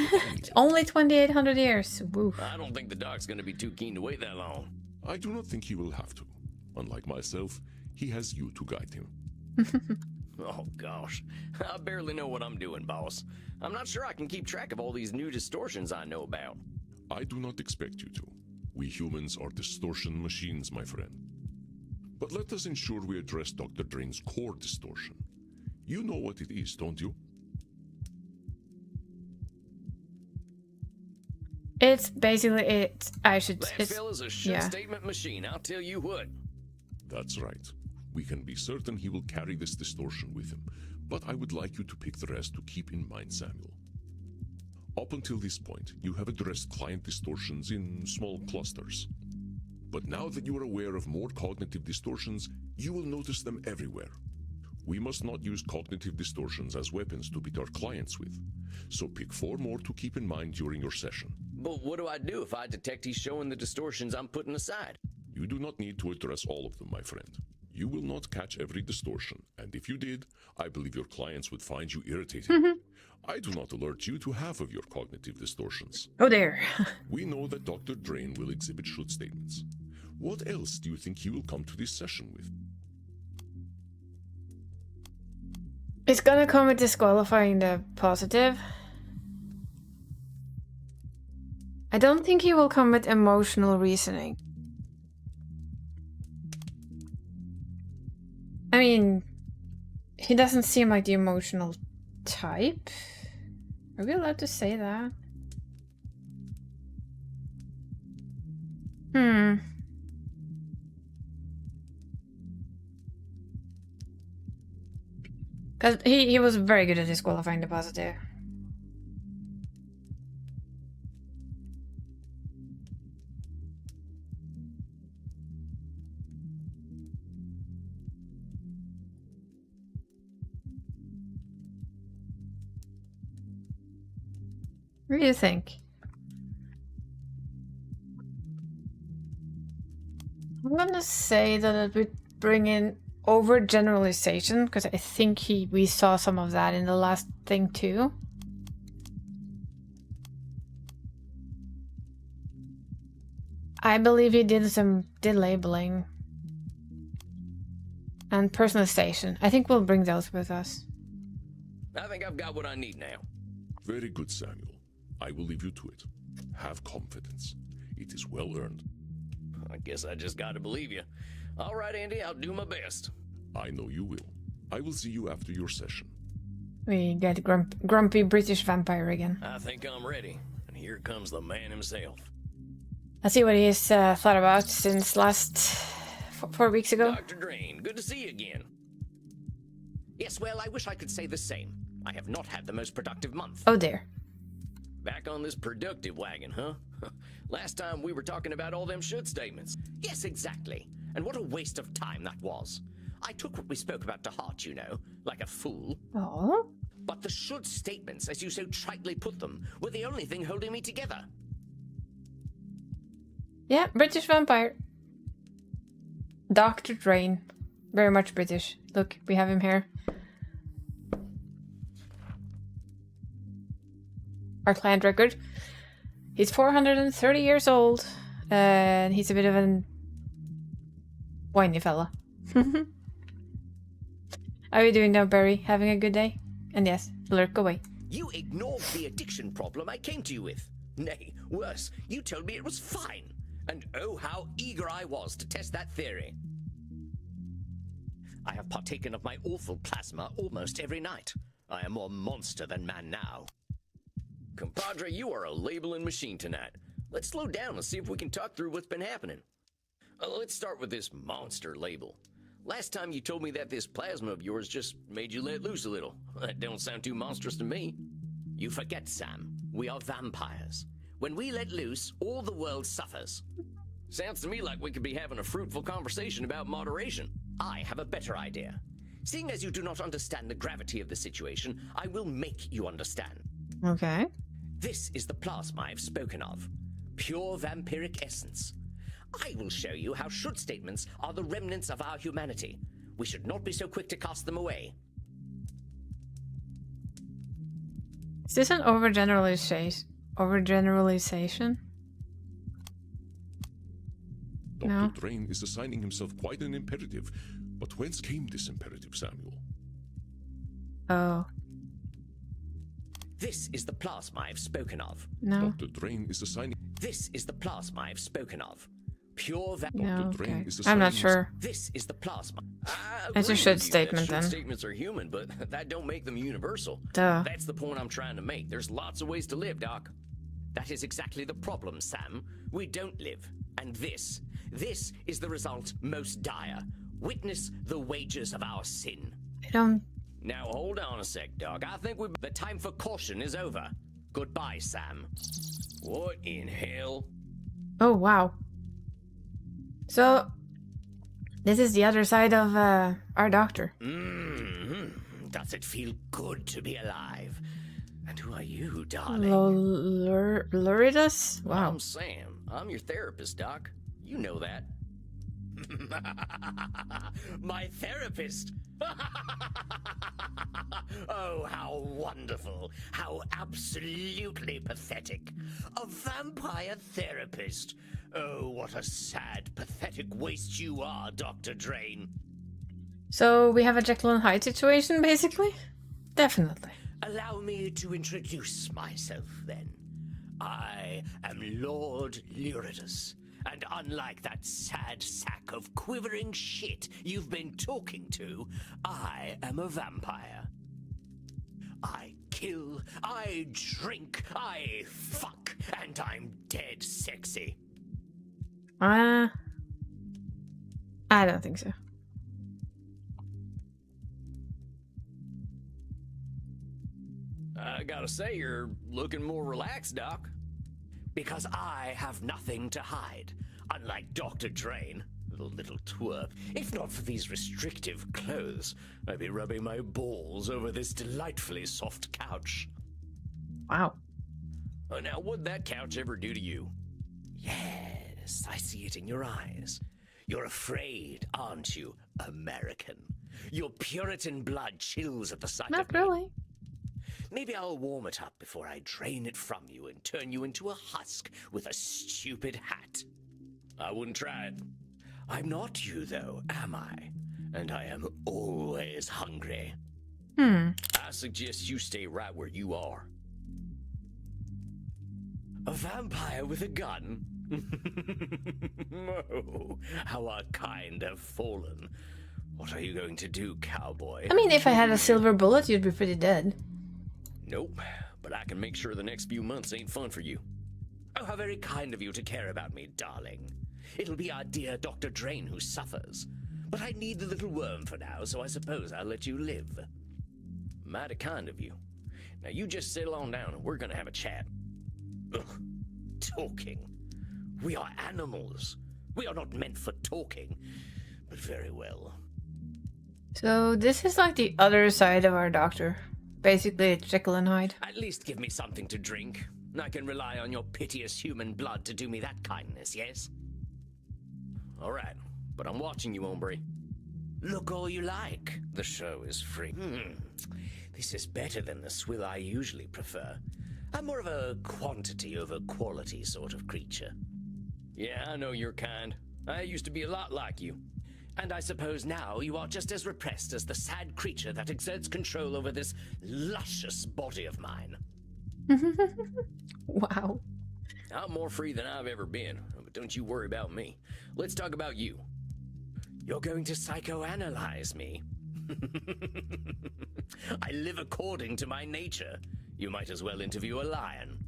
Only 2,800 years. Woo. I don't think the doc's gonna be too keen to wait that long. I do not think he will have to. Unlike myself, he has you to guide him. Oh gosh, I barely know what I'm doing, boss. I'm not sure I can keep track of all these new distortions I know about. I do not expect you to. We humans are distortion machines, my friend. But let us ensure we address Dr. Drain's core distortion. You know what it is, don't you? It's basically it. I should... That fella's a should statement machine, I'll tell you what. That's right. We can be certain he will carry this distortion with him, but I would like you to pick the rest to keep in mind, Samuel. Up until this point, you have addressed client distortions in small clusters. But now that you are aware of more cognitive distortions, you will notice them everywhere. We must not use cognitive distortions as weapons to beat our clients with. So pick 4 more to keep in mind during your session. But what do I do if I detect he's showing the distortions I'm putting aside? You do not need to address all of them, my friend. You will not catch every distortion, and if you did, I believe your clients would find you irritating. I do not alert you to half of your cognitive distortions. Oh dear. We know that Dr. Drain will exhibit should statements. What else do you think he will come to this session with? It's gonna come with disqualifying the positive. I don't think he will come with emotional reasoning. I mean, he doesn't seem like the emotional type. Are we allowed to say that? Because he was very good at disqualifying the positive. What do you think? I'm gonna say that it would bring in overgeneralization, because I think we saw some of that in the last thing too. I believe he did labeling and personalization. I think we'll bring those with us. I think I've got what I need now. Very good, Samuel. I will leave you to it. Have confidence. It is well earned. I guess I just gotta believe you. All right, Andy, I'll do my best. I know you will. I will see you after your session. We get grumpy British vampire again. I think I'm ready. And here comes the man himself. Let's see what he's thought about since last 4 weeks ago. Dr. Drain, good to see you again. Yes, well, I wish I could say the same. I have not had the most productive month. Oh dear. Back on this productive wagon, huh? Last time we were talking about all them should statements. Yes, exactly. And what a waste of time that was. I took what we spoke about to heart, you know, like a fool. Oh? But the should statements, as you so tritely put them, were the only thing holding me together. Yeah, British vampire. Dr. Drain. Very much British. Look, we have him here. Our client record. He's 430 years old. And he's a bit of an whiny fella. How are you doing now, Barry? Having a good day? And yes, lurk away. You ignored the addiction problem I came to you with. Nay, worse, you told me it was fine. And oh, how eager I was to test that theory. I have partaken of my awful plasma almost every night. I am more monster than man now. Compadre, you are a labeling machine tonight. Let's slow down and see if we can talk through what's been happening. Let's start with this monster label. Last time you told me that this plasma of yours just made you let loose a little. That don't sound too monstrous to me. You forget, Sam. We are vampires. When we let loose, all the world suffers. Sounds to me like we could be having a fruitful conversation about moderation. I have a better idea. Seeing as you do not understand the gravity of the situation, I will make you understand. Okay. This is the plasma I've spoken of. Pure vampiric essence. I will show you how should statements are the remnants of our humanity. We should not be so quick to cast them away. Is this an overgeneralization? Dr. Drain is assigning himself quite an imperative. But whence came this imperative, Samuel? Oh. This is the plasma I've spoken of. No. Dr. Drain is assigning... This is the plasma I've spoken of. Pure No, okay. I'm not sure. This is the plasma. It's a should statement then. Should statements are human, but that don't make them universal. Duh. That's the point I'm trying to make. There's lots of ways to live, Doc. That is exactly the problem, Sam. We don't live. And this is the result most dire. Witness the wages of our sin. I don't... Now hold on a sec, Doc. I think the time for caution is over. Goodbye, Sam. What in hell? Oh, wow. So, this is the other side of our doctor. Does it feel good to be alive? And who are you, darling? Loridus? Wow. I'm Sam. I'm your therapist, Doc. You know that. My therapist? Oh, how wonderful. How absolutely pathetic. A vampire therapist. Oh, what a sad, pathetic waste you are, Dr. Drain. So we have a Jekyll and Hyde situation, basically? Definitely. Allow me to introduce myself, then. I am Lord Lyridus, and unlike that sad sack of quivering shit you've been talking to, I am a vampire. I kill, I drink, I fuck, and I'm dead sexy. I don't think so. I gotta say, you're looking more relaxed, Doc. Because I have nothing to hide, unlike Dr. Drain, little twerp. If not for these restrictive clothes, I'd be rubbing my balls over this delightfully soft couch. Wow. Now, what'd that couch ever do to you? Yes, I see it in your eyes. You're afraid, aren't you, American? Your Puritan blood chills at the sight Not of me. really. Maybe I'll warm it up before I drain it from you and turn you into a husk with a stupid hat. I wouldn't try it. I'm not you, though, am I? And I am always hungry. I suggest you stay right where you are. A vampire with a gun? Oh, how our kind have fallen. What are you going to do, cowboy? I mean, if I had a silver bullet, you'd be pretty dead. Nope, but I can make sure the next few months ain't fun for you. Oh, how very kind of you to care about me, darling. It'll be our dear Dr. Drain who suffers. But I need the little worm for now, so I suppose I'll let you live. Mighty kind of you. Now you just settle on down and we're gonna have a chat. Ugh, talking. We are animals. We are not meant for talking. But very well. So this is like the other side of our doctor. Basically, it's Jekyll and Hyde. At least give me something to drink. I can rely on your piteous human blood to do me that kindness, yes? All right, but I'm watching you, hombre. Look all you like. The show is free. This is better than the swill I usually prefer. I'm more of a quantity over quality sort of creature. Yeah, I know your kind. I used to be a lot like you. And I suppose now you are just as repressed as the sad creature that exerts control over this luscious body of mine. Wow. I'm more free than I've ever been, but don't you worry about me. Let's talk about you. You're going to psychoanalyze me. I live according to my nature. You might as well interview a lion.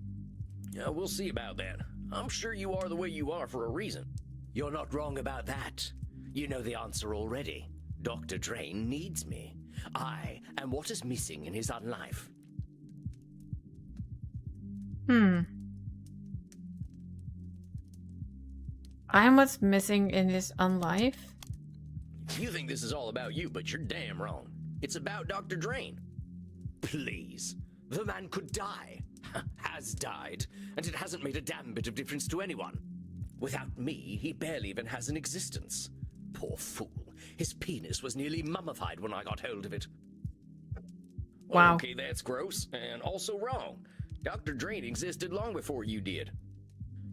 Yeah, we'll see about that. I'm sure you are the way you are for a reason. You're not wrong about that. You know the answer already. Dr. Drain needs me. I am what is missing in his unlife. I'm what's missing in his unlife? You think this is all about you, but you're damn wrong. It's about Dr. Drain. Please. The man could die. Has died. And it hasn't made a damn bit of difference to anyone. Without me, he barely even has an existence. Poor fool. His penis was nearly mummified when I got hold of it. Wow. Okay, that's gross, and also wrong. Dr. Drain existed long before you did.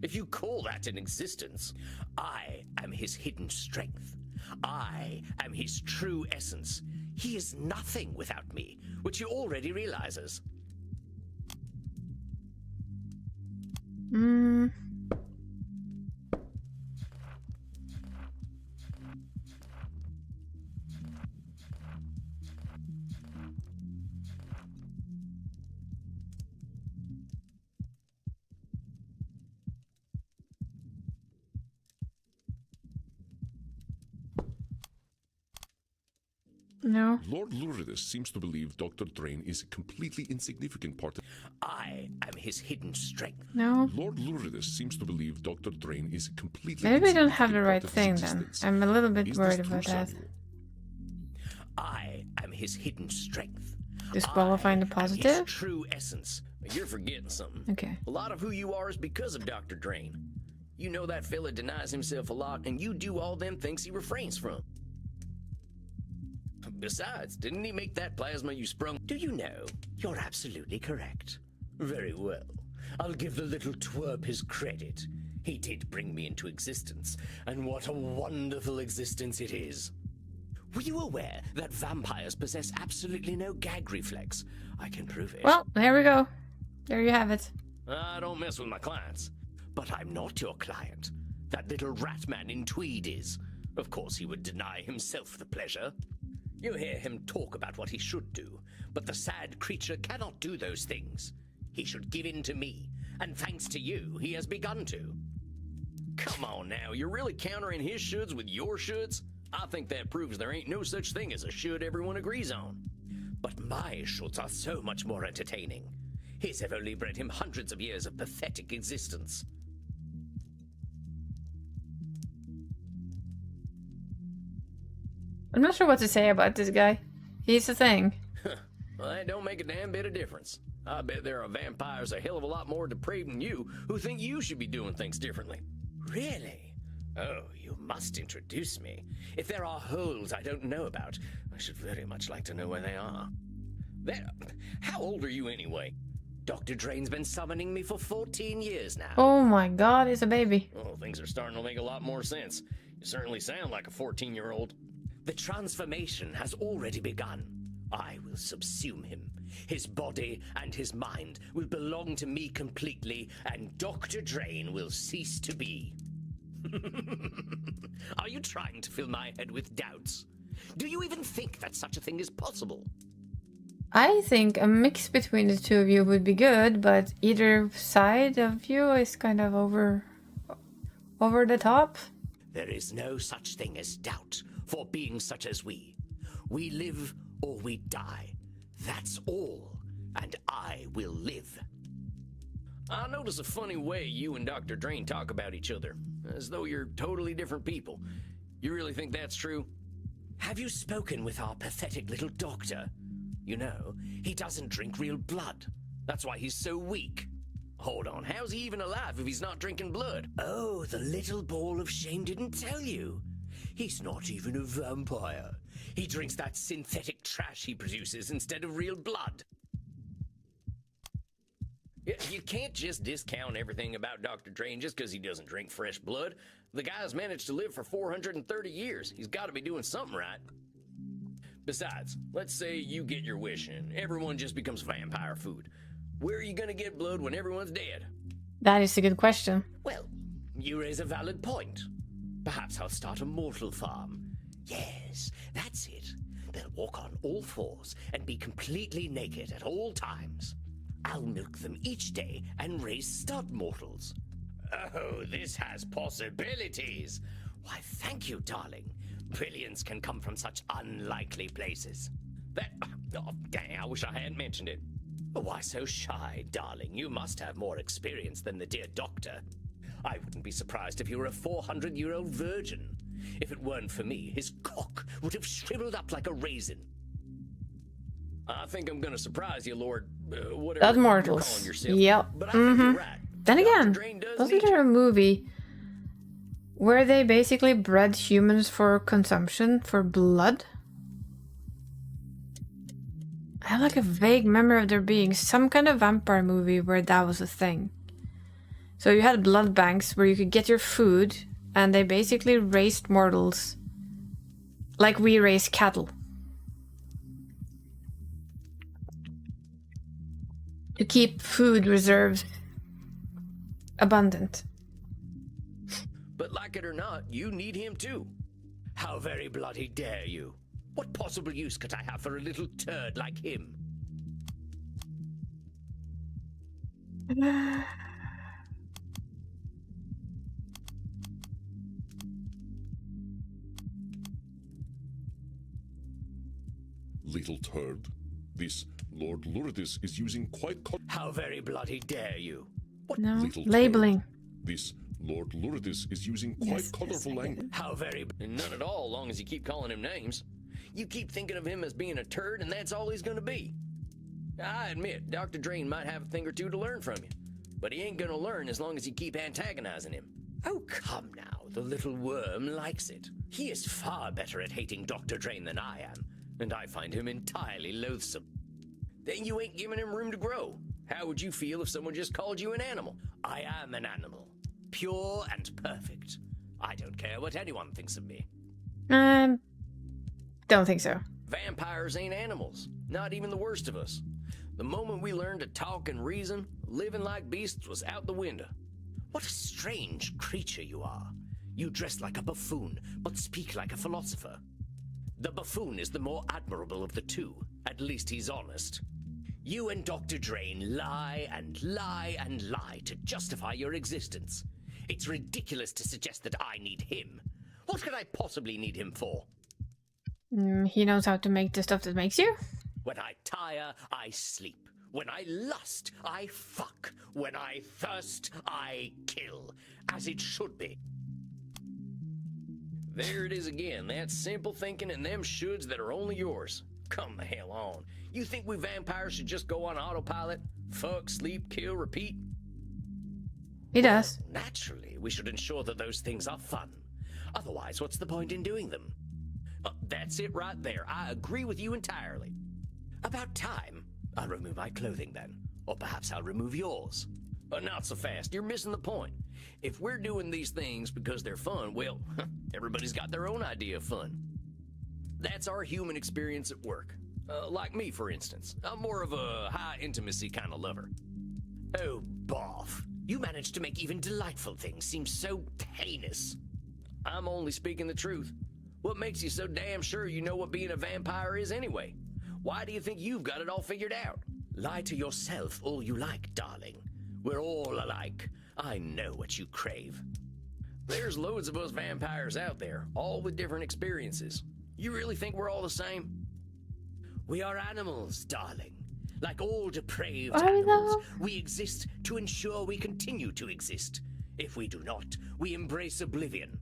If you call that an existence, I am his hidden strength. I am his true essence. He is nothing without me, which he already realizes. No. Lord Luridus seems to believe Dr. Drain is a completely insignificant part of... I am his hidden strength. No. Lord Luridus seems to believe Dr. Drain is a completely Maybe we don't have the insignificant right part of his thing then. existence. I'm a little bit Is worried this true, about that. Samuel? I am his hidden strength. Disqualifying the His positive? true essence. You're forgetting something. Okay. A lot of who you are is because of Dr. Drain. You know that fella denies himself a lot, and you do all them things he refrains from. Besides, didn't he make that plasma you sprung? Do you know? You're absolutely correct. Very well. I'll give the little twerp his credit. He did bring me into existence, and what a wonderful existence it is. Were you aware that vampires possess absolutely no gag reflex? I can prove it. Well, there we go. There you have it. I don't mess with my clients. But I'm not your client. That little rat man in tweed is. Of course he would deny himself the pleasure. You hear him talk about what he should do, but the sad creature cannot do those things. He should give in to me, and thanks to you, he has begun to. Come on now, you're really countering his shoulds with your shoulds? I think that proves there ain't no such thing as a should everyone agrees on. But my shoulds are so much more entertaining. His have only bred him hundreds of years of pathetic existence. I'm not sure what to say about this guy. He's a thing. Well, that don't make a damn bit of difference. I bet there are vampires a hell of a lot more depraved than you who think you should be doing things differently. Really? Oh, you must introduce me. If there are holes I don't know about, I should very much like to know where they are. How old are you anyway? Dr. Drain's been summoning me for 14 years now. Oh my god, he's a baby. Oh, things are starting to make a lot more sense. You certainly sound like a 14-year-old. The transformation has already begun. I will subsume him. His body and his mind will belong to me completely, and Dr. Drain will cease to be. Are you trying to fill my head with doubts? Do you even think that such a thing is possible? I think a mix between the two of you would be good, but either side of you is kind of over the top. There is no such thing as doubt for beings such as we. We live or we die. That's all. And I will live. I notice a funny way you and Dr. Drain talk about each other, as though you're totally different people. You really think that's true? Have you spoken with our pathetic little doctor? You know, he doesn't drink real blood. That's why he's so weak. Hold on, how's he even alive if he's not drinking blood? Oh, the little ball of shame didn't tell you. He's not even a vampire. He drinks that synthetic trash he produces instead of real blood. You can't just discount everything about Dr. Drain just because he doesn't drink fresh blood. The guy's managed to live for 430 years. He's got to be doing something right. Besides, let's say you get your wish and everyone just becomes vampire food. Where are you going to get blood when everyone's dead? That is a good question. Well, you raise a valid point. Perhaps I'll start a mortal farm. Yes, that's it. They'll walk on all fours and be completely naked at all times. I'll milk them each day and raise stud mortals. Oh, this has possibilities. Why, thank you, darling. Brilliance can come from such unlikely places. Oh, dang, I wish I hadn't mentioned it. Why so shy, darling? You must have more experience than the dear doctor. I wouldn't be surprised if you were a 400-year-old virgin. If it weren't for me, his cock would have shriveled up like a raisin. I think I'm gonna surprise you, Lord. Whatever Blood you're mortals. calling yourself. Yep. But I think you're right. Then again, Drain does wasn't need there a movie where they basically bred humans for consumption for blood? I have like a vague memory of there being some kind of vampire movie where that was a thing. So you had blood banks where you could get your food, and they basically raised mortals like we raise cattle. To keep food reserves abundant. But like it or not, you need him too. How very bloody dare you? What possible use could I have for a little turd like him? Little turd. This Lord Lourdes is using quite... How very bloody dare you? No. Little Labeling. This Lord Lourdes is using quite colorful language. How very... None at all, long as you keep calling him names. You keep thinking of him as being a turd, and that's all he's gonna be. I admit, Dr. Drain might have a thing or two to learn from you, but he ain't gonna learn as long as you keep antagonizing him. Oh, come now. The little worm likes it. He is far better at hating Dr. Drain than I am, and I find him entirely loathsome. Then you ain't giving him room to grow. How would you feel if someone just called you an animal? I am an animal. Pure and perfect. I don't care what anyone thinks of me. Don't think so. Vampires ain't animals, not even the worst of us. The moment we learned to talk and reason, living like beasts was out the window. What a strange creature you are. You dress like a buffoon, but speak like a philosopher. The buffoon is the more admirable of the two. At least he's honest. You and Dr. Drain lie and lie and lie to justify your existence. It's ridiculous to suggest that I need him. What could I possibly need him for? He knows how to make the stuff that makes you. When I tire, I sleep. When I lust, I fuck. When I thirst, I kill. As it should be. There it is again, that simple thinking and them shoulds that are only yours. Come the hell on. You think we vampires should just go on autopilot? Fuck, sleep, kill, repeat? He does. Naturally, we should ensure that those things are fun. Otherwise, what's the point in doing them? That's it right there. I agree with you entirely. About time. I'll remove my clothing then. Or perhaps I'll remove yours. Not so fast. You're missing the point. If we're doing these things because they're fun, well, everybody's got their own idea of fun. That's our human experience at work. Like me, for instance. I'm more of a high intimacy kind of lover. Oh, boff. You managed to make even delightful things seem so heinous. I'm only speaking the truth. What makes you so damn sure you know what being a vampire is anyway? Why do you think you've got it all figured out? Lie to yourself all you like, darling. We're all alike. I know what you crave. There's loads of us vampires out there, all with different experiences. You really think we're all the same? We are animals, darling. Like all depraved animals, we exist to ensure we continue to exist. If we do not, we embrace oblivion.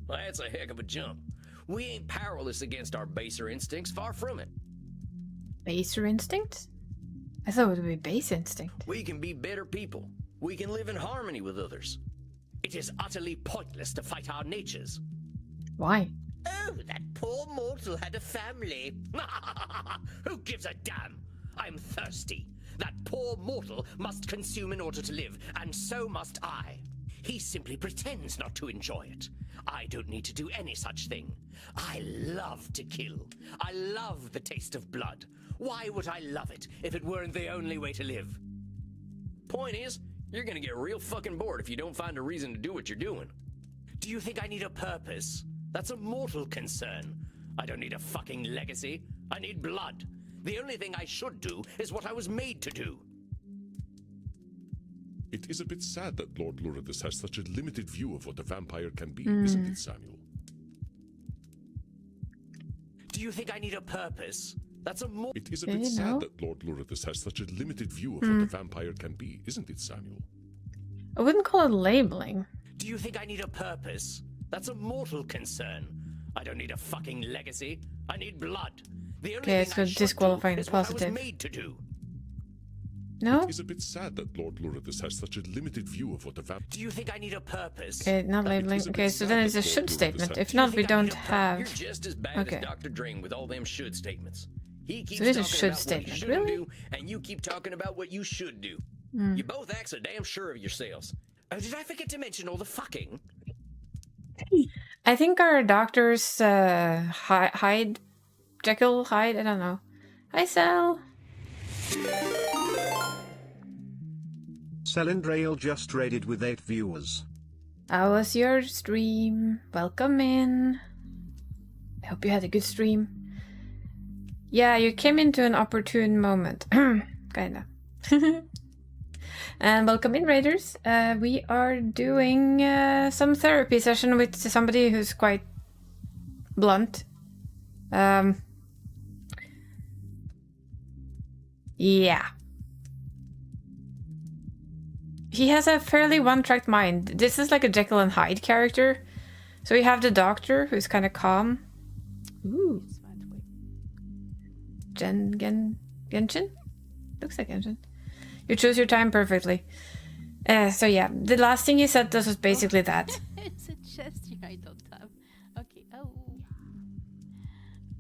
Well, that's a heck of a jump. We ain't powerless against our baser instincts, far from it. Baser instincts? I thought it would be base instinct. We can be better people. We can live in harmony with others. It is utterly pointless to fight our natures. Why? Oh, that poor mortal had a family. Who gives a damn? I'm thirsty. That poor mortal must consume in order to live, and so must I. He simply pretends not to enjoy it. I don't need to do any such thing. I love to kill. I love the taste of blood. Why would I love it if it weren't the only way to live? Point is, you're gonna get real fucking bored if you don't find a reason to do what you're doing. Do you think I need a purpose? That's a mortal concern. I don't need a fucking legacy. I need blood. The only thing I should do is what I was made to do. It is a bit sad that Lord Lourdes has such a limited view of what a vampire can be, isn't it, Samuel? Do you think I need a purpose? That's a It is a bit sad that Lord Lourdes has such a limited view of what a vampire can be, isn't it, Samuel? I wouldn't call it labeling. Do you think I need a purpose? That's a mortal concern. I don't need a fucking legacy. I need blood. The only Okay, thing so I should disqualifying do is what I positive. was made to do. No? It is a bit sad that Lord Lourdes has such a limited view of what a vampire... Do you think I need a purpose? Okay, not labeling. Okay, so then it's a should statement. If not, we don't have... You're just as bad as Dr. Drain with all them should statements. He keeps So this talking is should about statement, what you shouldn't really? do, and you keep talking about what you should do. Hmm. You both act so damn sure of yourselves. Oh, did I forget to mention all the fucking? I think our doctors Hyde, Jekyll, Hyde, I don't know. Hi, Sal. Celindrail just raided with 8 viewers. How was your stream? Welcome in. I hope you had a good stream. Yeah, you came into an opportune moment. Kinda. And welcome in, Raiders. We are doing some therapy session with somebody who's quite blunt. Yeah. He has a fairly one-track mind. This is like a Jekyll and Hyde character. So we have the doctor, who's kind of calm. Ooh. Genshin? Looks like Genshin. You choose your time perfectly. So yeah, the last thing he said was basically that. It's a chest here I don't have. Okay, oh.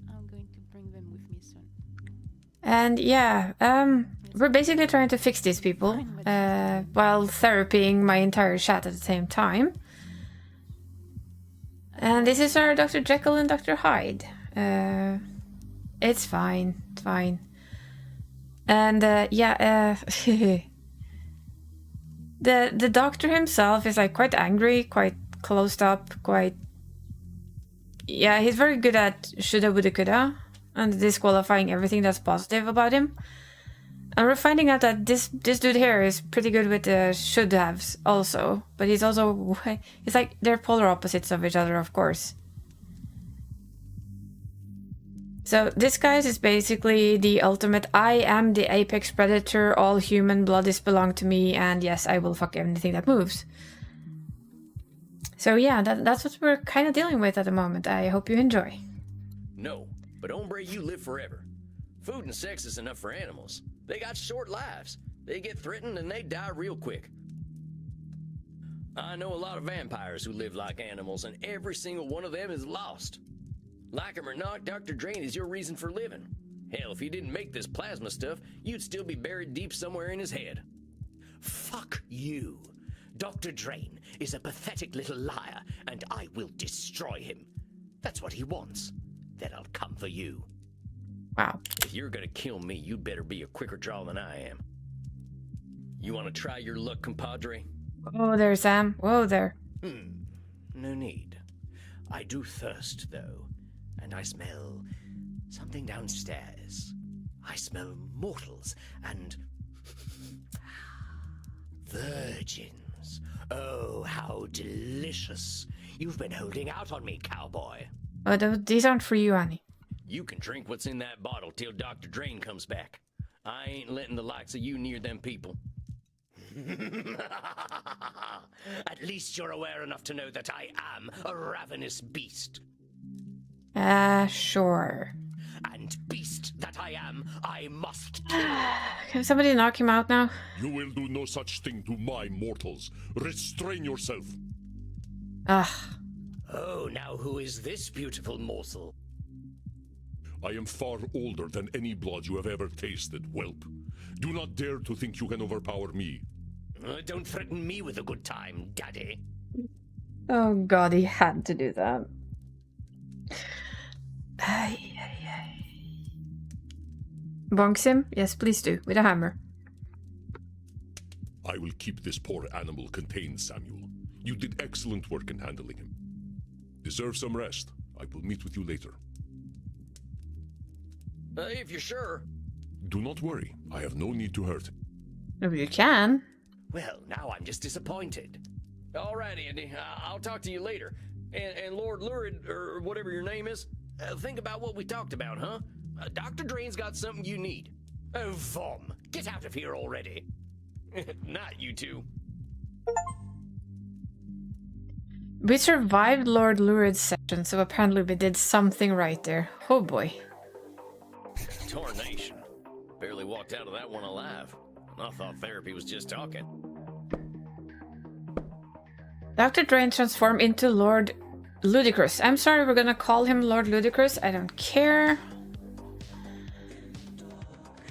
I'm going to bring them with me soon. And yeah, we're basically trying to fix these people, while therapying my entire chat at the same time. And this is our Dr. Jekyll and Dr. Hyde. It's fine, it's fine. And yeah, the doctor himself is like quite angry, quite closed up, quite... Yeah, he's very good at shoulda, woulda, coulda, and disqualifying everything that's positive about him. And we're finding out that this dude here is pretty good with the should-haves also. But he's also... It's like they're polar opposites of each other, of course. So this guy is basically the ultimate, I am the apex predator, all human blood is belong to me, and yes, I will fuck anything that moves. So yeah, that's what we're kind of dealing with at the moment. I hope you enjoy. No, but hombre, you live forever. Food and sex is enough for animals. They got short lives. They get threatened and they die real quick. I know a lot of vampires who live like animals, and every single one of them is lost. Like him or not, Dr. Drain is your reason for living. Hell, if he didn't make this plasma stuff, you'd still be buried deep somewhere in his head. Fuck you. Dr. Drain is a pathetic little liar, and I will destroy him. That's what he wants. Then I'll come for you. Wow. If you're gonna kill me, you'd better be a quicker draw than I am. You wanna try your luck, compadre? Oh, there, Sam. Whoa there. No need. I do thirst, though. And I smell something downstairs. I smell mortals and virgins. Oh, how delicious. You've been holding out on me, cowboy. Oh, these aren't for you, Annie. You can drink what's in that bottle till Dr. Drain comes back. I ain't letting the likes of you near them people. At least you're aware enough to know that I am a ravenous beast. Sure. And beast that I am, I must kill. Can somebody knock him out now? You will do no such thing to my mortals. Restrain yourself. Ugh. Oh, now who is this beautiful morsel? I am far older than any blood you have ever tasted, whelp. Do not dare to think you can overpower me. Don't threaten me with a good time, daddy. Oh god, he had to do that. Bonks him? Yes, please do, with a hammer. I will keep this poor animal contained, Samuel. You did excellent work in handling him. Deserve some rest. I will meet with you later. If you're sure. Do not worry. I have no need to hurt. No, you can. Well, now I'm just disappointed. All right, Andy. I'll talk to you later. And Lord Lurid, or whatever your name is, think about what we talked about, huh? Dr. Drain's got something you need. Oh, Vom, get out of here already. Not you two. We survived Lord Lurid's session, so apparently we did something right there. Oh boy. Tornation. Barely walked out of that one alive. I thought therapy was just talking. Dr. Drain transformed into Lord Ludicrous. I'm sorry, we're gonna call him Lord Ludicrous. I don't care.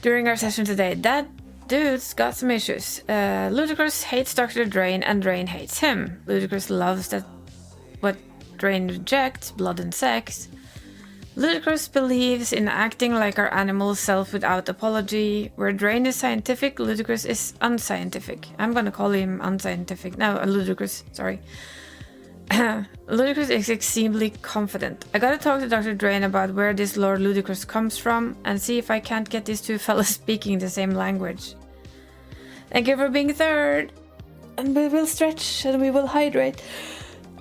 During our session today, that dude's got some issues. Ludicrous hates Dr. Drain and Drain hates him. Ludicrous loves that what Drain rejects, blood and sex. Ludicrous believes in acting like our animal self without apology. Where Drain is scientific, Ludicrous is unscientific. I'm gonna call him unscientific. No, Ludicrous, sorry. Ludicrous is extremely confident. I gotta talk to Dr. Drain about where this Lord Ludicrous comes from and see if I can't get these two fellas speaking the same language. Thank you for being third. And we will stretch and we will hydrate.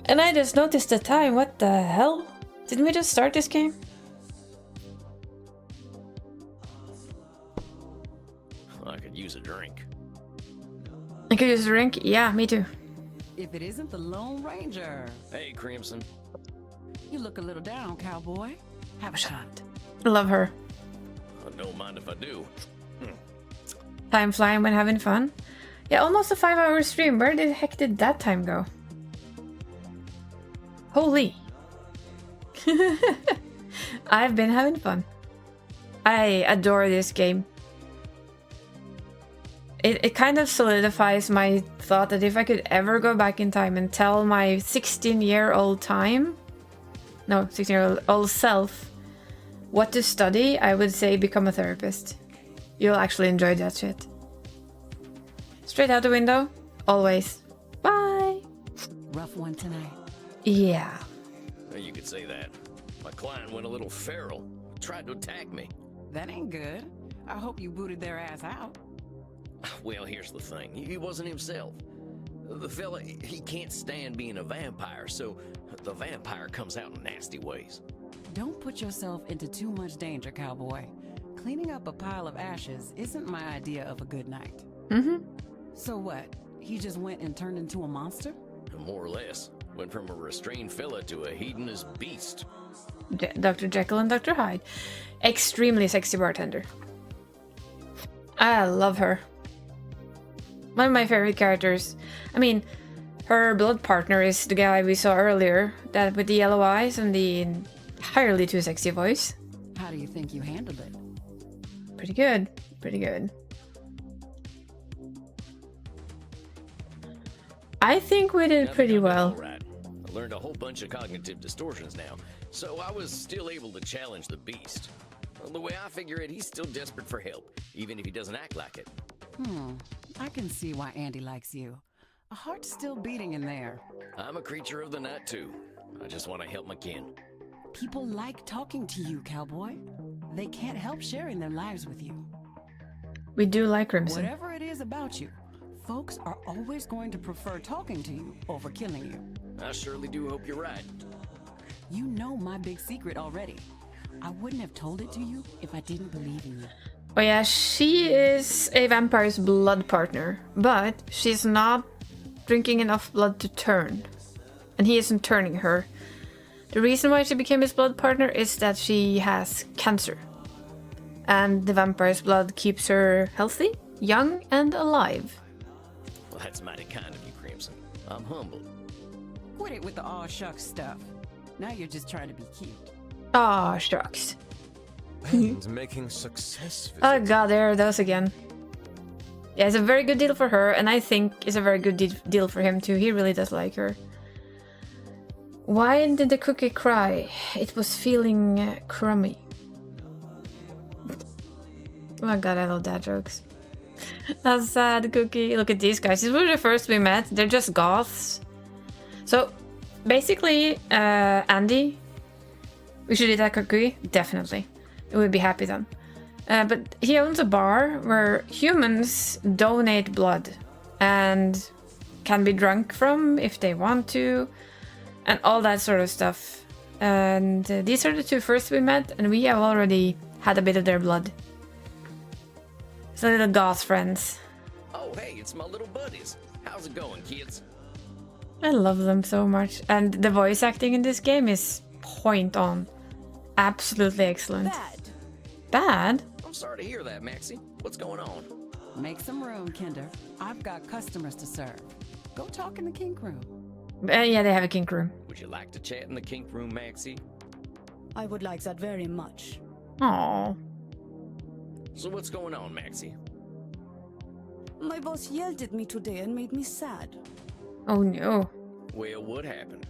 And I just noticed the time. What the hell? Didn't we just start this game? use a drink. I could use a drink? Yeah, me too. If it isn't the Lone Ranger. Hey, Crimson. You look a little down, cowboy. Have a shot. Love her. I don't mind if I do. Time flying when having fun. Yeah, almost a 5-hour stream. Where the heck did that time go? Holy. I've been having fun. I adore this game. It kind of solidifies my thought that if I could ever go back in time and tell my 16-year-old self what to study, I would say become a therapist. You'll actually enjoy that shit. Straight out the window, always. Bye. Rough one tonight. Yeah. You could say that. My client went a little feral. Tried to attack me. That ain't good. I hope you booted their ass out. Well, here's the thing. He wasn't himself. The fella, he can't stand being a vampire, so the vampire comes out in nasty ways. Don't put yourself into too much danger, cowboy. Cleaning up a pile of ashes isn't my idea of a good night. Mm-hmm. So what? He just went and turned into a monster? More or less. Went from a restrained fella to a hedonist beast. Dr. Jekyll and Dr. Hyde. Extremely sexy bartender. I love her. One of my favorite characters. I mean, her blood partner is the guy we saw earlier, that with the yellow eyes and the entirely too sexy voice. How do you think you handled it? Pretty good. Pretty good. I think we did pretty well. Right. I learned a whole bunch of cognitive distortions now, so I was still able to challenge the beast. Well, the way I figure it, he's still desperate for help, even if he doesn't act like it. I can see why Andy likes you. A heart's still beating in there. I'm a creature of the night, too. I just want to help my kin. People like talking to you, cowboy. They can't help sharing their lives with you. We do like Crimson. Whatever it is about you, folks are always going to prefer talking to you over killing you. I surely do hope you're right. You know my big secret already. I wouldn't have told it to you if I didn't believe in you. Oh yeah, she is a vampire's blood partner, but she's not drinking enough blood to turn. And he isn't turning her. The reason why she became his blood partner is that she has cancer. And the vampire's blood keeps her healthy, young, and alive. Well, that's mighty kind of you, Crimson. I'm humbled. Quit it with the aw shucks stuff. Now you're just trying to be cute. Aw shucks. And making success. Oh god, there are those again. Yeah, it's a very good deal for her, and I think it's a very good deal for him too. He really does like her. Why did the cookie cry? It was feeling crummy. Oh my god, I love dad jokes. That's sad, Cookie. Look at these guys. These were the first we met. They're just goths. So, basically, Andy, we should eat that cookie? Definitely. It would be happy then. But he owns a bar where humans donate blood and can be drunk from if they want to, and all that sort of stuff. And these are the two first we met, and we have already had a bit of their blood. So little goth friends. Oh, hey, it's my little buddies. How's it going, kids? I love them so much. And the voice acting in this game is point on. Absolutely excellent. Bad? I'm sorry to hear that, Maxie. What's going on? Make some room, Kinder. I've got customers to serve. Go talk in the kink room. Yeah, they have a kink room. Would you like to chat in the kink room, Maxie? I would like that very much. Aww. So what's going on, Maxie? My boss yelled at me today and made me sad. Oh no. Well, what happened?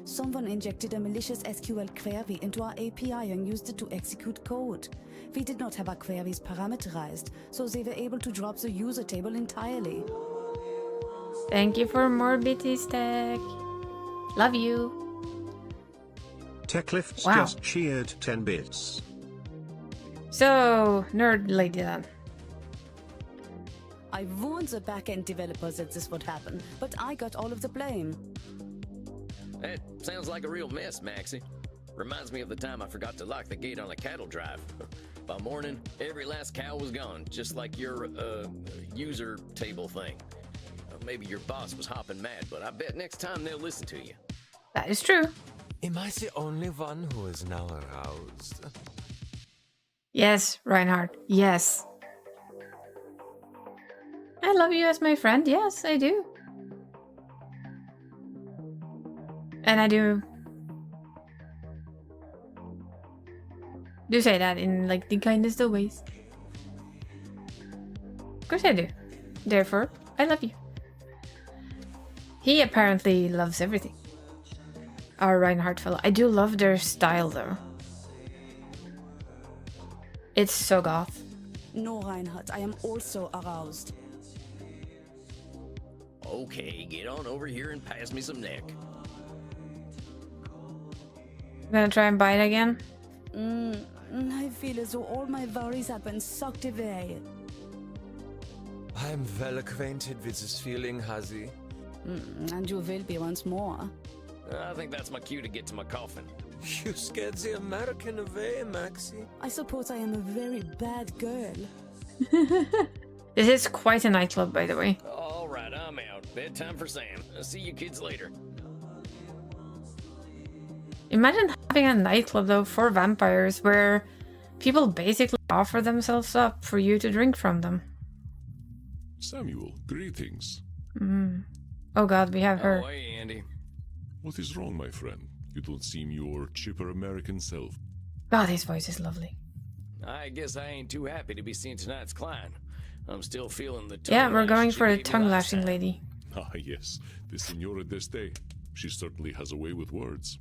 Someone injected a malicious SQL query into our API and used it to execute code. We did not have our queries parameterized, so they were able to drop the user table entirely. Thank you for more BT's tech. Love you. Techlifts Wow. just cheered 10 bits. So, nerd lady then. I warned the backend developers that this would happen, but I got all of the blame. That sounds like a real mess, Maxie. Reminds me of the time I forgot to lock the gate on a cattle drive. By morning, every last cow was gone, just like your, user table thing. Maybe your boss was hopping mad, but I bet next time they'll listen to you. That is true. Am I the only one who is now aroused? Yes, Reinhardt. Yes. I love you as my friend. Yes, I do. And I do say that in like the kindest of ways. Of course I do. Therefore, I love you. He apparently loves everything. Our Reinhardt fellow. I do love their style though. It's so goth. No, Reinhardt, I am also aroused. Okay, get on over here and pass me some neck. Gonna try and bite again? I feel as though all my worries have been sucked away. I am well acquainted with this feeling, Hazi. And you will be once more. I think that's my cue to get to my coffin. You scared the American away, Maxie. I suppose I am a very bad girl. This is quite a nightclub, by the way. All right, I'm out. Bedtime for Sam. I'll see you kids later. Imagine having a nightclub though for vampires where people basically offer themselves up for you to drink from them. Samuel, greetings. Oh god, we have her. Oh, hey, Andy. What is wrong, my friend? You don't seem your chipper American self. God, his voice is lovely. I guess I ain't too happy to be seeing tonight's client. I'm still feeling the Yeah, we're tongue going lash for she the gave me tongue last lashing time. lady. Ah, yes, the Senora d'Este. She certainly has a way with words.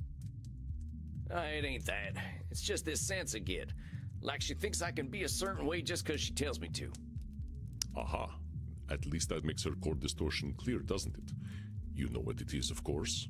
It ain't that. It's just this Sansa kid. Like she thinks I can be a certain way just because she tells me to. Aha. At least that makes her core distortion clear, doesn't it? You know what it is, of course.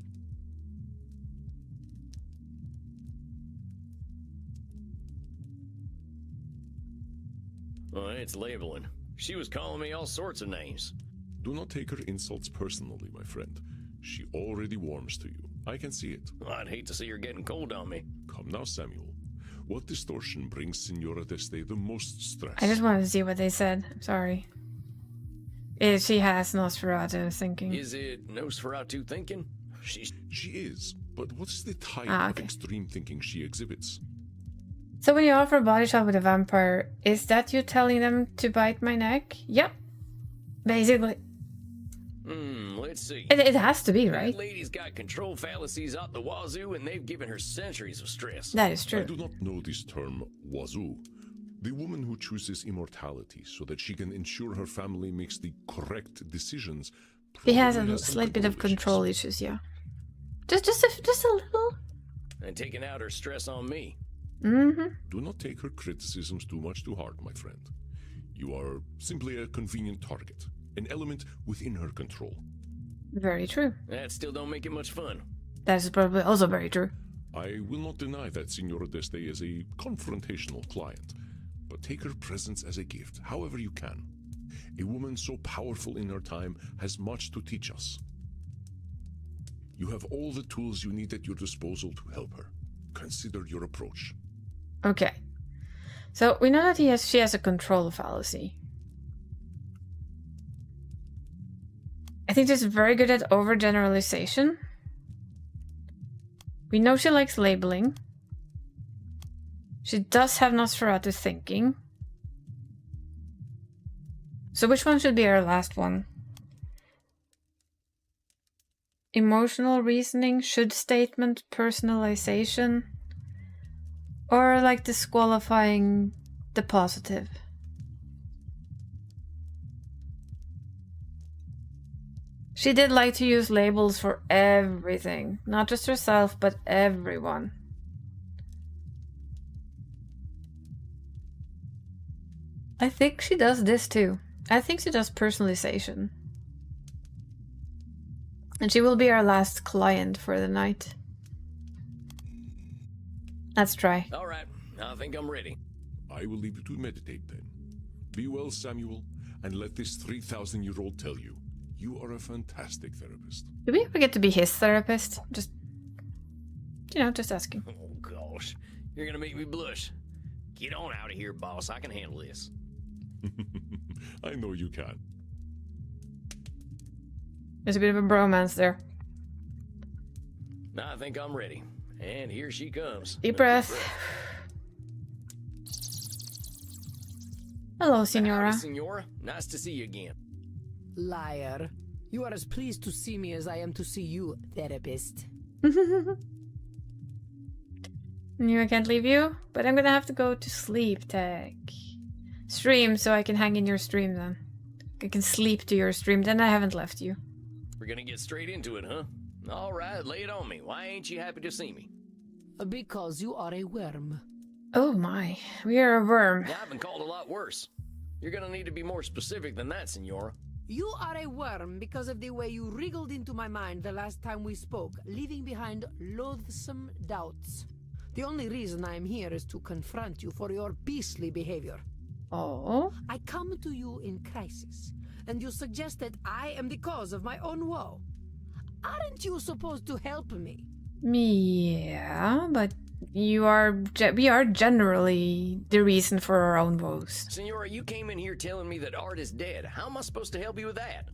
It's labeling. She was calling me all sorts of names. Do not take her insults personally, my friend. She already warms to you. I can see it. I'd hate to see her getting cold on me. Come now, Samuel. What distortion brings Senora d'Este the most stress? I just wanted to see what they said. I'm sorry. She has Nosferatu thinking. Is it Nosferatu thinking? She is, but what is the type of extreme thinking she exhibits? So when you offer a body shot with a vampire, is that you telling them to bite my neck? Yep. Basically. Let's see. It has to be, right? That lady's got control fallacies out the wazoo, and they've given her centuries of stress. That is true. I do not know this term, wazoo. The woman who chooses immortality so that she can ensure her family makes the correct decisions. He has a probably some slight bit of control control issues, yeah. Just a little. And taking out her stress on me. Do not take her criticisms too much to heart, my friend. You are simply a convenient target, an element within her control. Very true. That still don't make it much fun. That is probably also very true. I will not deny that Senora d'Este is a confrontational client, but take her presence as a gift, however you can. A woman so powerful in her time has much to teach us. You have all the tools you need at your disposal to help her. Consider your approach. Okay. So we know that she has a control fallacy. I think this is very good at overgeneralization. We know she likes labeling. She does have Nosferatu thinking. So which one should be our last one? Emotional reasoning, should statement, personalization, or like disqualifying the positive? She did like to use labels for everything, not just herself, but everyone. I think she does this too. I think she does personalization. And she will be our last client for the night. Let's try. All right, I think I'm ready. I will leave you to meditate then. Be well, Samuel, and let this 3,000-year-old tell you, you are a fantastic therapist. Do we ever get to be his therapist? Just, just asking. Oh, God. gosh, you're gonna make me blush. Get on out of here, boss. I can handle this. I know you can. There's a bit of a bromance there. Now I think I'm ready. And here she comes. Deep breath. Hello, Signora. Howdy, Signora. Nice to see you again. Liar. You are as pleased to see me as I am to see you, therapist. Knew I can't leave you, but I'm gonna have to go to sleep tech. Stream so I can hang in your stream then. I can sleep to your stream, then I haven't left you. We're gonna get straight into it, huh? All right, lay it on me. Why ain't you happy to see me? Because you are a worm. Oh my, we are a worm. Well, I've been called a lot worse. You're gonna need to be more specific than that, Signora. You are a worm because of the way you wriggled into my mind the last time we spoke, leaving behind loathsome doubts. The only reason I am here is to confront you for your beastly behavior. Oh? I come to you in crisis, and you suggest that I am the cause of my own woe. Aren't you supposed to help me? Yeah, but we are generally the reason for our own woes. Signora, you came in here telling me that Art is dead. How am I supposed to help you with that?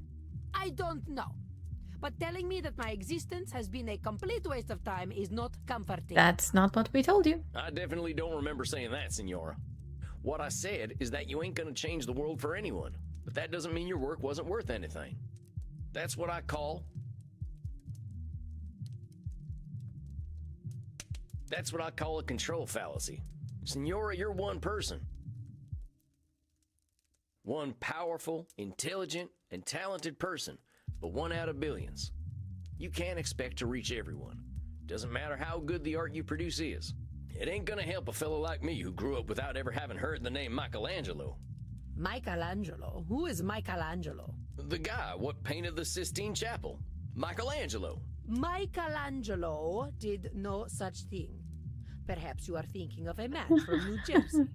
I don't know. But telling me that my existence has been a complete waste of time is not comforting. That's not what we told you. I definitely don't remember saying that, Signora. What I said is that you ain't gonna change the world for anyone. But that doesn't mean your work wasn't worth anything. That's what I call... That's what I call a control fallacy. Signora, you're one person. One powerful, intelligent, and talented person, but one out of billions. You can't expect to reach everyone. Doesn't matter how good the art you produce is. It ain't gonna help a fellow like me who grew up without ever having heard the name Michelangelo. Michelangelo? Who is Michelangelo? The guy what painted the Sistine Chapel. Michelangelo. Michelangelo did no such thing. Perhaps you are thinking of a man from New Jersey.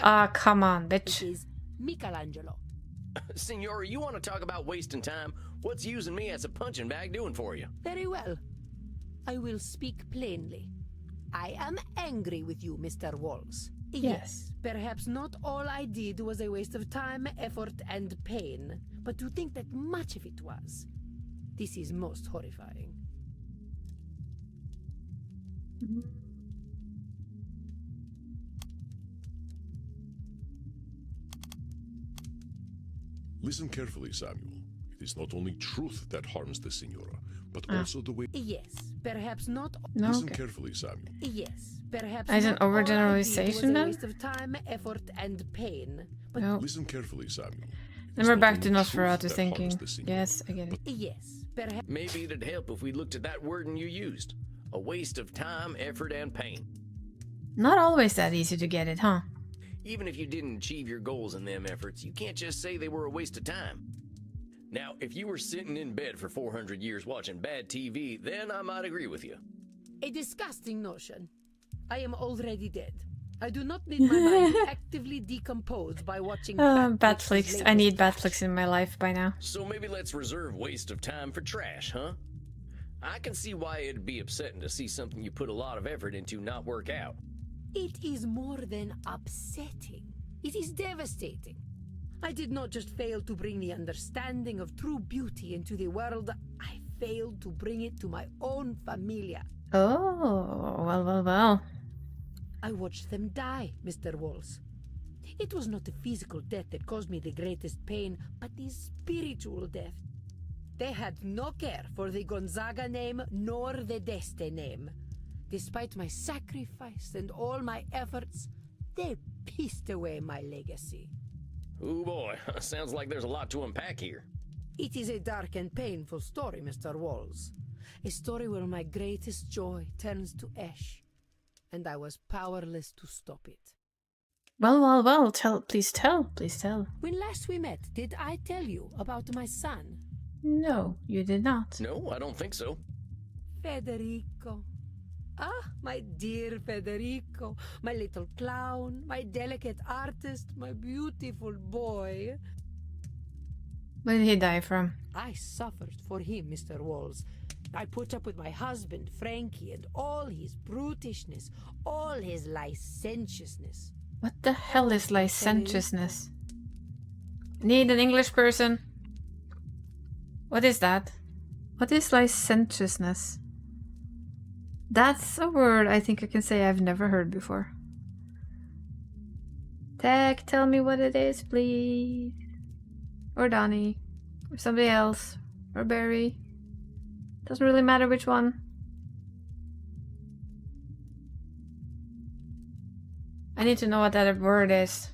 Ah, come on, bitch. It is Michelangelo. Signora, you want to talk about wasting time? What's using me as a punching bag doing for you? Very well. I will speak plainly. I am angry with you, Mr. Walls. Yes, perhaps not all I did was a waste of time, effort, and pain, but to think that much of it was, this is most horrifying. Listen carefully, Samuel. It is not only truth that harms the Signora, but also the way... Yes, perhaps not... Listen carefully, Samuel. Yes, perhaps as an not all I did overgeneralization was a then? waste of time, effort, and pain, but... No. Listen carefully, Samuel. And we're back to Nosferatu thinking. Yes, I get it. Yes, perhaps... Maybe it'd help if we looked at that wording you used. A waste of time, effort, and pain. Not always that easy to get it, huh? Even if you didn't achieve your goals in them efforts, you can't just say they were a waste of time. Now, if you were sitting in bed for 400 years watching bad TV, then I might agree with you. A disgusting notion. I am already dead. I do not need my mind actively decomposed by watching Batflix. I need Batflix in my life by now. So maybe let's reserve waste of time for trash, huh? I can see why it'd be upsetting to see something you put a lot of effort into not work out. It is more than upsetting. It is devastating. I did not just fail to bring the understanding of true beauty into the world, I failed to bring it to my own familia. Oh, well. I watched them die, Mr. Walls. It was not the physical death that caused me the greatest pain, but the spiritual death. They had no care for the Gonzaga name nor the Deste name. Despite my sacrifice and all my efforts, they pieced away my legacy. Oh boy, sounds like there's a lot to unpack here. It is a dark and painful story, Mr. Walls. A story where my greatest joy turns to ash, and I was powerless to stop it. Well, please tell. When last we met, did I tell you about my son? No, you did not. No, I don't think so. Federico. Ah, my dear Federico, my little clown, my delicate artist, my beautiful boy. Where did he die from? I suffered for him, Mr. Walls. I put up with my husband, Frankie, and all his brutishness, all his licentiousness. What the hell is licentiousness? Need an English person. What is that? What is licentiousness? That's a word I think I can say I've never heard before. Tech, tell me what it is, please. Or Donnie. Or somebody else. Or Barry. Doesn't really matter which one. I need to know what that word is.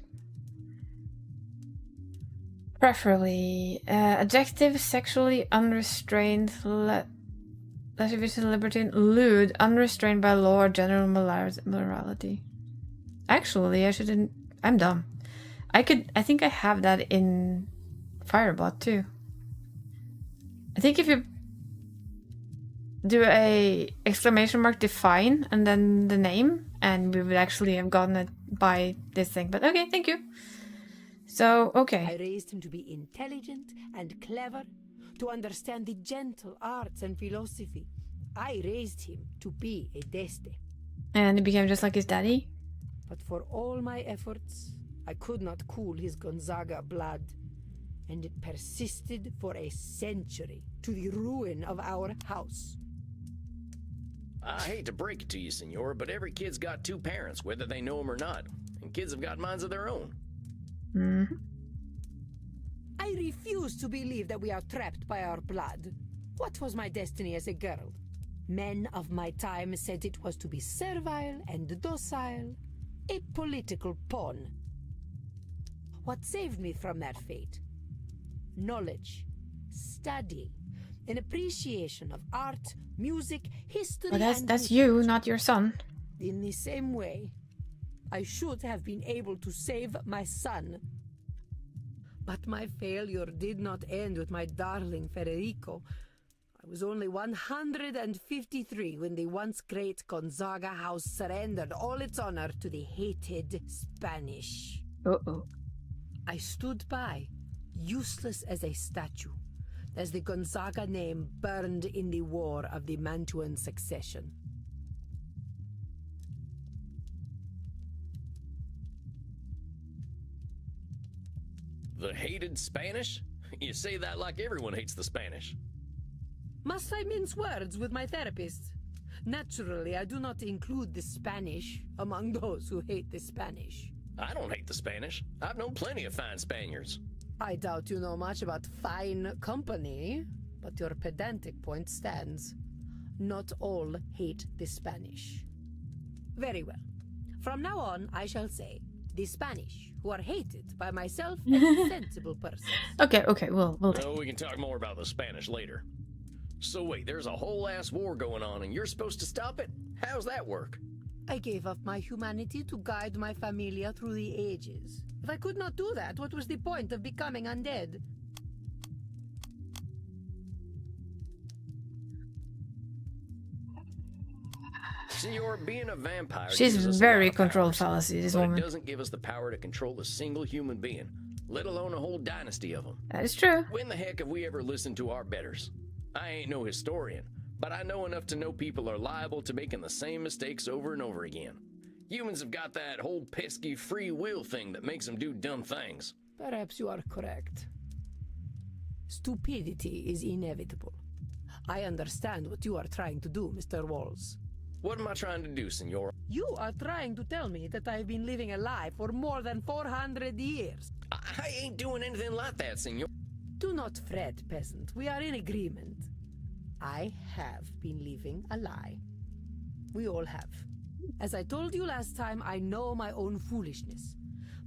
Preferably. Adjective, sexually unrestrained, lascivious, libertine, lewd, unrestrained by law or general morality. Actually, I shouldn't. I'm dumb. I think I have that in Firebot too. I think if you do a exclamation mark define and then the name, and we would actually have gotten it by this thing. But okay, thank you. So, okay. I raised him to be intelligent and clever, to understand the gentle arts and philosophy. I raised him to be a deste. And he became just like his daddy? But for all my efforts, I could not cool his Gonzaga blood, and it persisted for a century, to the ruin of our house. I hate to break it to you, Senora, but every kid's got two parents, whether they know them or not. And kids have got minds of their own. Mm-hmm. I refuse to believe that we are trapped by our blood. What was my destiny as a girl? Men of my time said it was to be servile and docile, a political pawn. What saved me from that fate? Knowledge, study, an appreciation of art, music, history, Well, that's and you, not your son. in the same way, I should have been able to save my son. But my failure did not end with my darling Federico. I was only 153 when the once great Gonzaga house surrendered all its honor to the hated Spanish. Uh-oh. I stood by, useless as a statue, as the Gonzaga name burned in the war of the Mantuan succession. The hated Spanish? You say that like everyone hates the Spanish. Must I mince words with my therapist? Naturally, I do not include the Spanish among those who hate the Spanish. I don't hate the Spanish. I've known plenty of fine Spaniards. I doubt you know much about fine company, but your pedantic point stands. Not all hate the Spanish. Very well. From now on, I shall say the Spanish, who are hated by myself and sensible persons. Okay, we'll No, we can talk more about the Spanish later. So wait, there's a whole ass war going on and you're supposed to stop it? How's that work? I gave up my humanity to guide my familia through the ages. If I could not do that, what was the point of becoming undead? Senor, being a vampire... She's gives us a very lot of control powers, fallacy, this but woman. it doesn't give us the power to control a single human being, let alone a whole dynasty of them. That is true. When the heck have we ever listened to our betters? I ain't no historian, but I know enough to know people are liable to making the same mistakes over and over again. Humans have got that whole pesky free will thing that makes them do dumb things. Perhaps you are correct. Stupidity is inevitable. I understand what you are trying to do, Mr. Walls. What am I trying to do, Senor? You are trying to tell me that I have been living a lie for more than 400 years. I ain't doing anything like that, Senor. Do not fret, peasant. We are in agreement. I have been living a lie. We all have. As I told you last time, I know my own foolishness.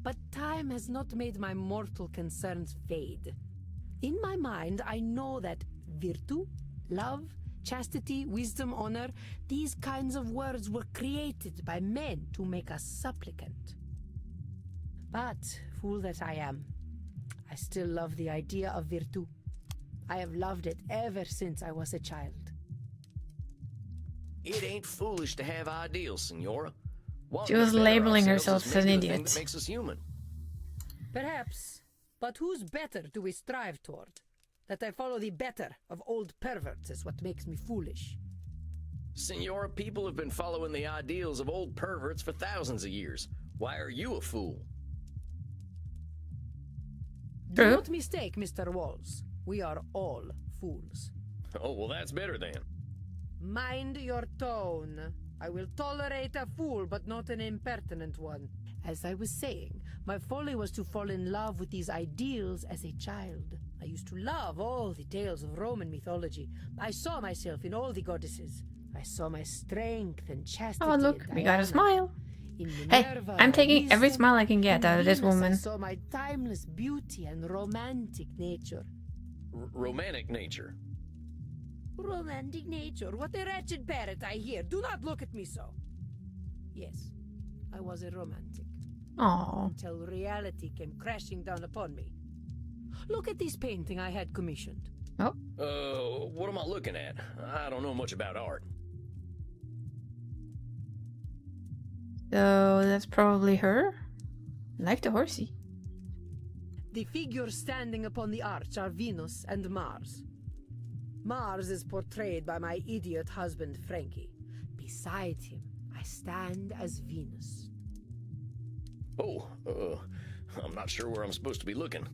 But time has not made my mortal concerns fade. In my mind, I know that virtue, love, chastity, wisdom, honor, these kinds of words were created by men to make us supplicant. But, fool that I am, I still love the idea of virtue. I have loved it ever since I was a child. It ain't foolish to have ideals, Senora. She was labeling herself as an That idiot. makes us human. Perhaps, but whose better do we strive toward? That I follow the better of old perverts is what makes me foolish. Senora, people have been following the ideals of old perverts for thousands of years. Why are you a fool? Do not mistake, Mr. Walls. We are all fools. Oh, well, that's better then. Mind your tone. I will tolerate a fool, but not an impertinent one. As I was saying, my folly was to fall in love with these ideals as a child. I used to love all the tales of Roman mythology. I saw myself in all the goddesses. I saw my strength and chastity. Oh, look, in we got a Diana. smile. In Hey, Minerva, I'm taking every wisdom. smile I can get In out of this Venus, woman. I saw my timeless beauty and romantic nature. Romantic nature. Romantic nature. What a wretched parrot I hear. Do not look at me so. Yes, I was a romantic. Aww. Until reality came crashing down upon me. Look at this painting I had commissioned. Oh. What am I looking at? I don't know much about art. So that's probably her. I like the horsey. The figures standing upon the arch are Venus and Mars. Mars is portrayed by my idiot husband Frankie. Beside him, I stand as Venus. Oh, I'm not sure where I'm supposed to be looking.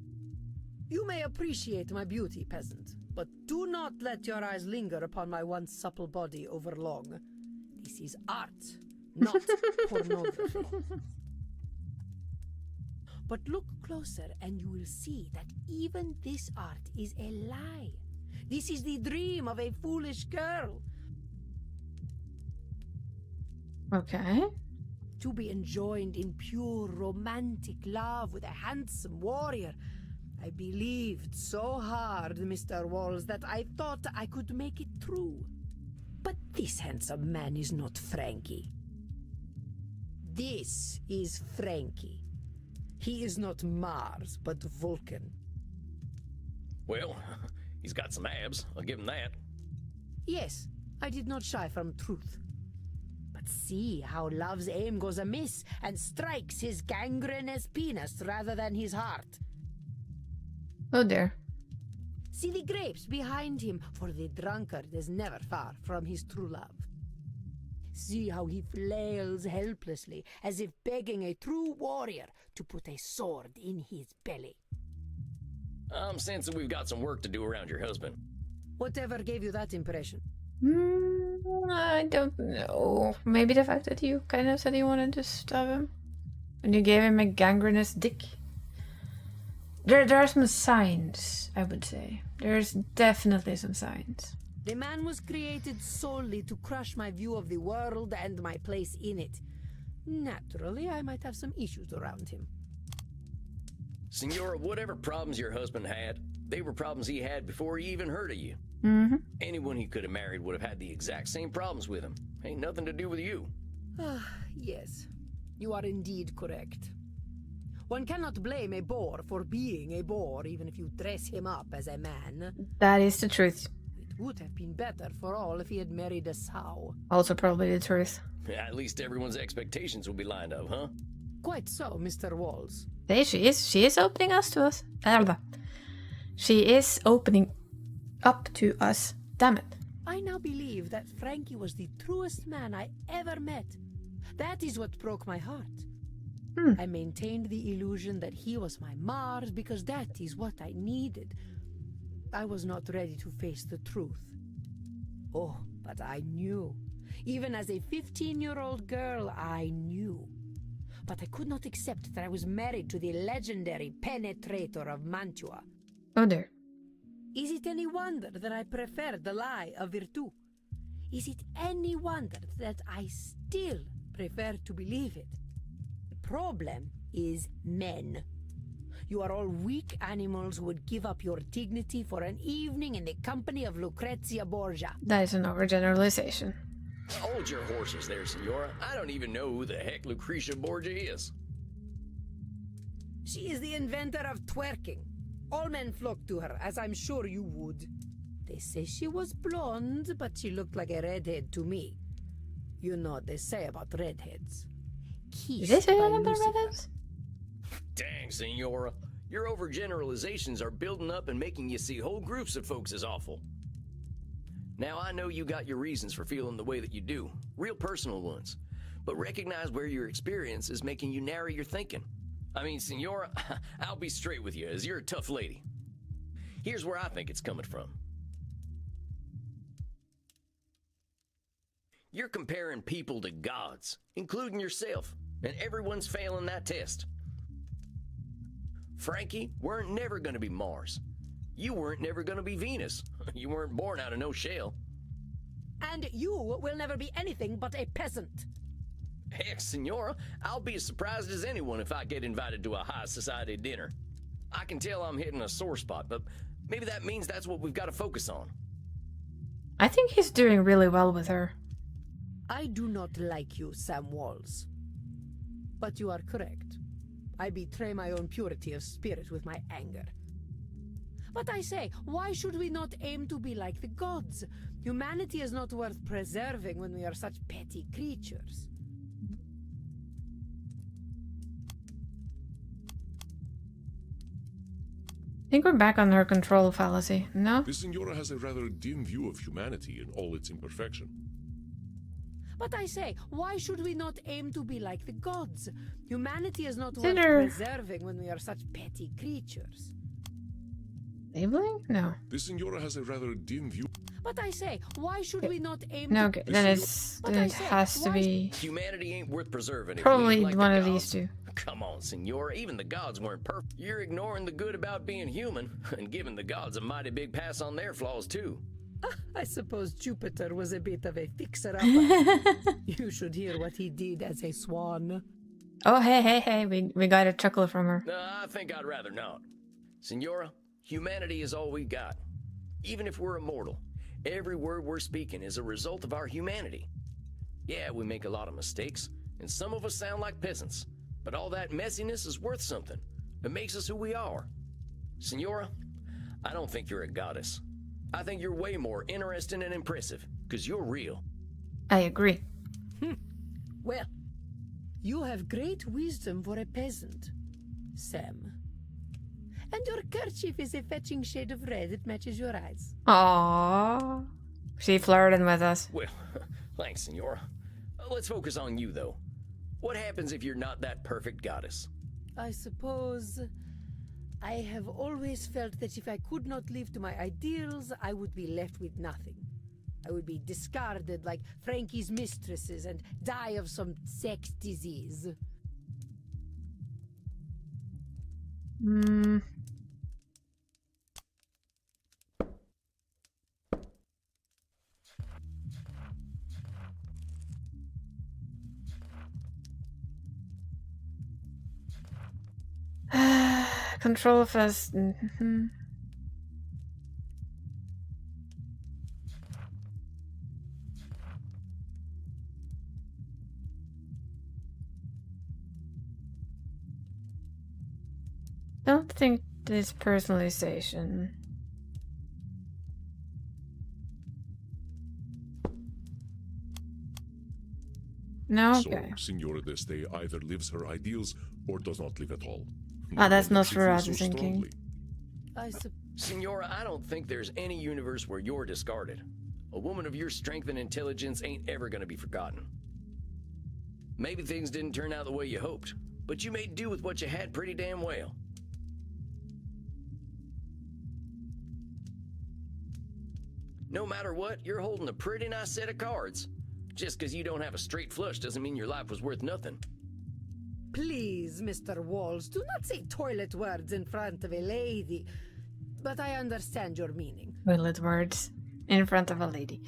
You may appreciate my beauty, peasant, but do not let your eyes linger upon my once supple body over long. This is art, not pornography. But look closer and you will see that even this art is a lie. This is the dream of a foolish girl. Okay. To be enjoined in pure romantic love with a handsome warrior. I believed so hard, Mr. Walls, that I thought I could make it true. But this handsome man is not Frankie. This is Frankie. He is not Mars, but Vulcan. Well, he's got some abs. I'll give him that. Yes, I did not shy from truth. But see how love's aim goes amiss and strikes his gangrenous penis rather than his heart. Oh dear. See the grapes behind him, for the drunkard is never far from his true love. See how he flails helplessly, as if begging a true warrior to put a sword in his belly. I'm sensing we've got some work to do around your husband. Whatever gave you that impression? I don't know. Maybe the fact that you kind of said you wanted to stab him. And you gave him a gangrenous dick. There are some signs, I would say. There's definitely some signs. The man was created solely to crush my view of the world and my place in it. Naturally, I might have some issues around him. Senora, whatever problems your husband had, they were problems he had before he even heard of you. Mm-hmm. Anyone he could have married would have had the exact same problems with him. Ain't nothing to do with you. Yes, you are indeed correct. One cannot blame a boar for being a boar, even if you dress him up as a man. That is the truth. It would have been better for all if he had married a sow. Also probably the truth. At least everyone's expectations will be lined up, huh? Quite so, Mr. Walls. Hey, she is opening us to us. She is opening up to us. Damn it. I now believe that Frankie was the truest man I ever met. That is what broke my heart. I maintained the illusion that he was my Mars because that is what I needed. I was not ready to face the truth. Oh, but I knew. Even as a 15-year-old girl, I knew. But I could not accept that I was married to the legendary penetrator of Mantua. Oh dear. Is it any wonder that I prefer the lie of Virtu? Is it any wonder that I still prefer to believe it? The problem is men. You are all weak animals who would give up your dignity for an evening in the company of Lucrezia Borgia. That is an overgeneralization. Hold your horses there, Senora. I don't even know who the heck Lucretia Borgia is. She is the inventor of twerking. All men flock to her, as I'm sure you would. They say she was blonde, but she looked like a redhead to me. You know what they say about redheads. Did they say that about redheads? Dang, Senora. Your overgeneralizations are building up and making you see whole groups of folks as awful. Now, I know you got your reasons for feeling the way that you do, real personal ones, but recognize where your experience is making you narrow your thinking. I mean, Senora, I'll be straight with you, as you're a tough lady. Here's where I think it's coming from. You're comparing people to gods, including yourself, and everyone's failing that test. Frankie weren't never going to be Mars. You weren't never going to be Venus. You weren't born out of no shell. And you will never be anything but a peasant. Heck, Senora, I'll be as surprised as anyone if I get invited to a high society dinner. I can tell I'm hitting a sore spot, but maybe that means that's what we've got to focus on. I think he's doing really well with her. I do not like you, Sam Walls. But you are correct. I betray my own purity of spirit with my anger. But I say, why should we not aim to be like the gods? Humanity is not worth preserving when we are such petty creatures. I think we're back on her control fallacy, no? The Senora has a rather dim view of humanity in all its imperfection. But I say, why should we not aim to be like the gods? Humanity is not worth Dinner. preserving when we are such petty creatures. Labeling? No. The Senora has a rather dim view. But I say, why should we not aim No, to... okay. Then it has to be Humanity ain't worth preserving. if probably we like one the of gods. these two. Come on, Senora, even the gods weren't perfect. You're ignoring the good about being human and giving the gods a mighty big pass on their flaws, too. I suppose Jupiter was a bit of a fixer-upper. You should hear what he did as a swan. Oh, hey, we got a chuckle from her. No, I think I'd rather not. Senora, humanity is all we got. Even if we're immortal, every word we're speaking is a result of our humanity. Yeah, we make a lot of mistakes, and some of us sound like peasants, but all that messiness is worth something. It makes us who we are. Senora, I don't think you're a goddess. I think you're way more interesting and impressive, because you're real. I agree. Well, you have great wisdom for a peasant, Sam. And your kerchief is a fetching shade of red that matches your eyes. Aww. She flirting with us. Well, thanks, Senora. Let's focus on you, though. What happens if you're not that perfect goddess? I suppose I have always felt that if I could not live to my ideals, I would be left with nothing. I would be discarded like Frankie's mistresses and die of some sex disease. Control of us. Don't think this personalization. No, okay. So, Senora Deste either lives her ideals or does not live at all. Ah, that's What makes you feel Nosferatu so thinking. strongly? Senora, I don't think there's any universe where you're discarded. A woman of your strength and intelligence ain't ever gonna be forgotten. Maybe things didn't turn out the way you hoped, but you made do with what you had pretty damn well. No matter what, you're holding a pretty nice set of cards. Just because you don't have a straight flush doesn't mean your life was worth nothing. Please, Mr. Walls, do not say toilet words in front of a lady. But I understand your meaning. Toilet words in front of a lady.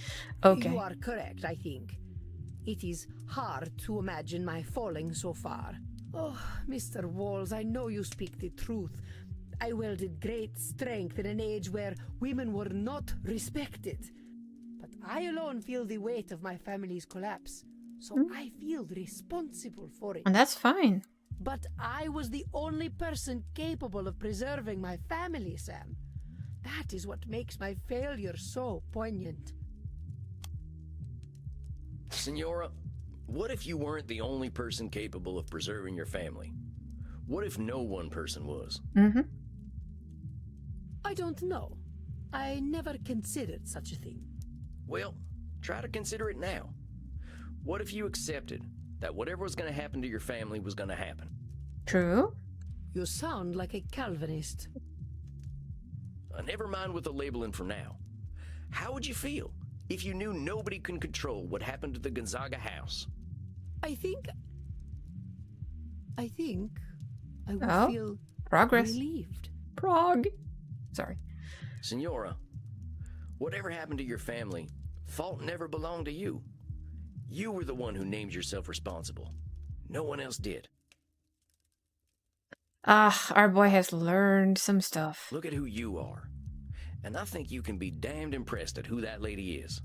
Okay. You are correct, I think. It is hard to imagine my falling so far. Oh, Mr. Walls, I know you speak the truth. I wielded great strength in an age where women were not respected. But I alone feel the weight of my family's collapse. So I feel responsible for it. And that's fine. But I was the only person capable of preserving my family, Sam. That is what makes my failure so poignant. Senora, what if you weren't the only person capable of preserving your family? What if no one person was? Mm-hmm. I don't know. I never considered such a thing. Well, try to consider it now. What if you accepted that whatever was going to happen to your family was going to happen? True. You sound like a Calvinist. Never mind with the labeling for now. How would you feel if you knew nobody can control what happened to the Gonzaga house? I think I would feel progress. relieved. Sorry. Senora, whatever happened to your family, fault never belonged to you. You were the one who named yourself responsible. No one else did. Our boy has learned some stuff. Look at who you are. And I think you can be damned impressed at who that lady is.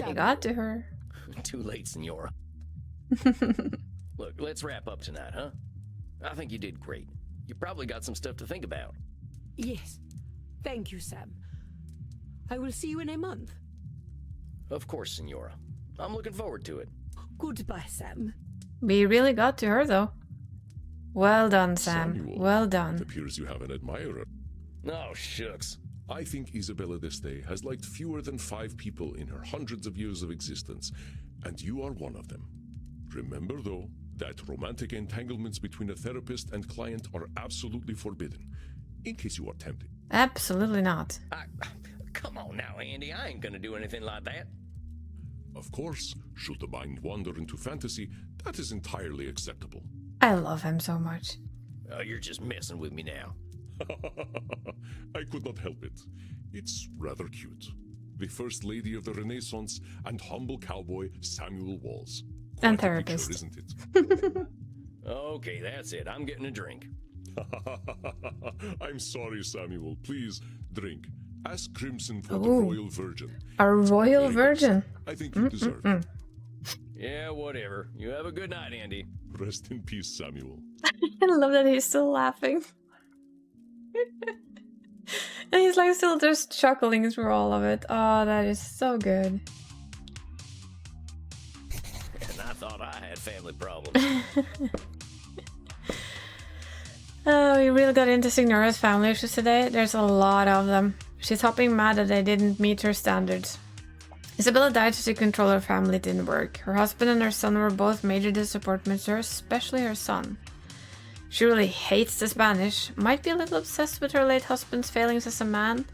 You got to her. Too late, Senora. Look, let's wrap up tonight, huh? I think you did great. You probably got some stuff to think about. Yes. Thank you, Sam. I will see you in a month. Of course, Senora. I'm looking forward to it. Goodbye, Sam. We really got to her, though. Well done, Sam. Samuel, Well done. It appears you have an admirer. Oh, shucks. I think Isabella d'Este has liked fewer than 5 people in her hundreds of years of existence, and you are one of them. Remember, though, that romantic entanglements between a therapist and client are absolutely forbidden, in case you are tempted. Absolutely not. Come on now, Andy. I ain't gonna do anything like that. Of course, should the mind wander into fantasy, that is entirely acceptable. I love him so much. Oh, you're just messing with me now. I could not help it. It's rather cute. The First Lady of the Renaissance and humble cowboy Samuel Walls. And Quite a picture, therapist. isn't it? Okay, that's it. I'm getting a drink. I'm sorry, Samuel. Please, drink. Ask Crimson for the Ooh. Royal Virgin. A royal virgin. I think you deserve it. Yeah, whatever. You have a good night, Andy. Rest in peace, Samuel. I love that he's still laughing. And he's like still just chuckling through all of it. Oh, that is so good. And I thought I had family problems. Oh, we really got into Signora's family issues today. There's a lot of them. She's hopping mad that they didn't meet her standards. Isabella died so she could control her family. It didn't work. Her husband and her son were both major disappointments to her, especially her son. She really hates the Spanish, might be a little obsessed with her late husband's failings as a man.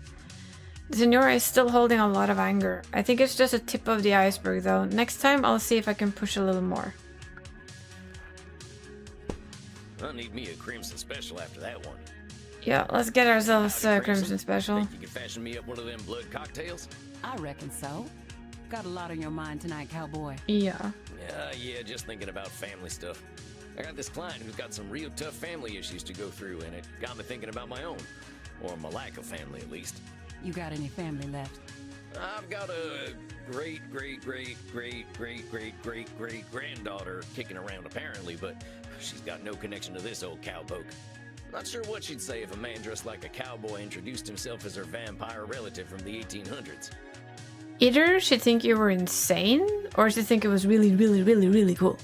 The Senora is still holding a lot of anger. I think it's just a tip of the iceberg though. Next time I'll see if I can push a little more. I need me a Crimson Special after that one. Yeah, let's get ourselves a Crimson Special. Think you can fashion me up one of them blood cocktails? I reckon so. Got a lot on your mind tonight, cowboy. Yeah. Yeah, just thinking about family stuff. I got this client who's got some real tough family issues to go through, and it got me thinking about my own. Or my lack of family, at least. You got any family left? I've got a great granddaughter kicking around apparently, but she's got no connection to this old cowpoke. Not sure what she'd say if a man dressed like a cowboy introduced himself as her vampire relative from the 1800s. Either she'd think you were insane, or she'd think it was really cool.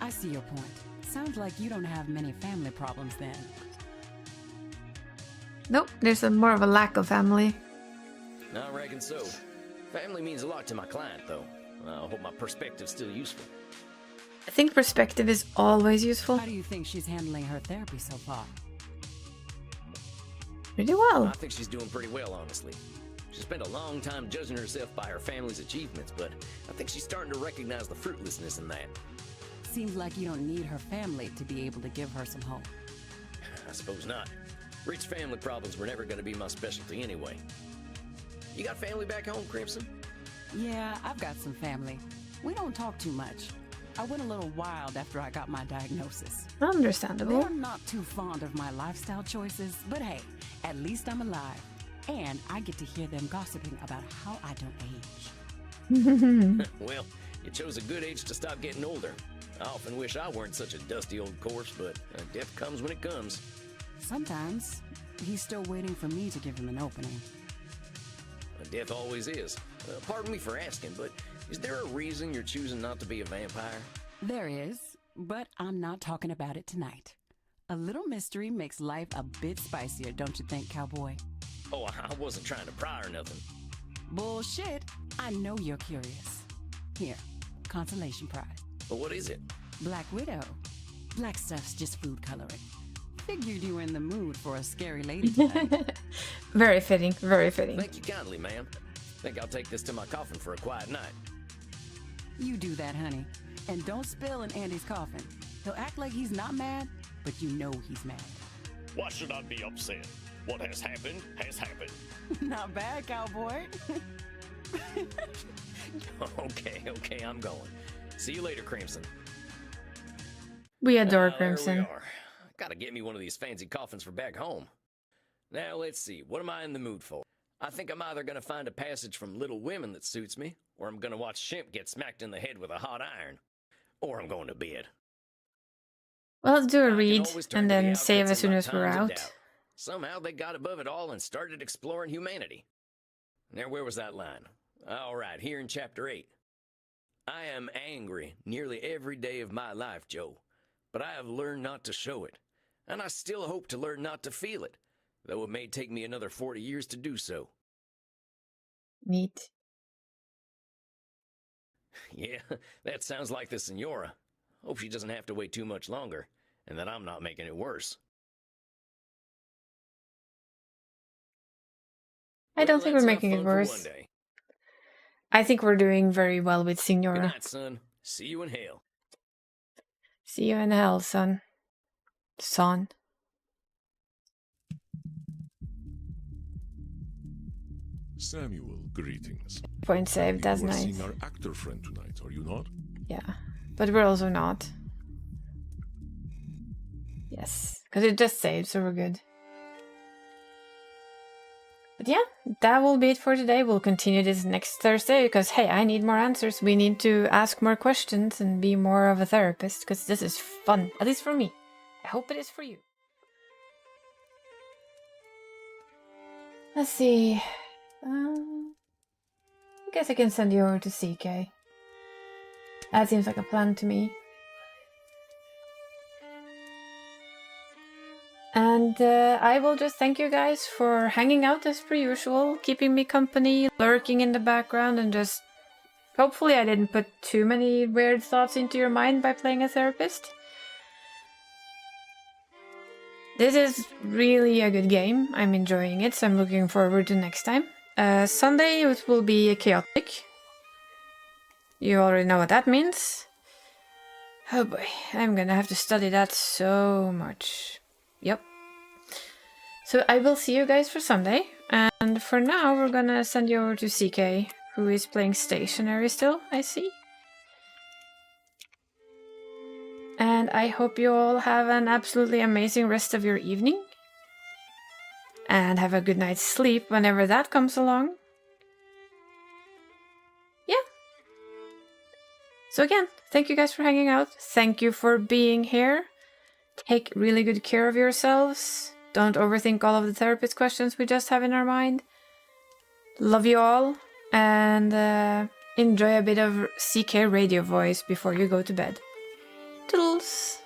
I see your point. Sounds like you don't have many family problems then. Nope, there's more of a lack of family. I reckon so. Family means a lot to my client, though. I hope my perspective's still useful. I think perspective is always useful. How do you think she's handling her therapy so far? Pretty well. I think she's doing pretty well, honestly. She spent a long time judging herself by her family's achievements, but I think she's starting to recognize the fruitlessness in that. Seems like you don't need her family to be able to give her some hope. I suppose not. Rich family problems were never going to be my specialty anyway. You got family back home, Crimson? Yeah, I've got some family. We don't talk too much. I went a little wild after I got my diagnosis. Understandable. They're not too fond of my lifestyle choices, but hey, at least I'm alive. And I get to hear them gossiping about how I don't age. Well, you chose a good age to stop getting older. I often wish I weren't such a dusty old corpse, but death comes when it comes. Sometimes he's still waiting for me to give him an opening. Death always is. Pardon me for asking, but is there a reason you're choosing not to be a vampire? There is, but I'm not talking about it tonight. A little mystery makes life a bit spicier, don't you think, cowboy? Oh, I wasn't trying to pry or nothing. Bullshit. I know you're curious. Here, consolation prize. But what is it? Black Widow. Black stuff's just food coloring. Figured you were in the mood for a scary lady tonight. Very fitting, very fitting. Thank you kindly, ma'am. Think I'll take this to my coffin for a quiet night. You do that, honey. And don't spill in Andy's coffin. He'll act like he's not mad, but you know he's mad. Why should I be upset? What has happened has happened. Not bad, cowboy. Okay, I'm going. See you later, Crimson. We adore There Crimson. we are. Gotta get me one of these fancy coffins for back home. Now, let's see. What am I in the mood for? I think I'm either gonna find a passage from Little Women that suits me, or I'm gonna watch Shemp get smacked in the head with a hot iron. Or I'm going to bed. Well, let's do a I can read always turn and to the then save outfits as in soon my as we're times of out. doubt. Somehow they got above it all and started exploring humanity. Now, where was that line? All right, here in Chapter 8. I am angry nearly every day of my life, Joe, but I have learned not to show it, and I still hope to learn not to feel it, though it may take me another 40 years to do so. Neat. Yeah, that sounds like the Senora. Hope she doesn't have to wait too much longer, and that I'm not making it worse. I don't think we're That's making enough it fun for worse. one day. I think we're doing very well with Good Signora. night, son. See you in hell. See you in hell, son. Son. Samuel, greetings. Point saved, that's You are nice. seeing our actor friend tonight, are you not? Yeah. But we're also not. Yes. Because it just saved, so we're good. But yeah, that will be it for today. We'll continue this next Thursday because, hey, I need more answers. We need to ask more questions and be more of a therapist because this is fun. At least for me. I hope it is for you. Let's see. I guess I can send you over to CK. That seems like a plan to me. And I will just thank you guys for hanging out as per usual, keeping me company, lurking in the background, and just... Hopefully I didn't put too many weird thoughts into your mind by playing a therapist. This is really a good game. I'm enjoying it, so I'm looking forward to next time. Sunday it will be chaotic. You already know what that means. Oh boy, I'm gonna have to study that so much. Yep. So I will see you guys for Sunday. And for now, we're gonna send you over to CK, who is playing stationary still, I see. And I hope you all have an absolutely amazing rest of your evening. And have a good night's sleep whenever that comes along. Yeah. So again, thank you guys for hanging out. Thank you for being here. Take really good care of yourselves. Don't overthink all of the therapist questions we just have in our mind. Love you all. And enjoy a bit of CK radio voice before you go to bed. Toodles!